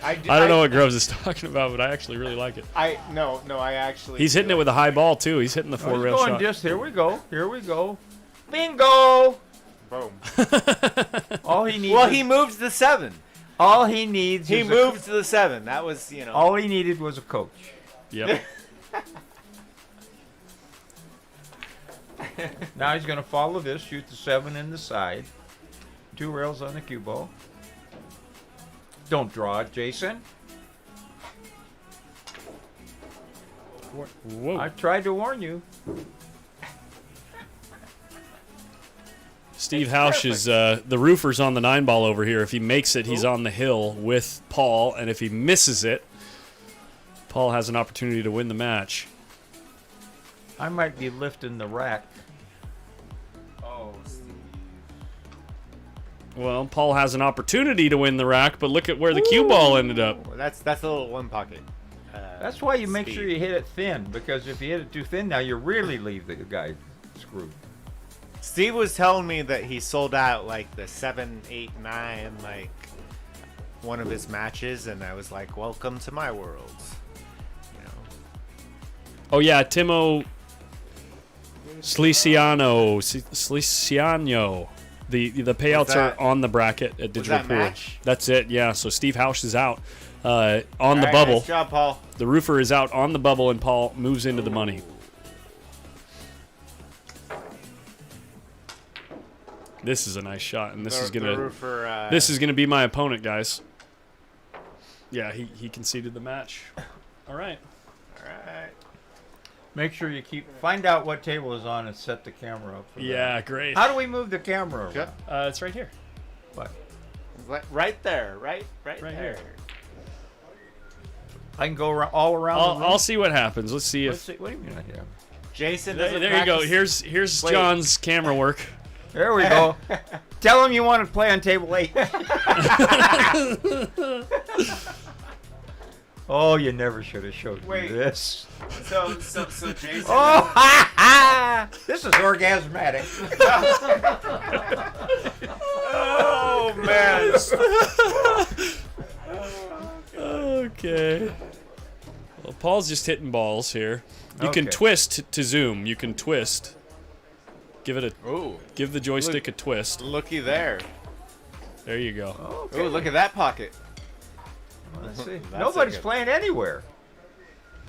Speaker 2: I don't know what Groves is talking about, but I actually really like it.
Speaker 6: No, I actually.
Speaker 2: He's hitting it with a high ball too. He's hitting the 4-rail shot.
Speaker 3: Here we go. Bingo!
Speaker 6: Boom.
Speaker 3: All he needs.
Speaker 6: Well, he moved the 7.
Speaker 3: All he needs.
Speaker 6: He
Speaker 3: is
Speaker 6: moved to the 7. That was,
Speaker 3: All he needed was a coach.
Speaker 2: Yep.
Speaker 3: Now he's going to follow this, shoot the 7 in the side. 2 rails on the cue ball. Don't draw it, Jason.
Speaker 2: Whoa.
Speaker 3: I tried to warn you.
Speaker 2: Steve Hausch is the roofer's on the 9-ball over here. If he makes it, he's on the hill with Paul, and if he misses it, Paul has an opportunity to win the match.
Speaker 3: I might be lifting the rack.
Speaker 8: Oh, Steve.
Speaker 2: Well, Paul has an opportunity to win the rack, but look at where the cue ball ended up.
Speaker 6: Well, that's a little one pocket.
Speaker 3: That's why you make
Speaker 6: speed.
Speaker 3: sure you hit it thin, because if you hit it too thin, now you really leave the guy screwed.
Speaker 6: Steve was telling me that he sold out like the 7, 8, 9, like one of his matches, and I was like, "Welcome to my world." You know.
Speaker 2: Oh yeah, Timo Sliciano. The payouts
Speaker 6: that?
Speaker 2: are on the bracket at Digital
Speaker 6: that
Speaker 2: Pool.
Speaker 6: match?
Speaker 2: That's it. Yeah. So Steve Hausch is out on the
Speaker 6: All right,
Speaker 2: bubble.
Speaker 6: Nice job, Paul.
Speaker 2: The roofer is out on the bubble, and Paul moves into the money. This is a nice shot, and this is gonna be my opponent, guys. Yeah, he conceded the match. All right.
Speaker 6: All right.
Speaker 3: Make sure you find out what table is on and set the camera up. For
Speaker 2: Yeah,
Speaker 3: that.
Speaker 2: great.
Speaker 3: How do we move the camera around?
Speaker 6: Yep.
Speaker 2: It's right here.
Speaker 3: What?
Speaker 6: Right there. Right
Speaker 2: Right
Speaker 6: there.
Speaker 2: here.
Speaker 3: I can go all around the room?
Speaker 2: I'll see what happens. Let's see
Speaker 3: Let's
Speaker 2: if.
Speaker 3: see. What do you mean I have?
Speaker 6: Jason
Speaker 2: There,
Speaker 6: doesn't
Speaker 2: there you go.
Speaker 6: practice-
Speaker 2: Here's
Speaker 6: Wait.
Speaker 2: John's camera work.
Speaker 3: There we go. Tell him you want to play on table 8. Oh, you never should have showed
Speaker 8: Wait.
Speaker 3: me this.
Speaker 8: So Jason.
Speaker 3: Oh, ha, ha! This is orgasmatic.
Speaker 6: Oh man.
Speaker 2: Okay. Well, Paul's just hitting balls here. You can
Speaker 3: Okay.
Speaker 2: twist to zoom. You can twist. Give the joystick a twist.
Speaker 6: Looky there.
Speaker 2: There you go.
Speaker 6: Oh, look at that pocket.
Speaker 3: Let's see.
Speaker 6: That's
Speaker 3: Nobody's
Speaker 6: a good-
Speaker 3: playing anywhere.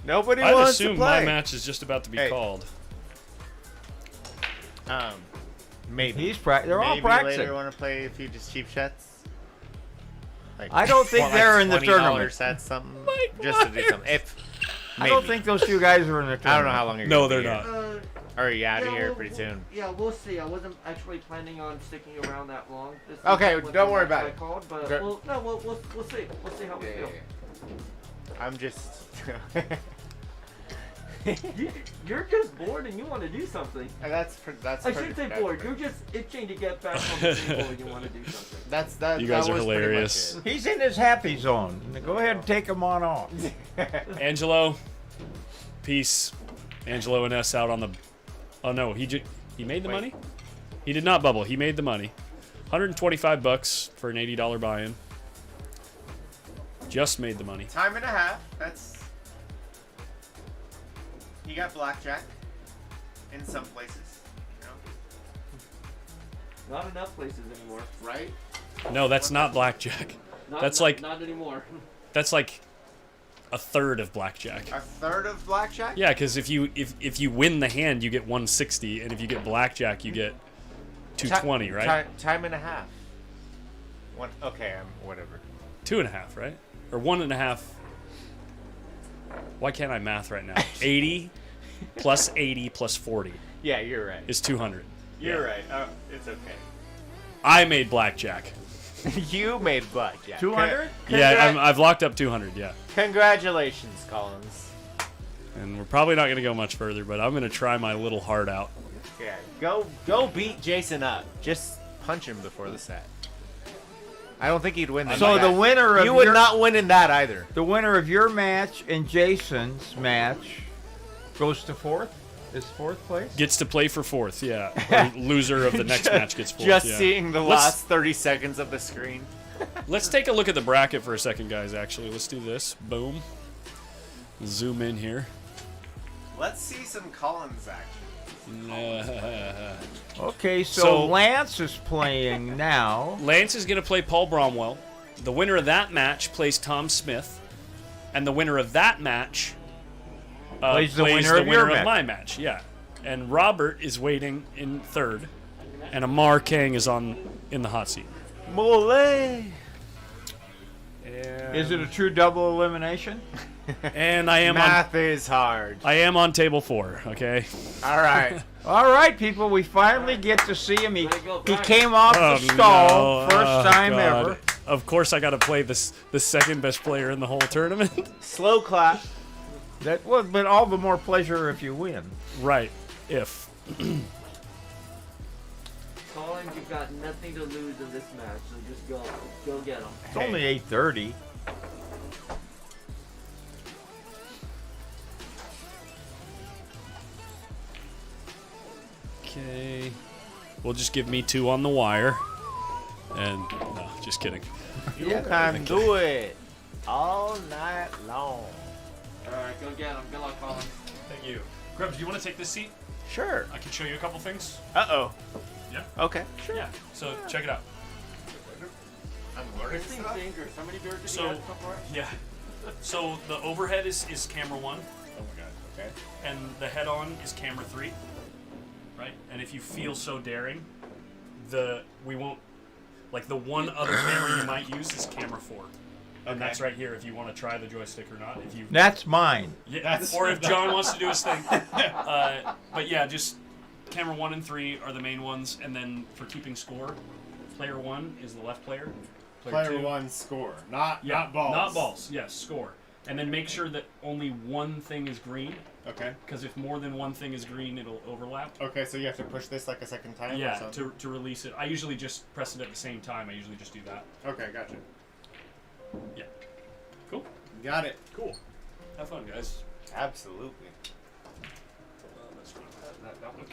Speaker 6: Nobody
Speaker 2: I
Speaker 6: wants to
Speaker 2: assume
Speaker 6: play.
Speaker 2: my match is just about to be
Speaker 6: Hey.
Speaker 2: called.
Speaker 6: Maybe.
Speaker 3: They're all
Speaker 6: Maybe
Speaker 3: practicing.
Speaker 6: later want to play a few just cheap shots. Like,
Speaker 3: I don't think
Speaker 6: want,
Speaker 3: they're
Speaker 6: like
Speaker 3: in the
Speaker 6: $20
Speaker 3: tournament.
Speaker 6: sets, something, just to do something. If
Speaker 3: I don't
Speaker 6: maybe.
Speaker 3: think those 2 guys are in the tournament.
Speaker 6: I don't know how long you're
Speaker 2: No,
Speaker 6: gonna
Speaker 2: they're
Speaker 6: be
Speaker 2: not.
Speaker 6: here. Or are you out of here pretty soon?
Speaker 7: Yeah, we'll see. I wasn't actually planning on sticking around that long. This is
Speaker 6: Okay,
Speaker 7: what
Speaker 6: don't
Speaker 7: the
Speaker 6: worry
Speaker 7: match
Speaker 6: about
Speaker 7: I
Speaker 6: it.
Speaker 7: Called, but
Speaker 6: Go-
Speaker 7: we'll see. We'll see how we feel.
Speaker 6: I'm just.
Speaker 7: You're just bored and you want to do something.
Speaker 6: that's
Speaker 7: I shouldn't say bored. You're just itching to get back on the table and you want to do something.
Speaker 6: That.
Speaker 2: You guys
Speaker 6: that
Speaker 2: are
Speaker 6: was pretty much
Speaker 2: hilarious.
Speaker 6: it.
Speaker 3: He's in his happy zone. Go ahead and take him on off.
Speaker 2: Angelo, peace. Angelo and S out on the. Oh no, he made the
Speaker 6: Wait.
Speaker 2: money. He did not bubble. He made the money. $125 for an $80 buy-in. Just made the money.
Speaker 6: Time and a half. That's. You got blackjack. In some places. You know?
Speaker 7: Not enough places anymore.
Speaker 6: Right?
Speaker 2: No, that's not blackjack. That's like
Speaker 7: not anymore.
Speaker 2: that's like a third of blackjack.
Speaker 6: A third of blackjack?
Speaker 2: Yeah, because if you win the hand, you get 160, and if you get blackjack, you get 220, right?
Speaker 6: Time and a half. One. Okay, whatever.
Speaker 2: 2.5, right? Or 1.5. Why can't I math right now? 80 plus 80 plus 40
Speaker 6: Yeah, you're right.
Speaker 2: is 200.
Speaker 6: You're right. It's okay.
Speaker 2: I made blackjack.
Speaker 6: You made blackjack.
Speaker 3: 200?
Speaker 2: Yeah, I've locked up 200. Yeah,
Speaker 6: Congratulations, Collins.
Speaker 2: and we're probably not going to go much further, but I'm going to try my little heart out.
Speaker 6: Yeah, go beat Jason up. Just punch him before the set. I don't think he'd win that.
Speaker 3: So the winner of
Speaker 6: you would
Speaker 3: your,
Speaker 6: not win in that either.
Speaker 3: the winner of your match and Jason's match goes to 4th. Is 4th place?
Speaker 2: Gets to play for 4th, yeah. Or loser of the next match gets 4th.
Speaker 6: Just
Speaker 2: yeah.
Speaker 6: seeing the
Speaker 2: Let's-
Speaker 6: last 30 seconds of the screen.
Speaker 2: Let's take a look at the bracket for a second, guys. Actually, let's do this. Boom. Zoom in here.
Speaker 6: Let's see some Collins action.
Speaker 3: Okay, so
Speaker 2: So-
Speaker 3: Lance is playing now.
Speaker 2: Lance is going to play Paul Bromwell. The winner of that match plays Tom Smith, and the winner of that match
Speaker 3: Plays the winner of your match.
Speaker 2: my match. Yeah. And Robert is waiting in third. And Amar Kang is in the hot seat.
Speaker 3: Mole.
Speaker 2: And,
Speaker 3: Is it a true double elimination?
Speaker 2: and I am
Speaker 6: Math is hard.
Speaker 2: on table 4, okay?
Speaker 6: All right.
Speaker 3: All right, people, we finally get to see him. He
Speaker 7: go,
Speaker 3: he
Speaker 7: Brian.
Speaker 3: came off the stall, first time
Speaker 2: God.
Speaker 3: ever.
Speaker 2: Of course I got to play the second best player in the whole tournament.
Speaker 6: Slow clap.
Speaker 3: That was, but all the more pleasure if you win.
Speaker 2: Right. If.
Speaker 7: Colin, you've got nothing to lose in this match, so just go. Go get them.
Speaker 3: It's only 8:30.
Speaker 2: Okay. We'll just give me 2 on the wire. And, no, just kidding.
Speaker 6: You can do it all night long.
Speaker 7: Alright, go get them. Good luck, Colin.
Speaker 2: Thank you. Grubbs, do you want to take this seat?
Speaker 6: Sure.
Speaker 2: I can show you a couple things.
Speaker 6: Uh-oh.
Speaker 2: Yeah?
Speaker 6: Okay. Sure.
Speaker 2: Yeah. So, check it out.
Speaker 6: I'm learning
Speaker 7: This thing's dangerous. How many beers did
Speaker 2: So-
Speaker 7: you have so far?
Speaker 2: Yeah. So, the overhead is camera 1.
Speaker 6: Oh my god. Okay.
Speaker 2: And the head-on is camera 3. Right? And if you feel so daring, we won't... Like, the one other camera you might use is camera 4. And that's right here if you want to try the joystick or not. If you
Speaker 3: That's mine.
Speaker 2: Yeah, or if John wants to do his thing. But yeah, just camera 1 and 3 are the main ones, and then for keeping score, player 1 is the left player.
Speaker 9: Player
Speaker 2: 2,
Speaker 9: 1 score, not balls.
Speaker 2: Not balls. Yes, score. And then make sure that only one thing is green,
Speaker 9: Okay.
Speaker 2: because if more than one thing is green, it'll overlap.
Speaker 9: Okay, so you have to push this like a second time. or
Speaker 2: Yeah,
Speaker 9: something?
Speaker 2: to release it. I usually just press it at the same time. I usually just do that.
Speaker 9: Okay, gotcha.
Speaker 2: Yeah. Cool.
Speaker 9: Got it.
Speaker 2: Cool. Have fun, guys.
Speaker 6: Absolutely.
Speaker 2: Let's go. That one.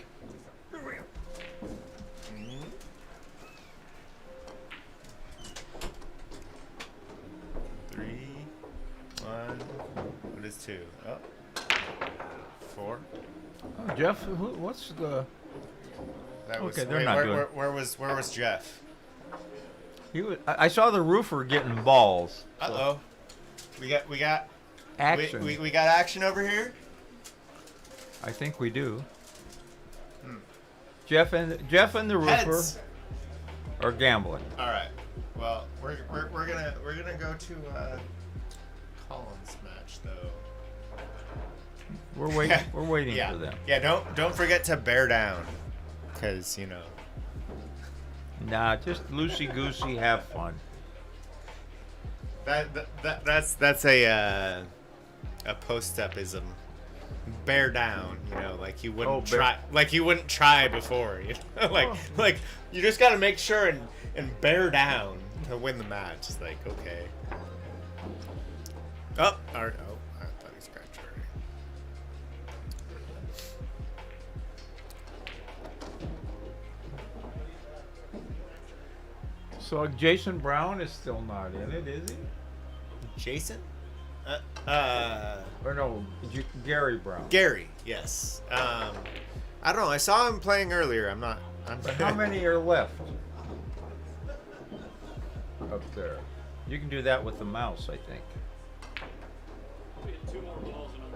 Speaker 6: Three, 1. What is 2? Oh. 4.
Speaker 3: Oh, Jeff, what's the...
Speaker 6: That was,
Speaker 3: Okay, they're
Speaker 6: wait,
Speaker 3: not doing-
Speaker 6: where was Jeff?
Speaker 3: I saw the roofer getting balls.
Speaker 6: Uh-oh. We got
Speaker 3: Action.
Speaker 6: we got action over here.
Speaker 3: I think we do. Jeff and the roofer
Speaker 6: Heads.
Speaker 3: are gambling.
Speaker 6: All right. Well, we're gonna go to Colin's match though.
Speaker 3: We're waiting. We're waiting
Speaker 6: Yeah.
Speaker 3: for them.
Speaker 6: Yeah. Don't forget to bear down, because
Speaker 3: Nah, just loosey goosey, have fun.
Speaker 6: that's a post-upism. Bear down, like you wouldn't try, like you wouldn't try before, like you just got to make sure and bear down to win the match. It's like, okay. I thought he scratched already.
Speaker 3: So Jason Brown is still not in it, is he?
Speaker 6: Jason?
Speaker 3: Or no, Gary Brown.
Speaker 6: Gary, yes. I don't know. I saw him playing earlier.
Speaker 3: But how many are left? Up there. You can do that with the mouse, I think.
Speaker 2: We get 2 more balls and I'm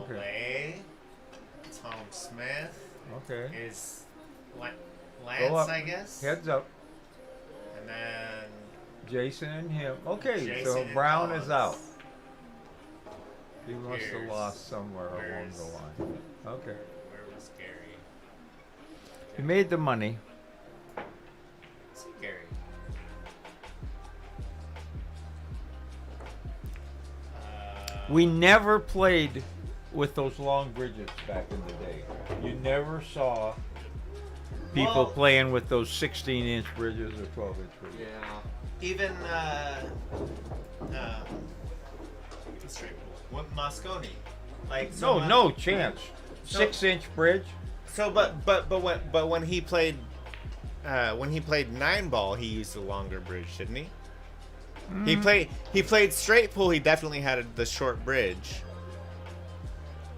Speaker 2: good.
Speaker 6: Lay, Tom Smith
Speaker 3: Okay.
Speaker 6: is
Speaker 3: Go
Speaker 6: Lance,
Speaker 3: up.
Speaker 6: I guess.
Speaker 3: Heads up.
Speaker 6: And then
Speaker 3: Jason and him. Okay,
Speaker 6: Jason
Speaker 3: so
Speaker 6: and
Speaker 3: Brown
Speaker 6: Collins.
Speaker 3: is out. He must have
Speaker 6: Here's-
Speaker 3: lost somewhere along
Speaker 6: where's-
Speaker 3: the line. Okay.
Speaker 6: Where was Gary?
Speaker 3: He made the money.
Speaker 6: See Gary.
Speaker 3: We never played with those long bridges back in the day. You never saw people
Speaker 6: Well-
Speaker 3: playing with those 16-inch bridges or 12-inch bridges.
Speaker 7: Yeah.
Speaker 6: Even what Moscone? Like
Speaker 3: No chance. 6-inch bridge.
Speaker 6: So, but when he played 9-ball, he used the longer bridge, didn't he? He played straight pool. He definitely had the short bridge.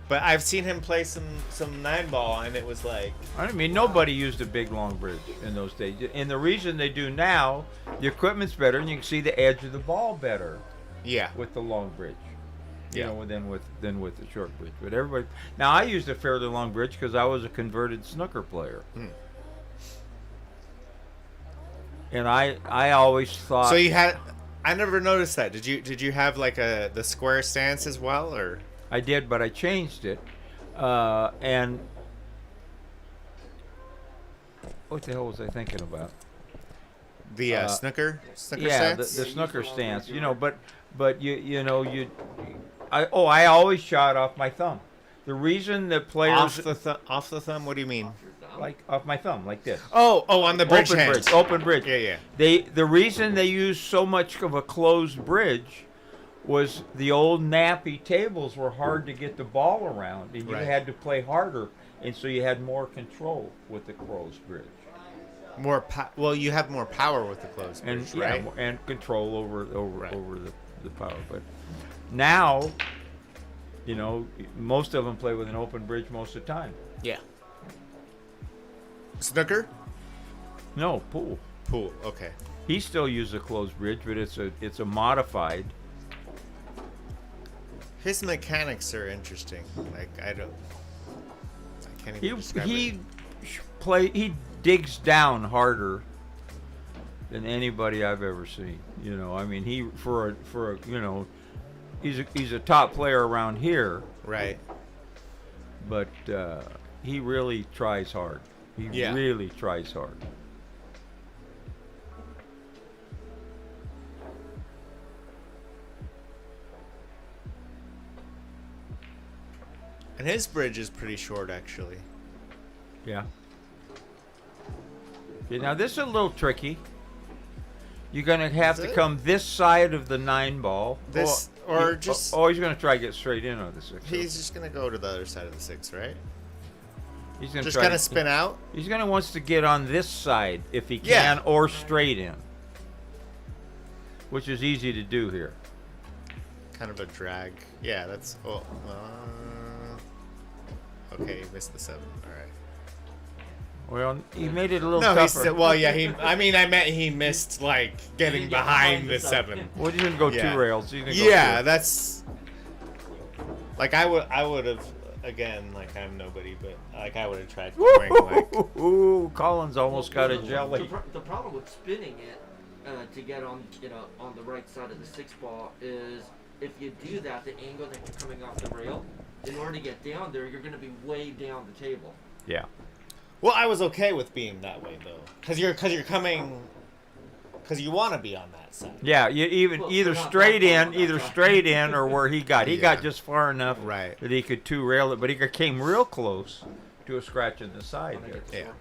Speaker 6: But I've seen him play some 9-ball, and it was like,
Speaker 3: I mean, nobody used a big long bridge in those days. And the reason they do now, the equipment's better, and you can see the edge of the ball better
Speaker 6: yeah.
Speaker 3: with the long bridge. You
Speaker 6: Yeah.
Speaker 3: know, than with the short bridge. But everybody now I used a fairly long bridge because I was a converted snooker player. And I always thought.
Speaker 6: So you had. I never noticed that. Did you have like the square stance as well, or?
Speaker 3: I did, but I changed it. And what the hell was I thinking about?
Speaker 6: The snooker
Speaker 3: Yeah,
Speaker 6: stance?
Speaker 3: the snooker stance. You know, but I always shot off my thumb. The reason that players
Speaker 6: off the thumb? What do you mean?
Speaker 3: like off my thumb like this.
Speaker 6: Oh, on the bridge hands.
Speaker 3: Open bridge.
Speaker 6: Yeah.
Speaker 3: The reason they used so much of a closed bridge was the old nappy tables were hard to get the ball around, and you
Speaker 6: Right.
Speaker 3: had to play harder, and so you had more control with the closed bridge.
Speaker 6: Well, you have more power with the closed bridge,
Speaker 3: And
Speaker 6: right?
Speaker 3: and control over
Speaker 6: Right.
Speaker 3: the power. But now, you know, most of them play with an open bridge most of the time.
Speaker 6: Yeah. Snooker?
Speaker 3: No, pool.
Speaker 6: Pool. Okay.
Speaker 3: He still uses a closed bridge, but it's a modified.
Speaker 6: His mechanics are interesting. Like I can't even describe it.
Speaker 3: He digs down harder than anybody I've ever seen. You know, I mean, he for a you know, he's a top player around here,
Speaker 6: Right.
Speaker 3: but he really tries hard. He
Speaker 6: Yeah.
Speaker 3: really tries hard.
Speaker 6: And his bridge is pretty short, actually.
Speaker 3: Yeah. Okay, now this is a little tricky. You're gonna have
Speaker 6: Is
Speaker 3: to
Speaker 6: it?
Speaker 3: come this side of the 9 ball.
Speaker 6: This- or just-
Speaker 3: Oh, he's gonna try to get straight in on the 6.
Speaker 6: He's just gonna go to the other side of the 6, right?
Speaker 3: He's gonna
Speaker 6: Just
Speaker 3: try
Speaker 6: kind
Speaker 3: to
Speaker 6: of spin out.
Speaker 3: He's gonna wants to get on this side if he
Speaker 6: Yeah.
Speaker 3: can, or straight in, which is easy to do here.
Speaker 6: Kind of a drag. Yeah, that's. Oh, okay, missed the 7. All right.
Speaker 3: Well, he made it a little
Speaker 6: No, he
Speaker 3: tougher.
Speaker 6: said. Well, yeah. I meant he missed like getting
Speaker 7: Get
Speaker 6: behind
Speaker 7: behind
Speaker 6: the
Speaker 7: the
Speaker 6: 7.
Speaker 3: Well, he's gonna go
Speaker 6: Yeah.
Speaker 3: 2 rails. He's gonna go
Speaker 6: Yeah,
Speaker 3: two.
Speaker 6: that's. Like I would have again. Like I'm nobody, but like I would have tried to bring like.
Speaker 3: Ooh, Collins almost got a
Speaker 7: The
Speaker 3: jelly.
Speaker 7: problem with spinning it to get on on the right side of the 6 ball is if you do that, the angle that you're coming off the rail, in order to get down there, you're going to be way down the table.
Speaker 3: Yeah.
Speaker 6: Well, I was okay with being that way though, because you're coming, because you want to be on that side.
Speaker 3: Yeah, you
Speaker 7: Well,
Speaker 3: either
Speaker 7: not
Speaker 3: straight
Speaker 7: that far,
Speaker 3: in, either straight in, or where he got. He
Speaker 6: Yeah.
Speaker 3: got just far enough
Speaker 6: Right.
Speaker 3: that he could 2 rail it, but he came real close to a scratch in the side
Speaker 7: When I
Speaker 3: there,
Speaker 7: get to
Speaker 6: Yeah.
Speaker 7: score.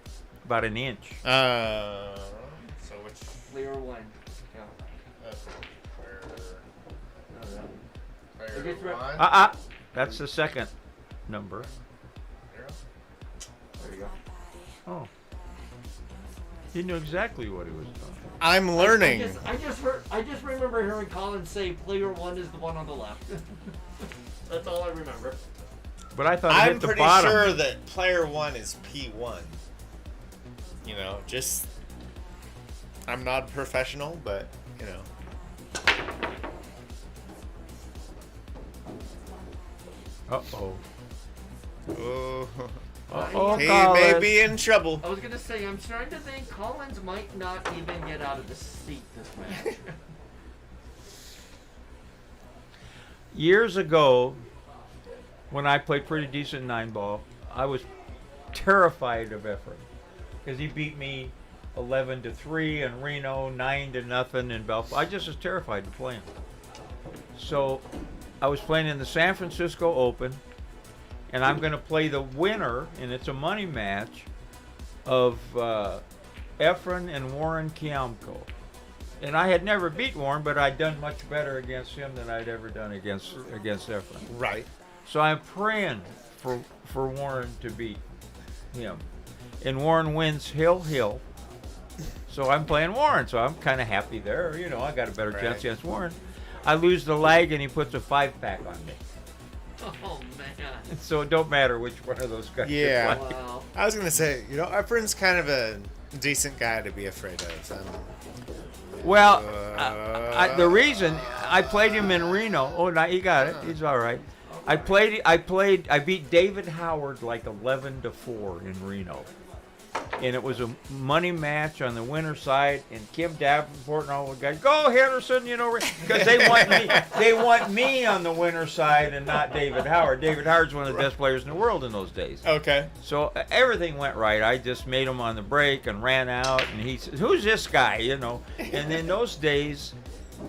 Speaker 3: about an inch.
Speaker 6: So which?
Speaker 7: Player 1. Yeah. I guess we're-
Speaker 3: That's the second number.
Speaker 7: There you go.
Speaker 3: Oh. He knew exactly what he was doing.
Speaker 6: I'm learning.
Speaker 7: I just remember hearing Collins say player 1 is the one on the left. That's all I remember.
Speaker 3: But I thought it
Speaker 6: I'm
Speaker 3: hit the
Speaker 6: pretty
Speaker 3: bottom.
Speaker 6: sure that player 1 is P1. You know, just I'm not a professional, but you know.
Speaker 3: Uh-oh.
Speaker 6: Oh,
Speaker 3: Uh-oh,
Speaker 6: he
Speaker 3: Collins.
Speaker 6: may be in trouble.
Speaker 7: I was gonna say, I'm starting to think Collins might not even get out of the seat this match.
Speaker 3: Years ago, when I played pretty decent 9-ball, I was terrified of Efren because he beat me 11-3 in Reno, 9-0 in Belfast. I just was terrified to play him. So I was playing in the San Francisco Open, and I'm going to play the winner, and it's a money match, of Efren and Warren Kiamko. And I had never beat Warren, but I'd done much better against him than I'd ever done against Efren.
Speaker 6: Right.
Speaker 3: So I'm praying for Warren to beat him. And Warren wins hill. So I'm playing Warren, so I'm kind of happy there. You know, I got a better
Speaker 6: Right.
Speaker 3: chance against Warren. I lose the leg, and he puts a 5-pack on me.
Speaker 7: Oh man.
Speaker 3: So it don't matter which one of those guys.
Speaker 6: Yeah.
Speaker 3: you play.
Speaker 7: Wow.
Speaker 6: I was gonna say, you know, our friend's kind of a decent guy to be afraid of.
Speaker 3: Well, the reason I played him in Reno. Oh, no, he got it. He's all right. I beat David Howard like 11-4 in Reno, and it was a money match on the winner side. And Kim Davenport and all the guys, go Henderson, because they want me on the winner side and not David Howard. David Howard's one of the best players in the world in those days.
Speaker 6: Okay.
Speaker 3: So everything went right. I just made him on the break and ran out, and he said, "Who's this guy?" And in those days,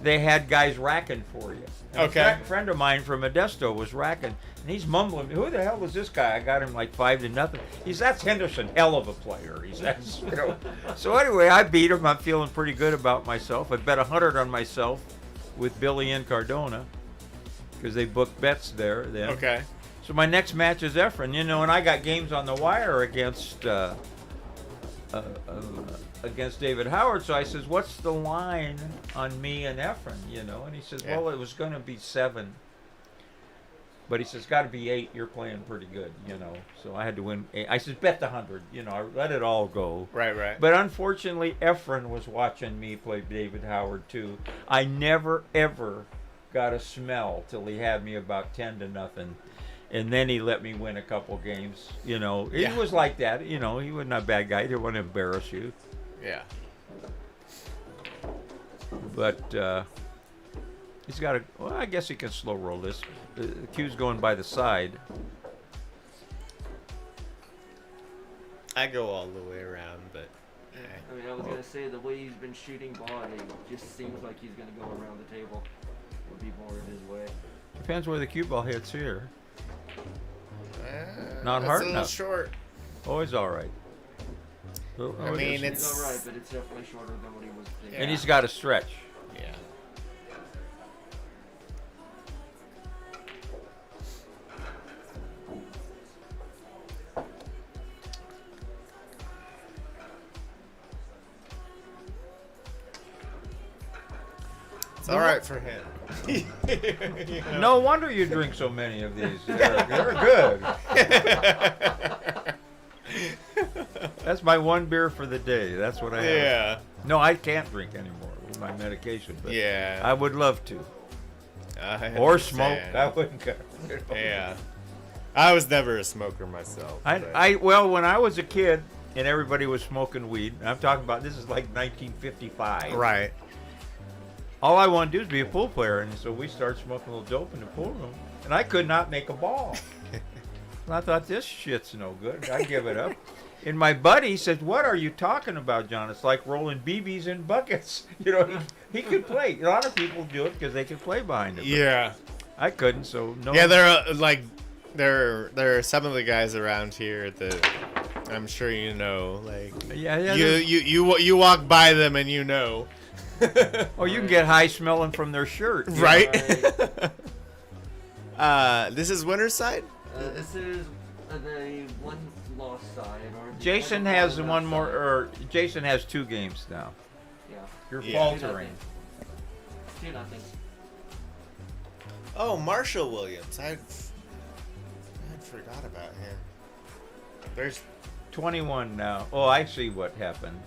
Speaker 3: they had guys racking for you. And
Speaker 6: Okay.
Speaker 3: A friend of mine from Modesto was racking, and he's mumbling, "Who the hell was this guy?" I got him like 5-0. He says, "That's Henderson, hell of a player." He says, So anyway, I beat him. I'm feeling pretty good about myself. I bet 100 on myself with Billy and Cardona because they booked bets there then.
Speaker 6: Okay.
Speaker 3: So my next match is Efren, and I got games on the wire against David Howard. So I says, "What's the line on me and Efren?" And he says,
Speaker 6: Yeah.
Speaker 3: "Well, it was going to be 7, but he says, got to be 8. You're playing pretty good, So I had to win 8. I says, bet the 100. I let it all go.
Speaker 6: Right.
Speaker 3: But unfortunately, Efren was watching me play David Howard too. I never ever got a smell till he had me about 10-0. And then he let me win a couple games. He was like that. He wasn't a bad guy. He didn't want to embarrass you.
Speaker 6: Yeah.
Speaker 3: But he's got a. Well, I guess he can slow roll this. The cue's going by the side.
Speaker 6: I go all the way around, but.
Speaker 7: I mean, I was gonna say the way he's been shooting body just seems like he's gonna go around the table. Would be more in his way.
Speaker 3: Depends where the cue ball hits here. Not
Speaker 6: that's
Speaker 3: hard
Speaker 6: a little
Speaker 3: enough.
Speaker 6: short.
Speaker 3: Always all right. Oh,
Speaker 6: I mean,
Speaker 7: It's
Speaker 6: it's
Speaker 7: alright, but it's definitely shorter than what he was thinking.
Speaker 3: And he's got a stretch.
Speaker 6: Yeah. It's all right for him.
Speaker 3: No wonder you drink so many of these. They're good. That's my one beer for the day. That's what I have.
Speaker 6: Yeah.
Speaker 3: No, I can't drink anymore with my medication. But
Speaker 6: Yeah.
Speaker 3: I would love to.
Speaker 6: I
Speaker 3: Or smoke.
Speaker 6: understand.
Speaker 3: I wouldn't go.
Speaker 6: Yeah. I was never a smoker myself. but-
Speaker 3: Well, when I was a kid and everybody was smoking weed, I'm talking about this is like 1955.
Speaker 6: Right.
Speaker 3: All I wanted to do is be a pool player, and so we started smoking a little dope in the pool room, and I could not make a ball. And I thought, this shit's no good. I give it up. And my buddy said, "What are you talking about, John? It's like rolling BBs in buckets." He could play. A lot of people do it because they can play behind it. but
Speaker 6: Yeah.
Speaker 3: I couldn't, so no.
Speaker 6: Yeah, there are some of the guys around here that I'm sure you know. Like
Speaker 3: Yeah.
Speaker 6: you walk by them and you know.
Speaker 3: Or you can get high smelling from their shirt.
Speaker 6: Right. This is Winterside?
Speaker 7: This is the one lost side. Or the
Speaker 3: Jason
Speaker 7: other
Speaker 3: has
Speaker 7: one
Speaker 3: one more,
Speaker 7: side.
Speaker 3: or Jason has 2 games now.
Speaker 7: Yeah.
Speaker 3: You're
Speaker 6: Yeah.
Speaker 3: faltering.
Speaker 7: 2-0.
Speaker 6: Oh, Marshall Williams. I forgot about him. There's
Speaker 3: 21 now. Oh, I see what happened.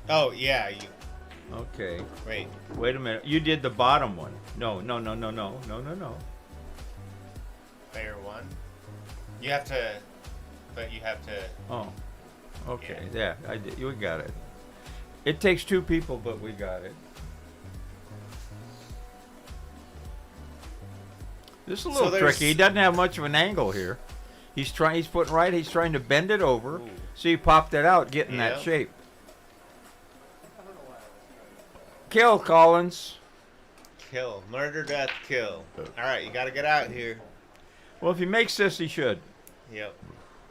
Speaker 6: Oh yeah,
Speaker 3: Okay.
Speaker 6: wait
Speaker 3: a minute. You did the bottom one. No.
Speaker 6: player one. You have to
Speaker 3: Oh. Okay. Yeah, I did. We got it. It takes 2 people, but we got it. This is a little
Speaker 6: there's-
Speaker 3: tricky. He doesn't have much of an angle here. He's trying to bend it over.
Speaker 6: Ooh.
Speaker 3: So he popped it out, getting that
Speaker 6: Yep.
Speaker 3: shape. Kill, Collins.
Speaker 6: kill. Murder, death, kill. Alright, you gotta get out here.
Speaker 3: Well, if he makes this, he should.
Speaker 6: Yep.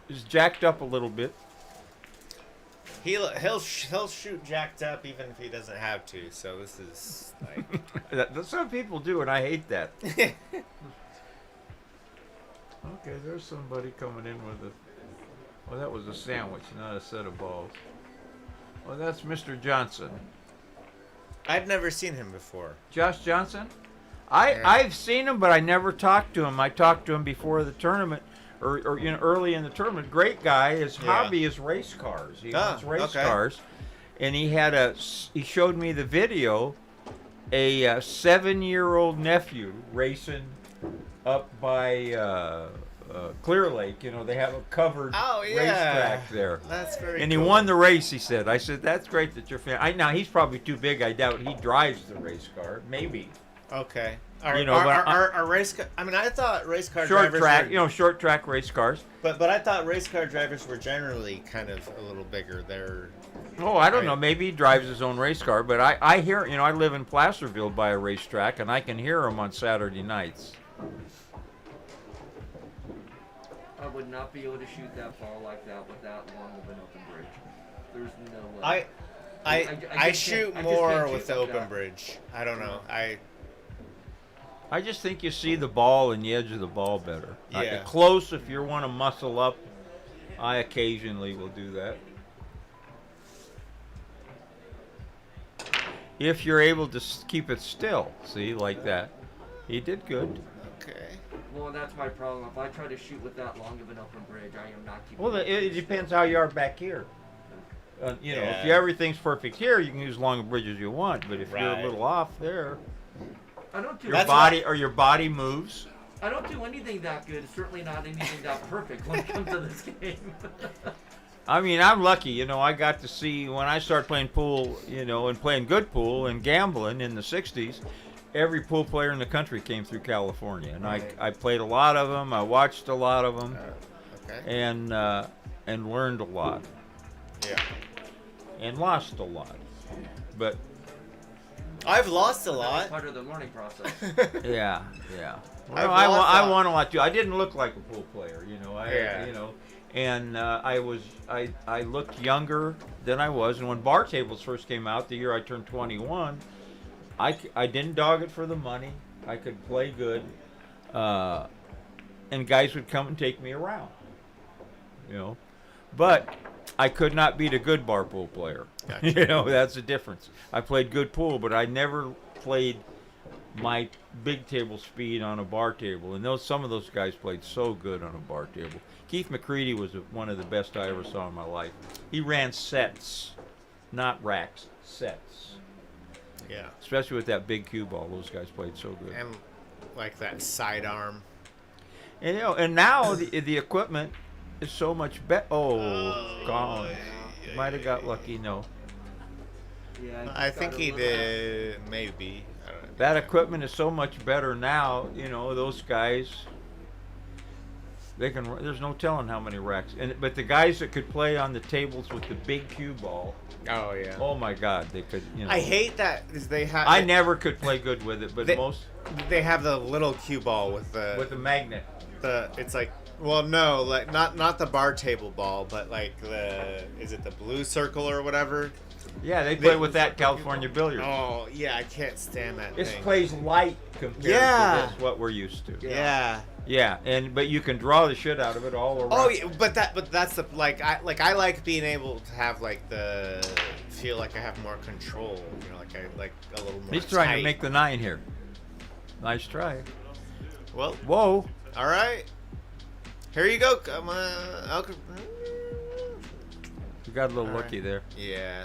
Speaker 3: He's jacked up a little bit.
Speaker 6: He'll shoot jacked up even if he doesn't have to, so this is like
Speaker 3: Some people do, and I hate that. Okay, there's somebody coming in with a... Well, that was a sandwich, not a set of balls. Well, that's Mr. Johnson.
Speaker 6: I'd never seen him before.
Speaker 3: Josh Johnson?
Speaker 6: Yeah.
Speaker 3: I've seen him, but I never talked to him. I talked to him before the tournament or early in the tournament. Great guy. His
Speaker 6: Yeah.
Speaker 3: hobby is race cars. He
Speaker 6: Ah,
Speaker 3: wants race
Speaker 6: okay.
Speaker 3: cars, and he showed me the video. A 7-year-old nephew racing up by Clear Lake. They have a covered racetrack there.
Speaker 6: That's very
Speaker 3: And he
Speaker 6: cool.
Speaker 3: won the race, he said. I said, that's great that you're fan. Now, he's probably too big. I doubt he drives the race car. Maybe.
Speaker 6: Okay. Are race car? I mean, I thought race car
Speaker 3: Short
Speaker 6: drivers
Speaker 3: track,
Speaker 6: were,
Speaker 3: short track race cars.
Speaker 6: but I thought race car drivers were generally kind of a little bigger. They're
Speaker 3: Oh, I don't
Speaker 6: Right.
Speaker 3: know. Maybe he drives his own race car. But I hear, I live in Placerville by a racetrack, and I can hear him on Saturday nights.
Speaker 7: I would not be able to shoot that ball like that with that long of an open bridge. There's no way.
Speaker 6: I
Speaker 7: just
Speaker 6: shoot
Speaker 7: can't- I just
Speaker 6: more
Speaker 7: can't
Speaker 6: with
Speaker 7: shoot
Speaker 6: the
Speaker 7: like
Speaker 6: open
Speaker 7: that.
Speaker 6: bridge. I don't know.
Speaker 3: I just think you see the ball and the edge of the ball better.
Speaker 6: Yeah.
Speaker 3: Close, if you want to muscle up, I occasionally will do that. If you're able to keep it still, see, like that. He did good.
Speaker 6: Okay.
Speaker 7: Well, that's my problem. If I try to shoot with that long of an open bridge, I am not keeping.
Speaker 3: Well, it depends how you are back here. If
Speaker 6: Yeah.
Speaker 3: everything's perfect here, you can use as long a bridge as you want. But if you're a
Speaker 6: Right.
Speaker 3: little off there,
Speaker 7: I don't do.
Speaker 3: your body moves.
Speaker 7: I don't do anything that good. Certainly not anything that perfect when it comes to this game.
Speaker 3: I mean, I'm lucky, I got to see when I started playing pool, and playing good pool and gambling in the 60s, every pool player in the country came through California. And
Speaker 6: Right.
Speaker 3: I played a lot of them, I watched a lot of them,
Speaker 6: Okay.
Speaker 3: and learned a lot,
Speaker 6: Yeah.
Speaker 3: and lost a lot. But,
Speaker 6: I've lost a
Speaker 7: That's
Speaker 6: lot.
Speaker 7: part of the learning process.
Speaker 3: yeah.
Speaker 6: I've
Speaker 3: Well,
Speaker 6: lost
Speaker 3: I
Speaker 6: a-
Speaker 3: won a lot, too. I didn't look like a pool player,
Speaker 6: Yeah.
Speaker 3: And I looked younger than I was. And when bar tables first came out, the year I turned 21, I didn't dog it for the money. I could play good, and guys would come and take me around. But I could not beat a good bar pool player.
Speaker 6: Gotcha.
Speaker 3: That's the difference. I played good pool, but I never played my big table speed on a bar table. And some of those guys played so good on a bar table. Keith McCready was one of the best I ever saw in my life. He ran sets, not racks, sets.
Speaker 6: Yeah.
Speaker 3: Especially with that big cue ball, those guys played so good.
Speaker 6: And like that sidearm.
Speaker 3: And and now the equipment is so much better. Oh, gone. Might have got lucky. No,
Speaker 7: Yeah.
Speaker 6: I think he did. Maybe. I don't know.
Speaker 3: that equipment is so much better now. Those guys. They can. There's no telling how many racks. But the guys that could play on the tables with the big cue ball.
Speaker 6: Oh yeah.
Speaker 3: Oh my God, they could.
Speaker 6: I hate that is they have.
Speaker 3: I never could play good with it, but
Speaker 6: They have the little cue ball with
Speaker 3: the magnet.
Speaker 6: it's like, well, no, like not the bar table ball, but like is it the blue circle or whatever?
Speaker 3: Yeah, they play with that California billiards.
Speaker 6: Oh yeah, I can't stand that
Speaker 3: This
Speaker 6: thing.
Speaker 3: plays light compared
Speaker 6: Yeah.
Speaker 3: to this, what we're used to.
Speaker 6: Yeah.
Speaker 3: Yeah, but you can draw the shit out of it all around.
Speaker 6: Oh yeah, but that's the I like being able to have feel like I have more control. Like I like a little more.
Speaker 3: He's trying
Speaker 6: tight.
Speaker 3: to make the 9 here. Nice try.
Speaker 6: Well,
Speaker 3: Whoa.
Speaker 6: all right. Here you go. Come on. Okay.
Speaker 3: You got a little
Speaker 6: All
Speaker 3: lucky
Speaker 6: right.
Speaker 3: there.
Speaker 6: Yeah.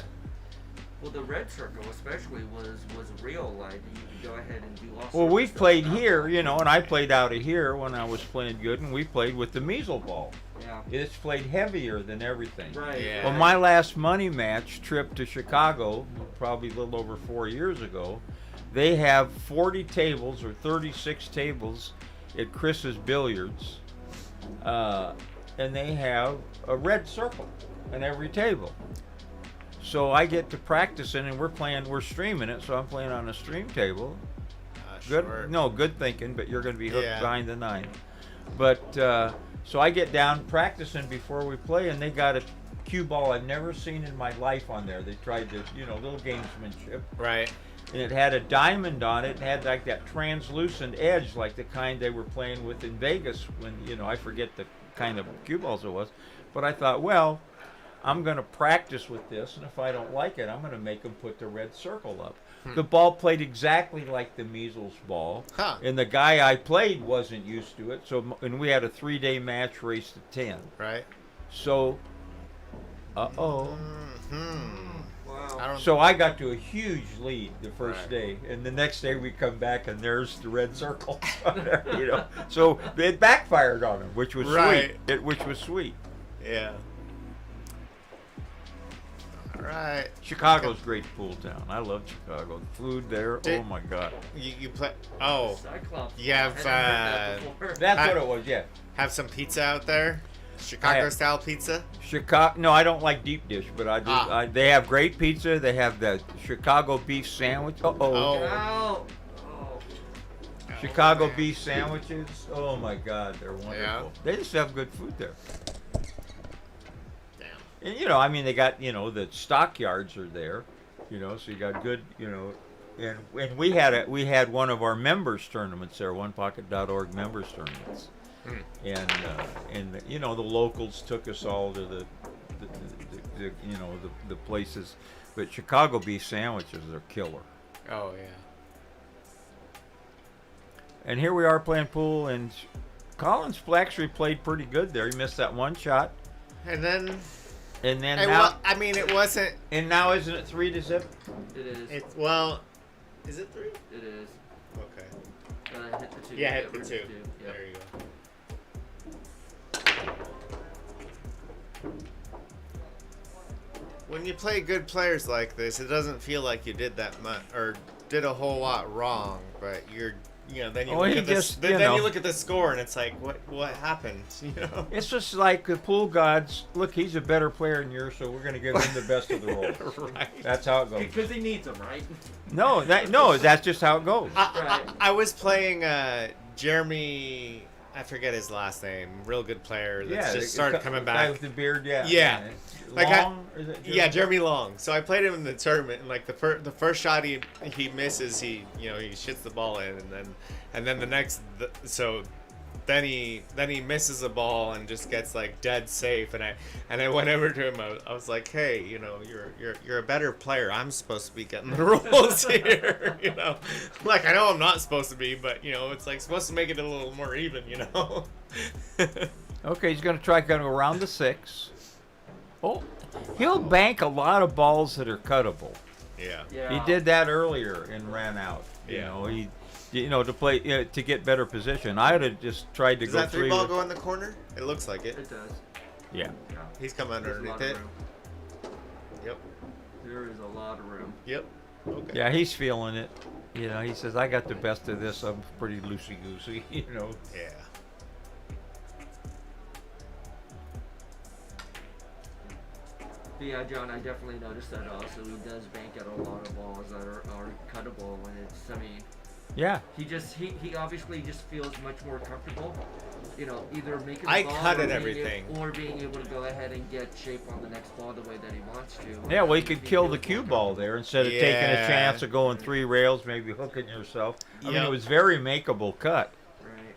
Speaker 7: Well, the red circle especially was real light. You could go ahead and do all sorts
Speaker 3: Well,
Speaker 7: of
Speaker 3: we've
Speaker 7: stuff
Speaker 3: played
Speaker 7: without
Speaker 3: here,
Speaker 7: it.
Speaker 3: and I played out of here when I was playing good, and we played with the measle ball.
Speaker 7: Yeah.
Speaker 3: It's played heavier than everything.
Speaker 7: Right.
Speaker 6: Yeah.
Speaker 3: Well, my last money match trip to Chicago, probably a little over 4 years ago, they have 40 tables or 36 tables at Chris's Billiards, and they have a red circle on every table. So I get to practice it, and we're streaming it, so I'm playing on a stream table. Good,
Speaker 6: Sure.
Speaker 3: no, good thinking, but you're going to be hooked
Speaker 6: Yeah.
Speaker 3: behind the 9. But so I get down practicing before we play, and they got a cue ball I've never seen in my life on there. They tried to, little gamesmanship,
Speaker 6: Right.
Speaker 3: and it had a diamond on it. It had like that translucent edge, like the kind they were playing with in Vegas when, I forget the kind of cue balls it was. But I thought, well, I'm going to practice with this, and if I don't like it, I'm going to make them put the red circle up. The ball played exactly like the measles ball,
Speaker 6: Huh.
Speaker 3: and the guy I played wasn't used to it. So, and we had a 3-day match race to 10.
Speaker 6: Right.
Speaker 3: So,
Speaker 6: Wow.
Speaker 3: So I got to a huge lead the first
Speaker 6: Right.
Speaker 3: day, and the next day we come back and there's the red circle. You know, so it backfired on him, which was
Speaker 6: Right.
Speaker 3: sweet. Which was sweet.
Speaker 6: Yeah. All right.
Speaker 3: Chicago's great pool town. I love Chicago. The food there, oh my God.
Speaker 6: You play. Oh,
Speaker 7: Cyclops.
Speaker 6: you have
Speaker 7: I haven't heard that before.
Speaker 3: That's what it was. Yeah.
Speaker 6: have some pizza out there. Chicago style pizza.
Speaker 3: Chicago. No, I don't like deep dish, but I do. They have great pizza. They have the Chicago beef sandwich.
Speaker 6: Oh.
Speaker 7: Oh.
Speaker 3: Chicago beef sandwiches. Oh my God, they're wonderful.
Speaker 6: Yeah.
Speaker 3: They just have good food there.
Speaker 6: Damn.
Speaker 3: And you know, I mean, they got, you know, the stockyards are there, you know, so you got good, you know, and we had one of our members tournaments there, onepocket.org members tournaments, and you know, the locals took us all to the you know, the places, but Chicago beef sandwiches are killer.
Speaker 6: Oh yeah.
Speaker 3: And here we are playing pool, and Collins actually played pretty good there. He missed that one shot,
Speaker 6: And then.
Speaker 3: and then now,
Speaker 6: I mean, it wasn't.
Speaker 3: and now isn't it 3-0?
Speaker 7: It is.
Speaker 6: It's well. Is it 3?
Speaker 7: It is.
Speaker 6: Okay.
Speaker 7: Hit the 2.
Speaker 6: Yeah, hit the
Speaker 7: rid of
Speaker 6: 2.
Speaker 7: Yep.
Speaker 6: There you go. When you play good players like this, it doesn't feel like you did that much or did a whole lot wrong, but you're, you know, then you
Speaker 3: Oh,
Speaker 6: look
Speaker 3: he
Speaker 6: at this,
Speaker 3: just,
Speaker 6: then
Speaker 3: you know.
Speaker 6: you look at the score and it's like, what happened, you know?
Speaker 3: It's just like the pool gods. Look, he's a better player than yours, so we're going to give him the best of the roles.
Speaker 6: Right.
Speaker 3: That's how it goes.
Speaker 7: Because he needs them, right?
Speaker 3: No, that's just how it goes.
Speaker 6: I was playing Jeremy. I forget his last name. Real good player that's just started coming
Speaker 3: Guy
Speaker 6: back.
Speaker 3: with the beard, yeah.
Speaker 6: Yeah. Like
Speaker 3: Long, is it
Speaker 6: Yeah, Jeremy Long. So I played him in the tournament, and like the first shot he misses, he shits the ball in, and then the next, so then he misses the ball and just gets like dead safe, and I went over to him. I was like, hey, you know, you're a better player. I'm supposed to be getting the rolls here, you know. Like I know I'm not supposed to be, but you know, it's like supposed to make it a little more even, you know.
Speaker 3: Okay, he's going to try going around the 6. Oh, he'll bank a lot of balls that are cuttable.
Speaker 6: Yeah.
Speaker 7: Yeah.
Speaker 3: He did that earlier and ran out. You
Speaker 6: Yeah.
Speaker 3: know, to play to get better position. I would have just tried to
Speaker 6: Does
Speaker 3: go
Speaker 6: that 3 ball go in the corner? It looks like it.
Speaker 7: It does.
Speaker 3: Yeah.
Speaker 7: Yeah.
Speaker 6: He's come
Speaker 7: There's a
Speaker 6: underneath
Speaker 7: lot of
Speaker 6: it.
Speaker 7: room.
Speaker 6: Yep.
Speaker 7: There is a lot of room.
Speaker 6: Yep. Okay.
Speaker 3: Yeah, he's feeling it. You know, he says, I got the best of this. I'm pretty loosey-goosey, you know.
Speaker 6: Yeah.
Speaker 7: But yeah, John, I definitely noticed that also. He does bank at a lot of balls that are cuttable, and it's, I mean,
Speaker 3: Yeah.
Speaker 7: he obviously just feels much more comfortable, you know, either making the
Speaker 6: I
Speaker 7: ball
Speaker 6: cut
Speaker 7: or
Speaker 6: it
Speaker 7: being
Speaker 6: everything.
Speaker 7: or being able to go ahead and get shape on the next ball the way that he wants to.
Speaker 3: Yeah, well, you
Speaker 7: Being
Speaker 3: could kill
Speaker 7: able
Speaker 3: the
Speaker 7: to
Speaker 3: cue
Speaker 7: feel
Speaker 3: ball there instead of taking a
Speaker 6: Yeah.
Speaker 3: chance of going 3 rails, maybe hooking yourself. I mean,
Speaker 6: Yep.
Speaker 3: it was very makeable cut.
Speaker 7: Right.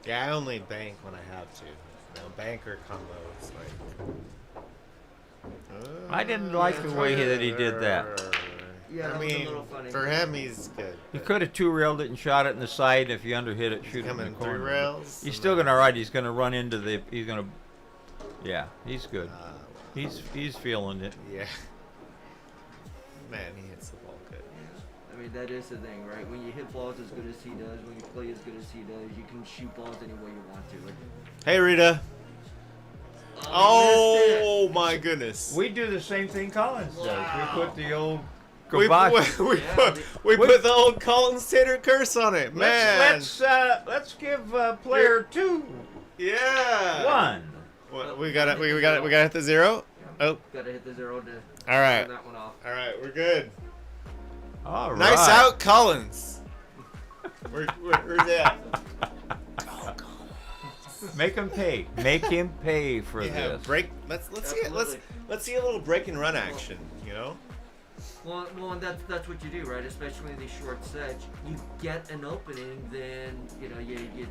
Speaker 6: Yeah, I only bank when I have to. You know, bank or combo. It's like.
Speaker 3: I didn't like the way that he did that.
Speaker 7: Yeah, that
Speaker 6: I
Speaker 7: was a
Speaker 6: mean,
Speaker 7: little funny.
Speaker 6: for him, he's good.
Speaker 3: You could have 2-railed it and shot it in the side. If you underhit it, shoot it in
Speaker 6: Coming
Speaker 3: the
Speaker 6: 3
Speaker 3: corner.
Speaker 6: rails.
Speaker 3: He's still gonna ride. He's gonna run into the. He's gonna. Yeah, he's good.
Speaker 6: Well,
Speaker 3: He's feeling it.
Speaker 6: yeah. Man, he hits the ball good.
Speaker 7: I mean, that is the thing, right? When you hit balls as good as he does, when you play as good as he does, you can shoot balls any way you want to. Like,
Speaker 6: Hey, Rita.
Speaker 7: oh,
Speaker 6: Oh my goodness.
Speaker 3: We do the same thing Collins does.
Speaker 7: Wow.
Speaker 3: We put the old.
Speaker 6: We
Speaker 3: kibosh.
Speaker 6: put the old Collins Tater curse on it, man.
Speaker 3: Let's give player 2
Speaker 6: Yeah.
Speaker 3: 1.
Speaker 6: What, we got it. We got it. We got to hit the 0. Oh.
Speaker 7: Gotta hit the 0 to
Speaker 6: All right.
Speaker 7: turn that one off.
Speaker 6: All right. We're good.
Speaker 3: All right.
Speaker 6: Nice out, Collins. Where's that?
Speaker 3: Make him pay. Make him pay for
Speaker 6: Yeah.
Speaker 3: this.
Speaker 6: Break. Let's see it. Let's see a little break and run action. You know.
Speaker 7: Well, and that's what you do, right? Especially in these short sets, you get an opening, then you know you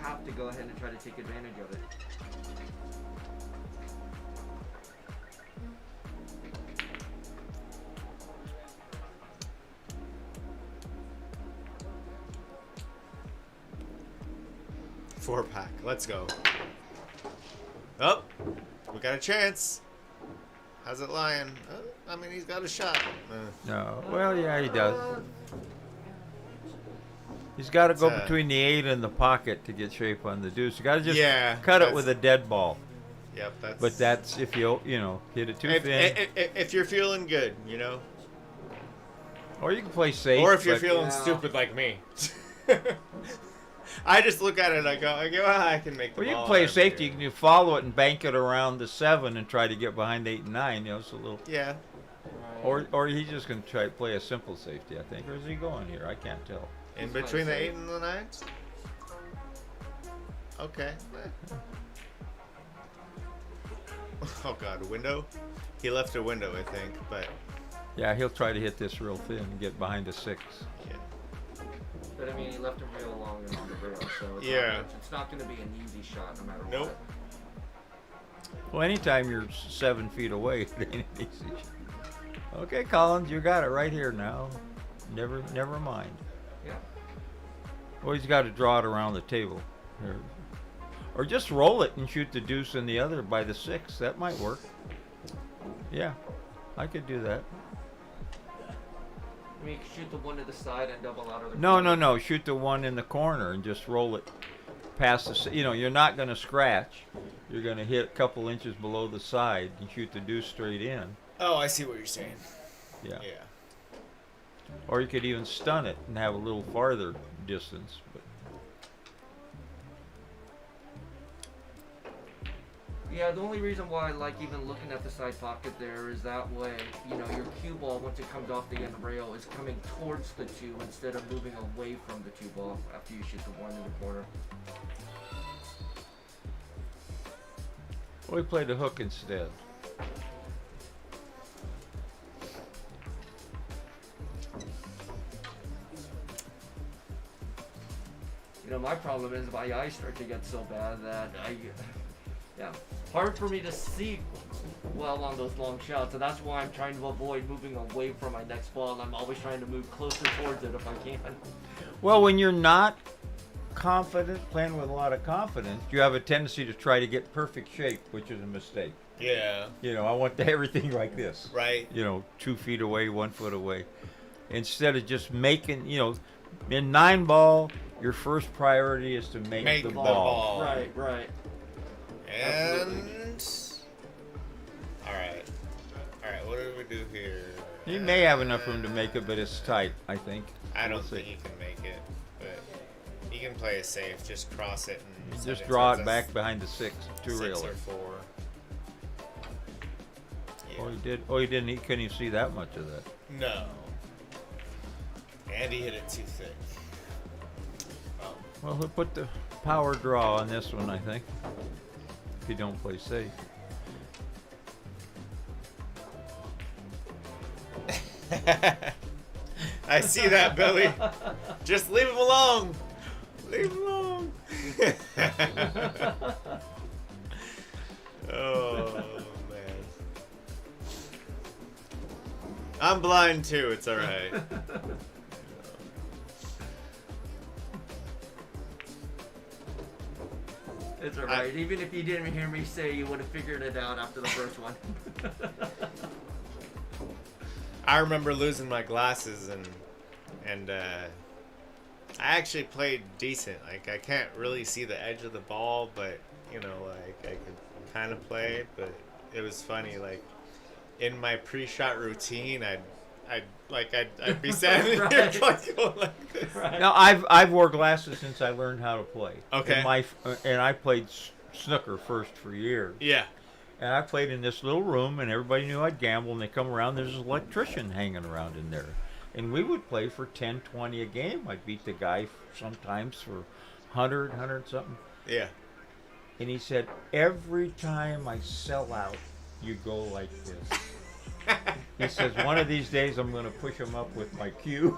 Speaker 7: have to go ahead and try to take advantage of it.
Speaker 6: Four pack. Let's go. Oh, we got a chance. How's it lying? I mean, he's got a shot.
Speaker 3: No. Well, yeah, he does. He's got to go between the 8 and the pocket to get shape on the deuce. You got to just cut it with a dead ball.
Speaker 6: Yep, that's.
Speaker 3: But that's if you hit it too thin.
Speaker 6: If you're feeling good, you know.
Speaker 3: Or you can play safe.
Speaker 6: Or if you're feeling stupid like me. I just look at it and I go, well, I can make the
Speaker 3: Well, you
Speaker 6: ball
Speaker 3: can play
Speaker 6: out
Speaker 3: safety.
Speaker 6: here.
Speaker 3: You can follow it and bank it around the 7 and try to get behind 8 and 9. You know, it's a little.
Speaker 6: Yeah.
Speaker 3: Or he's just going to try to play a simple safety, I think. Or is he going here? I can't tell.
Speaker 6: In between the 8 and the 9? Okay. Oh, God, a window? He left a window, I think, but.
Speaker 3: Yeah, he'll try to hit this real thin and get behind the 6.
Speaker 6: Yeah.
Speaker 7: But I mean, he left him real long and on the rail, so it's not going to be an easy shot no matter what.
Speaker 3: Well, anytime you're 7 feet away, it ain't easy. Okay, Collins, you got it right here now. Never mind.
Speaker 7: Yeah.
Speaker 3: Well, he's got to draw it around the table. Here. Or just roll it and shoot the deuce in the other by the 6. That might work. Yeah, I could do that.
Speaker 7: I mean, you can shoot the one to the side and double out of the
Speaker 3: No. Shoot the one in the corner and just roll it past the. You're not going to scratch. You're going to hit a couple inches below the side and shoot the deuce straight in.
Speaker 6: Oh, I see what you're saying.
Speaker 3: Yeah.
Speaker 6: Yeah.
Speaker 3: Or you could even stun it and have a little farther distance. But
Speaker 7: yeah, the only reason why I like even looking at the side pocket there is that way, your cue ball, once it comes off the end rail, is coming towards the 2 instead of moving away from the 2 ball after you shoot the 1 in the corner.
Speaker 3: well, we played a hook instead.
Speaker 7: My problem is my eyes start to get so bad that hard for me to see well on those long shots, and that's why I'm trying to avoid moving away from my next ball, and I'm always trying to move closer towards it if I can.
Speaker 3: Well, when you're not confident, playing with a lot of confidence, you have a tendency to try to get perfect shape, which is a mistake.
Speaker 6: Yeah.
Speaker 3: I want everything like this.
Speaker 6: Right.
Speaker 3: 2 feet away, 1 foot away. Instead of just making, in 9 ball, your first priority is to make the ball.
Speaker 7: Right.
Speaker 6: And all right, what do we do here?
Speaker 3: He may have enough room to make it, but it's tight, I think.
Speaker 6: I don't think he can make it, but he can play it safe. Just cross it and set
Speaker 3: Just
Speaker 6: it
Speaker 3: draw
Speaker 6: towards
Speaker 3: it back behind the 6, 2
Speaker 6: 6
Speaker 3: railer.
Speaker 6: or 4. Yeah.
Speaker 3: Oh, he did. Oh, he didn't. He couldn't even see that much of that.
Speaker 6: No. And he hit it too thick.
Speaker 3: Well, he'll put the power draw on this one, I think. If you don't play safe.
Speaker 6: I see that, Billy. Just leave him alone. Leave him alone. Oh, man. I'm blind too. It's all right.
Speaker 7: It's alright. Even if you didn't hear me say, you would have figured it out after the first one.
Speaker 6: I remember losing my glasses and I actually played decent. Like, I can't really see the edge of the ball, but I could kind of play it. But it was funny. Like, in my pre-shot routine, I'd be standing here like, going like this.
Speaker 7: Right.
Speaker 3: Now I've wore glasses since I learned how to play.
Speaker 6: Okay.
Speaker 3: And I played snooker first for years.
Speaker 6: Yeah.
Speaker 3: And I played in this little room, and everybody knew I'd gamble. And they come around. There's an electrician hanging around in there, and we would play for 10, 20 a game. I'd beat the guy sometimes for 100 something.
Speaker 6: Yeah.
Speaker 3: And he said, every time I sell out, you go like this. He says, one of these days I'm going to push him up with my cue.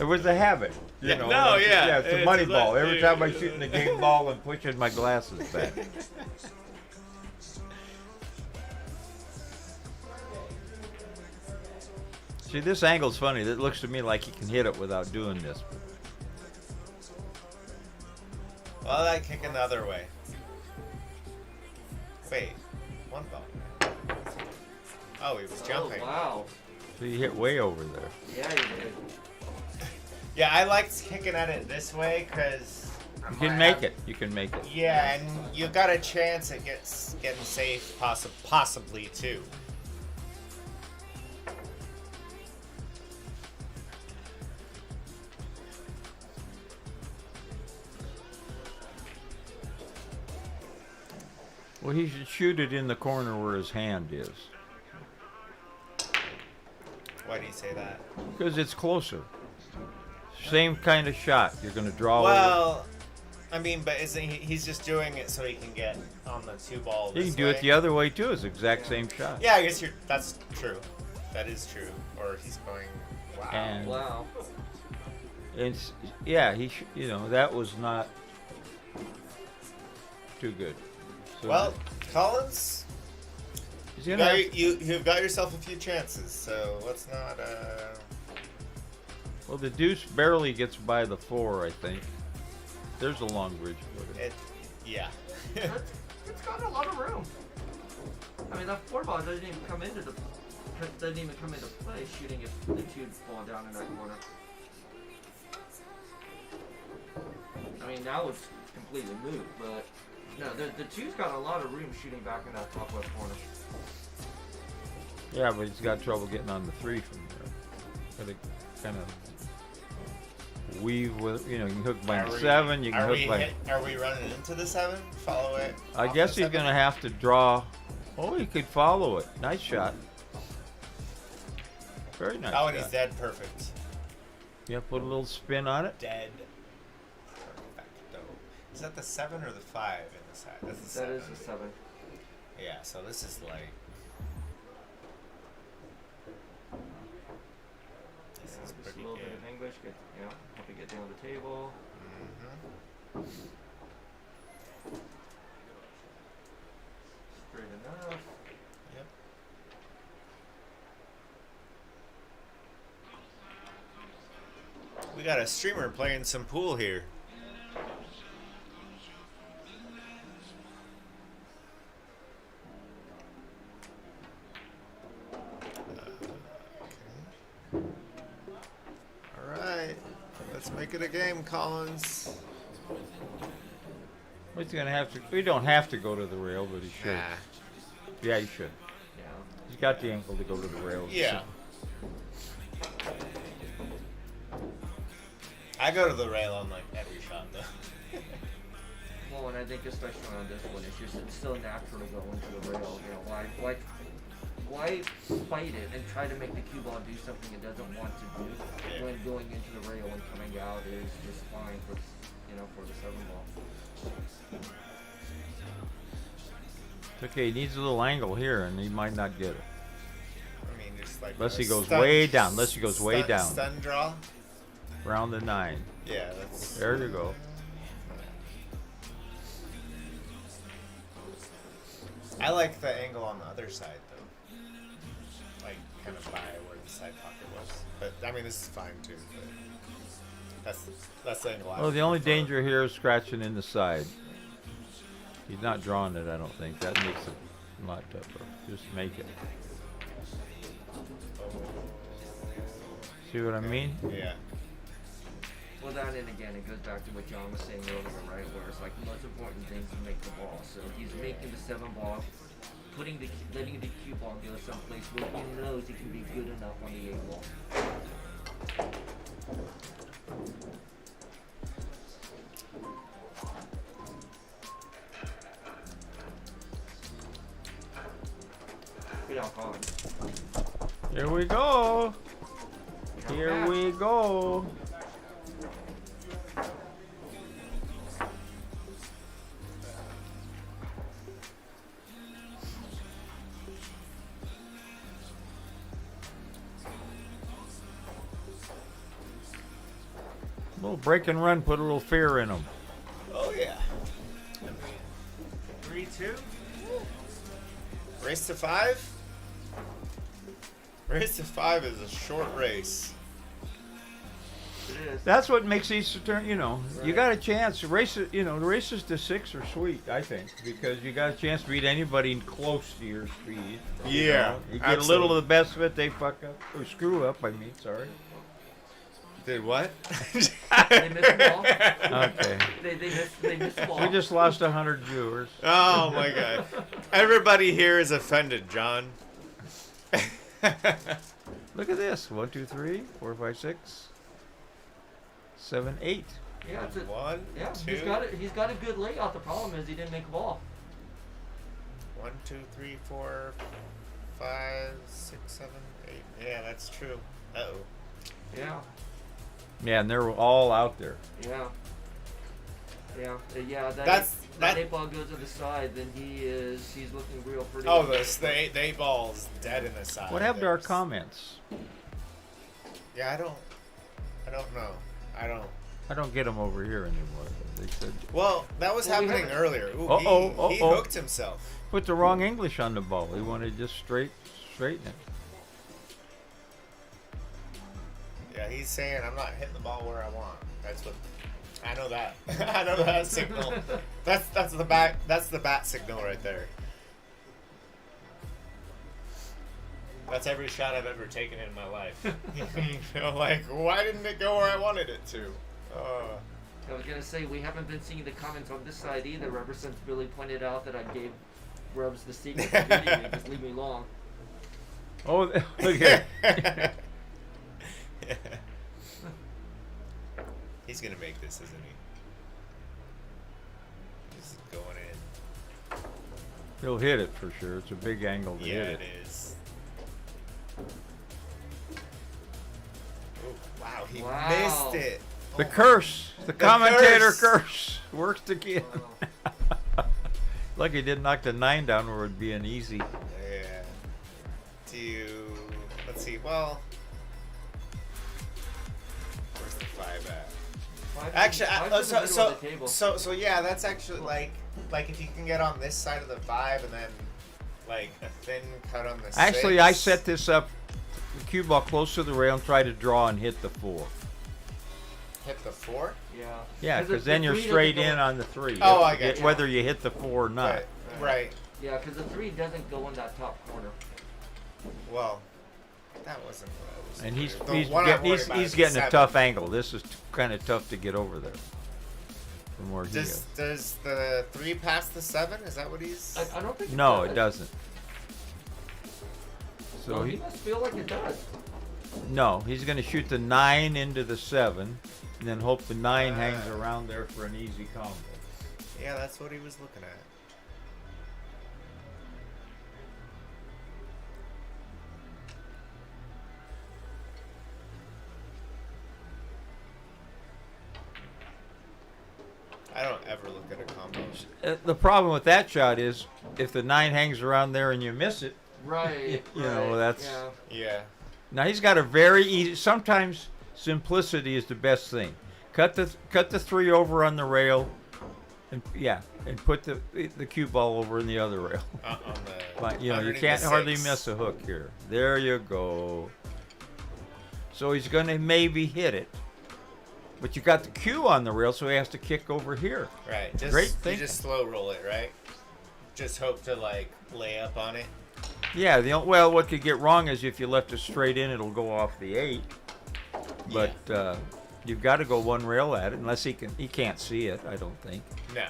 Speaker 3: It was a habit. You know,
Speaker 6: no, yeah.
Speaker 3: Yeah, it's a
Speaker 6: It's
Speaker 3: money
Speaker 6: a-
Speaker 3: ball. Every time I shoot in the game ball, I'm pushing my glasses back. See, this angle's funny. It looks to me like he can hit it without doing this.
Speaker 6: Well, that kicking the other way. Wait, one ball. Oh, he was jumping.
Speaker 7: Oh, wow.
Speaker 3: So you hit way over there.
Speaker 7: Yeah, you did.
Speaker 6: Yeah, I liked kicking at it this way because
Speaker 3: You can make it. You can make it.
Speaker 6: Yeah, and you got a chance at getting safe, possibly too.
Speaker 3: Well, he should shoot it in the corner where his hand is.
Speaker 6: Why do you say that?
Speaker 3: Because it's closer. Same kind of shot. You're going to draw over.
Speaker 6: Well, I mean, but isn't he's just doing it so he can get on the two ball?
Speaker 3: You
Speaker 6: this
Speaker 3: can do it
Speaker 6: way?
Speaker 3: the other way too. It's the exact same shot.
Speaker 6: Yeah, I guess that's true. That is true. Or he's going. Wow.
Speaker 3: And
Speaker 7: Wow.
Speaker 3: it's you know, that was not too good. So
Speaker 6: Well, Collins,
Speaker 3: he's gonna have-
Speaker 6: you've got yourself a few chances, so let's not.
Speaker 3: well, the deuce barely gets by the 4, I think. There's a long bridge footer.
Speaker 6: Yeah.
Speaker 7: It's got a lot of room. I mean, that 4 ball doesn't even come into play shooting if the 2 ball down in that corner. I mean, now it's completely moved, but no, the 2's got a lot of room shooting back in that top left corner.
Speaker 3: Yeah, but he's got trouble getting on the 3 from there. Gotta kind of weave with, you know, you can hook by the 7, you can hook by.
Speaker 6: Are we running into the 7? Follow it.
Speaker 3: I
Speaker 6: off
Speaker 3: guess
Speaker 6: the
Speaker 3: he's
Speaker 6: 7?
Speaker 3: going to have to draw. Oh, he could follow it. Nice shot. Very nice.
Speaker 6: Oh, and he's
Speaker 3: shot.
Speaker 6: dead perfect.
Speaker 3: Yeah, put a little spin on it.
Speaker 6: Dead perfecto. Is that the 7 or the 5 in the side? That's the 7.
Speaker 7: That is a 7.
Speaker 6: Yeah, so this is like. This is
Speaker 7: Just
Speaker 6: pretty
Speaker 7: a little
Speaker 6: good.
Speaker 7: bit of English, help you get down the table.
Speaker 6: Mm-hmm.
Speaker 7: Straight enough.
Speaker 6: Yep. We got a streamer playing some pool here. Alright, let's make it a game, Collins.
Speaker 3: He's going to have to. We don't have to go to the rail, but he should.
Speaker 6: Nah.
Speaker 3: Yeah, he should.
Speaker 7: Yeah.
Speaker 3: He's got the ankle to go to the rail.
Speaker 6: Yeah. I go to the rail on like every shot though.
Speaker 7: Well, and I think especially on this one, it's so natural to go into the rail. You know, why fight it and try to make the cue ball do something it doesn't want to do when going into the rail and coming out is just fine for for the 7 ball.
Speaker 3: It's okay. He needs a little angle here, and he might not get it.
Speaker 6: I mean, just like
Speaker 3: Unless
Speaker 6: a
Speaker 3: he goes
Speaker 6: stun-
Speaker 3: way down. Unless he goes way
Speaker 6: stun-
Speaker 3: down.
Speaker 6: Stun draw.
Speaker 3: Round the 9.
Speaker 6: Yeah, that's.
Speaker 3: There you go.
Speaker 6: I like the angle on the other side though, like kind of by where the side pocket was. But I mean, this is fine too. But that's the angle. I
Speaker 3: Well, the only
Speaker 6: prefer.
Speaker 3: danger here is scratching in the side. He's not drawing it, I don't think. That makes it a lot tougher. Just make it. See what I mean?
Speaker 6: Yeah.
Speaker 7: Well, that and again, it goes back to what John was saying earlier, right? Where it's like the most important thing is to make the ball. So he's making the 7 ball, letting the cue ball go someplace where he knows it can be good enough on the 8 ball. Good out, Collins.
Speaker 3: Here we go. Here we go. Oh, break and run. Put a little fear in them.
Speaker 6: Oh yeah.
Speaker 8: 3-2.
Speaker 6: Race to 5. Race to 5 is a short race.
Speaker 7: It is.
Speaker 3: That's what makes these turn. You know, you
Speaker 7: Right.
Speaker 3: got a chance. Races. You know, the races to 6 are sweet. I think because you got a chance to beat anybody close to your speed. You
Speaker 6: Yeah,
Speaker 3: know? You get a little of the best of it. They fuck up or screw up. I mean, sorry.
Speaker 6: Did what?
Speaker 7: They missed the ball.
Speaker 3: Okay.
Speaker 7: They missed the ball.
Speaker 3: We just lost 100 viewers.
Speaker 6: Oh my god. Everybody here is offended, John.
Speaker 3: Look at this. 1, 2, 3, 4, 5, 6, 7, 8.
Speaker 7: Yeah, it's a,
Speaker 6: 1,
Speaker 7: yeah.
Speaker 6: 2,
Speaker 7: He's got a good layout. The problem is he didn't make a ball.
Speaker 6: 1, 2, 3, 4, 5, 6, 7, 8. Yeah, that's true. Uh-oh.
Speaker 7: Yeah.
Speaker 3: Yeah, and they're all out there.
Speaker 7: Yeah. Yeah. Yeah.
Speaker 6: That's-
Speaker 7: that
Speaker 6: that-
Speaker 7: 8 ball goes to the side, then he's looking real pretty.
Speaker 6: Oh, the 8 ball's dead in the side.
Speaker 3: What happened to our
Speaker 6: There's-
Speaker 3: comments?
Speaker 6: Yeah, I don't know.
Speaker 3: I don't get them over here anymore. They said
Speaker 6: Well, that was
Speaker 7: Well, we
Speaker 6: happening
Speaker 7: haven't-
Speaker 6: earlier. Ooh,
Speaker 3: Uh-oh,
Speaker 6: he
Speaker 3: uh-oh.
Speaker 6: hooked himself.
Speaker 3: put the wrong English on the ball. He wanted just straighten it.
Speaker 6: Yeah, he's saying I'm not hitting the ball where I want. That's what I know that. I know that signal. That's the bat signal right there. That's every shot I've ever taken in my life. You know, like, why didn't it go where I wanted it to?
Speaker 7: I was gonna say we haven't been seeing the comments on this side either. Ever since Billy pointed out that I gave Rubs the secret to beating me, just leave me alone.
Speaker 3: Oh, look at it.
Speaker 6: He's gonna make this, isn't he? Just going in.
Speaker 3: He'll hit it for sure. It's a big angle to
Speaker 6: Yeah,
Speaker 3: hit
Speaker 6: it is. Ooh, wow, he
Speaker 7: Wow.
Speaker 6: missed it.
Speaker 3: The
Speaker 6: Oh,
Speaker 3: curse, the commentator
Speaker 6: curse.
Speaker 3: curse works again.
Speaker 7: Oh.
Speaker 3: Lucky he didn't knock the 9 down where it'd be an easy.
Speaker 6: Yeah. Let's see. Well, where's the 5 at? Actually,
Speaker 7: Five's in the middle of the table.
Speaker 6: so yeah, that's actually like if you can get on this side of the 5 and then like a thin cut on the
Speaker 3: Actually,
Speaker 6: 6.
Speaker 3: I set this up, the cue ball close to the rail and try to draw and hit the 4.
Speaker 6: Hit the 4.
Speaker 7: Yeah.
Speaker 3: Yeah,
Speaker 7: the-
Speaker 3: because
Speaker 7: the
Speaker 3: then you're
Speaker 7: 3 doesn't
Speaker 3: straight
Speaker 7: go-
Speaker 3: in on the 3.
Speaker 6: Oh, I
Speaker 3: It-
Speaker 6: get you.
Speaker 3: Whether you hit the 4 or not.
Speaker 6: Right.
Speaker 7: Yeah, because the 3 doesn't go in that top corner.
Speaker 6: Well, that wasn't what I was.
Speaker 3: And he's
Speaker 6: thinking. The one I'm worried about is the
Speaker 3: getting a
Speaker 6: 7.
Speaker 3: tough angle. This is kind of tough to get over there from where he is.
Speaker 6: Does the 3 pass the 7? Is that what he's?
Speaker 7: I don't think.
Speaker 3: No,
Speaker 7: it
Speaker 3: it doesn't. So
Speaker 7: Well,
Speaker 3: he
Speaker 7: he must feel like it does.
Speaker 3: no, he's going to shoot the 9 into the 7, and then hope the 9 hangs around there for an easy combo.
Speaker 6: Yeah, that's what he was looking at. I don't ever look at a combo.
Speaker 3: The problem with that shot is if the 9 hangs around there and you miss it.
Speaker 7: Right.
Speaker 3: You know,
Speaker 7: right,
Speaker 3: that's-
Speaker 7: Yeah.
Speaker 6: Yeah.
Speaker 3: Now he's got a very easy. Sometimes simplicity is the best thing. Cut the 3 over on the rail, and put the cue ball over in the other rail.
Speaker 6: On the.
Speaker 3: But you
Speaker 6: underneath
Speaker 3: can't
Speaker 6: the
Speaker 3: hardly
Speaker 6: 6.
Speaker 3: miss a hook here. There you go. So he's going to maybe hit it, but you got the cue on the rail, so he has to kick over here.
Speaker 6: Right. Just,
Speaker 3: Great
Speaker 6: you
Speaker 3: thinking.
Speaker 6: just slow roll it, right? Just hope to like lay up on it.
Speaker 3: Yeah. What could get wrong is if you left it straight in, it'll go off the 8. But you've got to go one rail at it, unless he can't see it. I don't think.
Speaker 6: No.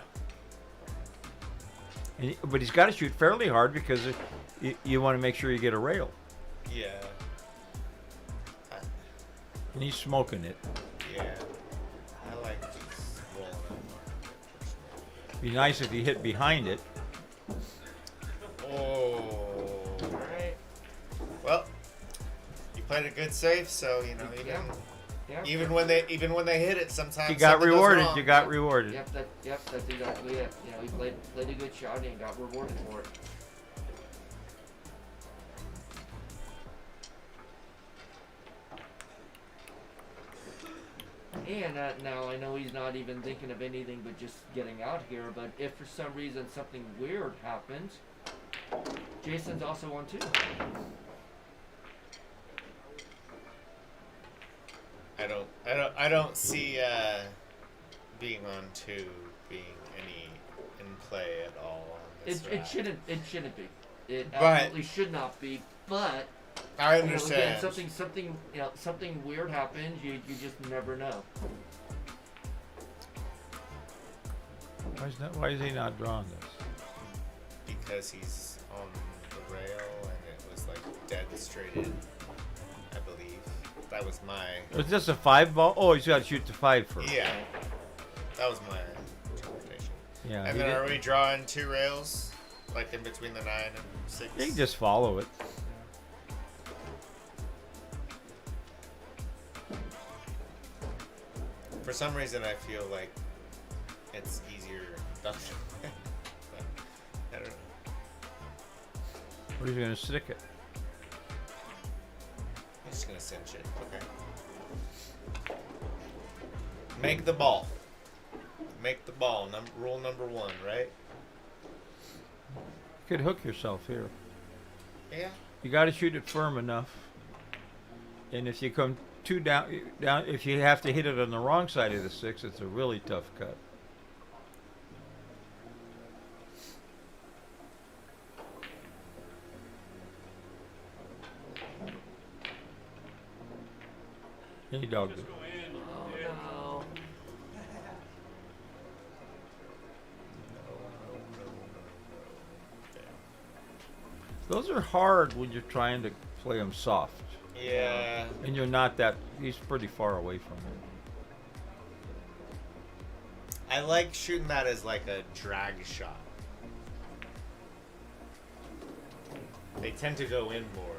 Speaker 3: But he's got to shoot fairly hard because you want to make sure you get a rail.
Speaker 6: Yeah.
Speaker 3: And he's smoking it.
Speaker 6: Yeah. I like just rolling it.
Speaker 3: Be nice if you hit behind it.
Speaker 6: Oh.
Speaker 7: Alright.
Speaker 6: Well, you played a good safe, so you know you
Speaker 7: Yeah.
Speaker 6: didn't.
Speaker 7: Yeah.
Speaker 6: Even when they hit it, sometimes
Speaker 3: You got
Speaker 6: something goes
Speaker 3: rewarded.
Speaker 6: wrong.
Speaker 3: You got rewarded.
Speaker 7: Yep. That's exactly it. You know, he played a good shot and got rewarded for it. And now I know he's not even thinking of anything but just getting out here. But if for some reason something weird happens, Jason's also on 2.
Speaker 6: I don't see being on 2 being any in play at all. On this
Speaker 7: It
Speaker 6: round.
Speaker 7: shouldn't be. It
Speaker 6: But-
Speaker 7: absolutely should not be. But
Speaker 6: I
Speaker 7: you know,
Speaker 6: understand.
Speaker 7: again, something weird happens. You just never know.
Speaker 3: Why is he not drawing this?
Speaker 6: Because he's on the rail and it was like dead straight in, I believe. That was my.
Speaker 3: Was this a 5 ball? Oh, he's got to shoot the 5 first.
Speaker 6: Yeah. That was my interpretation.
Speaker 3: Yeah.
Speaker 6: And
Speaker 3: he
Speaker 6: then
Speaker 3: did-
Speaker 6: are we drawing 2 rails? Like in between the 9 and 6?
Speaker 3: You can just follow it.
Speaker 6: For some reason, I feel like it's easier induction. But I don't know.
Speaker 3: Where's he going to stick it?
Speaker 6: I'm just gonna cinch it. Okay. Make the ball. Make the ball. Rule number 1, right?
Speaker 3: You could hook yourself here.
Speaker 6: Yeah.
Speaker 3: You got to shoot it firm enough. And if you come too down, if you have to hit it on the wrong side of the 6, it's a really tough cut. He dogged it.
Speaker 7: Oh no.
Speaker 3: Those are hard when you're trying to play them soft.
Speaker 6: Yeah.
Speaker 3: And you're not that, he's pretty far away from it.
Speaker 6: I like shooting that as like a drag shot. They tend to go in more.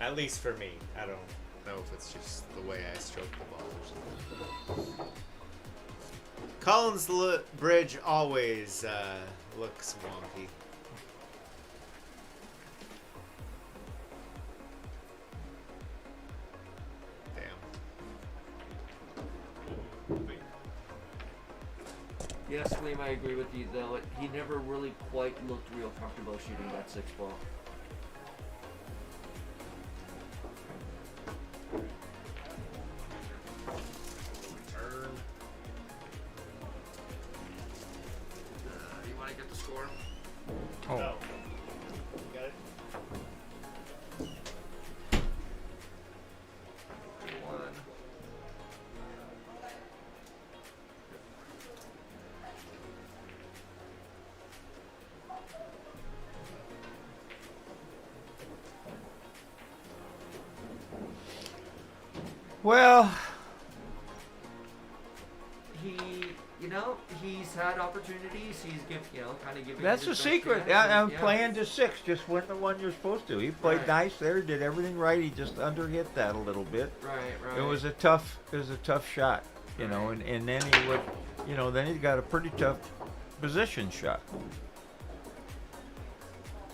Speaker 6: At least for me. I don't know if it's just the way I stroke the ball or something. Collins Bridge always looks wonky.
Speaker 7: Yes, Liam, I agree with you though. He never really quite looked real comfortable shooting that 6 ball.
Speaker 6: Turn.
Speaker 7: You want to get the score?
Speaker 3: Oh.
Speaker 6: No. Got it?
Speaker 7: 1.
Speaker 3: Well,
Speaker 7: He's had opportunities. He's kind of giving.
Speaker 3: that's
Speaker 7: it
Speaker 3: the
Speaker 7: his best
Speaker 3: secret.
Speaker 7: chance,
Speaker 3: Yeah, I'm
Speaker 7: and,
Speaker 3: playing to 6. Just win the one you're supposed to. He played
Speaker 7: Right.
Speaker 3: nice there, did everything right. He just underhit that a little bit.
Speaker 7: Right.
Speaker 3: It was a tough shot, you know, and then he would, then he got a pretty tough position shot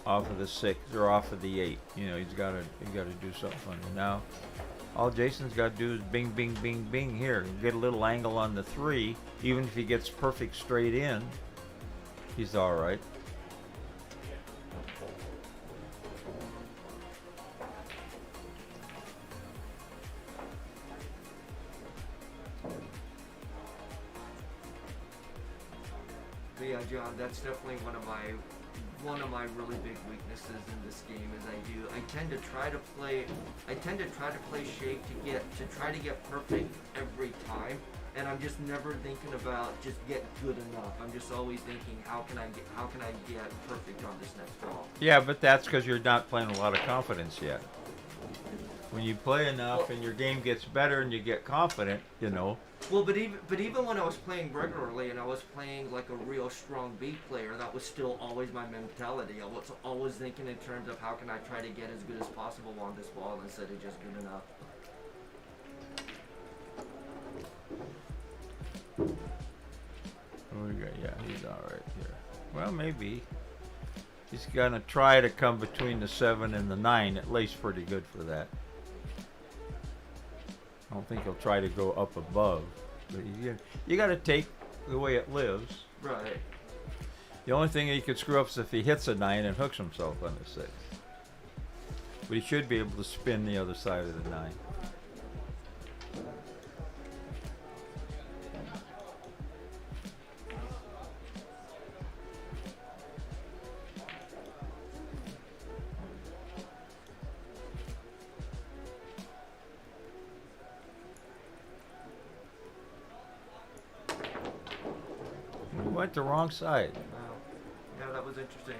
Speaker 3: off of the 6 or off of the 8. He's got to do something funny. Now, all Jason's got to do is bing, bing, bing, bing here. Get a little angle on the 3. Even if he gets perfect straight in, he's all right.
Speaker 7: But yeah, John, that's definitely one of my really big weaknesses in this game is I tend to try to play shape to try to get perfect every time, and I'm just never thinking about just get good enough. I'm just always thinking how can I get perfect on this next ball.
Speaker 3: Yeah, but that's because you're not playing a lot of confidence yet. When you play enough and your game gets better and you get confident,
Speaker 7: Well, but even when I was playing regularly and I was playing like a real strong B player, that was still always my mentality. I was always thinking in terms of how can I try to get as good as possible on this ball instead of just good enough.
Speaker 3: Yeah, he's all right here. Well, maybe. He's going to try to come between the 7 and the 9. At least pretty good for that. I don't think he'll try to go up above. But you got to take the way it lives.
Speaker 7: Right.
Speaker 3: The only thing he could screw up is if he hits a 9 and hooks himself on the 6. But he should be able to spin the other side of the 9. We went the wrong side.
Speaker 7: Wow. Yeah, that was interesting.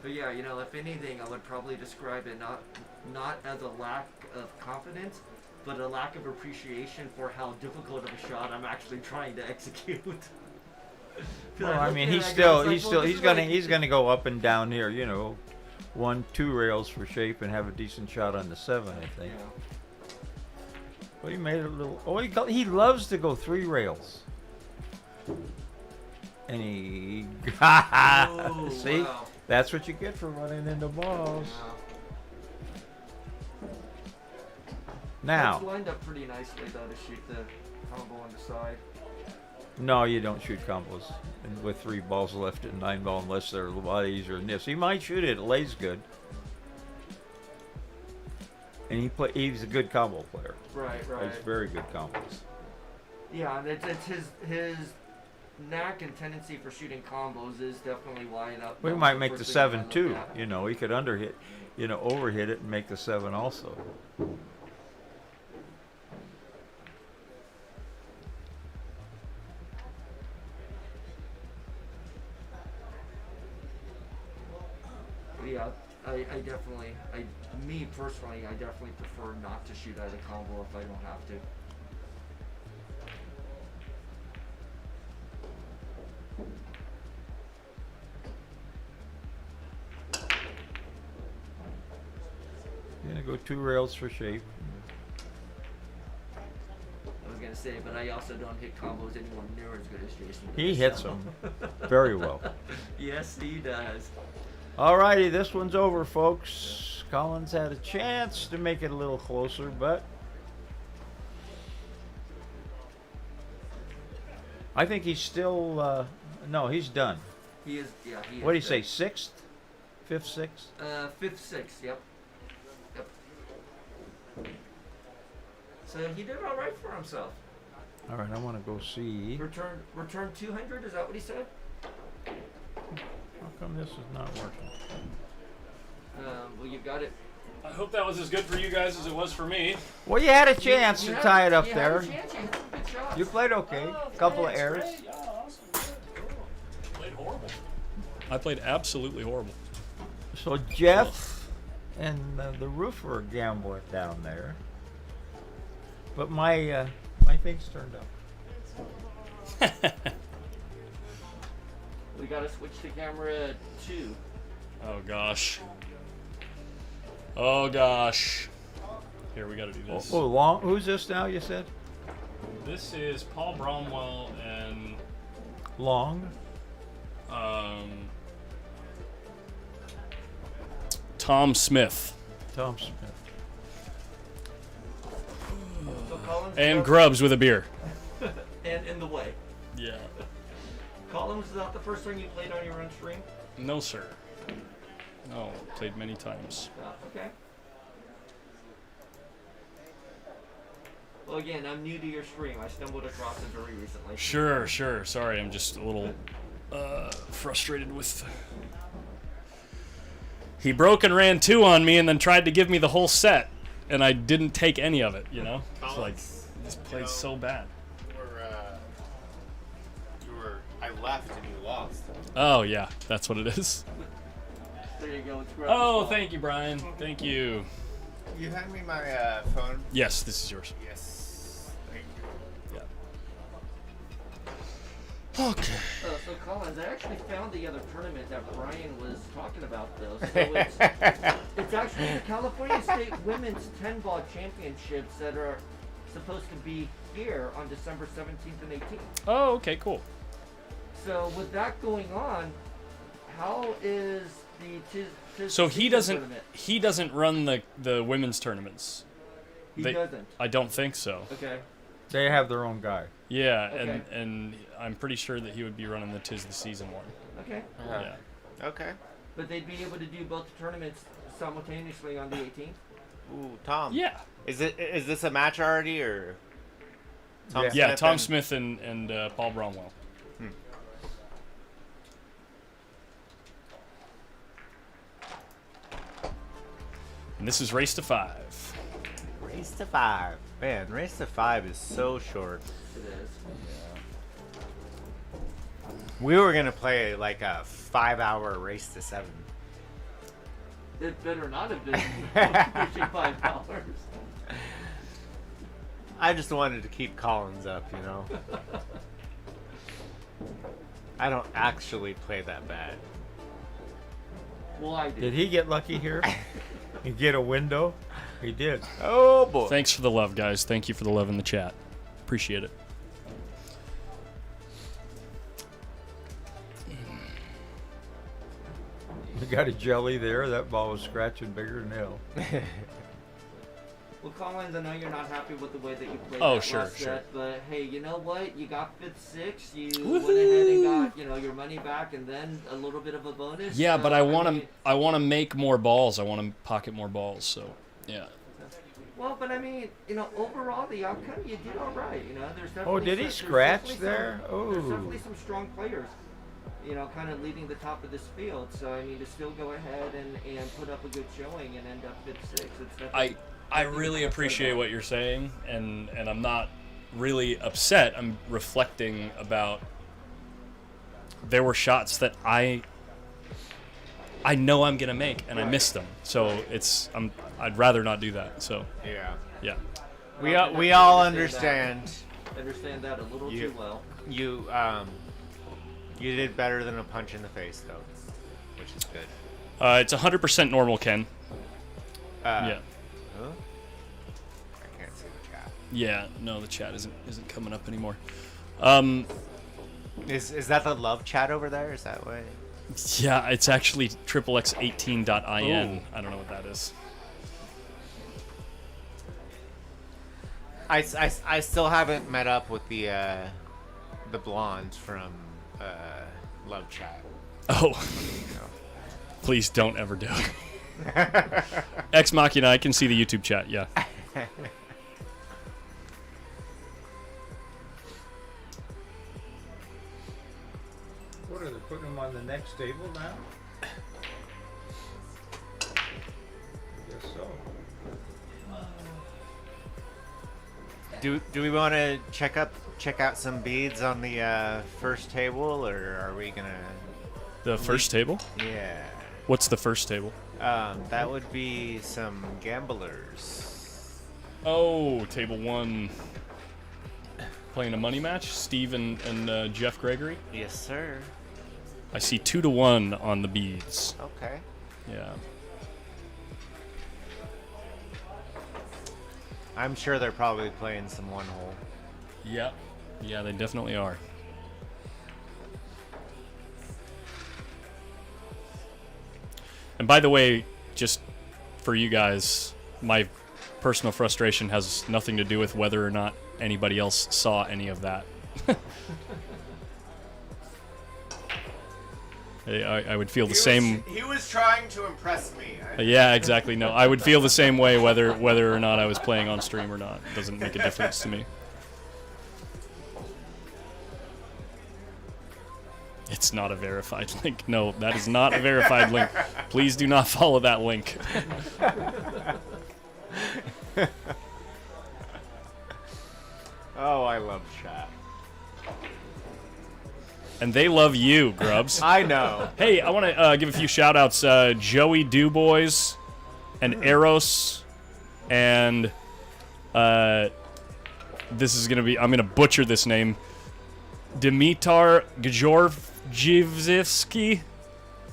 Speaker 7: But yeah, you know, if anything, I would probably describe it not as a lack of confidence, but a lack of appreciation for how difficult of a shot I'm actually trying to execute.
Speaker 3: Well, I mean, he's gonna go up and down here, you know, 1, 2 rails for shape and have a decent shot on the 7, I think.
Speaker 7: Yeah.
Speaker 3: Well, he made it a little. Oh, he loves to go 3 rails. And he.
Speaker 7: Oh,
Speaker 3: See,
Speaker 7: wow.
Speaker 3: that's what you get for running into balls.
Speaker 7: Wow.
Speaker 3: Now,
Speaker 7: That's lined up pretty nicely though to shoot the combo on the side.
Speaker 3: no, you don't shoot combos with 3 balls left at 9 ball unless they're a lot easier than this. He might shoot it; it lays good. And he's a good combo player.
Speaker 7: Right, right.
Speaker 3: He's very good combos.
Speaker 7: Yeah, and it's his knack and tendency for shooting combos is definitely why that.
Speaker 3: We
Speaker 7: that was
Speaker 3: might make the
Speaker 7: first thing I
Speaker 3: 7
Speaker 7: looked
Speaker 3: too.
Speaker 7: at.
Speaker 3: You know, he could underhit, you know, overhit it and make the 7 also.
Speaker 7: Yeah, me personally, I definitely prefer not to shoot out of combo if I don't have to.
Speaker 3: You're gonna go 2 rails for shape.
Speaker 7: I was gonna say, but I also don't hit combos anywhere near as good as Jason does.
Speaker 3: He hits
Speaker 7: so.
Speaker 3: them very well.
Speaker 7: Yes, he does.
Speaker 3: Alrighty, this one's over, folks. Collins had a chance to make it a little closer, but I think he's still. No, he's done.
Speaker 7: He is. Yeah, he is.
Speaker 3: What do you
Speaker 7: good.
Speaker 3: say? 6th, 5th, 6th?
Speaker 7: 5th, 6th. Yep. Yep. So he did all right for himself.
Speaker 3: All right, I want to go see.
Speaker 7: Return 200. Is that what he said?
Speaker 3: How come this is not working?
Speaker 7: Well, you got it.
Speaker 2: I hope that was as good for you guys as it was for me.
Speaker 3: Well, you had a chance
Speaker 7: You
Speaker 3: to
Speaker 7: had-
Speaker 3: tie it up
Speaker 7: you
Speaker 3: there.
Speaker 7: Had a chance. You hit some good shots.
Speaker 3: You played okay.
Speaker 2: Oh,
Speaker 3: Couple of
Speaker 2: thanks,
Speaker 3: errors.
Speaker 2: great. Yeah, awesome. Good. Cool. Played horrible. I played absolutely horrible.
Speaker 3: So Jeff and the roofer are gambling down there, but my things turned up.
Speaker 7: We gotta switch to camera 2.
Speaker 2: Oh gosh. Oh gosh. Here, we gotta do this.
Speaker 3: Oh, long. Who's this now? You said
Speaker 2: This is Paul Bromwell and
Speaker 3: long.
Speaker 2: Tom Smith.
Speaker 3: Tom Smith.
Speaker 7: So Collins
Speaker 2: And
Speaker 7: is out-
Speaker 2: Grubbs with a beer.
Speaker 7: and in the way.
Speaker 2: Yeah.
Speaker 7: Collins, is that the first time you played on your own stream?
Speaker 2: No, sir. No, played many times.
Speaker 7: Okay. Well, again, I'm new to your stream. I stumbled across it very recently.
Speaker 2: Sure. Sorry, I'm just a little frustrated with. He broke and ran 2 on me and then tried to give me the whole set, and I didn't take any of it, you know? It's like, this played so bad.
Speaker 9: I left and you lost.
Speaker 2: Oh, yeah, that's what it is.
Speaker 7: There you go. It's
Speaker 2: Oh, thank you, Brian. Thank you.
Speaker 9: You hand me my phone?
Speaker 2: Yes, this is yours.
Speaker 9: Yes. Thank you.
Speaker 2: Yeah. Okay.
Speaker 7: So Collins, I actually found the other tournament that Brian was talking about, though. So it's actually the California State Women's 10-Ball Championships that are supposed to be here on December 17th and 18th.
Speaker 2: Oh, okay, cool.
Speaker 7: So with that going on, how is the
Speaker 2: So he doesn't
Speaker 7: tournament?
Speaker 2: run the women's tournaments.
Speaker 7: He
Speaker 2: They-
Speaker 7: doesn't.
Speaker 2: I don't think so.
Speaker 7: Okay.
Speaker 3: They have their own guy.
Speaker 2: Yeah,
Speaker 7: Okay.
Speaker 2: and I'm pretty sure that he would be running the Tis the Season one.
Speaker 7: Okay.
Speaker 2: Yeah.
Speaker 6: Okay.
Speaker 7: But they'd be able to do both the tournaments simultaneously on the 18th.
Speaker 6: Ooh, Tom.
Speaker 2: Yeah.
Speaker 6: Is this a match already or? Tom
Speaker 2: Yeah,
Speaker 6: Smith
Speaker 2: Tom
Speaker 6: and-
Speaker 2: Smith and Paul Bromwell. And this is Race to 5.
Speaker 6: Race to 5. Man, Race to 5 is so short.
Speaker 7: It is.
Speaker 6: We were gonna play like a 5-hour Race to 7.
Speaker 7: It better not have been pushing $5.
Speaker 6: I just wanted to keep Collins up, you know. I don't actually play that bad.
Speaker 7: Well, I did.
Speaker 3: Did he get lucky here? He get a window? He did.
Speaker 6: Oh boy.
Speaker 2: Thanks for the love, guys. Thank you for the love in the chat. Appreciate it.
Speaker 3: You got a jelly there. That ball was scratching bigger than hell.
Speaker 7: Well, Collins, I know you're not happy with the way that you played
Speaker 2: Oh,
Speaker 7: that
Speaker 2: sure,
Speaker 7: last
Speaker 2: sure.
Speaker 7: set, but hey, you know what? You got 5th, 6th. You went ahead and got, your money back, and then a little bit of a bonus.
Speaker 2: Yeah, but I want
Speaker 7: mean,
Speaker 2: to. I want to make more balls. I want to pocket more balls. So, yeah.
Speaker 7: Well, but I mean, overall, the outcome, you did all right. There's definitely
Speaker 3: Oh, did he
Speaker 7: there's
Speaker 3: scratch
Speaker 7: definitely
Speaker 3: there?
Speaker 7: There's
Speaker 3: Oh.
Speaker 7: definitely some strong players, kind of leading the top of this field. So, I mean, to still go ahead and put up a good showing and end up 5th, 6th, it's definitely...
Speaker 2: I really appreciate what you're saying, and I'm not really upset. I'm reflecting about there were shots that I know I'm gonna make, and I missed them. So I'd rather not do that. So
Speaker 6: Yeah.
Speaker 2: yeah.
Speaker 6: We all understand.
Speaker 7: Understand that a little
Speaker 6: You-
Speaker 7: too well.
Speaker 6: You did better than a punch in the face though, which is good.
Speaker 2: It's 100% normal, Ken. Yeah.
Speaker 6: Huh? I can't see the chat.
Speaker 2: Yeah. No, the chat isn't coming up anymore.
Speaker 6: Is that the love chat over there? Is that way?
Speaker 2: Yeah, it's actually xxx18.in.
Speaker 6: Ooh.
Speaker 2: I don't know what that is.
Speaker 6: I still haven't met up with the blonde from love chat.
Speaker 2: Oh. Please don't ever do it. Ex Machina, I can see the YouTube chat, yeah.
Speaker 3: What are they putting him on the next table now? I guess so.
Speaker 6: Do we want to check out some beads on the first table, or are we gonna?
Speaker 2: The first table?
Speaker 6: Yeah.
Speaker 2: What's the first table?
Speaker 6: That would be some gamblers.
Speaker 2: Oh, table 1. Playing a money match? Steve and Jeff Gregory?
Speaker 6: Yes, sir.
Speaker 2: I see 2-1 on the beads.
Speaker 6: Okay.
Speaker 2: Yeah.
Speaker 6: I'm sure they're probably playing some one hole.
Speaker 2: Yep. Yeah, they definitely are. And by the way, just for you guys, my personal frustration has nothing to do with whether or not anybody else saw any of that. I would feel the same.
Speaker 8: He was trying to impress me.
Speaker 2: Yeah, exactly. No, I would feel the same way whether or not I was playing on stream or not. It doesn't make a difference to me. It's not a verified link. No, that is not a verified link. Please do not follow that link.
Speaker 6: Oh, I love chat.
Speaker 2: And they love you, Grubs.
Speaker 6: I know.
Speaker 2: Hey, I want to give a few shout-outs. Joey Dubois and Eros and this is going to be... I'm going to butcher this name. Dimitar Gjorjivski.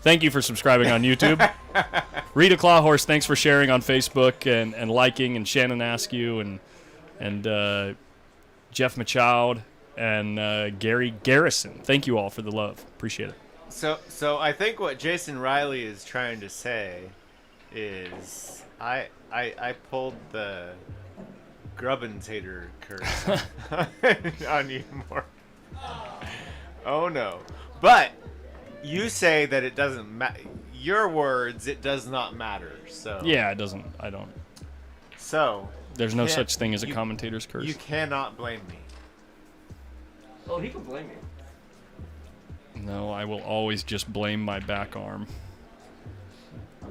Speaker 2: Thank you for subscribing on YouTube. Rita Clawhorse, thanks for sharing on Facebook and liking, and Shannon Askew and Jeff Machoud and Gary Garrison. Thank you all for the love. Appreciate it.
Speaker 6: So I think what Jason Riley is trying to say is I pulled the grubbentator curse on you more. Oh no. But you say that it doesn't matter. Your words, it does not matter. So
Speaker 2: Yeah, it doesn't. I don't.
Speaker 6: So
Speaker 2: There's no
Speaker 6: can't-
Speaker 2: such thing as a
Speaker 6: you-
Speaker 2: commentator's curse.
Speaker 6: You cannot blame me.
Speaker 7: Oh, he can blame me.
Speaker 2: No, I will always just blame my back arm.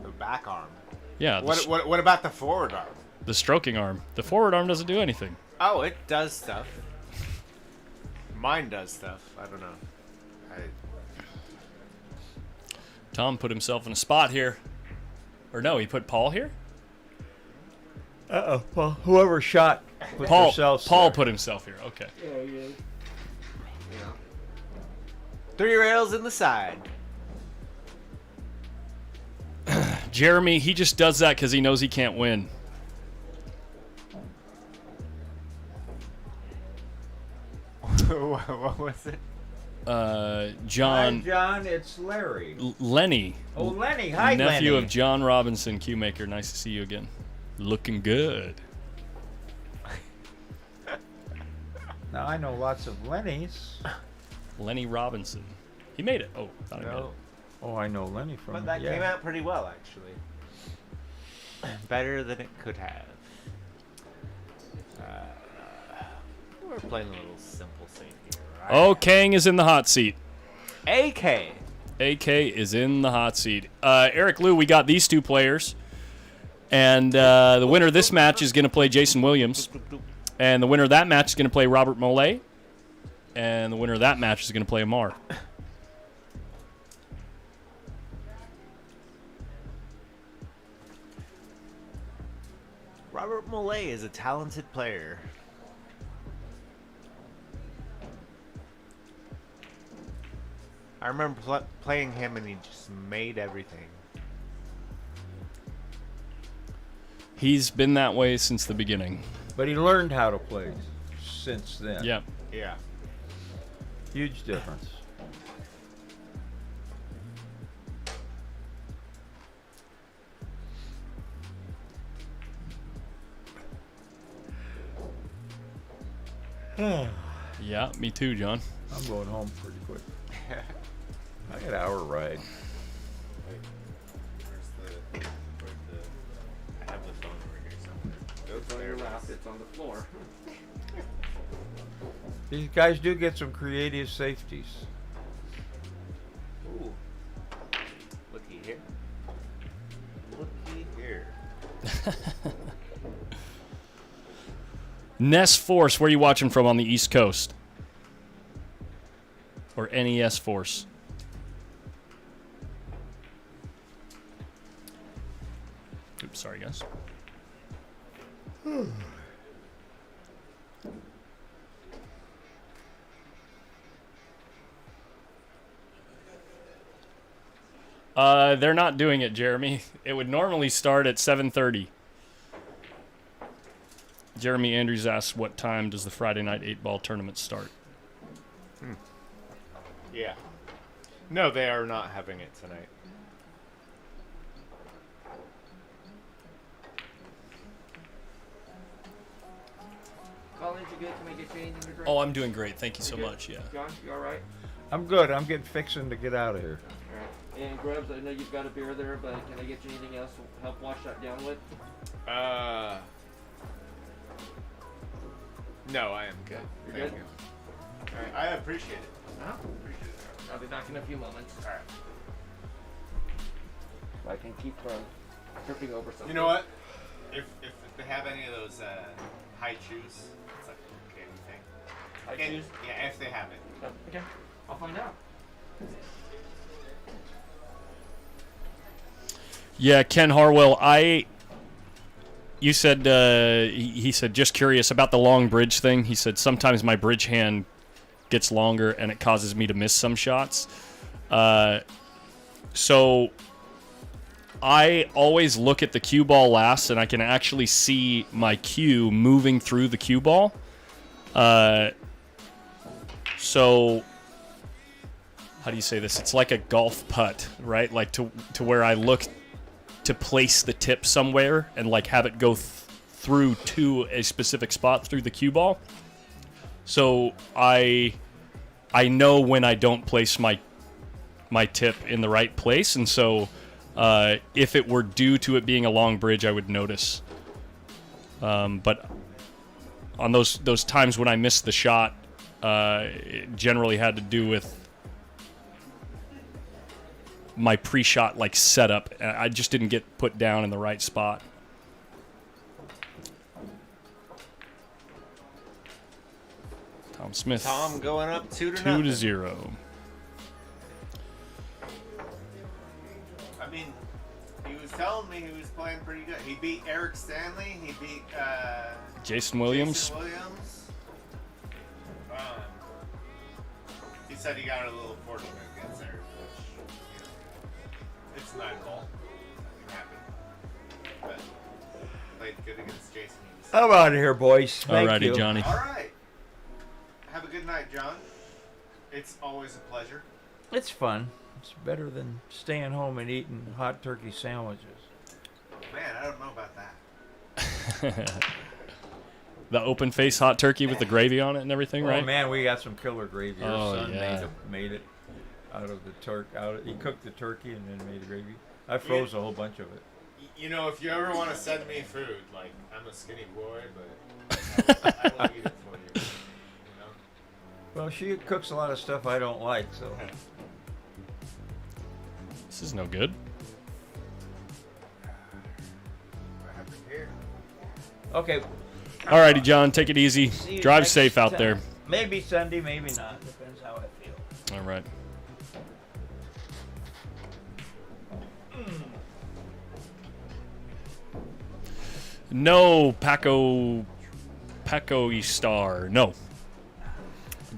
Speaker 6: The back arm.
Speaker 2: Yeah,
Speaker 6: What about the forward arm?
Speaker 2: the stroking arm. The forward arm doesn't do anything.
Speaker 6: Oh, it does stuff. Mine does stuff. I don't know.
Speaker 2: Tom put himself in a spot here. Or no, he put Paul here?
Speaker 3: Uh-oh. Well, whoever shot put
Speaker 2: Paul
Speaker 3: themselves
Speaker 2: Paul
Speaker 3: there.
Speaker 2: put himself here. Okay.
Speaker 7: Yeah, he is. Yeah.
Speaker 6: 3 rails in the side.
Speaker 2: Jeremy, he just does that because he knows he can't win.
Speaker 6: What was it?
Speaker 2: John
Speaker 3: Hi, John. It's Larry.
Speaker 2: Lenny,
Speaker 3: Oh, Lenny. Hi,
Speaker 2: nephew
Speaker 3: Lenny.
Speaker 2: of John Robinson, Q Maker. Nice to see you again. Looking good.
Speaker 3: Now, I know lots of Lennys.
Speaker 2: Lenny Robinson. He made it. Oh, thought I made it.
Speaker 6: No.
Speaker 3: Oh, I know Lenny from...
Speaker 6: But that
Speaker 3: yeah.
Speaker 6: came out pretty well, actually. Better than it could have. We're playing a little simple safe here, right?
Speaker 2: Oh, Kang is in the hot seat.
Speaker 6: AK.
Speaker 2: AK is in the hot seat. Eric Liu, we got these two players. And the winner of this match is going to play Jason Williams. And the winner of that match is going to play Robert Mollet. And the winner of that match is going to play Amar.
Speaker 6: Robert Mollet is a talented player. I remember playing him and he just made everything.
Speaker 2: He's been that way since the beginning.
Speaker 3: But he learned how to play since then.
Speaker 2: Yeah.
Speaker 6: Yeah.
Speaker 3: Huge difference.
Speaker 2: Yeah, me too, John.
Speaker 3: I'm going home pretty quick. I got an hour ride.
Speaker 6: I have the phone over here somewhere.
Speaker 7: It's on your lap. It's on the floor.
Speaker 3: These guys do get some creative safeties.
Speaker 6: Ooh. Looky here. Looky here.
Speaker 2: Ness Force, where are you watching from on the East Coast? Or NES Force? Oops, sorry, guys. They're not doing it, Jeremy. It would normally start at 7:30. Jeremy Andrews asks, what time does the Friday night 8-ball tournament start?
Speaker 6: Yeah. No, they are not having it tonight.
Speaker 7: Colin, you good? Can I get change in your drink?
Speaker 2: Oh, I'm doing great. Thank you so
Speaker 7: You good?
Speaker 2: much. Yeah.
Speaker 7: John, you all right?
Speaker 3: I'm good. I'm getting fixing to get out of here.
Speaker 7: All right. And Grubbs, I know you've got a beer there, but can I get you anything else to help wash that down with?
Speaker 6: No, I am good.
Speaker 7: You're
Speaker 6: Thank
Speaker 7: good?
Speaker 6: you.
Speaker 7: All right.
Speaker 6: I appreciate it.
Speaker 7: Huh? Appreciate it. I'll be back in a few moments.
Speaker 6: All right.
Speaker 7: If I can keep from tripping over something.
Speaker 6: You know what? If they have any of those high chews, it's like okay thing.
Speaker 7: High
Speaker 6: Okay,
Speaker 7: chews?
Speaker 6: Yeah, if they have it.
Speaker 7: Oh, okay. I'll find out.
Speaker 2: Yeah, Ken Harwell, you said, he said, just curious about the long bridge thing. He said, sometimes my bridge hand gets longer and it causes me to miss some shots. So I always look at the cue ball last and I can actually see my cue moving through the cue ball. So how do you say this? It's like a golf putt, right? Like to where I look to place the tip somewhere and like have it go through to a specific spot through the cue ball. So I know when I don't place my tip in the right place, and so if it were due to it being a long bridge, I would notice. But on those times when I missed the shot, it generally had to do with my pre-shot like setup. I just didn't get put down in the right spot. Tom Smith.
Speaker 6: Tom going up 2 to
Speaker 2: 2-0.
Speaker 9: I mean, he was telling me he was playing pretty good. He beat Eric Stanley. He beat
Speaker 2: Jason Williams.
Speaker 9: Jason Williams. He said he got a little fortunate against Eric, which, it's 9-ball. It can happen. But played good against Jason.
Speaker 3: I'm out of here, boys. Thank
Speaker 2: Alrighty,
Speaker 3: you.
Speaker 2: Johnny.
Speaker 9: All right. Have a good night, John. It's always a pleasure.
Speaker 3: It's fun. It's better than staying home and eating hot turkey sandwiches.
Speaker 9: Man, I don't know about that.
Speaker 2: The open face hot turkey with the gravy on it and everything,
Speaker 3: Oh
Speaker 2: right?
Speaker 3: man, we got some killer gravy. Our
Speaker 2: Oh,
Speaker 3: son
Speaker 2: yeah.
Speaker 3: made it out of the he cooked the turkey and then made the gravy. I froze a whole bunch of it.
Speaker 9: You know, if you ever want to send me food, like, I'm a skinny boy, but I will eat it for you. You know?
Speaker 3: Well, she cooks a lot of stuff I don't like, so.
Speaker 2: This is no good.
Speaker 9: What happened here?
Speaker 3: Okay.
Speaker 2: Alrighty, John, take it easy.
Speaker 3: See you
Speaker 2: Drive
Speaker 3: next
Speaker 2: safe out
Speaker 3: time.
Speaker 2: there.
Speaker 3: Maybe Sunday, maybe not. Depends how I feel.
Speaker 2: All right. No, Paco Star. No.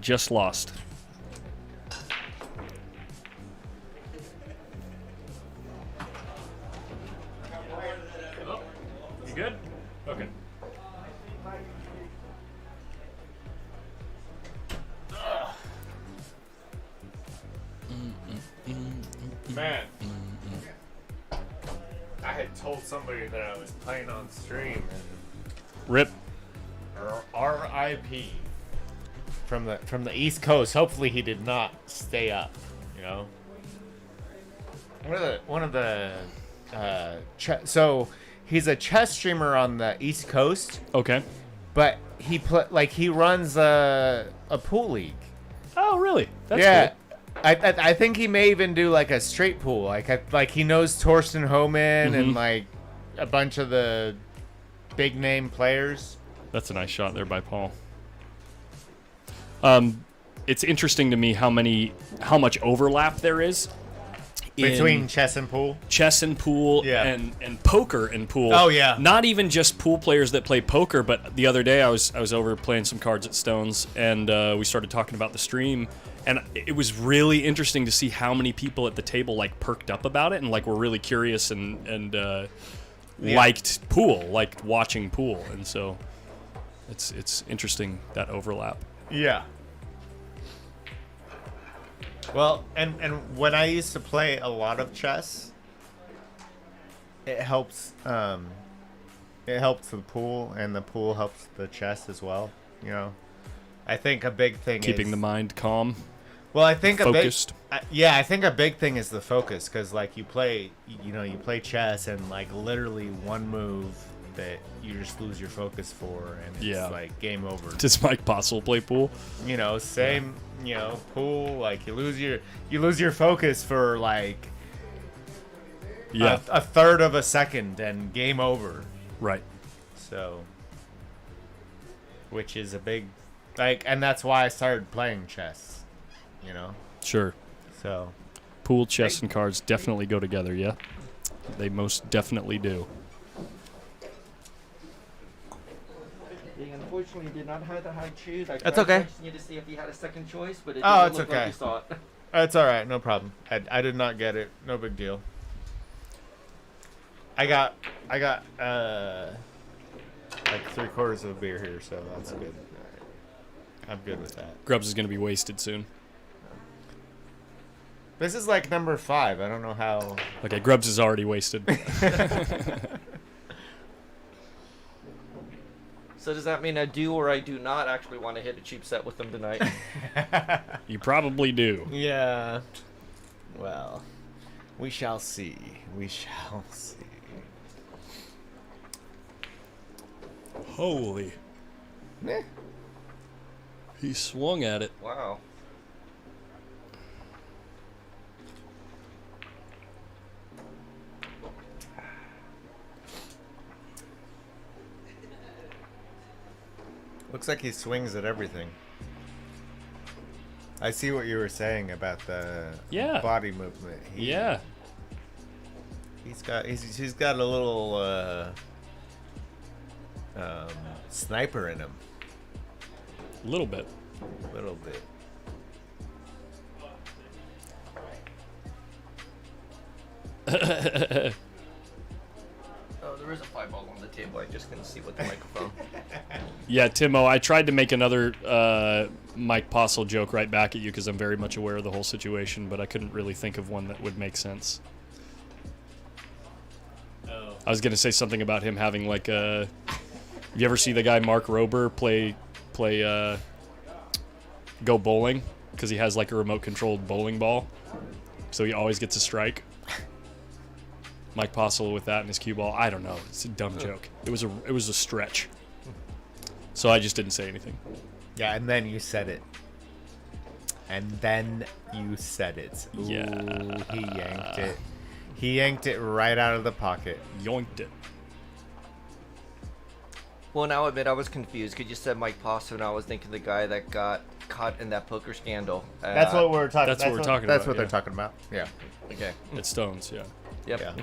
Speaker 2: Just lost. You good? Okay.
Speaker 10: Man, I had told somebody that I was playing on stream and
Speaker 2: Rip.
Speaker 10: R.I.P. from the East Coast. Hopefully, he did not stay up. You know, one of the so he's a chess streamer on the East Coast,
Speaker 2: Okay.
Speaker 10: but he runs a pool league.
Speaker 2: Oh, really? That's
Speaker 10: yeah.
Speaker 2: cool.
Speaker 10: I think he may even do like a straight pool. Like he knows Torsten Homan and like a bunch of the big name players.
Speaker 2: That's a nice shot there by Paul. It's interesting to me how much overlap there is
Speaker 10: Between chess and pool?
Speaker 2: chess and pool,
Speaker 10: Yeah.
Speaker 2: and poker and pool.
Speaker 10: Oh, yeah.
Speaker 2: Not even just pool players that play poker, but the other day I was over playing some cards at Stone's, and we started talking about the stream, and it was really interesting to see how many people at the table like perked up about it and like were really curious and liked pool, liked watching pool, and so it's interesting that overlap.
Speaker 10: Yeah. Well, and when I used to play a lot of chess, it helps the pool, and the pool helps the chess as well, you know. I think a big thing
Speaker 2: Keeping
Speaker 10: is
Speaker 2: the mind calm.
Speaker 10: well, I think
Speaker 2: focused.
Speaker 10: I think a big thing is the focus, because like you play chess, and like literally one move that you just lose your focus for, and it's
Speaker 2: Yeah.
Speaker 10: like game over.
Speaker 2: Does Mike Possible play pool?
Speaker 10: You know, same. You know, pool, like you lose your focus for like
Speaker 2: Yeah.
Speaker 10: a third of a second, and game over.
Speaker 2: Right.
Speaker 10: So, which is a big and that's why I started playing chess. You know,
Speaker 2: Sure.
Speaker 10: so
Speaker 2: Pool, chess, and cards definitely go together, yeah? They most definitely do.
Speaker 7: He unfortunately did not have the high choose. I
Speaker 10: That's
Speaker 7: tried
Speaker 10: okay.
Speaker 7: texting you to see if he had a second choice, but it
Speaker 10: Oh,
Speaker 7: didn't
Speaker 10: it's
Speaker 7: look
Speaker 10: okay.
Speaker 7: like you saw it.
Speaker 10: it's all right, no problem. I did not get it, no big deal. I got like 3/4 of a beer here, so that's good. I'm good with that.
Speaker 2: Grubbs is going to be wasted soon.
Speaker 10: This is like number 5. I don't know how.
Speaker 2: Okay, Grubbs is already wasted.
Speaker 7: So does that mean I do or I do not actually want to hit a cheap set with them tonight?
Speaker 2: You probably do.
Speaker 10: Yeah. Well, we shall see. We shall see.
Speaker 2: Holy.
Speaker 10: Eh.
Speaker 2: He swung at it.
Speaker 7: Wow.
Speaker 10: Looks like he swings at everything. I see what you were saying about the body movement.
Speaker 2: Yeah.
Speaker 10: He's got a little sniper in him.
Speaker 2: A little bit.
Speaker 10: A little bit.
Speaker 7: Oh, there is a 5-ball on the table. I just couldn't see with the microphone.
Speaker 2: Yeah, Timo, I tried to make another Mike Postle joke right back at you because I'm very much aware of the whole situation, but I couldn't really think of one that would make sense.
Speaker 10: Oh.
Speaker 2: I was going to say something about him having like a... You ever see the guy Mark Rober play go bowling? Because he has like a remote-controlled bowling ball, so he always gets a strike. Mike Postle with that in his cue ball. I don't know. It's a dumb joke. It was a stretch. So I just didn't say anything.
Speaker 10: Yeah, and then you said it. And then you said it. Ooh,
Speaker 2: Yeah.
Speaker 10: He yanked it. He yanked it right out of the pocket.
Speaker 2: Yoinked it.
Speaker 7: Well, now admit I was confused because you said Mike Postle, and I was thinking the guy that got caught in that poker scandal.
Speaker 10: That's what we're talking.
Speaker 2: That's what we're talking
Speaker 10: That's
Speaker 2: about,
Speaker 10: what they're
Speaker 2: yeah.
Speaker 10: talking about. Yeah.
Speaker 7: Okay.
Speaker 2: It's Stones, yeah.
Speaker 7: Yep.
Speaker 10: Yeah.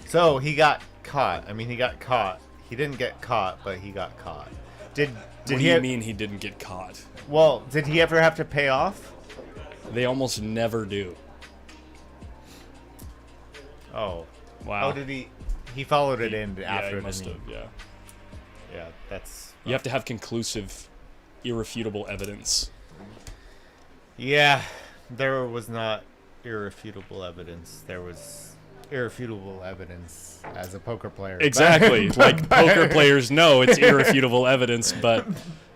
Speaker 10: So he got caught. I mean, he got caught. He didn't get caught, but he got caught. Did
Speaker 2: What do
Speaker 10: he?
Speaker 2: you mean he didn't get caught?
Speaker 10: Well, did he ever have to pay off?
Speaker 2: They almost never do.
Speaker 10: Oh.
Speaker 2: Wow.
Speaker 10: Oh, did he? He followed it in
Speaker 2: Yeah,
Speaker 10: after.
Speaker 2: he must
Speaker 10: didn't
Speaker 2: have, yeah.
Speaker 10: Yeah, that's.
Speaker 2: You have to have conclusive, irrefutable evidence.
Speaker 10: Yeah, there was not irrefutable evidence. There was irrefutable evidence as a poker player.
Speaker 2: Exactly. Like poker players know it's irrefutable evidence, but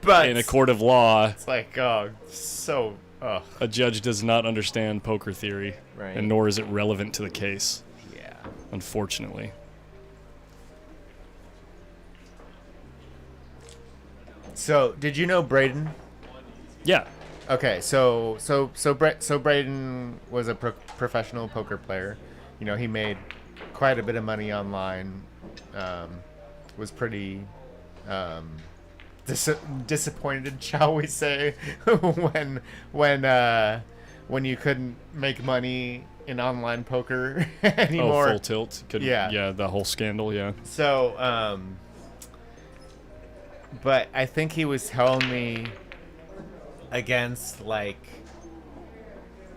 Speaker 2: in a court of law,
Speaker 10: it's like, oh, so. Oh.
Speaker 2: a judge does not understand poker theory,
Speaker 7: Right.
Speaker 2: and nor is it relevant to the case.
Speaker 10: Yeah.
Speaker 2: Unfortunately.
Speaker 10: So, did you know Braden?
Speaker 2: Yeah.
Speaker 10: Okay, so Braden was a professional poker player. You know, he made quite a bit of money online. Was pretty disappointed, shall we say, when you couldn't make money in online poker anymore.
Speaker 2: Oh, full tilt. Yeah, the whole scandal. Yeah.
Speaker 10: So, but I think he was telling me against like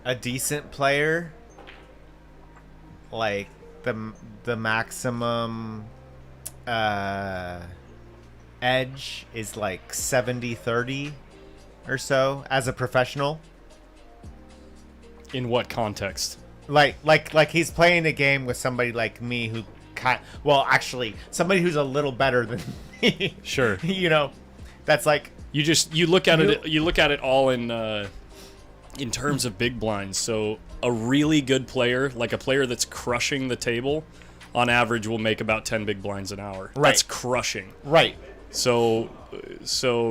Speaker 10: a decent player, like the maximum edge is like 70-30 or so as a professional.
Speaker 2: In what context?
Speaker 10: Like he's playing a game with somebody like me who actually somebody who's a little better than me.
Speaker 2: Sure.
Speaker 10: You know, that's like
Speaker 2: you look at it all in terms of big blinds. So a really good player, like a player that's crushing the table, on average will make about 10 big blinds an hour.
Speaker 10: Right.
Speaker 2: That's crushing.
Speaker 10: Right.
Speaker 2: So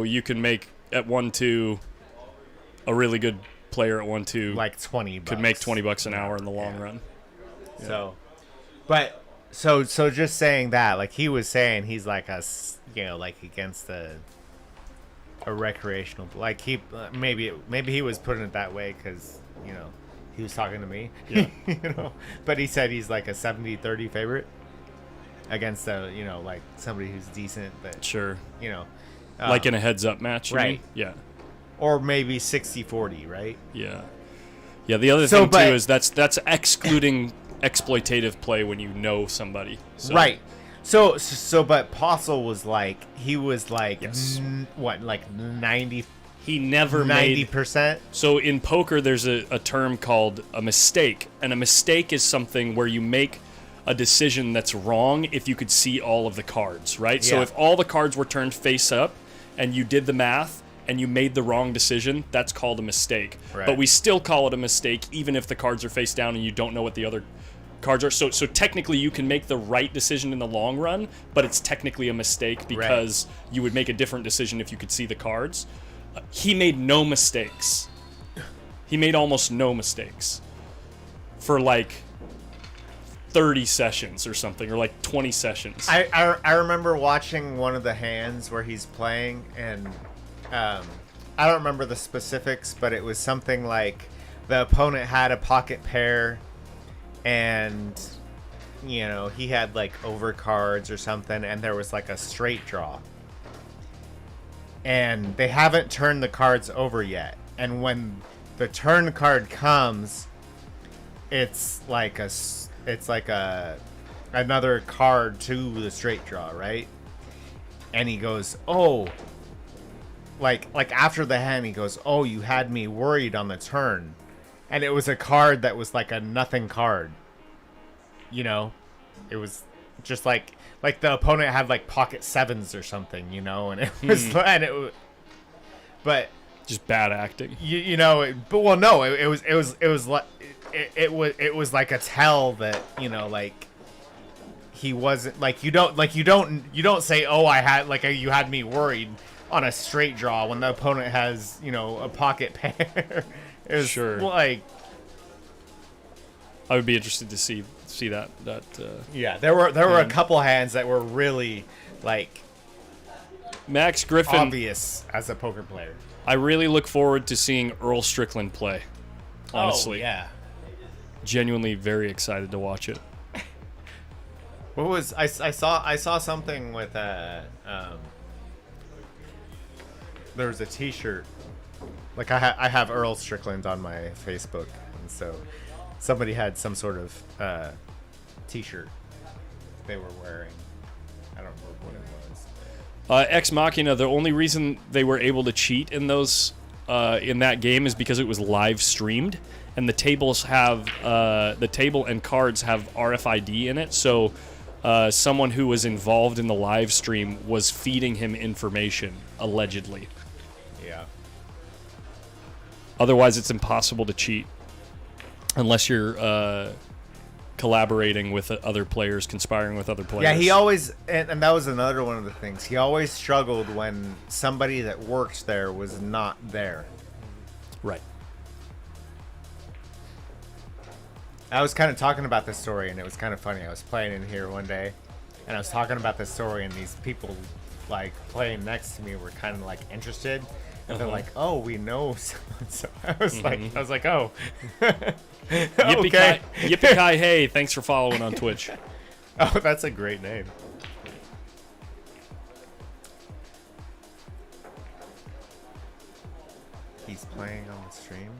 Speaker 2: you can make at 1-2 a really good player at 1-2
Speaker 10: like $20
Speaker 2: could make $20 an hour in the long run. Yeah.
Speaker 10: So, but so just saying that, like he was saying, he's like like against a recreational, like he maybe he was putting it that way because he was talking to me.
Speaker 2: Yeah.
Speaker 10: But he said he's like a 70-30 favorite against like somebody who's decent, but
Speaker 2: Sure.
Speaker 10: like
Speaker 2: in a heads-up match, you
Speaker 10: right?
Speaker 2: mean? Yeah.
Speaker 10: Or maybe 60-40, right?
Speaker 2: Yeah. Yeah, the other thing too is that's excluding exploitative play when you know somebody. So.
Speaker 10: Right. So but Postle was like, he was like,
Speaker 2: Yes.
Speaker 10: like 90?
Speaker 2: He never made
Speaker 10: 90%?
Speaker 2: So in poker, there's a term called a mistake, and a mistake is something where you make a decision that's wrong if you could see all of the cards, right? So
Speaker 10: Yeah.
Speaker 2: if all the cards were turned face up and you did the math and you made the wrong decision, that's called a mistake.
Speaker 10: Right.
Speaker 2: But we still call it a mistake even if the cards are face down and you don't know what the other cards are. So technically you can make the right decision in the long run, but it's technically a mistake because you would make a different decision if you could see the cards. He made no mistakes. He made almost no mistakes for like 30 sessions or something, or like 20 sessions.
Speaker 10: I remember watching one of the hands where he's playing, and I don't remember the specifics, but it was something like the opponent had a pocket pair, and you know he had like overcards or something, and there was like a straight draw, and they haven't turned the cards over yet, and when the turn card comes, it's like another card to the straight draw, right? And he goes, "Oh," like after the hand, he goes, "Oh, you had me worried on the turn," and it was a card that was like a nothing card. You know, it was just like the opponent had like pocket sevens or something, you know, and it was but
Speaker 2: Just bad acting.
Speaker 10: you know, but well, no, it was like. It was like a tell that, you know, like he wasn't like you don't say, "Oh, I had like you had me worried" on a straight draw when the opponent has, you know, a pocket pair. It was
Speaker 2: Sure.
Speaker 10: like
Speaker 2: I would be interested to see that.
Speaker 10: yeah, there were a couple hands that were really like
Speaker 2: Max Griffin.
Speaker 10: obvious as a poker player.
Speaker 2: I really look forward to seeing Earl Strickland play. Honestly,
Speaker 10: yeah.
Speaker 2: genuinely very excited to watch it.
Speaker 10: What was I saw something with there was a T-shirt. Like I have Earl Strickland on my Facebook, and so somebody had some sort of T-shirt they were wearing. I don't remember what it was.
Speaker 2: Ex Machina. The only reason they were able to cheat in those in that game is because it was live streamed, and the tables have the table and cards have RFID in it. So someone who was involved in the live stream was feeding him information, allegedly.
Speaker 10: Yeah.
Speaker 2: Otherwise, it's impossible to cheat unless you're collaborating with other players, conspiring with other players.
Speaker 10: Yeah, he always, and that was another one of the things. He always struggled when somebody that worked there was not there.
Speaker 2: Right.
Speaker 10: I was kind of talking about this story, and it was kind of funny. I was playing in here one day, and I was talking about this story, and these people, like, playing next to me were kind of, like, interested. And they're like, "Oh, we know someone." So I was like, "Oh." Okay.
Speaker 2: Yippee-ki, hey, thanks for following on Twitch.
Speaker 10: Oh, that's a great name. He's playing on the stream.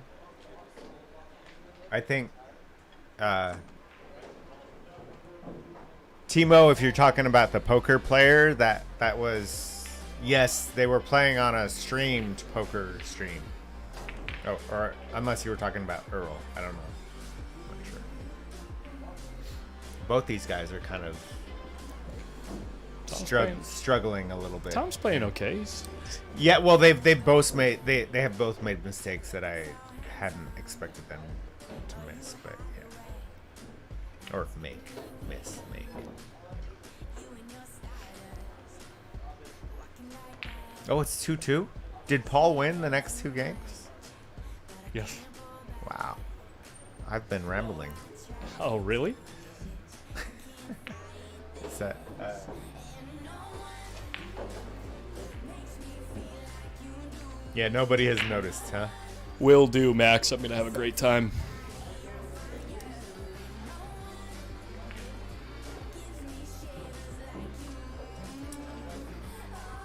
Speaker 10: I think Timo, if you're talking about the poker player, that was, yes, they were playing on a streamed poker stream. Oh, or unless you were talking about Earl, I don't know. I'm not sure. Both these guys are kind of struggling a little bit.
Speaker 2: Tom's playing okay.
Speaker 10: Yeah, well, they have both made mistakes that I hadn't expected them to miss, but yeah, or make. Oh, it's 2-2. Did Paul win the next two games?
Speaker 2: Yes.
Speaker 10: Wow, I've been rambling.
Speaker 2: Oh, really?
Speaker 10: Is that? Yeah, nobody has noticed, huh?
Speaker 2: Will do, Max. I'm gonna have a great time.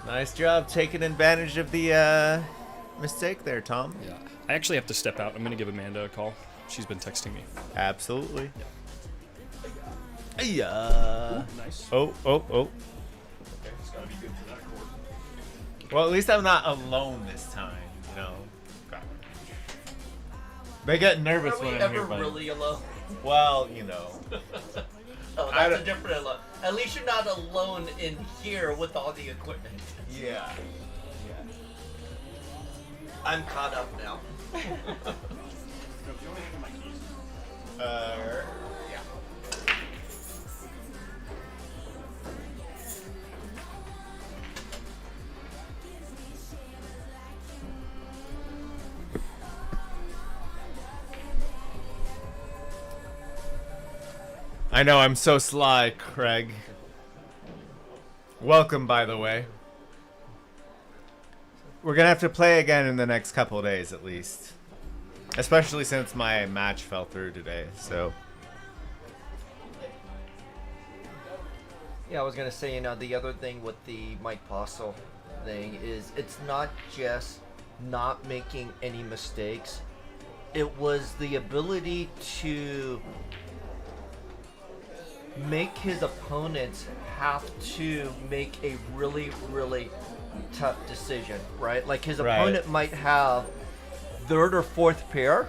Speaker 10: Nice job taking advantage of the mistake there, Tom.
Speaker 2: Yeah. I actually have to step out. I'm gonna give Amanda a call. She's been texting me.
Speaker 10: Absolutely.
Speaker 2: Yeah. Nice.
Speaker 10: Oh.
Speaker 2: Okay, it's gotta be good for that chord.
Speaker 10: Well, at least I'm not alone this time, you know. They get nervous
Speaker 7: Are we
Speaker 10: when I'm
Speaker 7: ever
Speaker 10: here, buddy.
Speaker 7: really alone?
Speaker 10: Well, you know.
Speaker 7: Oh,
Speaker 10: I
Speaker 7: that's
Speaker 10: don't-
Speaker 7: a different alone. At least you're not alone in here with all the equipment.
Speaker 10: Yeah.
Speaker 7: I'm caught up now.
Speaker 10: Yeah. I know, I'm so sly, Craig. Welcome, by the way. We're gonna have to play again in the next couple of days, at least. Especially since my match fell through today, so...
Speaker 7: Yeah, I was gonna say, you know, the other thing with the Mike Postle thing is it's not just not making any mistakes. It was the ability to make his opponents have to make a really, really tough decision, right? Like his
Speaker 10: Right.
Speaker 7: opponent might have third or fourth pair,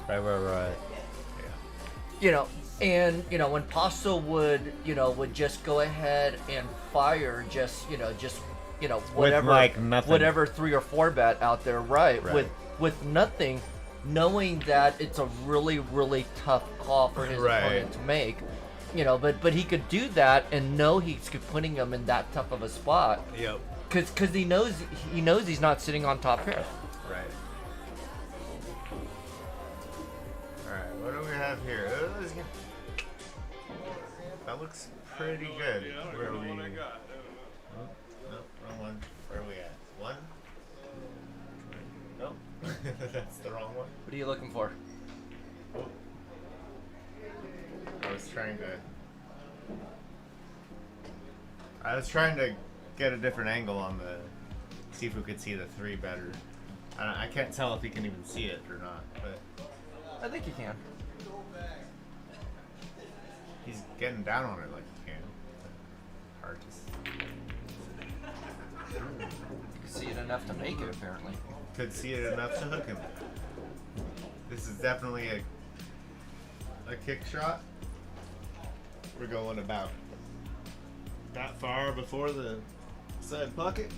Speaker 10: Right.
Speaker 7: you know, and you know when Postle would just go ahead and fire just whatever
Speaker 10: like, nothing.
Speaker 7: whatever 3 or 4 bet out there, right?
Speaker 10: Right.
Speaker 7: With nothing, knowing that it's a really, really tough call for his
Speaker 10: Right.
Speaker 7: opponent to make. You know, but he could do that and know he's putting him in that tough of a spot
Speaker 10: Yep.
Speaker 7: because he knows he's not sitting on top pair.
Speaker 10: Right. Alright, what do we have here? That looks pretty good. Where are we? Oh, no, wrong one. Where are we at? 1? Nope. That's the wrong one.
Speaker 7: What are you looking for?
Speaker 10: I was trying to get a different angle on the... See if we could see the 3 better. I can't tell if he can even see it or not, but...
Speaker 7: I think you can.
Speaker 10: He's getting down on it like he can. Hard to see.
Speaker 7: You can see it enough to make it, apparently.
Speaker 10: Could see it enough to hook him. This is definitely a kick shot. We're going about that far before the side pocket.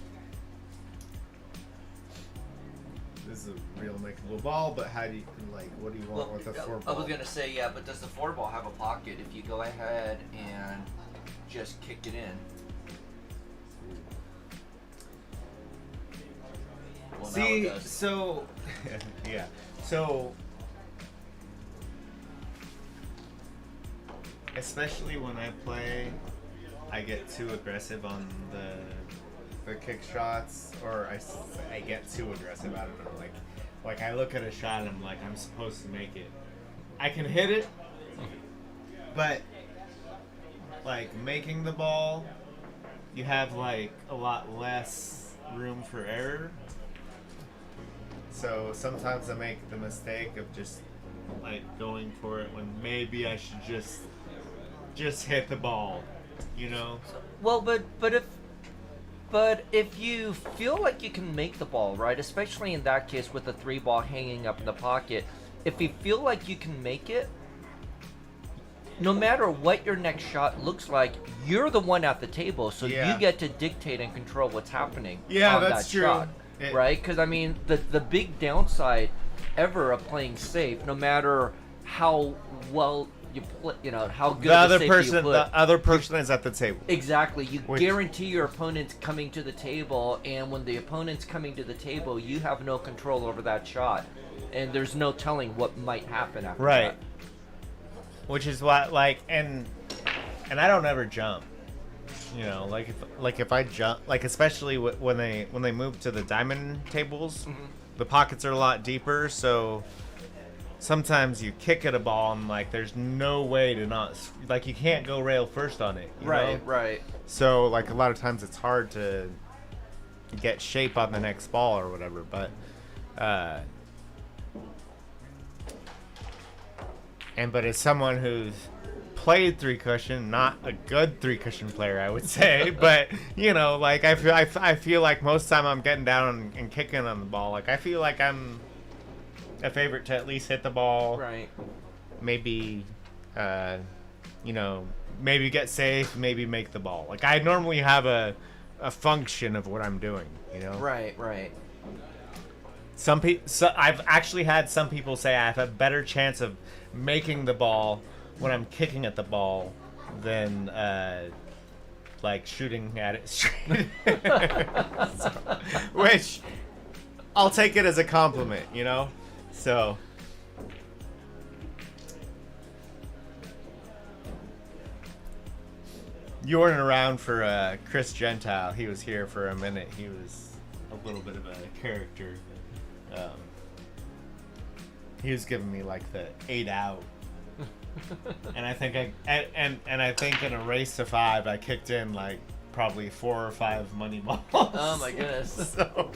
Speaker 10: This is a real makeable ball, but how do you what do you want with a 4
Speaker 7: I
Speaker 10: ball?
Speaker 7: was gonna say, yeah, but does the 4 ball have a pocket if you go ahead and just kick it in? Well, now it
Speaker 10: See,
Speaker 7: does.
Speaker 10: so yeah, so especially when I play, I get too aggressive on the kick shots, or I get too aggressive. I don't know, like I look at a shot and I'm like, I'm supposed to make it. I can hit it, but like making the ball, you have like a lot less room for error. So sometimes I make the mistake of just like going for it when maybe I should just hit the ball, you know?
Speaker 7: Well, but if you feel like you can make the ball, right, especially in that case with the 3 ball hanging up in the pocket, if you feel like you can make it, no matter what your next shot looks like, you're the one at the table, so
Speaker 10: Yeah.
Speaker 7: you get to dictate and control what's happening
Speaker 10: Yeah,
Speaker 7: on
Speaker 10: that's
Speaker 7: that
Speaker 10: true.
Speaker 7: shot,
Speaker 10: It-
Speaker 7: right? Because I mean, the big downside ever of playing safe, no matter how well you play, you know, how good
Speaker 10: The
Speaker 7: safety you put,
Speaker 10: other person is at the table.
Speaker 7: exactly. You
Speaker 10: Which-
Speaker 7: guarantee your opponent's coming to the table, and when the opponent's coming to the table, you have no control over that shot, and there's no telling what might happen after
Speaker 10: Right.
Speaker 7: that.
Speaker 10: Which is why, like, and I don't ever jump. You know, if I jump, like especially when they move to the diamond tables, the pockets are a lot deeper. So sometimes you kick at a ball and like there's no way to not like you can't go rail first on it. You know?
Speaker 7: Right.
Speaker 10: So like a lot of times it's hard to get shape on the next ball or whatever. But but as someone who's played 3 cushion, not a good 3 cushion player, I would say, but you know, like I feel like most time I'm getting down and kicking on the ball. Like I feel like I'm a favorite to at least hit the ball.
Speaker 7: Right.
Speaker 10: Maybe you know, maybe get safe, maybe make the ball. Like I normally have a function of what I'm doing, you know.
Speaker 7: Right.
Speaker 10: Some people, I've actually had some people say I have a better chance of making the ball when I'm kicking at the ball than like shooting at it straight. So, which I'll take it as a compliment, you know. So. You weren't around for Chris Gentile. He was here for a minute. He was a little bit of a character. He was giving me like the 8 out, and I think I think in a race to 5, I kicked in like probably 4 or 5 money balls.
Speaker 7: Oh my goodness.
Speaker 10: So.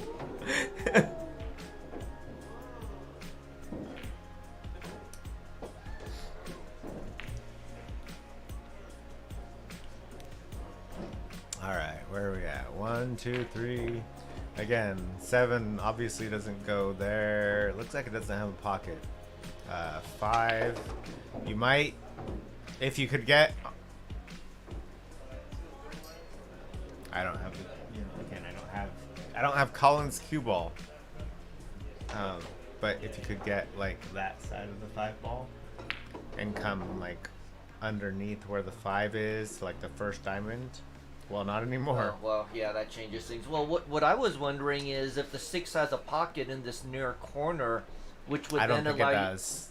Speaker 10: All right, where are we at? 1, 2, 3. Again, 7 obviously doesn't go there. It looks like it doesn't have a pocket. 5. You might, if you could get. I don't have. You know, again, I don't have Collins cue ball. But if you could get like that side of the 5 ball, and come like underneath where the 5 is, like the first diamond. Well, not anymore.
Speaker 7: Well, yeah, that changes things. Well, what I was wondering is if the 6 has a pocket in this near corner, which would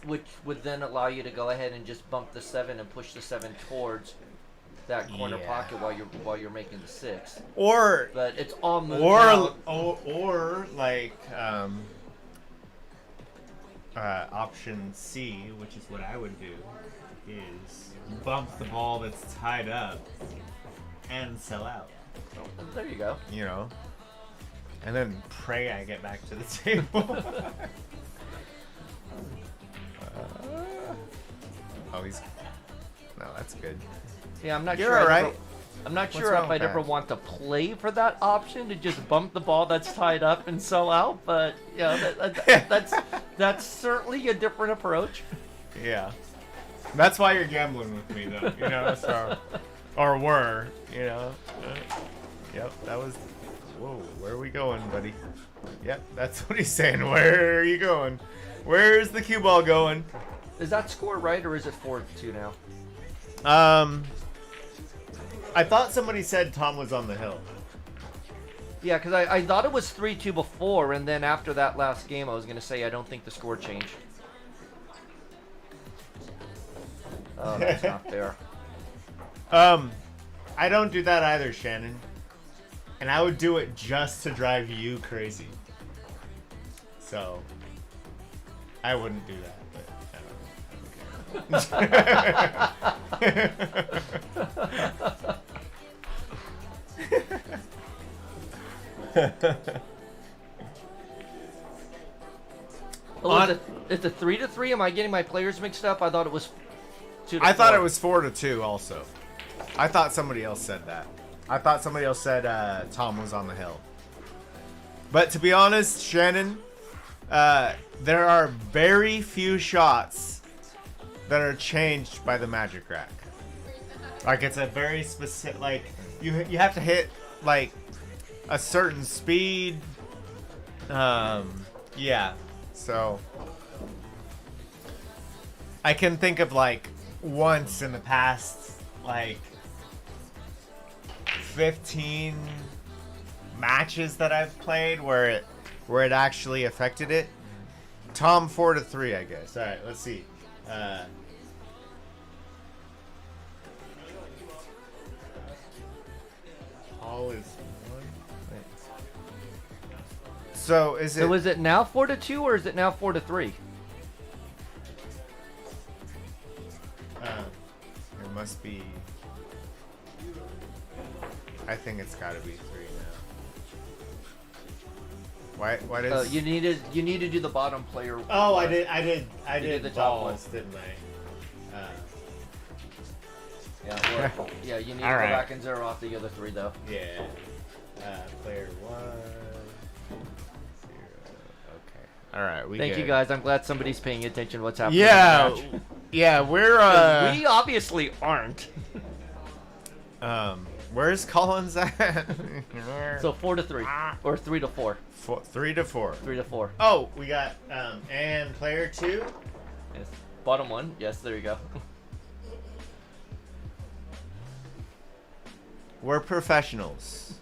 Speaker 7: which would then allow you to go ahead and just bump the 7 and push the 7 towards that corner pocket while you're making the 6.
Speaker 10: Or
Speaker 7: but it's all moved out.
Speaker 10: Or like option C, which is what I would do, is bump the ball that's tied up and sell out.
Speaker 7: Oh, there you go.
Speaker 10: You know, and then pray I get back to the table. Oh, he's no, that's good.
Speaker 7: Yeah, I'm not
Speaker 10: You're
Speaker 7: sure.
Speaker 10: all right.
Speaker 7: I'm not
Speaker 10: What's
Speaker 7: sure
Speaker 10: wrong
Speaker 7: if
Speaker 10: with
Speaker 7: I'd ever
Speaker 10: that?
Speaker 7: want to play for that option to just bump the ball that's tied up and sell out, but yeah, that's certainly a different approach.
Speaker 10: Yeah, that's why you're gambling with me, though. You know, so or were, you know. Yep, that was. Whoa, where are we going, buddy? Yep, that's what he's saying. Where are you going? Where's the cue ball going?
Speaker 7: Is that score right, or is it 4-2 now?
Speaker 10: I thought somebody said Tom was on the hill.
Speaker 7: Yeah, because I thought it was 3-2 before, and then after that last game, I was going to say I don't think the score changed. Oh, that's not fair.
Speaker 10: I don't do that either, Shannon. And I would do it just to drive you crazy. So, I wouldn't do that, but
Speaker 7: Oh, it's a 3-3. Am I getting my players mixed up? I thought it was 2-4.
Speaker 10: I thought it was 4-2 also. I thought somebody else said that. I thought somebody else said Tom was on the hill. But to be honest, Shannon, there are very few shots that are changed by the magic rack. Like it's a very specific, like you have to hit like a certain speed. Yeah. So I can think of like once in the past like 15 matches that I've played where it actually affected it. Tom 4-3, I guess. All right, let's see. Paul is one. So is it?
Speaker 7: So is it now 4-2 or is it now 4-3?
Speaker 10: It must be. I think it's got to be 3 now. Why does?
Speaker 7: You need to do the bottom player.
Speaker 10: Oh, I did
Speaker 7: the top
Speaker 10: balls, didn't I?
Speaker 7: Yeah, you need to
Speaker 10: All
Speaker 7: go
Speaker 10: right.
Speaker 7: back and zero off the other 3 though.
Speaker 10: Yeah. Player 1. 0. Okay. All right.
Speaker 7: Thank you guys. I'm glad somebody's paying attention to what's happening.
Speaker 10: Yeah.
Speaker 7: in the match.
Speaker 10: Yeah, we're
Speaker 7: 'Cause we obviously aren't.
Speaker 10: where's Collins at?
Speaker 7: So 4-3 or 3-4.
Speaker 10: 3-4.
Speaker 7: 3-4.
Speaker 10: Oh, we got and player 2.
Speaker 7: Yes. Bottom one. Yes, there you go.
Speaker 10: We're professionals.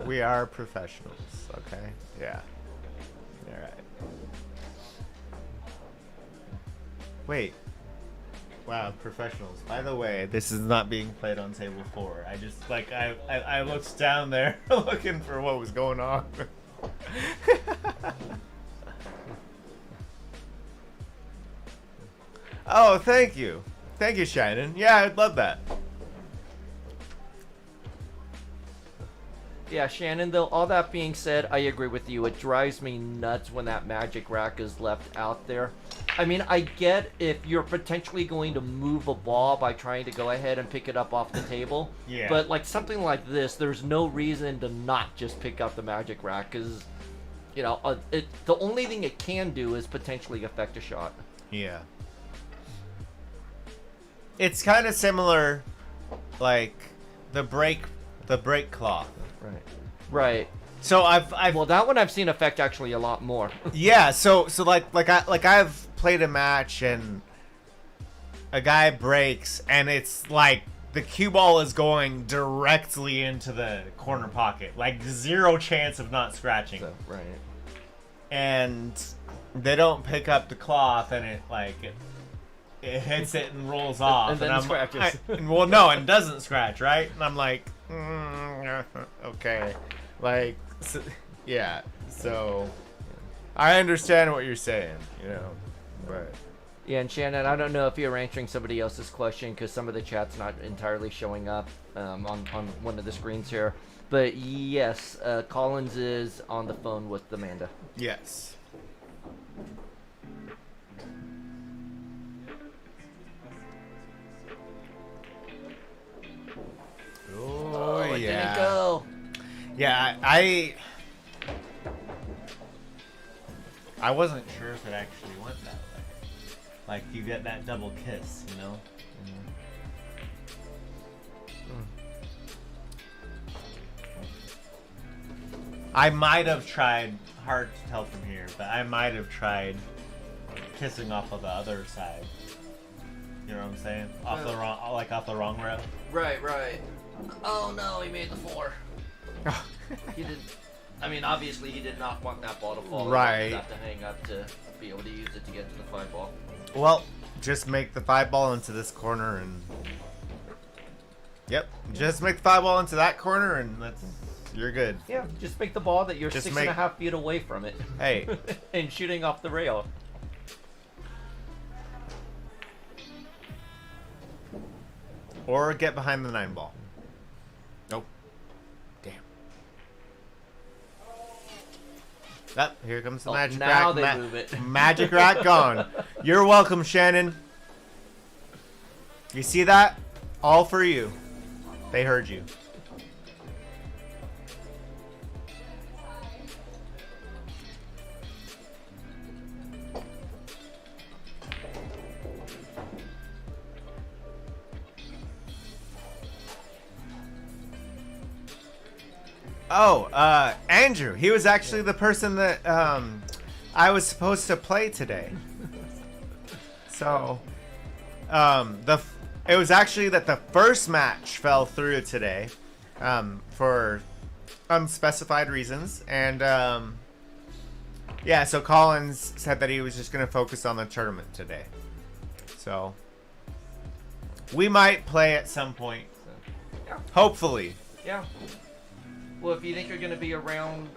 Speaker 10: We are professionals. Okay. Yeah. All right. Wait. Wow, professionals. By the way, this is not being played on table 4. I just like I looked down there looking for what was going on. Oh, thank you. Thank you, Shannon. Yeah, I'd love that.
Speaker 7: Yeah, Shannon, though, all that being said, I agree with you. It drives me nuts when that magic rack is left out there. I mean, I get if you're potentially going to move a ball by trying to go ahead and pick it up off the table.
Speaker 10: Yeah.
Speaker 7: But, like, something like this, there's no reason to not just pick up the magic rack, because, you know, the only thing it can do is potentially affect a shot.
Speaker 10: Yeah. It's kind of similar, like, the break cloth.
Speaker 7: Right. Right.
Speaker 10: So I've
Speaker 7: well, that one I've seen affect actually a lot more.
Speaker 10: Yeah, so I've played a match and a guy breaks and it's like the cue ball is going directly into the corner pocket, like 0 chance of not scratching.
Speaker 7: So, right.
Speaker 10: And they don't pick up the cloth and it hits it and rolls off
Speaker 7: And then scratches.
Speaker 10: Well, no, and doesn't scratch, right? And I'm like, okay, like, so, yeah. So I understand what you're saying, you know, but
Speaker 7: yeah. And Shannon, I don't know if you're answering somebody else's question because some of the chat's not entirely showing up on one of the screens here. But yes, Collins is on the phone with Amanda.
Speaker 10: yes. Oh,
Speaker 7: it
Speaker 10: yeah.
Speaker 7: didn't go.
Speaker 10: Yeah, I wasn't sure if it actually went that way. Like, you get that double kiss, you know? I might have tried, hard to tell from here, but I might have tried kissing off of the other side. You know what I'm saying? Off the wrong row.
Speaker 7: Right. Oh no, he made the 4. He didn't. I mean, obviously, he did not want that ball to fall.
Speaker 10: Right.
Speaker 7: He have to hang up to be able to use it to get to the 5 ball.
Speaker 10: Well, just make the 5 ball into this corner and. Yep. Just make the 5 ball into that corner and you're good.
Speaker 7: Yeah, just make the ball that you're
Speaker 10: Just
Speaker 7: 6.5 feet away from it.
Speaker 10: Hey.
Speaker 7: And shooting off the rail.
Speaker 10: Or get behind the 9 ball. Nope. Damn. Here comes the magic rack.
Speaker 7: Now they move it.
Speaker 10: Magic rack gone. You're welcome, Shannon. You see that? All for you. They heard you. Oh, Andrew. He was actually the person that I was supposed to play today. So, it was actually that the first match fell through today, for unspecified reasons, and yeah. So Collins said that he was just gonna focus on the tournament today. So we might play at some point.
Speaker 7: Yeah.
Speaker 10: Hopefully.
Speaker 7: Yeah. Well, if you think you're going to be around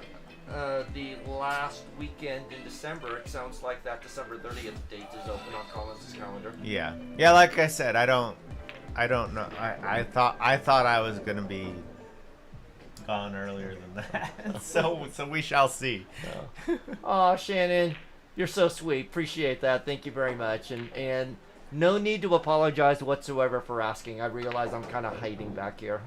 Speaker 7: the last weekend in December, it sounds like that December 30th date is open on Collins' calendar.
Speaker 10: Yeah. Yeah, like I said, I don't know. I thought I was gonna be gone earlier than that. so we shall see.
Speaker 7: Aw, Shannon, you're so sweet. Appreciate that. Thank you very much. And no need to apologize whatsoever for asking. I realize I'm kind of hiding back here.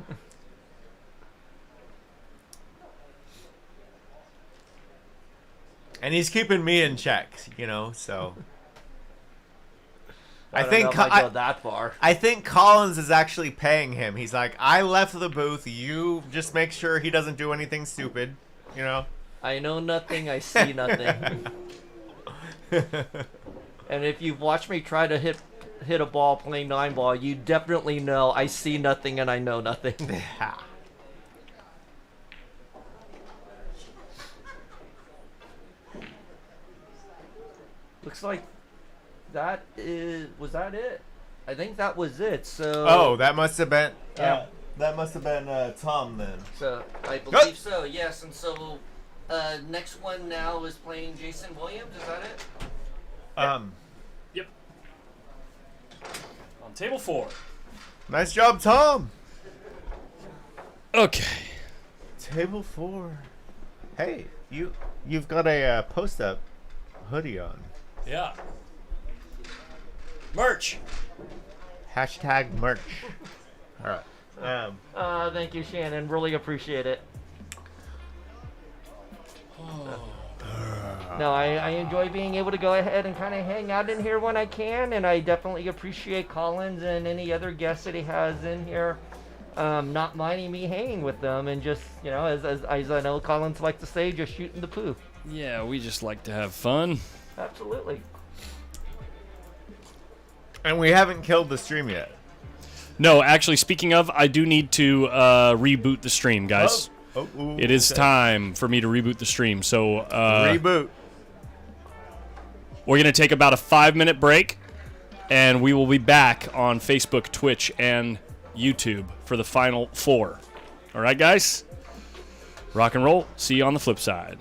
Speaker 10: And he's keeping me in check, you know, so.
Speaker 3: I
Speaker 7: don't
Speaker 3: think
Speaker 7: know if I go that far.
Speaker 3: I think Collins is actually paying him. He's like, I left the booth. You just make sure he doesn't do anything stupid. You know.
Speaker 7: I know nothing. I see nothing. And if you've watched me try to hit a ball playing 9-ball, you definitely know I see nothing and I know nothing.
Speaker 3: Yeah.
Speaker 7: Looks like was that it? I think that was it. So.
Speaker 3: Oh, that must have been.
Speaker 7: Yeah.
Speaker 3: That must have been Tom then.
Speaker 7: So I believe so. Yes, and so next one now is playing Jason Williams. Is that it?
Speaker 2: Yep. On table 4.
Speaker 3: Nice job, Tom.
Speaker 2: Okay.
Speaker 3: Table 4. Hey, you've got a post-up hoodie on.
Speaker 2: Yeah. Merch.
Speaker 3: Hashtag merch. All right.
Speaker 7: Thank you, Shannon. Really appreciate it. No, I enjoy being able to go ahead and kind of hang out in here when I can, and I definitely appreciate Collins and any other guests that he has in here, not minding me hanging with them, and just, you know, as I know Collins likes to say, just shooting the poo.
Speaker 2: Yeah, we just like to have fun.
Speaker 7: Absolutely.
Speaker 3: And we haven't killed the stream yet.
Speaker 2: No, actually, speaking of, I do need to reboot the stream, guys. It is time for me to reboot the stream. So
Speaker 3: reboot.
Speaker 2: We're going to take about a 5-minute break, and we will be back on Facebook, Twitch, and YouTube for the final 4. All right, guys? Rock and roll. See you on the flip side.